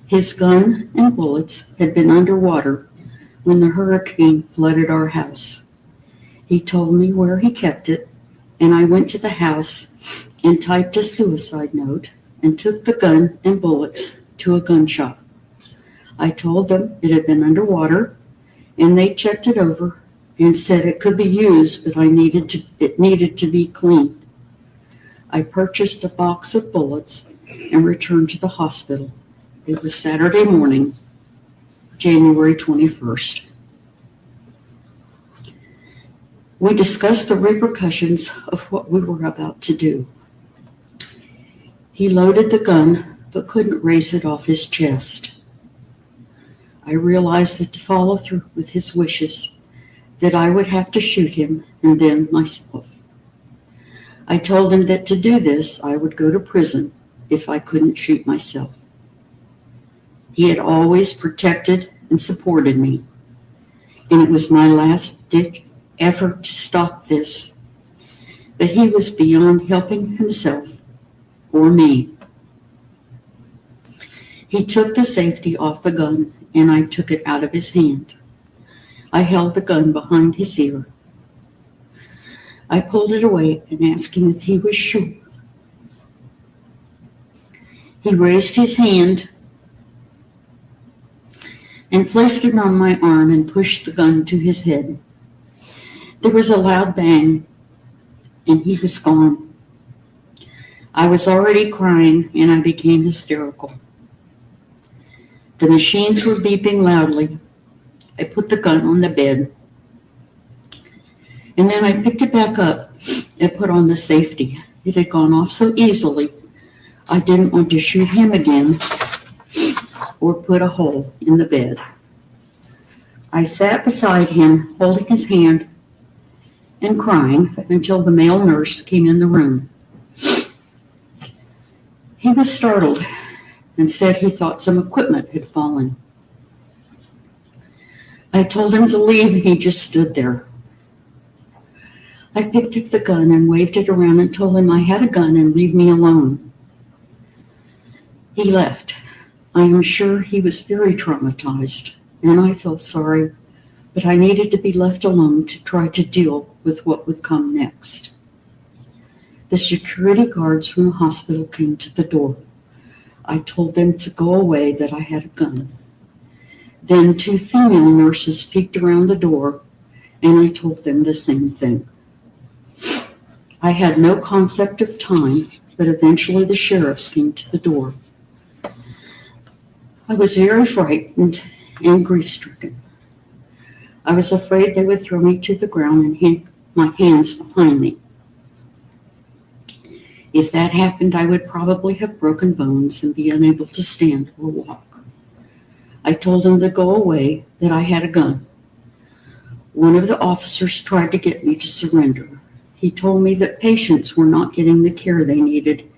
His gun and bullets had been underwater when the hurricane flooded our house. He told me where he kept it, and I went to the house and typed a suicide note and took the gun and bullets to a gun shop. I told them it had been underwater, and they checked it over and said it could be used, but it needed to be cleaned. I purchased a box of bullets and returned to the hospital. It was Saturday morning, January 21st. We discussed the repercussions of what we were about to do. He loaded the gun, but couldn't raise it off his chest. I realized that to follow through with his wishes, that I would have to shoot him and then myself. I told him that to do this, I would go to prison if I couldn't shoot myself. He had always protected and supported me, and it was my last-ditch effort to stop this. But he was beyond helping himself or me. He took the safety off the gun, and I took it out of his hand. I held the gun behind his ear. I pulled it away and asked him if he was sure. He raised his hand and placed it on my arm and pushed the gun to his head. There was a loud bang, and he was gone. I was already crying, and I became hysterical. The machines were beeping loudly. I put the gun on the bed, and then I picked it back up and put on the safety. It had gone off so easily, I didn't want to shoot him again or put a hole in the bed. I sat beside him, holding his hand and crying until the male nurse came in the room. He was startled and said he thought some equipment had fallen. I told him to leave and he just stood there. I picked up the gun and waved it around and told him I had a gun and leave me alone. He left. I am sure he was very traumatized, and I felt sorry, but I needed to be left alone to try to deal with what would come next. The security guards from the hospital came to the door. I told them to go away, that I had a gun. Then 2 female nurses peeked around the door, and I told them the same thing. I had no concept of time, but eventually the sheriffs came to the door. I was very frightened and grief-stricken. I was afraid they would throw me to the ground and hang my hands behind me. If that happened, I would probably have broken bones and be unable to stand or walk. I told them to go away, that I had a gun. One of the officers tried to get me to surrender. He told me that patients were not getting the care they needed,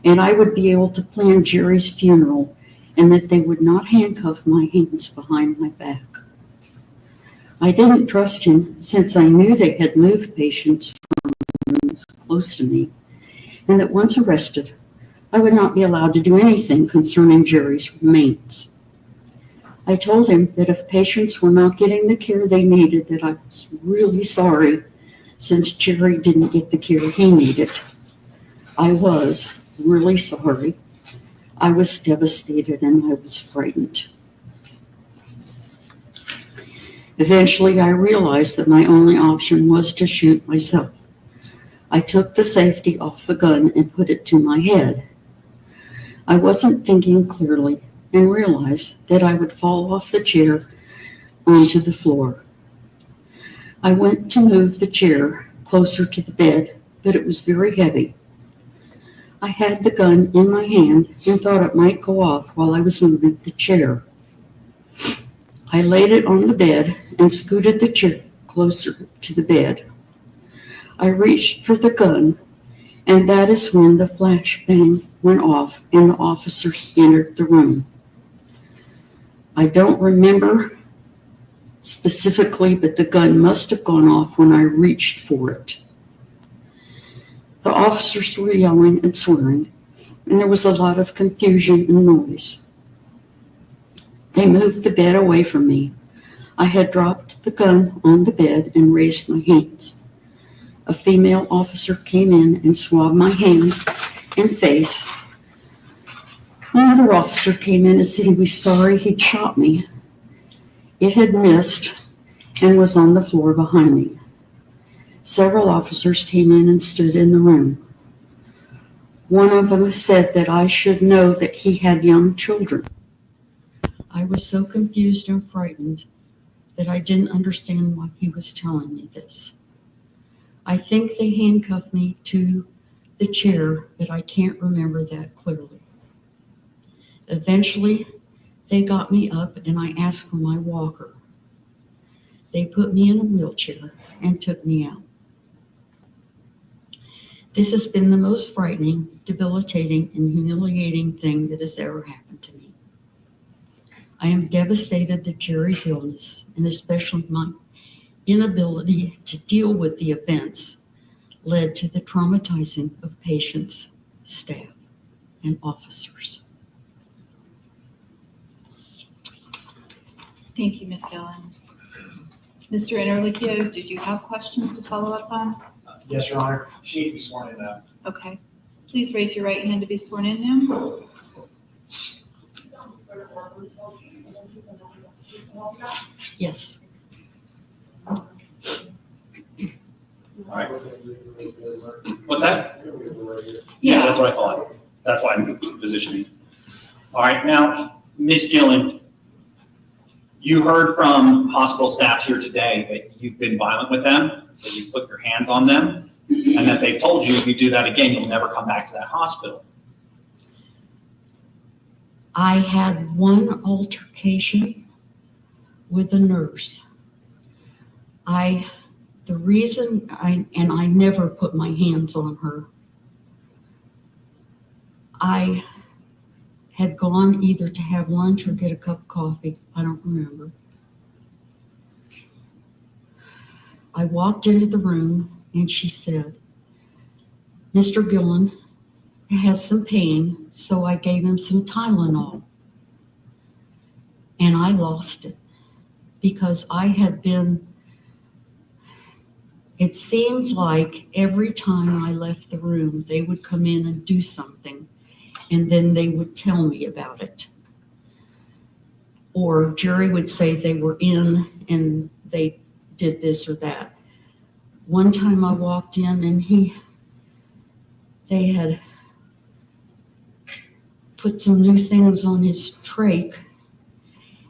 and I would be able to plan Jerry's funeral, and that they would not handcuff my hands behind my back. I didn't trust him, since I knew they had moved patients from rooms close to me, and that once arrested, I would not be allowed to do anything concerning Jerry's remains. I told him that if patients were not getting the care they needed, that I was really sorry, since Jerry didn't get the care he needed. I was really sorry. I was devastated and I was frightened. Eventually, I realized that my only option was to shoot myself. I took the safety off the gun and put it to my head. I wasn't thinking clearly and realized that I would fall off the chair onto the floor. I went to move the chair closer to the bed, but it was very heavy. I had the gun in my hand and thought it might go off while I was moving the chair. I laid it on the bed and scooted the chair closer to the bed. I reached for the gun, and that is when the flashbang went off and the officers entered the room. I don't remember specifically, but the gun must have gone off when I reached for it. The officers were yelling and swearing, and there was a lot of confusion and noise. They moved the bed away from me. I had dropped the gun on the bed and raised my hands. A female officer came in and swabbed my hands and face. Another officer came in and said he was sorry he'd shot me. It had missed and was on the floor behind me. Several officers came in and stood in the room. One of them said that I should know that he had young children. I was so confused and frightened that I didn't understand why he was telling me this. I think they handcuffed me to the chair, but I can't remember that clearly. Eventually, they got me up and I asked for my walker. They put me in a wheelchair and took me out. This has been the most frightening, debilitating, and humiliating thing that has ever happened to me. I am devastated that Jerry's illness, and especially my inability to deal with the events, led to the traumatizing of patients, staff, and officers. Thank you, Ms. Gillen. Mr. Interlicchio, did you have questions to follow up on? Yes, Your Honor. She needs to be sworn in now. Okay. Please raise your right hand to be sworn in now. Yes. All right. What's that? Yeah, that's what I thought. That's why I moved to positioning. All right, now, Ms. Gillen, you heard from hospital staff here today that you've been violent with them, that you put your hands on them, and that they've told you if you do that again, you'll never come back to that hospital. I had one altercation with a nurse. The reason I never put my hands on her, I had gone either to have lunch or get a cup of coffee, I don't remember. I walked into the room and she said, Mr. Gillen has some pain, so I gave him some Tylenol. And I lost it because I had been, it seemed like every time I left the room, they would come in and do something, and then they would tell me about it. Or Jerry would say they were in and they did this or that. One time I walked in and they had put some new things on his trach,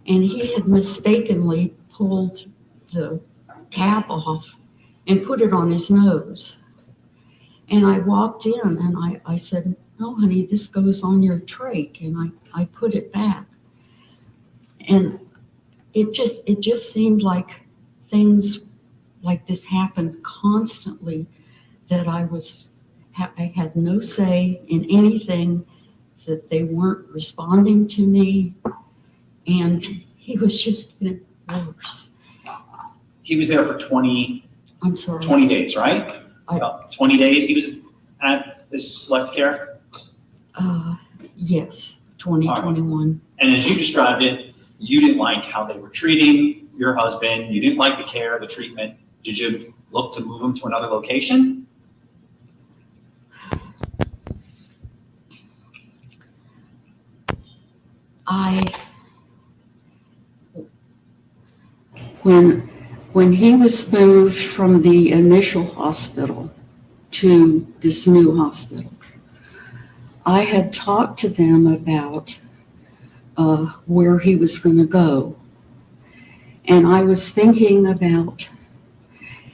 and he had mistakenly pulled the cap off and put it on his nose. And I walked in and I said, no, honey, this goes on your trach. And I put it back. And it just seemed like things like this happened constantly, that I had no say in anything, that they weren't responding to me. And he was just worse. He was there for 20 days, right? 20 days he was at this select care? Yes, 2021. And as you described it, you didn't like how they were treating your husband. You didn't like the care, the treatment. Did you look to move him to another location? When he was moved from the initial hospital to this new hospital, I had talked to them about where he was going to go. And I was thinking about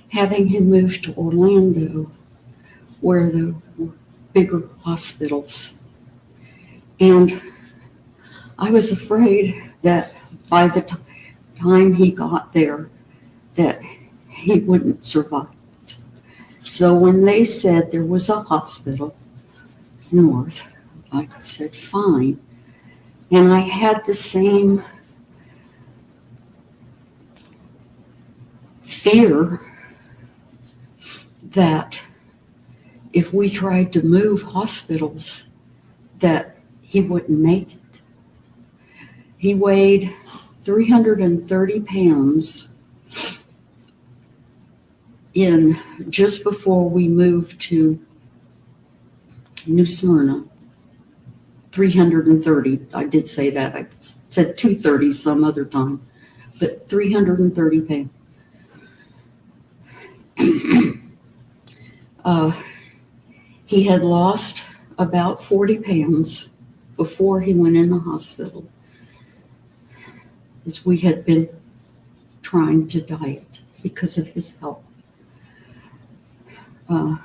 having him move to Orlando, where there were bigger hospitals. And I was afraid that by the time he got there, that he wouldn't survive it. So when they said there was a hospital north, I said, fine. And I had the same fear that if we tried to move hospitals, that he wouldn't make it. He weighed 330 pounds just before we moved to New Smyrna. 330, I did say that. I said 230 some other time, but 330 pounds. He had lost about 40 pounds before he went in the hospital, as we had been trying to diet because of his health. I'm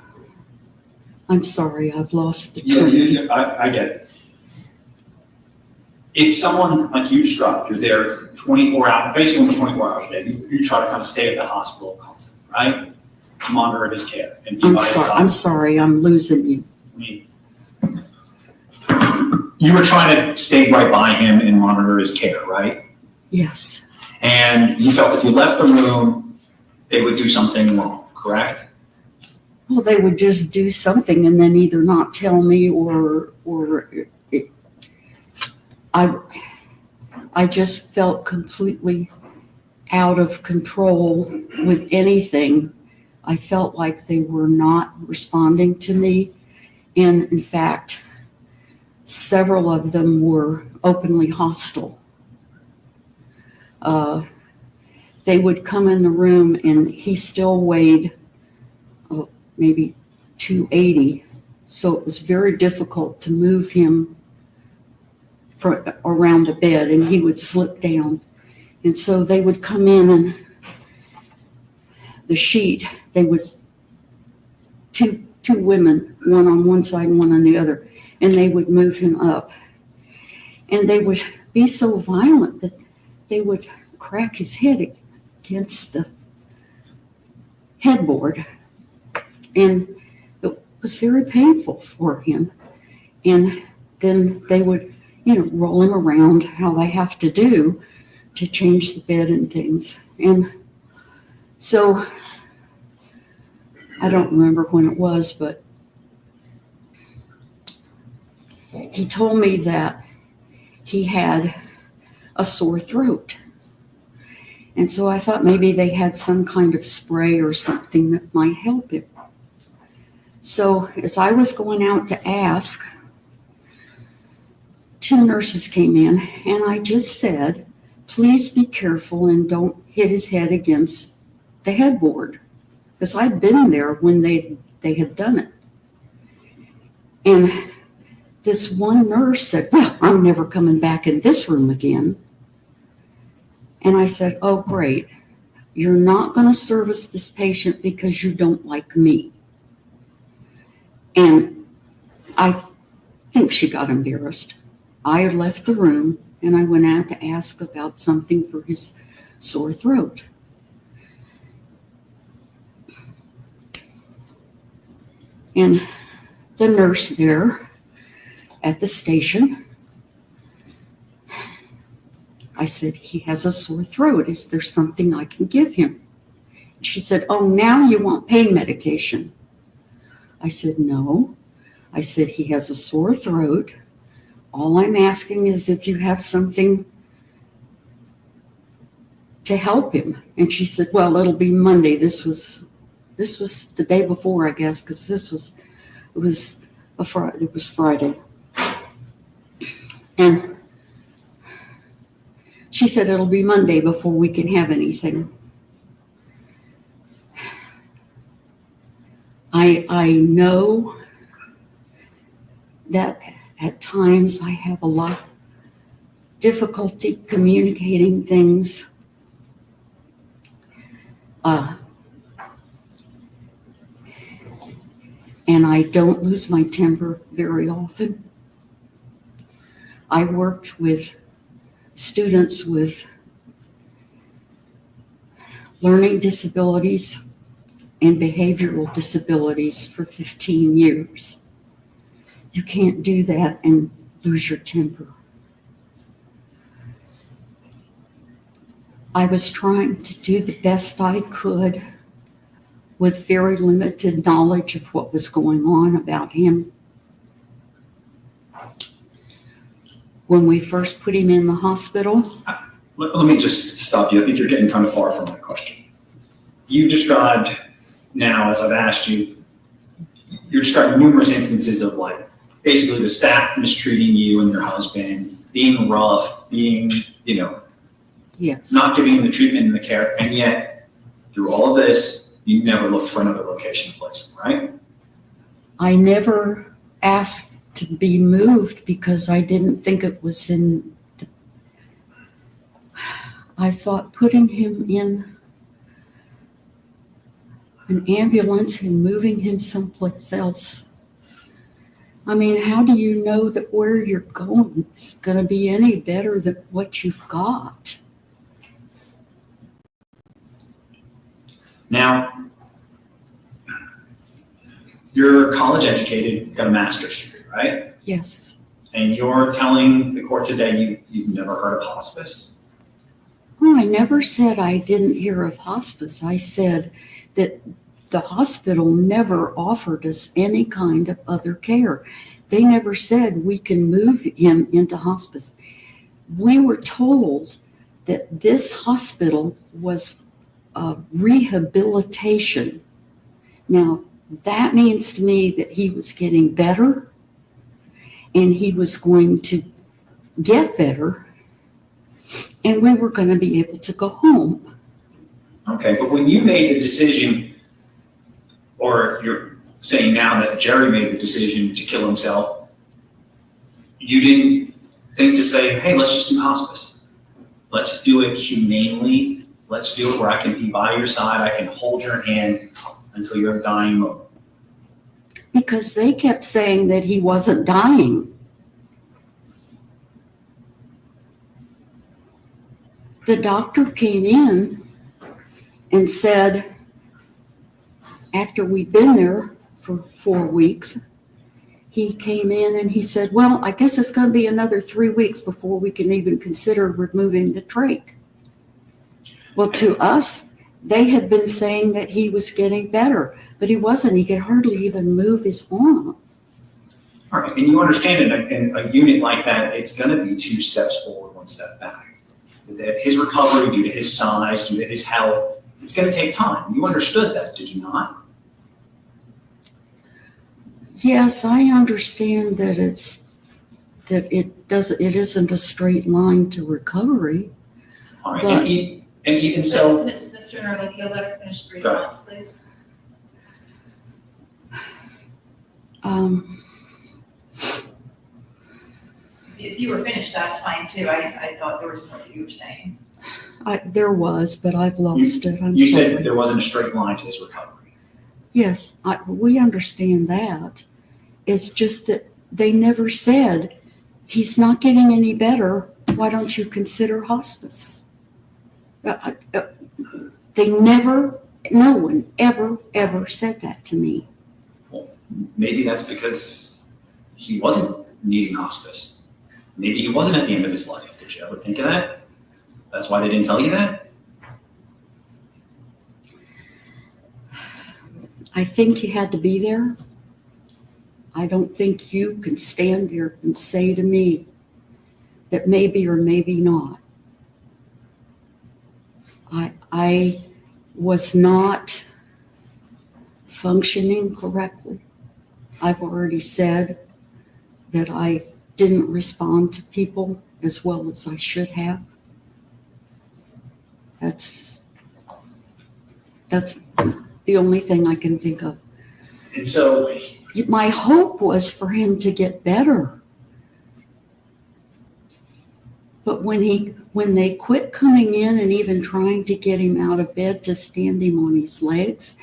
sorry, I've lost the train. I get it. If someone like you described, you're there 24 hours, basically almost 24 hours a day, you try to kind of stay at the hospital constantly, right? Monitor his care and be by his side. I'm sorry, I'm losing you. You were trying to stay right by him and monitor his care, right? Yes. And you felt if you left the room, they would do something wrong, correct? Well, they would just do something and then either not tell me or I just felt completely out of control with anything. I felt like they were not responding to me. And in fact, several of them were openly hostile. They would come in the room and he still weighed maybe 280. So it was very difficult to move him around the bed, and he would slip down. And so they would come in and the sheet, they would, two women, one on one side and one on the other, and they would move him up. And they would be so violent that they would crack his head against the headboard. And it was very painful for him. And then they would, roll him around how they have to do to change the bed and things. And so I don't remember when it was, but he told me that he had a sore throat. And so I thought maybe they had some kind of spray or something that might help him. So as I was going out to ask, 2 nurses came in, and I just said, please be careful and don't hit his head against the headboard, because I'd been there when they had done it. And this one nurse said, well, I'm never coming back in this room again. And I said, oh, great. You're not going to service this patient because you don't like me. And I think she got embarrassed. I left the room and I went out to ask about something for his sore throat. And the nurse there at the station, I said, he has a sore throat. Is there something I can give him? She said, oh, now you want pain medication. I said, no. I said, he has a sore throat. All I'm asking is if you have something to help him. And she said, well, it'll be Monday. This was the day before, I guess, because it was Friday. And she said, it'll be Monday before we can have anything. I know that at times I have a lot of difficulty communicating things. And I don't lose my temper very often. I worked with students with learning disabilities and behavioral disabilities for 15 years. You can't do that and lose your temper. I was trying to do the best I could with very limited knowledge of what was going on about him. When we first put him in the hospital. Let me just stop you. I think you're getting kind of far from my question. You described now, as I've asked you, you're describing numerous instances of like basically the staff mistreating you and your husband, being rough, being, yes, not giving him the treatment and the care, and yet through all of this, you never looked for another location to place him, right? I never asked to be moved because I didn't think it was in I thought putting him in an ambulance and moving him someplace else. I mean, how do you know that where you're going is going to be any better than what you've got? Now, you're college educated, got a master's degree, right? Yes. And you're telling the court today you've never heard of hospice? Oh, I never said I didn't hear of hospice. I said that the hospital never offered us any kind of other care. They never said we can move him into hospice. We were told that this hospital was a rehabilitation. Now, that means to me that he was getting better and he was going to get better and we were going to be able to go home. Okay, but when you made the decision, or you're saying now that Jerry made the decision to kill himself, you didn't think to say, hey, let's just do hospice. Let's do it humanely. Let's do it where I can be by your side. I can hold your hand until your dying moment. Because they kept saying that he wasn't dying. The doctor came in and said, after we'd been there for 4 weeks, he came in and he said, well, I guess it's going to be another 3 weeks before we can even consider removing the trach. Well, to us, they had been saying that he was getting better. But he wasn't. He could hardly even move his arm. All right, and you understand in a unit like that, it's going to be 2 steps forward, 1 step back. That his recovery, due to his size, due to his health, it's going to take time. You understood that, did you not? Yes, I understand that it isn't a straight line to recovery. All right, But- and even so, Mr. Nerlich, you'll let her finish the response, please. If you were finished, that's fine too. I thought there was more that you were saying. There was, but I've lost it. I'm you sorry. said there wasn't a straight line to his recovery. Yes, we understand that. It's just that they never said, he's not getting any better. Why don't you consider hospice? They never, no one ever said that to me. Well, maybe that's because he wasn't needing hospice. Maybe he wasn't at the end of his life. Did you ever think of that? That's why they didn't tell you that? I think he had to be there. I don't think you can stand there and say to me that maybe or maybe not. I was not functioning correctly. I've already said that I didn't respond to people as well as I should have. That's the only thing I can think of. And so, My hope was for him to get better. But when they quit coming in and even trying to get him out of bed to stand him on his legs,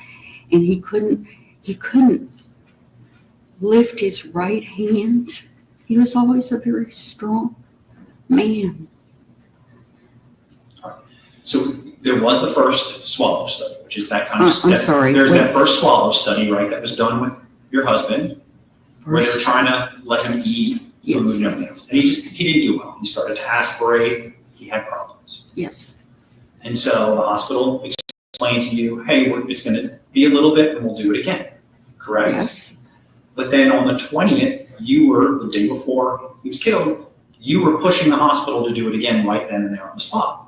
and he couldn't lift his right hand. He was always a very strong man. so there was the first swallow study, which is that kind of I'm sorry. There's that first swallow study, right, that was done with your husband, where they're trying to let him eat food and everything else. And he didn't do well. He started to aspirate. He had problems. Yes. And so the hospital explained to you, hey, it's going to be a little bit and we'll do it again. Correct? Yes. But then on the 20th, you were, the day before he was killed, you were pushing the hospital to do it again right then and there on the spot.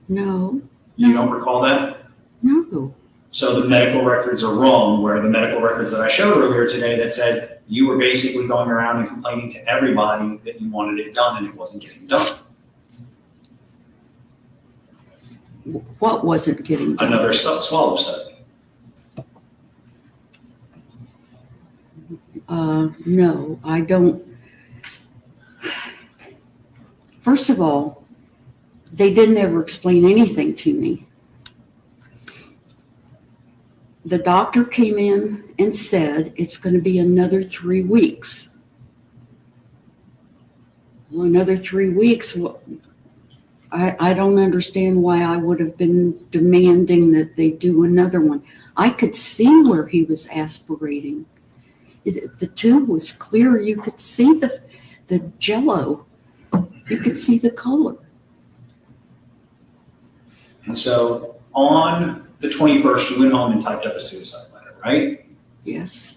No. You don't recall that? No. So the medical records are wrong, where the medical records that I showed earlier today that said you were basically going around and complaining to everybody that you wanted it done and it wasn't getting done. What wasn't getting done? Another swallow study. No, I don't. First of all, they didn't ever explain anything to me. The doctor came in and said it's going to be another 3 weeks. Well, another 3 weeks, I don't understand why I would have been demanding that they do another one. I could see where he was aspirating. The tube was clear. You could see the jello. You could see the color. And so on the 21st, you went home and typed up a suicide letter, right? Yes.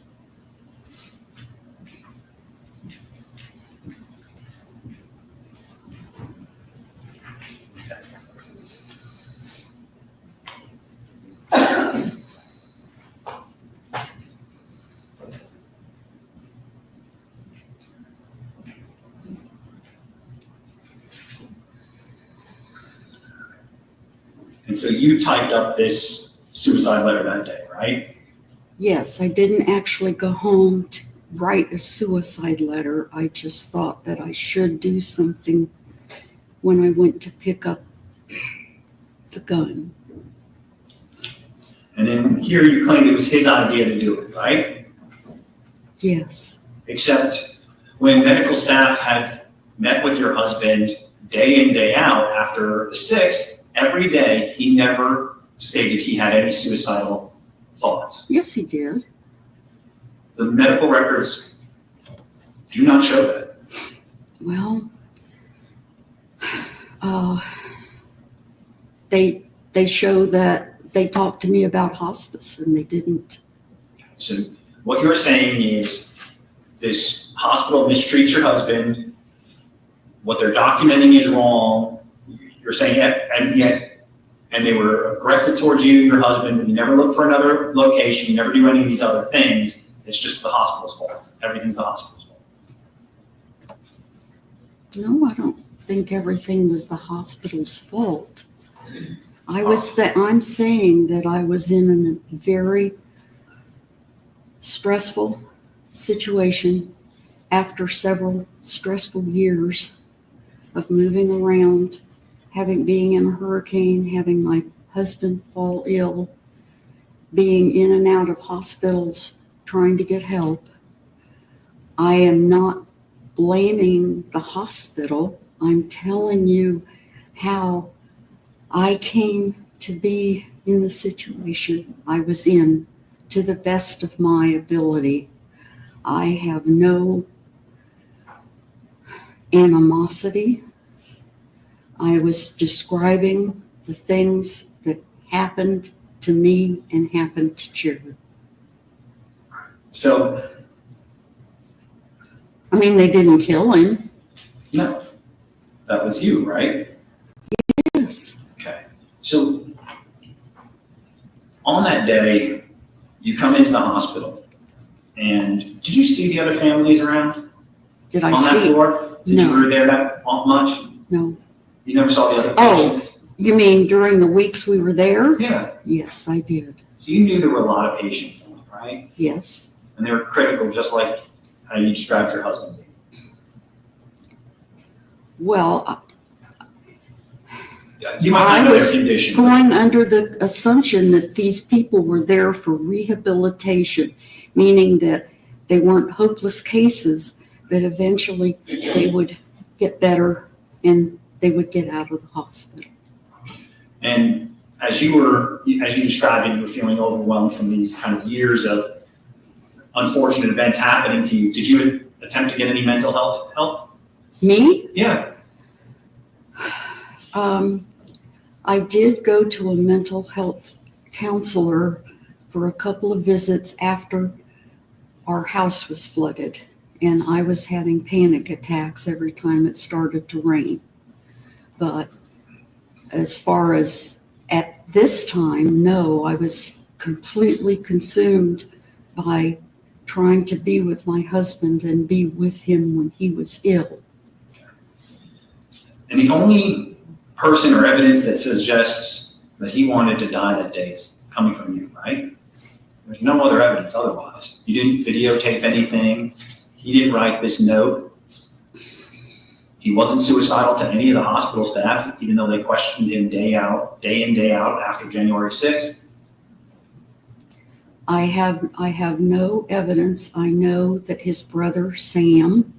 And so you typed up this suicide letter that day, right? Yes, I didn't actually go home to write a suicide letter. I just thought that I should do something when I went to pick up the gun. And then here you claimed it was his idea to do it, right? Yes. Except when medical staff had met with your husband day in, day out after the 6th, every day he never stated he had any suicidal thoughts. Yes, he did. The medical records do not show that. Well, they show that they talked to me about hospice and they didn't. So what you're saying is this hospital mistreats your husband, what they're documenting is wrong. You're saying and they were aggressive towards you and your husband, and you never look for another location, you never do any of these other things. It's just the hospital's fault. Everything's the hospital's fault. No, I don't think everything was the hospital's fault. I'm saying that I was in a very stressful situation after several stressful years of moving around, being in a hurricane, having my husband fall ill, being in and out of hospitals, trying to get help. I am not blaming the hospital. I'm telling you how I came to be in the situation I was in to the best of my ability. I have no animosity. I was describing the things that happened to me and happened to Jared. So, I mean, they didn't kill him. no, that was you, right? Yes. Okay. So on that day, you come into the hospital, and did you see the other families around? Did I on that see? floor? Since No. you were there that much? No. You never saw the other Oh, patients? you mean during the weeks we were there? Yeah. Yes, I did. So you knew there were a lot of patients, right? Yes. And they were critical, just like how you described your husband. Well, You might I not know their was condition. going under the assumption that these people were there for rehabilitation, meaning that they weren't hopeless cases, that eventually they would get better and they would get out of the hospital. And as you described it, you were feeling overwhelmed from these kind of years of unfortunate events happening to you. Did you attempt to get any mental health help? Me? Yeah. I did go to a mental health counselor for a couple of visits after our house was flooded, and I was having panic attacks every time it started to rain. But as far as at this time, no, I was completely consumed by trying to be with my husband and be with him when he was ill. And the only person or evidence that suggests that he wanted to die that day is coming from you, right? There's no other evidence otherwise. You didn't videotape anything. He didn't write this note. He wasn't suicidal to any of the hospital staff, even though they questioned him day in, day out after January 6th. I have no evidence. I know that his brother, Sam,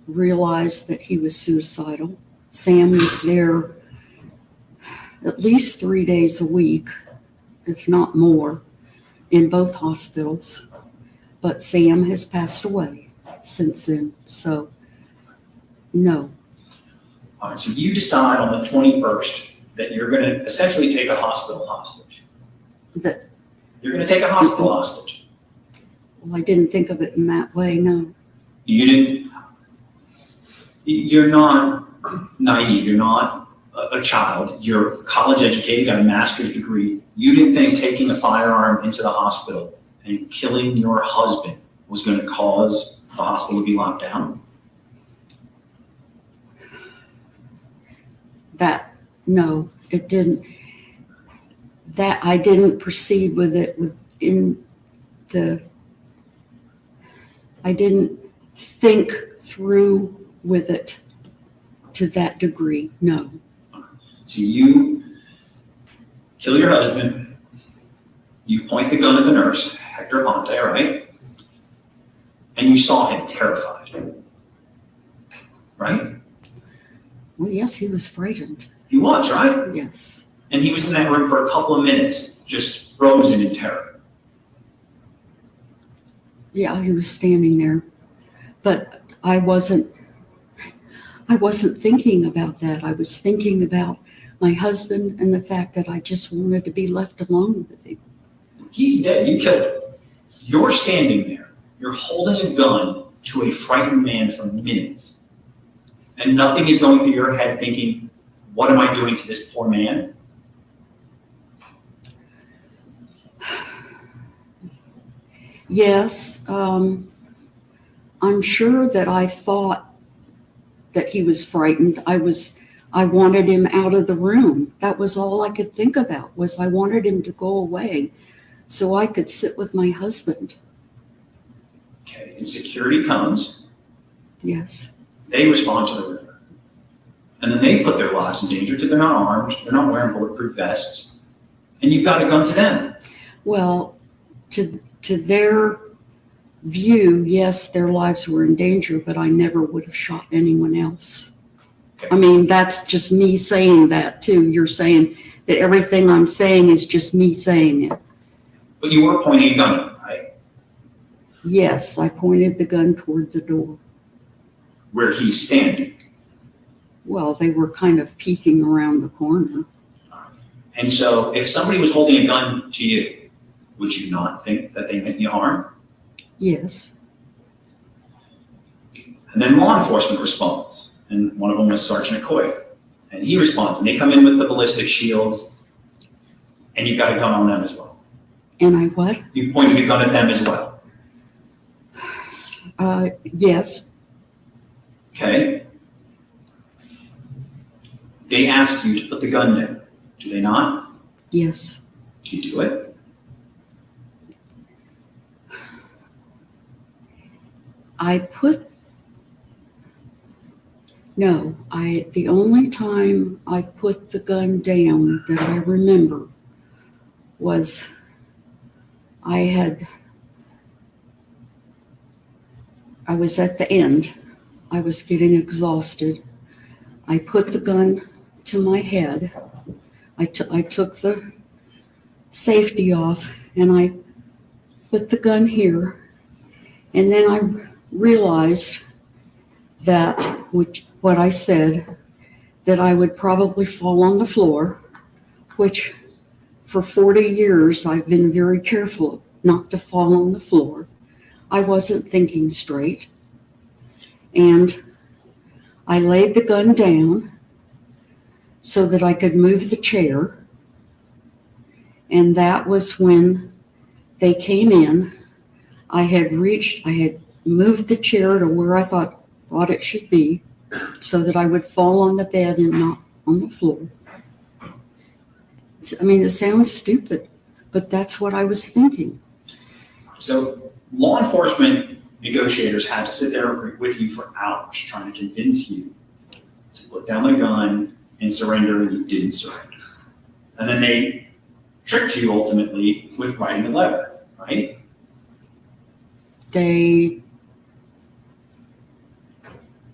realized that he was suicidal. Sam was there at least 3 days a week, if not more, in both hospitals. But Sam has passed away since then, so no. All right, so you decide on the 21st that you're going to essentially take a hospital hostage. You're going to take a hospital hostage. Well, I didn't think of it in that way, no. You're not naive. You're not a child. You're college educated, you got a master's degree. You didn't think taking a firearm into the hospital and killing your husband was going to cause the hospital to be locked down? No, it didn't. That I didn't proceed with it I didn't think through with it to that degree, no. So you kill your husband, you point the gun at the nurse, Hector Ponte, right? And you saw him terrified, right? Well, yes, he was frightened. He was, right? Yes. And he was in that room for a couple of minutes, just frozen in terror. Yeah, he was standing there. But I wasn't thinking about that. I was thinking about my husband and the fact that I just wanted to be left alone with him. He's dead. You killed him. You're standing there. You're holding a gun to a frightened man for minutes. And nothing is going through your head thinking, what am I doing to this poor man? Yes, I'm sure that I thought that he was frightened. I wanted him out of the room. That was all I could think about, was I wanted him to go away so I could sit with my husband. Okay, and security comes. Yes. They respond to the river. And then they put their lives in danger because they're not armed, they're not wearing bulletproof vests, and you've got a gun to them. Well, to their view, yes, their lives were in danger, but I never would have shot anyone else. Okay. I mean, that's just me saying that too. You're saying that everything I'm saying is just me saying it. But you were pointing a gun at him, right? Yes, I pointed the gun toward the door. Where he's standing. Well, they were kind of peeking around the corner. And so if somebody was holding a gun to you, would you not think that they meant you harm? Yes. And then law enforcement responds. And one of them was Sergeant Coy. And he responds, and they come in with the ballistic shields, and you've got a gun on them as well. And I what? You pointed a gun at them as well. Yes. Okay. They asked you to put the gun down. Do they not? Yes. Do you do it? The only time I put the gun down that I remember was I was at the end. I was getting exhausted. I put the gun to my head. I took the safety off and I put the gun here. And then I realized that, what I said, that I would probably fall on the floor, which for 40 years I've been very careful not to fall on the floor. I wasn't thinking straight. And I laid the gun down so that I could move the chair. And that was when they came in. I had moved the chair to where I thought it should be so that I would fall on the bed and not on the floor. I mean, it sounds stupid, but that's what I was thinking. So law enforcement negotiators had to sit there with you for hours trying to convince you to put down the gun and surrender, and you didn't surrender. And then they tricked you ultimately with writing a letter, right?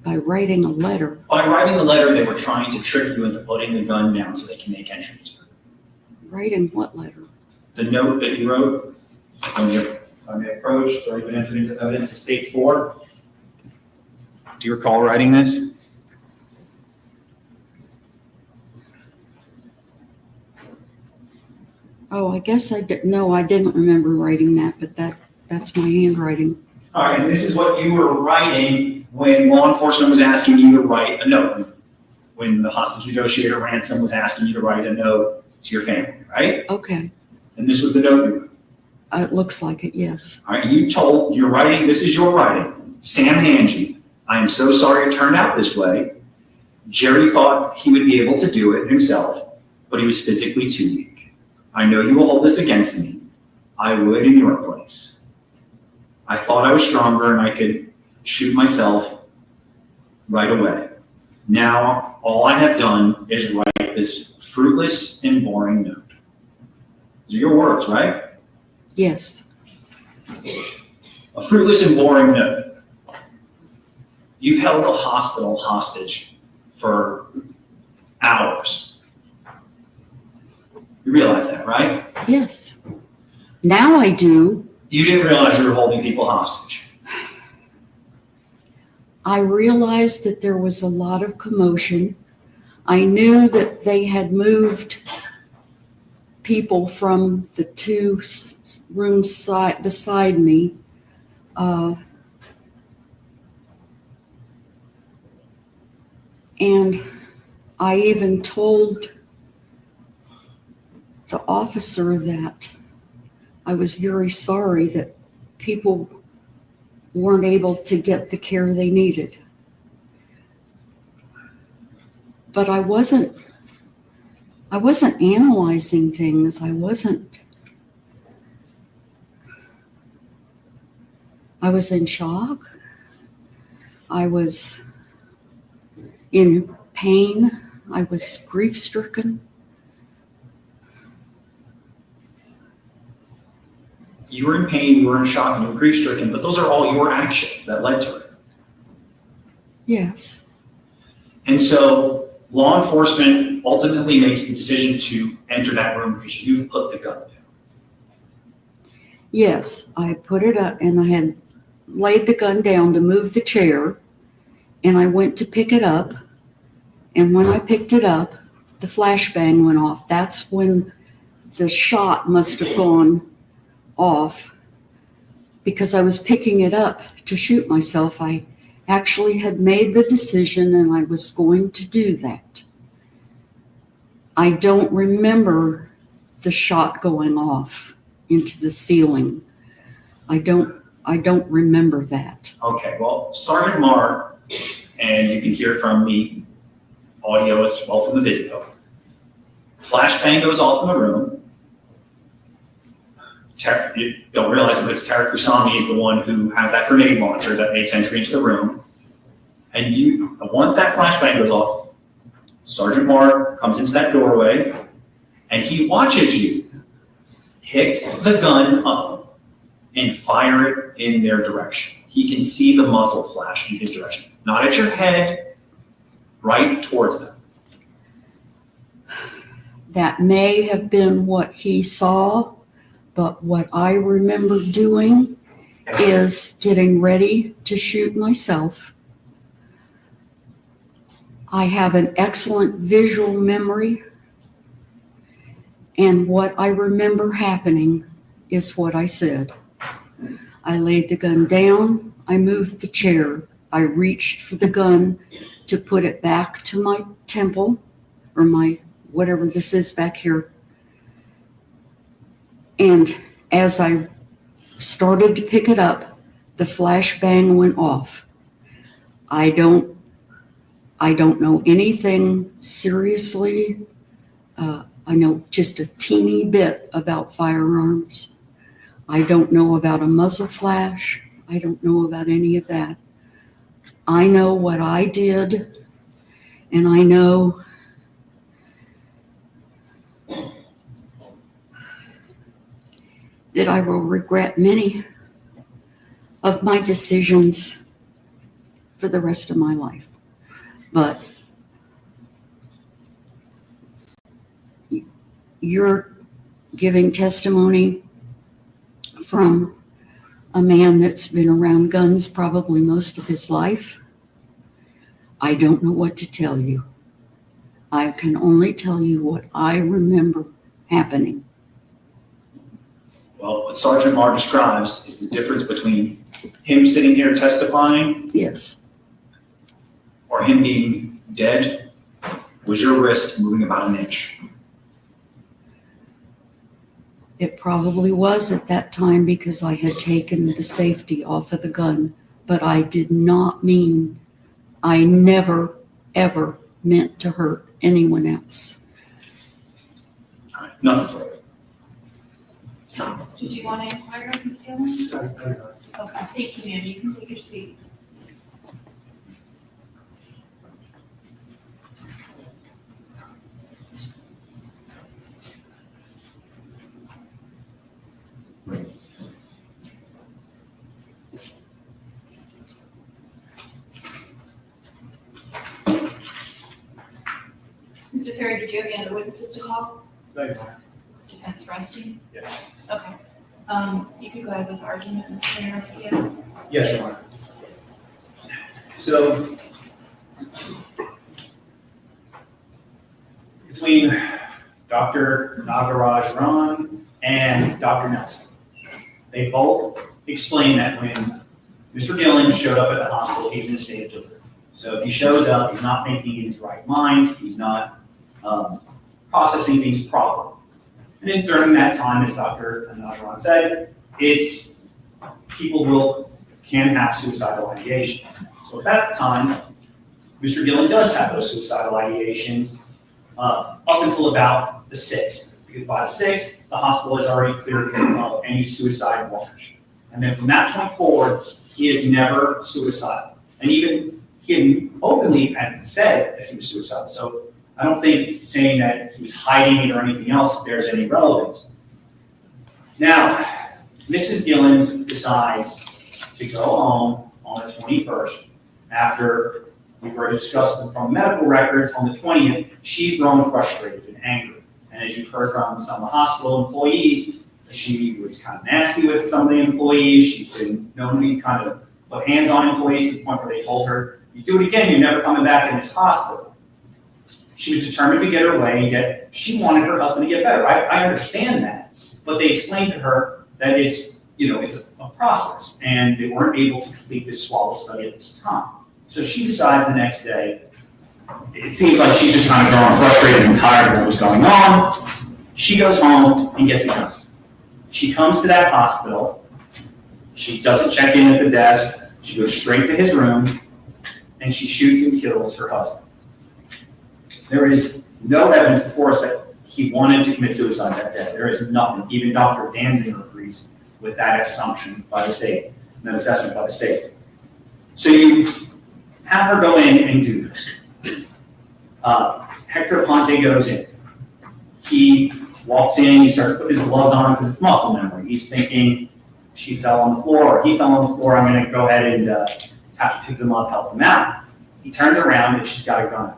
By writing a letter. By writing the letter, they were trying to trick you into putting the gun down so they can make entrance. Writing what letter? The note that you wrote on the approach, it's already been entered into evidence of states 4. Do you recall writing this? Oh, I guess I didn't. No, I didn't remember writing that, but that's my handwriting. All right, and this is what you were writing when law enforcement was asking you to write a note. When the hostage negotiator ransom was asking you to write a note to your family, right? Okay. And this was the note you wrote. It looks like it, yes. All right, you're writing, this is your writing. Sam Hangy, I am so sorry it turned out this way. Jerry thought he would be able to do it himself, but he was physically too weak. I know you will hold this against me. I would in your place. I thought I was stronger and I could shoot myself right away. Now, all I have done is write this fruitless and boring note. These are your words, right? Yes. A fruitless and boring note. You've held a hospital hostage for hours. You realize that, right? Yes. Now I do. You didn't realize you were holding people hostage. I realized that there was a lot of commotion. I knew that they had moved people from the two rooms beside me. And I even told the officer that I was very sorry that people weren't able to get the care they needed. But I wasn't analyzing things. I was in shock. I was in pain. I was grief-stricken. You were in pain, you were in shock, and you were grief-stricken, but those are all your actions that led to it. Yes. And so law enforcement ultimately makes the decision to enter that room because you put the gun down. Yes, I put it up and I had laid the gun down to move the chair, and I went to pick it up. And when I picked it up, the flashbang went off. That's when the shot must have gone off, because I was picking it up to shoot myself. I actually had made the decision and I was going to do that. I don't remember the shot going off into the ceiling. I don't remember that. Okay, well, Sergeant Marr, and you can hear it from the audio as well from the video, flashbang goes off in the room. You don't realize it, but it's Tarek Kusami is the one who has that grenade launcher that makes entry into the room. And once that flashbang goes off, Sergeant Marr comes into that doorway and he watches you pick the gun up and fire it in their direction. He can see the muzzle flash in his direction, not at your head, right towards them. That may have been what he saw. But what I remember doing is getting ready to shoot myself. I have an excellent visual memory. And what I remember happening is what I said. I laid the gun down. I moved the chair. I reached for the gun to put it back to my temple, or my whatever this is back here. And as I started to pick it up, the flashbang went off. I don't know anything seriously. I know just a teeny bit about firearms. I don't know about a muzzle flash. I don't know about any of that. I know what I did, and I know that I will regret many of my decisions for the rest of my life. But you're giving testimony from a man that's been around guns probably most of his life. I don't know what to tell you. I can only tell you what I remember happening. Well, what Sergeant Marr describes is the difference between him sitting here testifying. Yes. Or him being dead was your wrist moving about an inch. It probably was at that time because I had taken the safety off of the gun, but I did not mean, I never, ever meant to hurt anyone else. All right, nothing further. Did you want to inquire on Ms. Gillen? Okay, thank you, ma'am. You can take your seat. Mr. Perry, did you have any other witnesses to call? No, Is defense resting? Yes. Okay. You could go ahead with the argument, Ms. Mayor. Yeah. Yes, Your Honor. So, between Dr. Nagarajan and Dr. Nelson. They both explained that when Mr. Gillen showed up at the hospital, he was in a state of delirium. So if he shows up, he's not thinking in his right mind, he's not processing things properly. And then during that time, as Dr. Nagarajan said, people can have suicidal ideations. So at that time, Mr. Gillen does have those suicidal ideations up until about the 6th. Because by the 6th, the hospital has already cleared him of any suicide watch. And then from that point forward, he is never suicidal. And even he had openly said that he was suicidal. So I don't think saying that he was hiding it or anything else bears any relevance. Now, Mrs. Gillen decides to go home on the 21st after we've already discussed from medical records. On the 20th, she's grown frustrated and angry. And as you've heard from some of the hospital employees, she was kind of nasty with some of the employees. She's been known to be kind of put hands on employees to the point where they told her, you do it again, you're never coming back in this hospital. She was determined to get her way, yet she wanted her husband to get better. I understand that. But they explained to her that it's a process, and they weren't able to complete this swallow study at this time. So she decides the next day, it seems like she's just kind of growing frustrated and tired of what was going on. She goes home and gets it done. She comes to that hospital. She doesn't check in at the desk. She goes straight to his room, and she shoots and kills her husband. There is no evidence before us that he wanted to commit suicide that day. There is nothing. Even Dr. Danziger agrees with that assumption by the state, that assessment by the state. So you have her go in and do this. Hector Aponte goes in. He walks in, he starts to put his gloves on because it's muscle memory. He's thinking, she fell on the floor, or he fell on the floor, I'm going to go ahead and have to pick them up, help them out. He turns around and she's got a gun.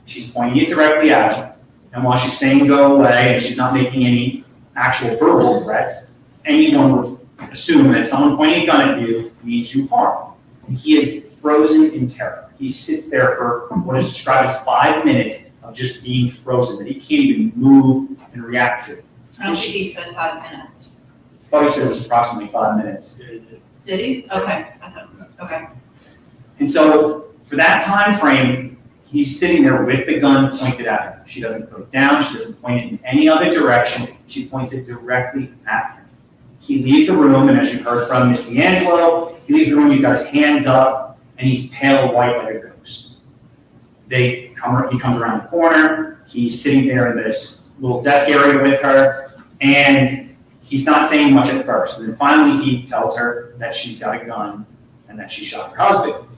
She's pointing it directly at him. And while she's saying go away and she's not making any actual verbal threats, anyone would assume that someone pointing a gun at you means you harm. And he is frozen in terror. He sits there for what is described as 5 minutes of just being frozen, that he can't even move and react to. I don't think he said 5 minutes. I thought he said it was approximately 5 minutes. Did he? Okay. I thought it was, okay. And so for that time frame, he's sitting there with the gun pointed at him. She doesn't put it down. She doesn't point it in any other direction. She points it directly at him. He leaves the room, and as you heard from Ms. D'Angelo, he leaves the room, he's got his hands up, and he's pale white like a ghost. He comes around the corner, he's sitting there in this little desk area with her, and he's not saying much at first. And then finally he tells her that she's got a gun and that she shot her husband.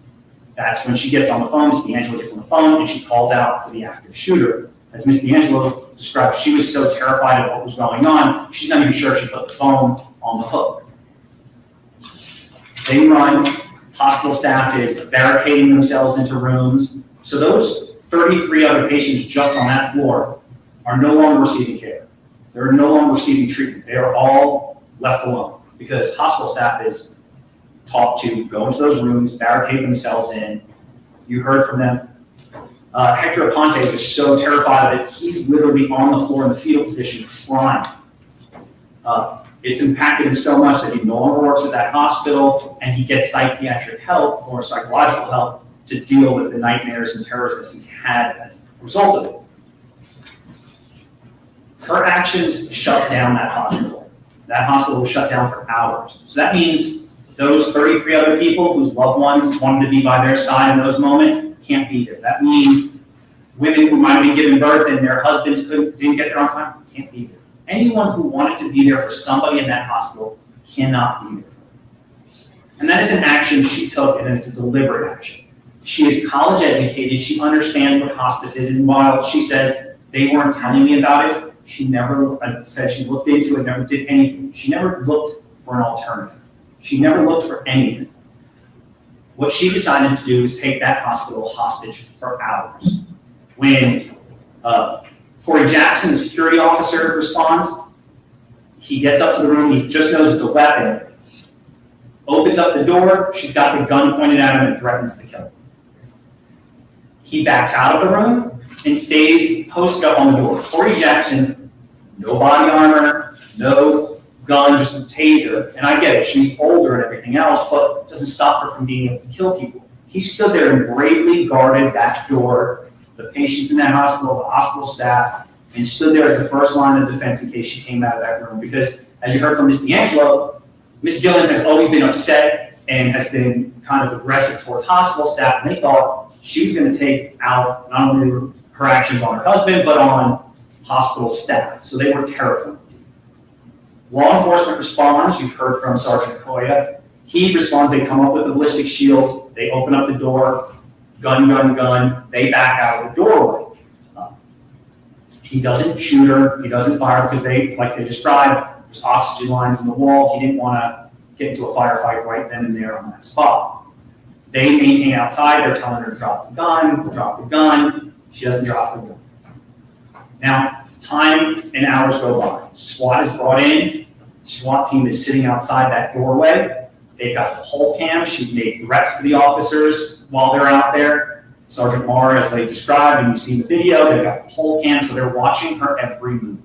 That's when she gets on the phone, Ms. D'Angelo gets on the phone, and she calls out for the active shooter. As Ms. D'Angelo described, she was so terrified of what was going on, she's not even sure if she put the phone on the hook. They run, hospital staff is barricading themselves into rooms. So those 33 other patients just on that floor are no longer receiving care. They're no longer receiving treatment. They are all left alone because hospital staff is taught to go into those rooms, barricade themselves in. You heard from them. Hector Aponte was so terrified of it, he's literally on the floor in the fetal position crying. It's impacted him so much that he no longer works at that hospital, and he gets psychiatric help or psychological help to deal with the nightmares and terrors that he's had as a result of it. Her actions shut down that hospital. That hospital was shut down for hours. So that means those 33 other people whose loved ones wanted to be by their side in those moments can't be there. That means women who might have been given birth and their husbands didn't get there on time can't be there. Anyone who wanted to be there for somebody in that hospital cannot be there. And that is an action she took, and it's a deliberate action. She is college educated. She understands what hospice is. And while she says they weren't telling me about it, she never said she looked into it, never did anything. She never looked for an alternative. She never looked for anything. What she decided to do is take that hospital hostage for hours. When Corey Jackson, the security officer, responds, he gets up to the room, he just knows it's a weapon, opens up the door, she's got the gun pointed at him and threatens to kill him. He backs out of the room, and stays posted up on the door. Corey Jackson, no body armor, no gun, just a taser. And I get it, she's older and everything else, but it doesn't stop her from being able to kill people. He stood there and bravely guarded that door, the patients in that hospital, the hospital staff, and stood there as the first line of defense in case she came out of that room. Because as you heard from Ms. D'Angelo, Ms. Gillen has always been upset and has been kind of aggressive towards hospital staff, and they thought she was going to take out not only her actions on her husband, but on hospital staff. So they were terrified. Law enforcement responds. You've heard from Sergeant Koya. He responds. They come up with the ballistic shields. They open up the door. Gun, gun, gun. They back out of the doorway. He doesn't shoot her. He doesn't fire because they, like they described, there's oxygen lines in the wall. He didn't want to get into a firefight right then and there on that spot. They maintain outside. They're telling her to drop the gun, drop the gun. She doesn't drop the gun. Now, time and hours go by. SWAT is brought in. The SWAT team is sitting outside that doorway. They've got the whole cam. She's made threats to the officers while they're out there. Sergeant Marr, as they described, and you've seen the video, they've got the whole cam, so they're watching her every move.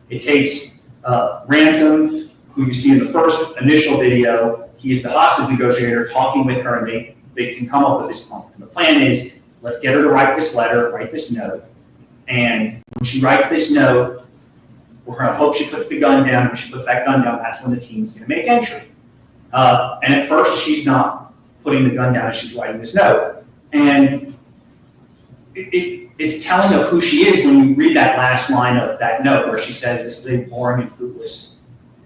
It takes Ransom, who you see in the first initial video. He is the hostage negotiator talking with her, and they can come up with this plan. And the plan is, let's get her to write this letter, write this note, and when she writes this note, we're going to hope she puts the gun down. When she puts that gun down, that's when the team's going to make entry. And at first, she's not putting the gun down as she's writing this note. And it's telling of who she is when you read that last line of that note where she says, this is a boring and fruitless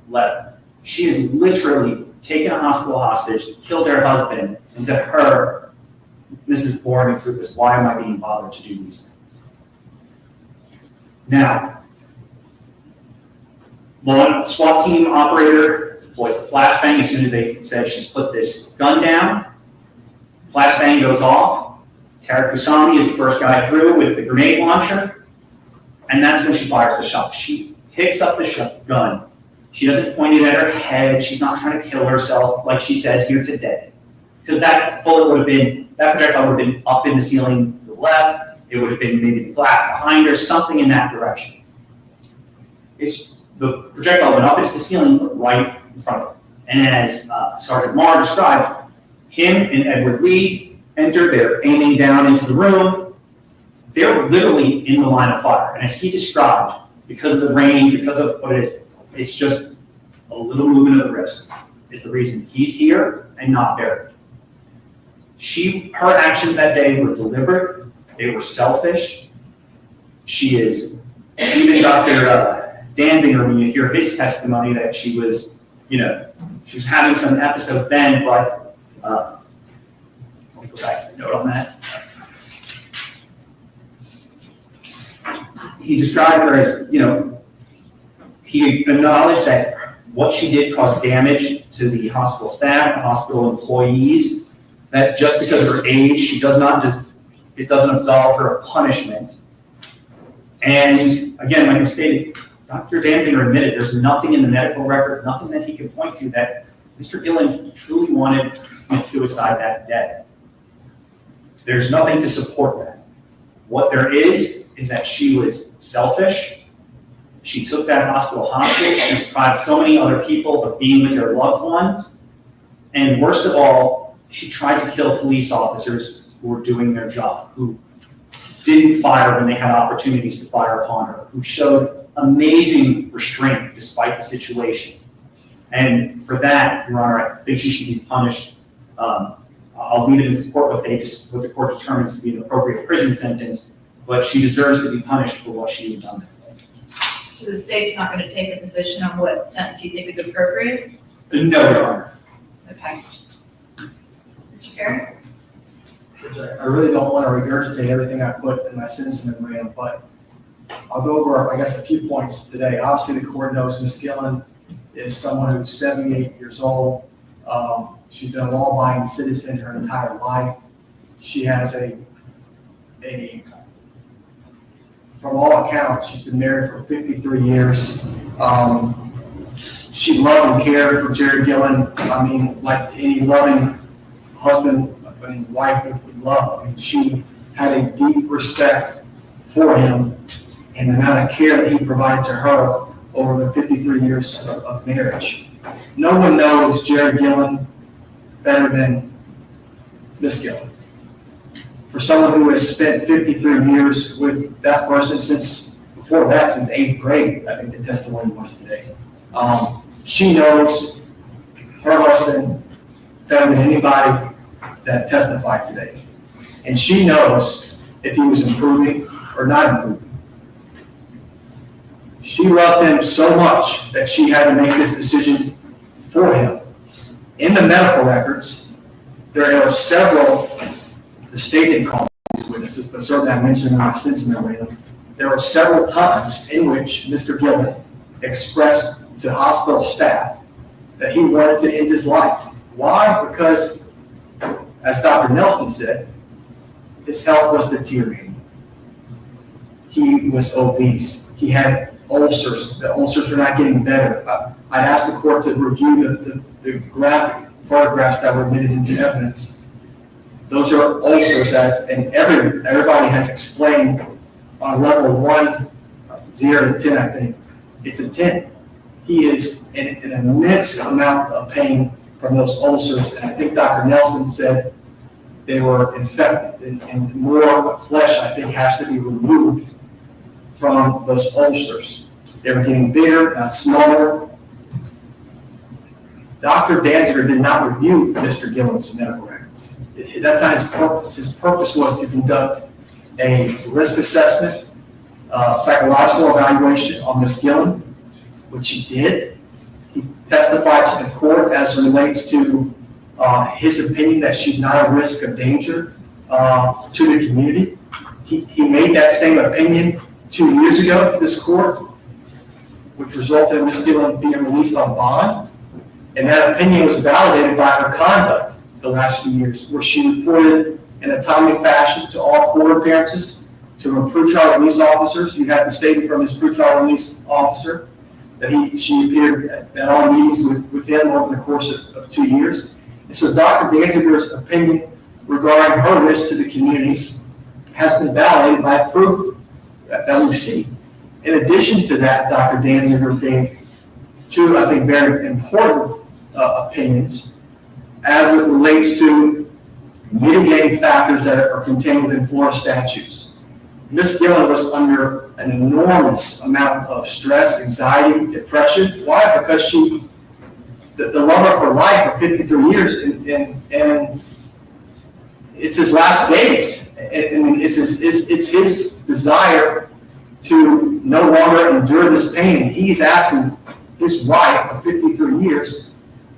letter. She has literally taken a hospital hostage, killed her husband, and to her, this is boring and fruitless. Why am I being bothered to do these things? Now, the SWAT team operator deploys the flashbang as soon as they said she's put this gun down. Flashbang goes off. Tara Kusami is the first guy through with the grenade launcher, and that's when she fires the shot. She picks up the gun. She doesn't point it at her head. She's not trying to kill herself like she said here today, because that projectile would have been up in the ceiling to the left. It would have been maybe the glass behind her, something in that direction. The projectile went up into the ceiling right in front of her. And as Sergeant Marr described, him and Edward Lee entered. They're aiming down into the room. They're literally in the line of fire. And as he described, because of the range, because of what it is, it's just a little movement of the wrist is the reason he's here and not buried. Her actions that day were deliberate. They were selfish. She is, even Dr. Danziger, when you hear his testimony that she was, she was having some episodes then, but let me go back to the note on that. He described her as, he acknowledged that what she did caused damage to the hospital staff, the hospital employees, that just because of her age, it doesn't absolve her of punishment. And again, like I stated, Dr. Danziger admitted there's nothing in the medical records, nothing that he could point to that Mr. Gillen truly wanted to commit suicide that day. There's nothing to support that. What there is that she was selfish. She took that hospital hostage. She deprived so many other people of being with their loved ones. And worst of all, she tried to kill police officers who were doing their job, who didn't fire when they had opportunities to fire upon her, who showed amazing restraint despite the situation. And for that, Your Honor, I think she should be punished. I'll leave it in the court what the court determines to be an appropriate prison sentence, but she deserves to be punished for what she had done. So the state's not going to take a position on what sentence you think is appropriate? No, Your Honor. Okay. Mr. Perry? I really don't want to regurgitate everything I put in my sentencing memorandum, but I'll go over, I guess, a few points today. Obviously, the court knows Ms. Gillen is someone who's 78 years old. She's been a law-abiding citizen her entire life. She has from all accounts, she's been married for 53 years. She loved and cared for Jerry Gillen. I mean, like any loving husband and wife would love. I mean, she had a deep respect for him and the amount of care that he provided to her over the 53 years of marriage. No one knows Jerry Gillen better than Miss Gillen. For someone who has spent 53 years with that person since 8th grade, I think the testimony was today. She knows her husband better than anybody that testified today. And she knows if he was improving or not improving. She loved him so much that she had to make this decision for him. In the medical records, there are several, the state didn't call these witnesses, but certainly I mentioned in my sentencing memorandum, there are several times in which Mr. Gillen expressed to hospital staff that he wanted to end his life. Why? Because, as Dr. Nelson said, his health was deteriorating. He was obese. He had ulcers. The ulcers were not getting better. I'd asked the court to review the graphic photographs that were admitted into evidence. Those are ulcers that, and everybody has explained on a level 1, 0 to 10, I think. It's a 10. He is in an immense amount of pain from those ulcers, and I think Dr. Nelson said they were infected, and more of the flesh, I think, has to be removed from those ulcers. They were getting bigger, not smaller. Dr. Danziger did not review Mr. Gillen's medical records. That's not his purpose. His purpose was to conduct a risk assessment, psychological evaluation on Ms. Gillen, which he did. He testified to the court as it relates to his opinion that she's not a risk of danger to the community. He made that same opinion 2 years ago to this court, which resulted in Ms. Gillen being released on bond. And that opinion was validated by her conduct the last few years, where she reported in a timely fashion to all court appearances, to her pretrial release officers. You have the statement from his pretrial release officer that she appeared at all meetings with him over the course of 2 years. And so Dr. Danziger's opinion regarding her risk to the community has been validated by proof that we've seen. In addition to that, Dr. Danziger gave 2, I think, very important opinions as it relates to mitigating factors that are contained within Florida statutes. Ms. Gillen was under an enormous amount of stress, anxiety, depression. Why? Because the love of her life for 53 years, and it's his last days. And it's his desire to no longer endure this pain. And he's asking his wife of 53 years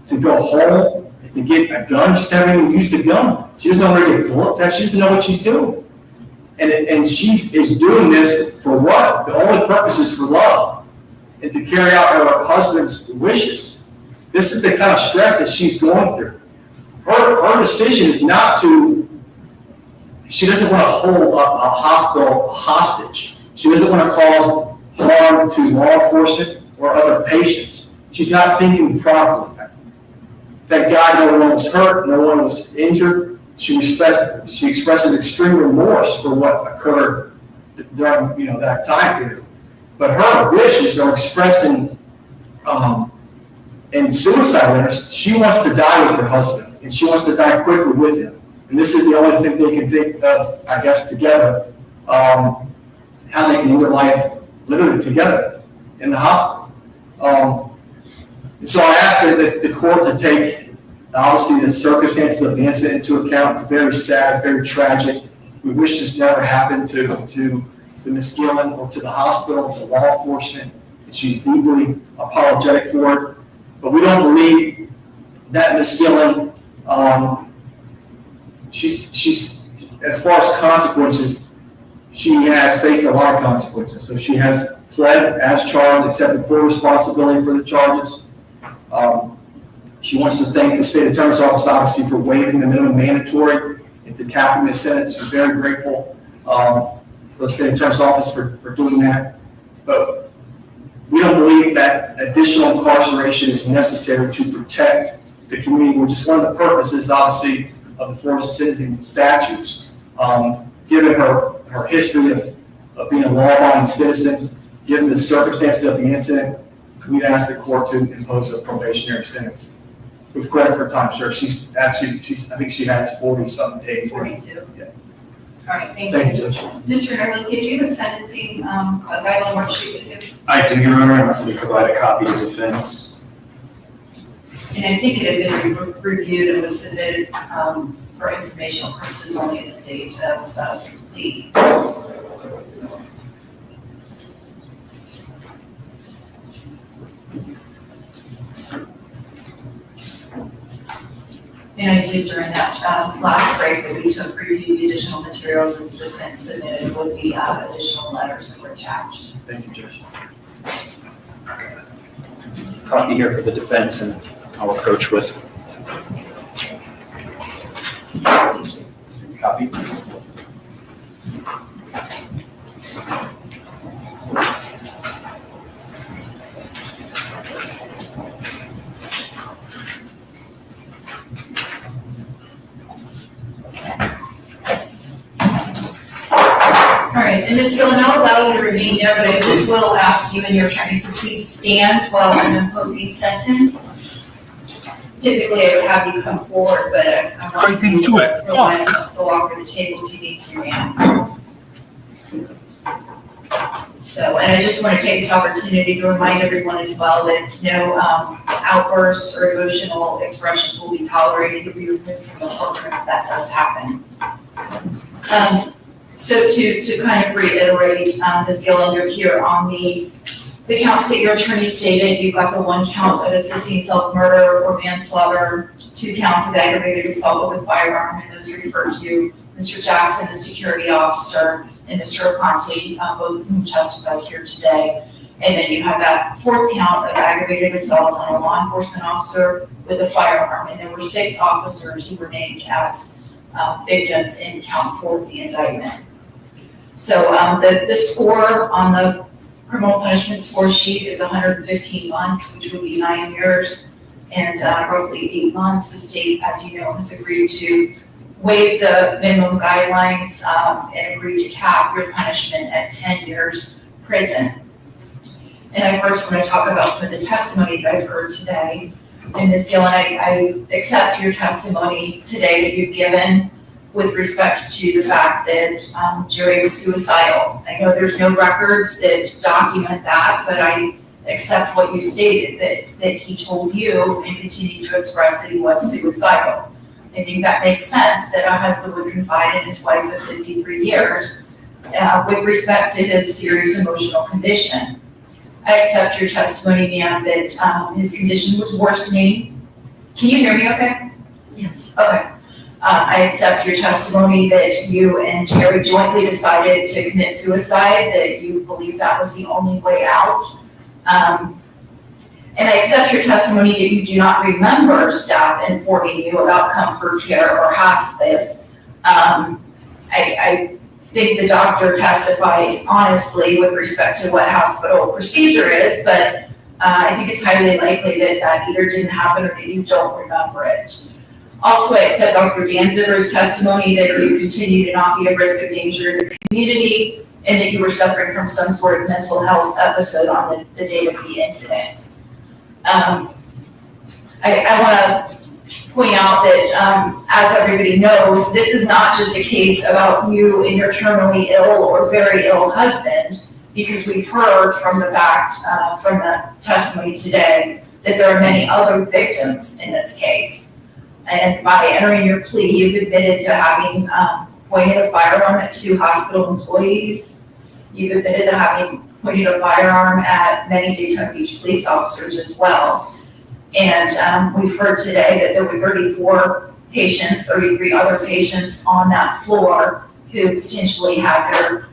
to go home and to get a gun. She's never even used a gun. She doesn't know where to get bullets. She doesn't know what she's doing. And she is doing this for what? The only purpose is for love and to carry out her husband's wishes. This is the kind of stress that she's going through. Her decision is not to, she doesn't want to hold a hospital hostage. She doesn't want to cause harm to law enforcement or other patients. She's not thinking properly. Thank God no one was hurt, no one was injured. She expresses extreme remorse for what occurred during that time period. But her wishes are expressed in suicide letters. She wants to die with her husband, and she wants to die quickly with him. And this is the only thing they can think of, I guess, together, how they can end their life literally together in the hospital. And so I asked the court to take, obviously, the circumstances of the incident into account. It's very sad, very tragic. We wish this never happened to Ms. Gillen or to the hospital, to law enforcement. And she's deeply apologetic for it. But we don't believe that Ms. Gillen, she's, as far as consequences, she has faced a lot of consequences. So she has pled as charged, accepted full responsibility for the charges. She wants to thank the state attorney's office, obviously, for waiving the minimum mandatory and to capping the sentence. We're very grateful for the state attorney's office for doing that. But we don't believe that additional incarceration is necessary to protect the community, which is one of the purposes, obviously, of the Florida sentencing statutes. Giving given her history of being a law-abiding citizen, given the circumstances of the incident, we'd ask the court to impose a probationary sentence with credit for time served. I think she has 40-something days. 42. Yeah. All right, thank Thank you. you, Judge. Mr. Nerlin, could you have a sentencing guideline worksheet with you? I do, Your Honor, and we provide a copy to defense. And I think it had been reviewed and was submitted for informational purposes only at the date of the plea. And I did during that last break that we took review the additional materials that the defense submitted with the additional letters that were attached. Thank you, Judge. Copy here for the defense, and I'll approach with. Copy. All right, and Ms. Gillen, I'll allow you to remain there, but I just will ask you and your attorneys to please stand while I'm imposing sentence. Typically, I would have you come forward, but I want you to go over the table if you need to, ma'am. So, and I just want to take this opportunity to remind everyone as well that no outbursts or emotional expressions will be tolerated to be removed from the courtroom if that does happen. So to kind of reiterate, Ms. Gillen, you're here on the counts that your attorney stated. You've got the one count of assisting self-murder or manslaughter, 2 counts of aggravated assault with a firearm, and those refer to Mr. Jackson, the security officer, and Mr. Aponte, both of whom testified here today. And then you have that 4th count of aggravated assault on a law enforcement officer with a firearm. And there were 6 officers who were named as victims in count 4 of the indictment. So the score on the criminal punishment score sheet is 115 months, which would be 9 years, and roughly 8 months. The state, as you know, has agreed to waive the minimum guidelines and agreed to cap your punishment at 10 years prison. And I first want to talk about some of the testimony that I've heard today. And Ms. Gillen, I accept your testimony today that you've given with respect to the fact that Jerry was suicidal. I know there's no records that document that, but I accept what you stated, that he told you and continued to express that he was suicidal. I think that makes sense that a husband would confide in his wife of 53 years with respect to his serious emotional condition. I accept your testimony, ma'am, that his condition was worsening. Can you hear me okay? Yes. Okay. I accept your testimony that you and Jerry jointly decided to commit suicide, that you believe that was the only way out. And I accept your testimony that you do not remember staff informing you about comfort care or hospice. I think the doctor testified honestly with respect to what hospital procedure is, but I think it's highly likely that that either didn't happen or that you don't remember it. Also, I accept Dr. Danziger's testimony that you continue to not be at risk of danger in the community and that you were suffering from some sort of mental health episode on the date of the incident. I want to point out that, as everybody knows, this is not just a case about you and your terminally ill or very ill husband, because we've heard from the fact, from the testimony today, that there are many other victims in this case. And by entering your plea, you've admitted to having pointed a firearm at 2 hospital employees. You've admitted to having pointed a firearm at many Daytona Beach police officers as well. And we've heard today that there were 34 patients, 33 other patients on that floor who potentially had their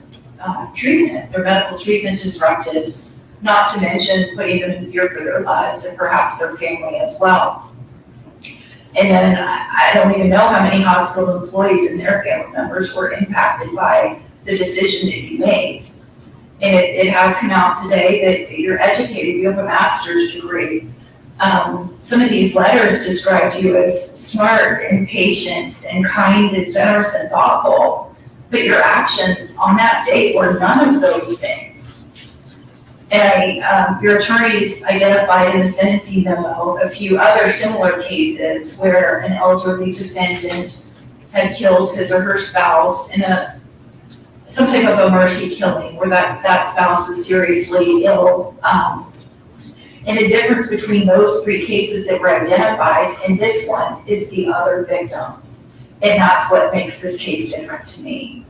treatment, their medical treatment disrupted, not to mention putting them in fear for their lives and perhaps their family as well. And then I don't even know how many hospital employees and their family members were impacted by the decision that you made. And it has come out today that you're educated, you have a master's degree. Some of these letters described you as smart and patient and kind and generous and thoughtful. but your actions on that date were none of those things. And your attorneys identified in the sentencing memo a few other similar cases where an elderly defendant had killed his or her spouse in some type of a mercy killing where that spouse was seriously ill. And the difference between those three cases that were identified and this one is the other victims. And that's what makes this case different to me.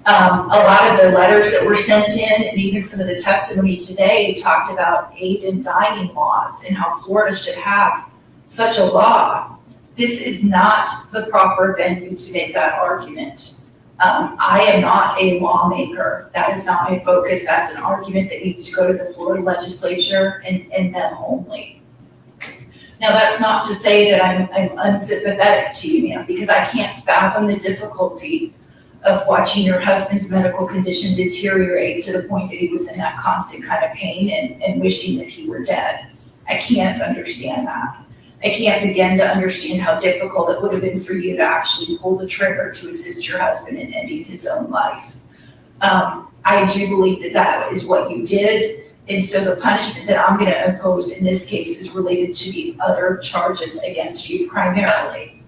A lot of the letters that were sent in and even some of the testimony today talked about aid in dying laws and how Florida should have such a law. This is not the proper venue to make that argument. I am not a lawmaker. That is not my focus. That's an argument that needs to go to the Florida legislature and them only. Now, that's not to say that I'm unsympathetic to you, ma'am, because I can't fathom the difficulty of watching your husband's medical condition deteriorate to the point that he was in that constant kind of pain and wishing that he were dead. I can't understand that. I can't begin to understand how difficult it would have been for you to actually pull the trigger to assist your husband in ending his own life. I do believe that that is what you did. And so the punishment that I'm going to impose in this case is related to the other charges against you primarily.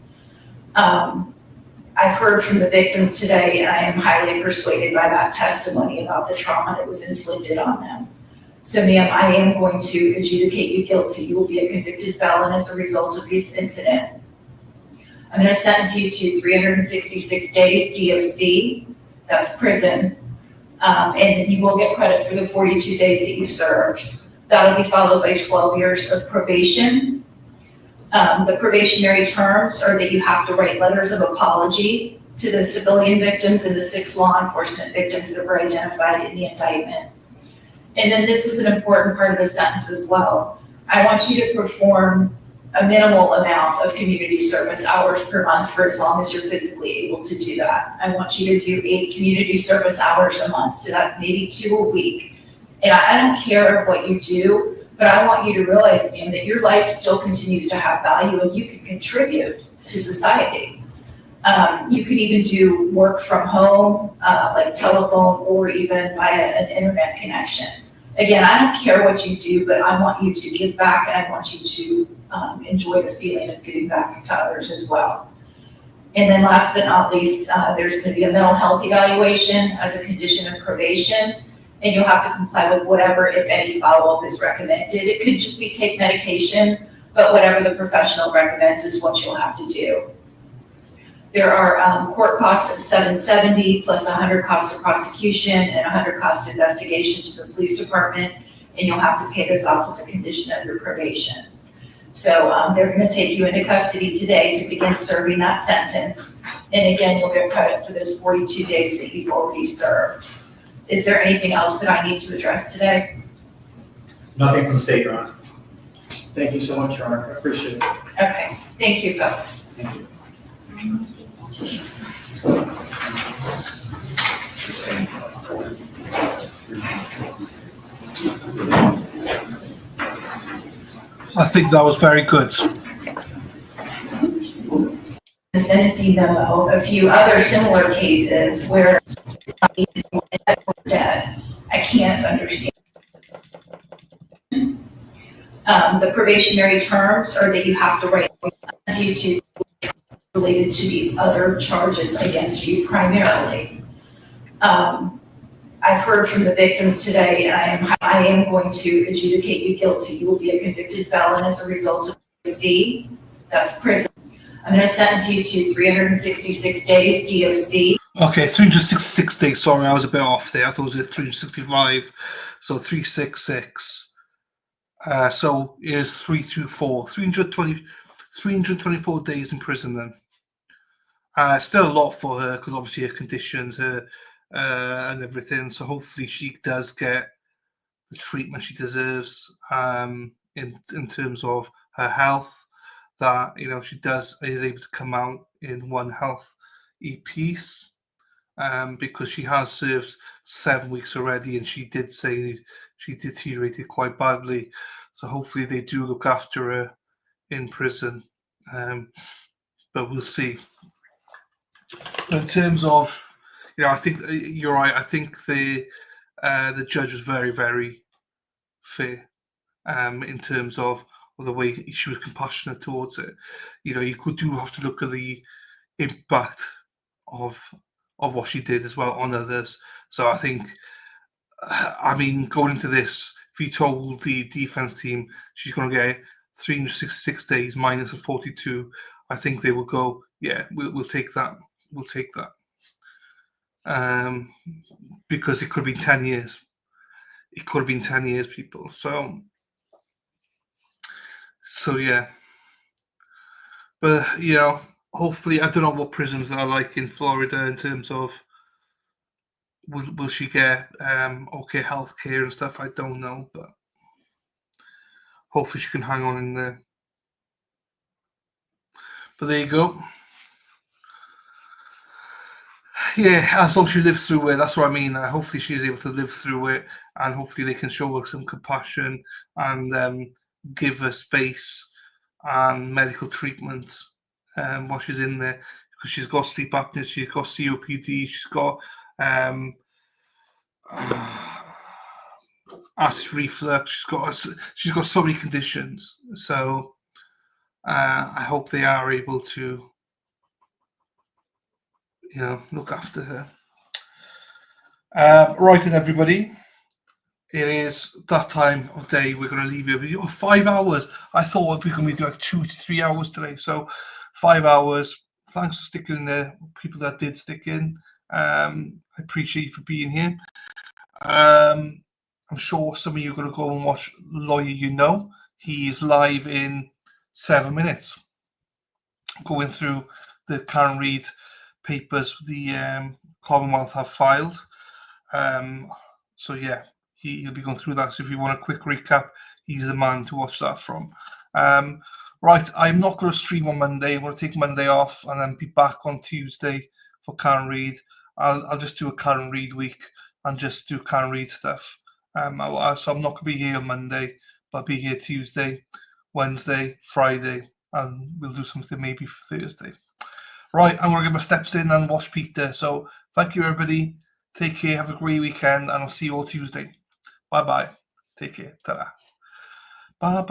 I've heard from the victims today, and I am highly persuaded by that testimony about the trauma that was inflicted on them. So, ma'am, I am going to adjudicate you guilty. You will be a convicted felon as a result of this incident. I'm going to sentence you to 366 days DOC, that's prison, and you will get credit for the 42 days that you've served. That'll be followed by 12 years of probation. The probationary terms are that you have to write letters of apology to the civilian victims and the 6 law enforcement victims that were identified in the indictment. And then this is an important part of the sentence as well. I want you to perform a minimal amount of community service hours per month for as long as you're physically able to do that. I want you to do 8 community service hours a month, so that's maybe 2 a week. And I don't care what you do, but I want you to realize, ma'am, that your life still continues to have value and you can contribute to society. You could even do work from home, like telephone or even via an internet connection. Again, I don't care what you do, but I want you to give back and I want you to enjoy the feeling of giving back to others as well. And then last but not least, there's going to be a mental health evaluation as a condition of probation, and you'll have to comply with whatever, if any, follow-up is recommended. It could just be take medication, but whatever the professional recommends is what you'll have to do. There are court costs of $770 plus 100 costs of prosecution and 100 costs of investigation to the police department, and you'll have to pay those off as a condition of your probation. So they're going to take you into custody today to begin serving that sentence. And again, you'll get credit for those 42 days that you've already served. Is there anything else that I need to address today? Nothing from the state, Your Honor. Thank you so much, Your Honor. I appreciate it. Okay, thank you, folks. Thank you. I think that was very good. The sentencing memo, a few other similar cases where it's dead. I can't understand. The probationary terms are that you have to write you to related to the other charges against you primarily. I've heard from the victims today, and I am going to adjudicate you guilty. You will be a convicted felon as a result of DOC, that's prison. I'm going to sentence you to 366 days DOC. Okay, 366 days. Sorry, I was a bit off there. I thought it was 365. So 366. So it is 324. 324 days in prison then. Still a lot for her because obviously her conditions, and everything. So hopefully she does get the treatment she deserves in terms of her health. That she is able to come out in one healthy piece, because she has served 7 weeks already, and she did say she deteriorated quite badly. So hopefully they do look after her in prison, but we'll see. In terms of I think you're right. I think the judge was very, very fair in terms of the way she was compassionate towards it. You do have to look at the impact of what she did as well on others. So I think, going into this, if you told the defense team she's going to get 366 days minus a 42, I think they will go, yeah, we'll take that. We'll take that. Because it could have been 10 years. It could have been 10 years, people. So yeah. But, hopefully, I don't know what prisons are like in Florida in terms of will she get okay health care and stuff. I don't know, but hopefully she can hang on in there. But there you go. Yeah, as long as she lives through it, that's what I mean. Hopefully she's able to live through it, and hopefully they can show her some compassion and give her space and medical treatment while she's in there, because she's got sleep apnea, she's got COPD, she's got acid reflux, she's got so many conditions. So I hope they are able to look after her. Right, and everybody, it is that time of day. We're going to leave you with 5 hours. I thought we were going to be like 2 to 3 hours today, so 5 hours. Thanks for sticking in there, people that did stick in. I appreciate you for being here. I'm sure some of you are going to go and watch Lawyer You Know. He is live in 7 minutes, going through the Karen Reid papers the Commonwealth have filed. So yeah, he'll be going through that. So if you want a quick recap, he's the man to watch that from. Right, I'm not going to stream on Monday. I'm going to take Monday off and then be back on Tuesday for Karen Reid. I'll just do a Karen Reid week and just do Karen Reid stuff. So I'm not going to be here on Monday, but I'll be here Tuesday, Wednesday, Friday, and we'll do something maybe for Thursday. Right, I'm going to get my steps in and watch Peter. So thank you, everybody. Take care. Have a great weekend, and I'll see you all Tuesday. Bye-bye. Take care. Ta-da. Bye-bye.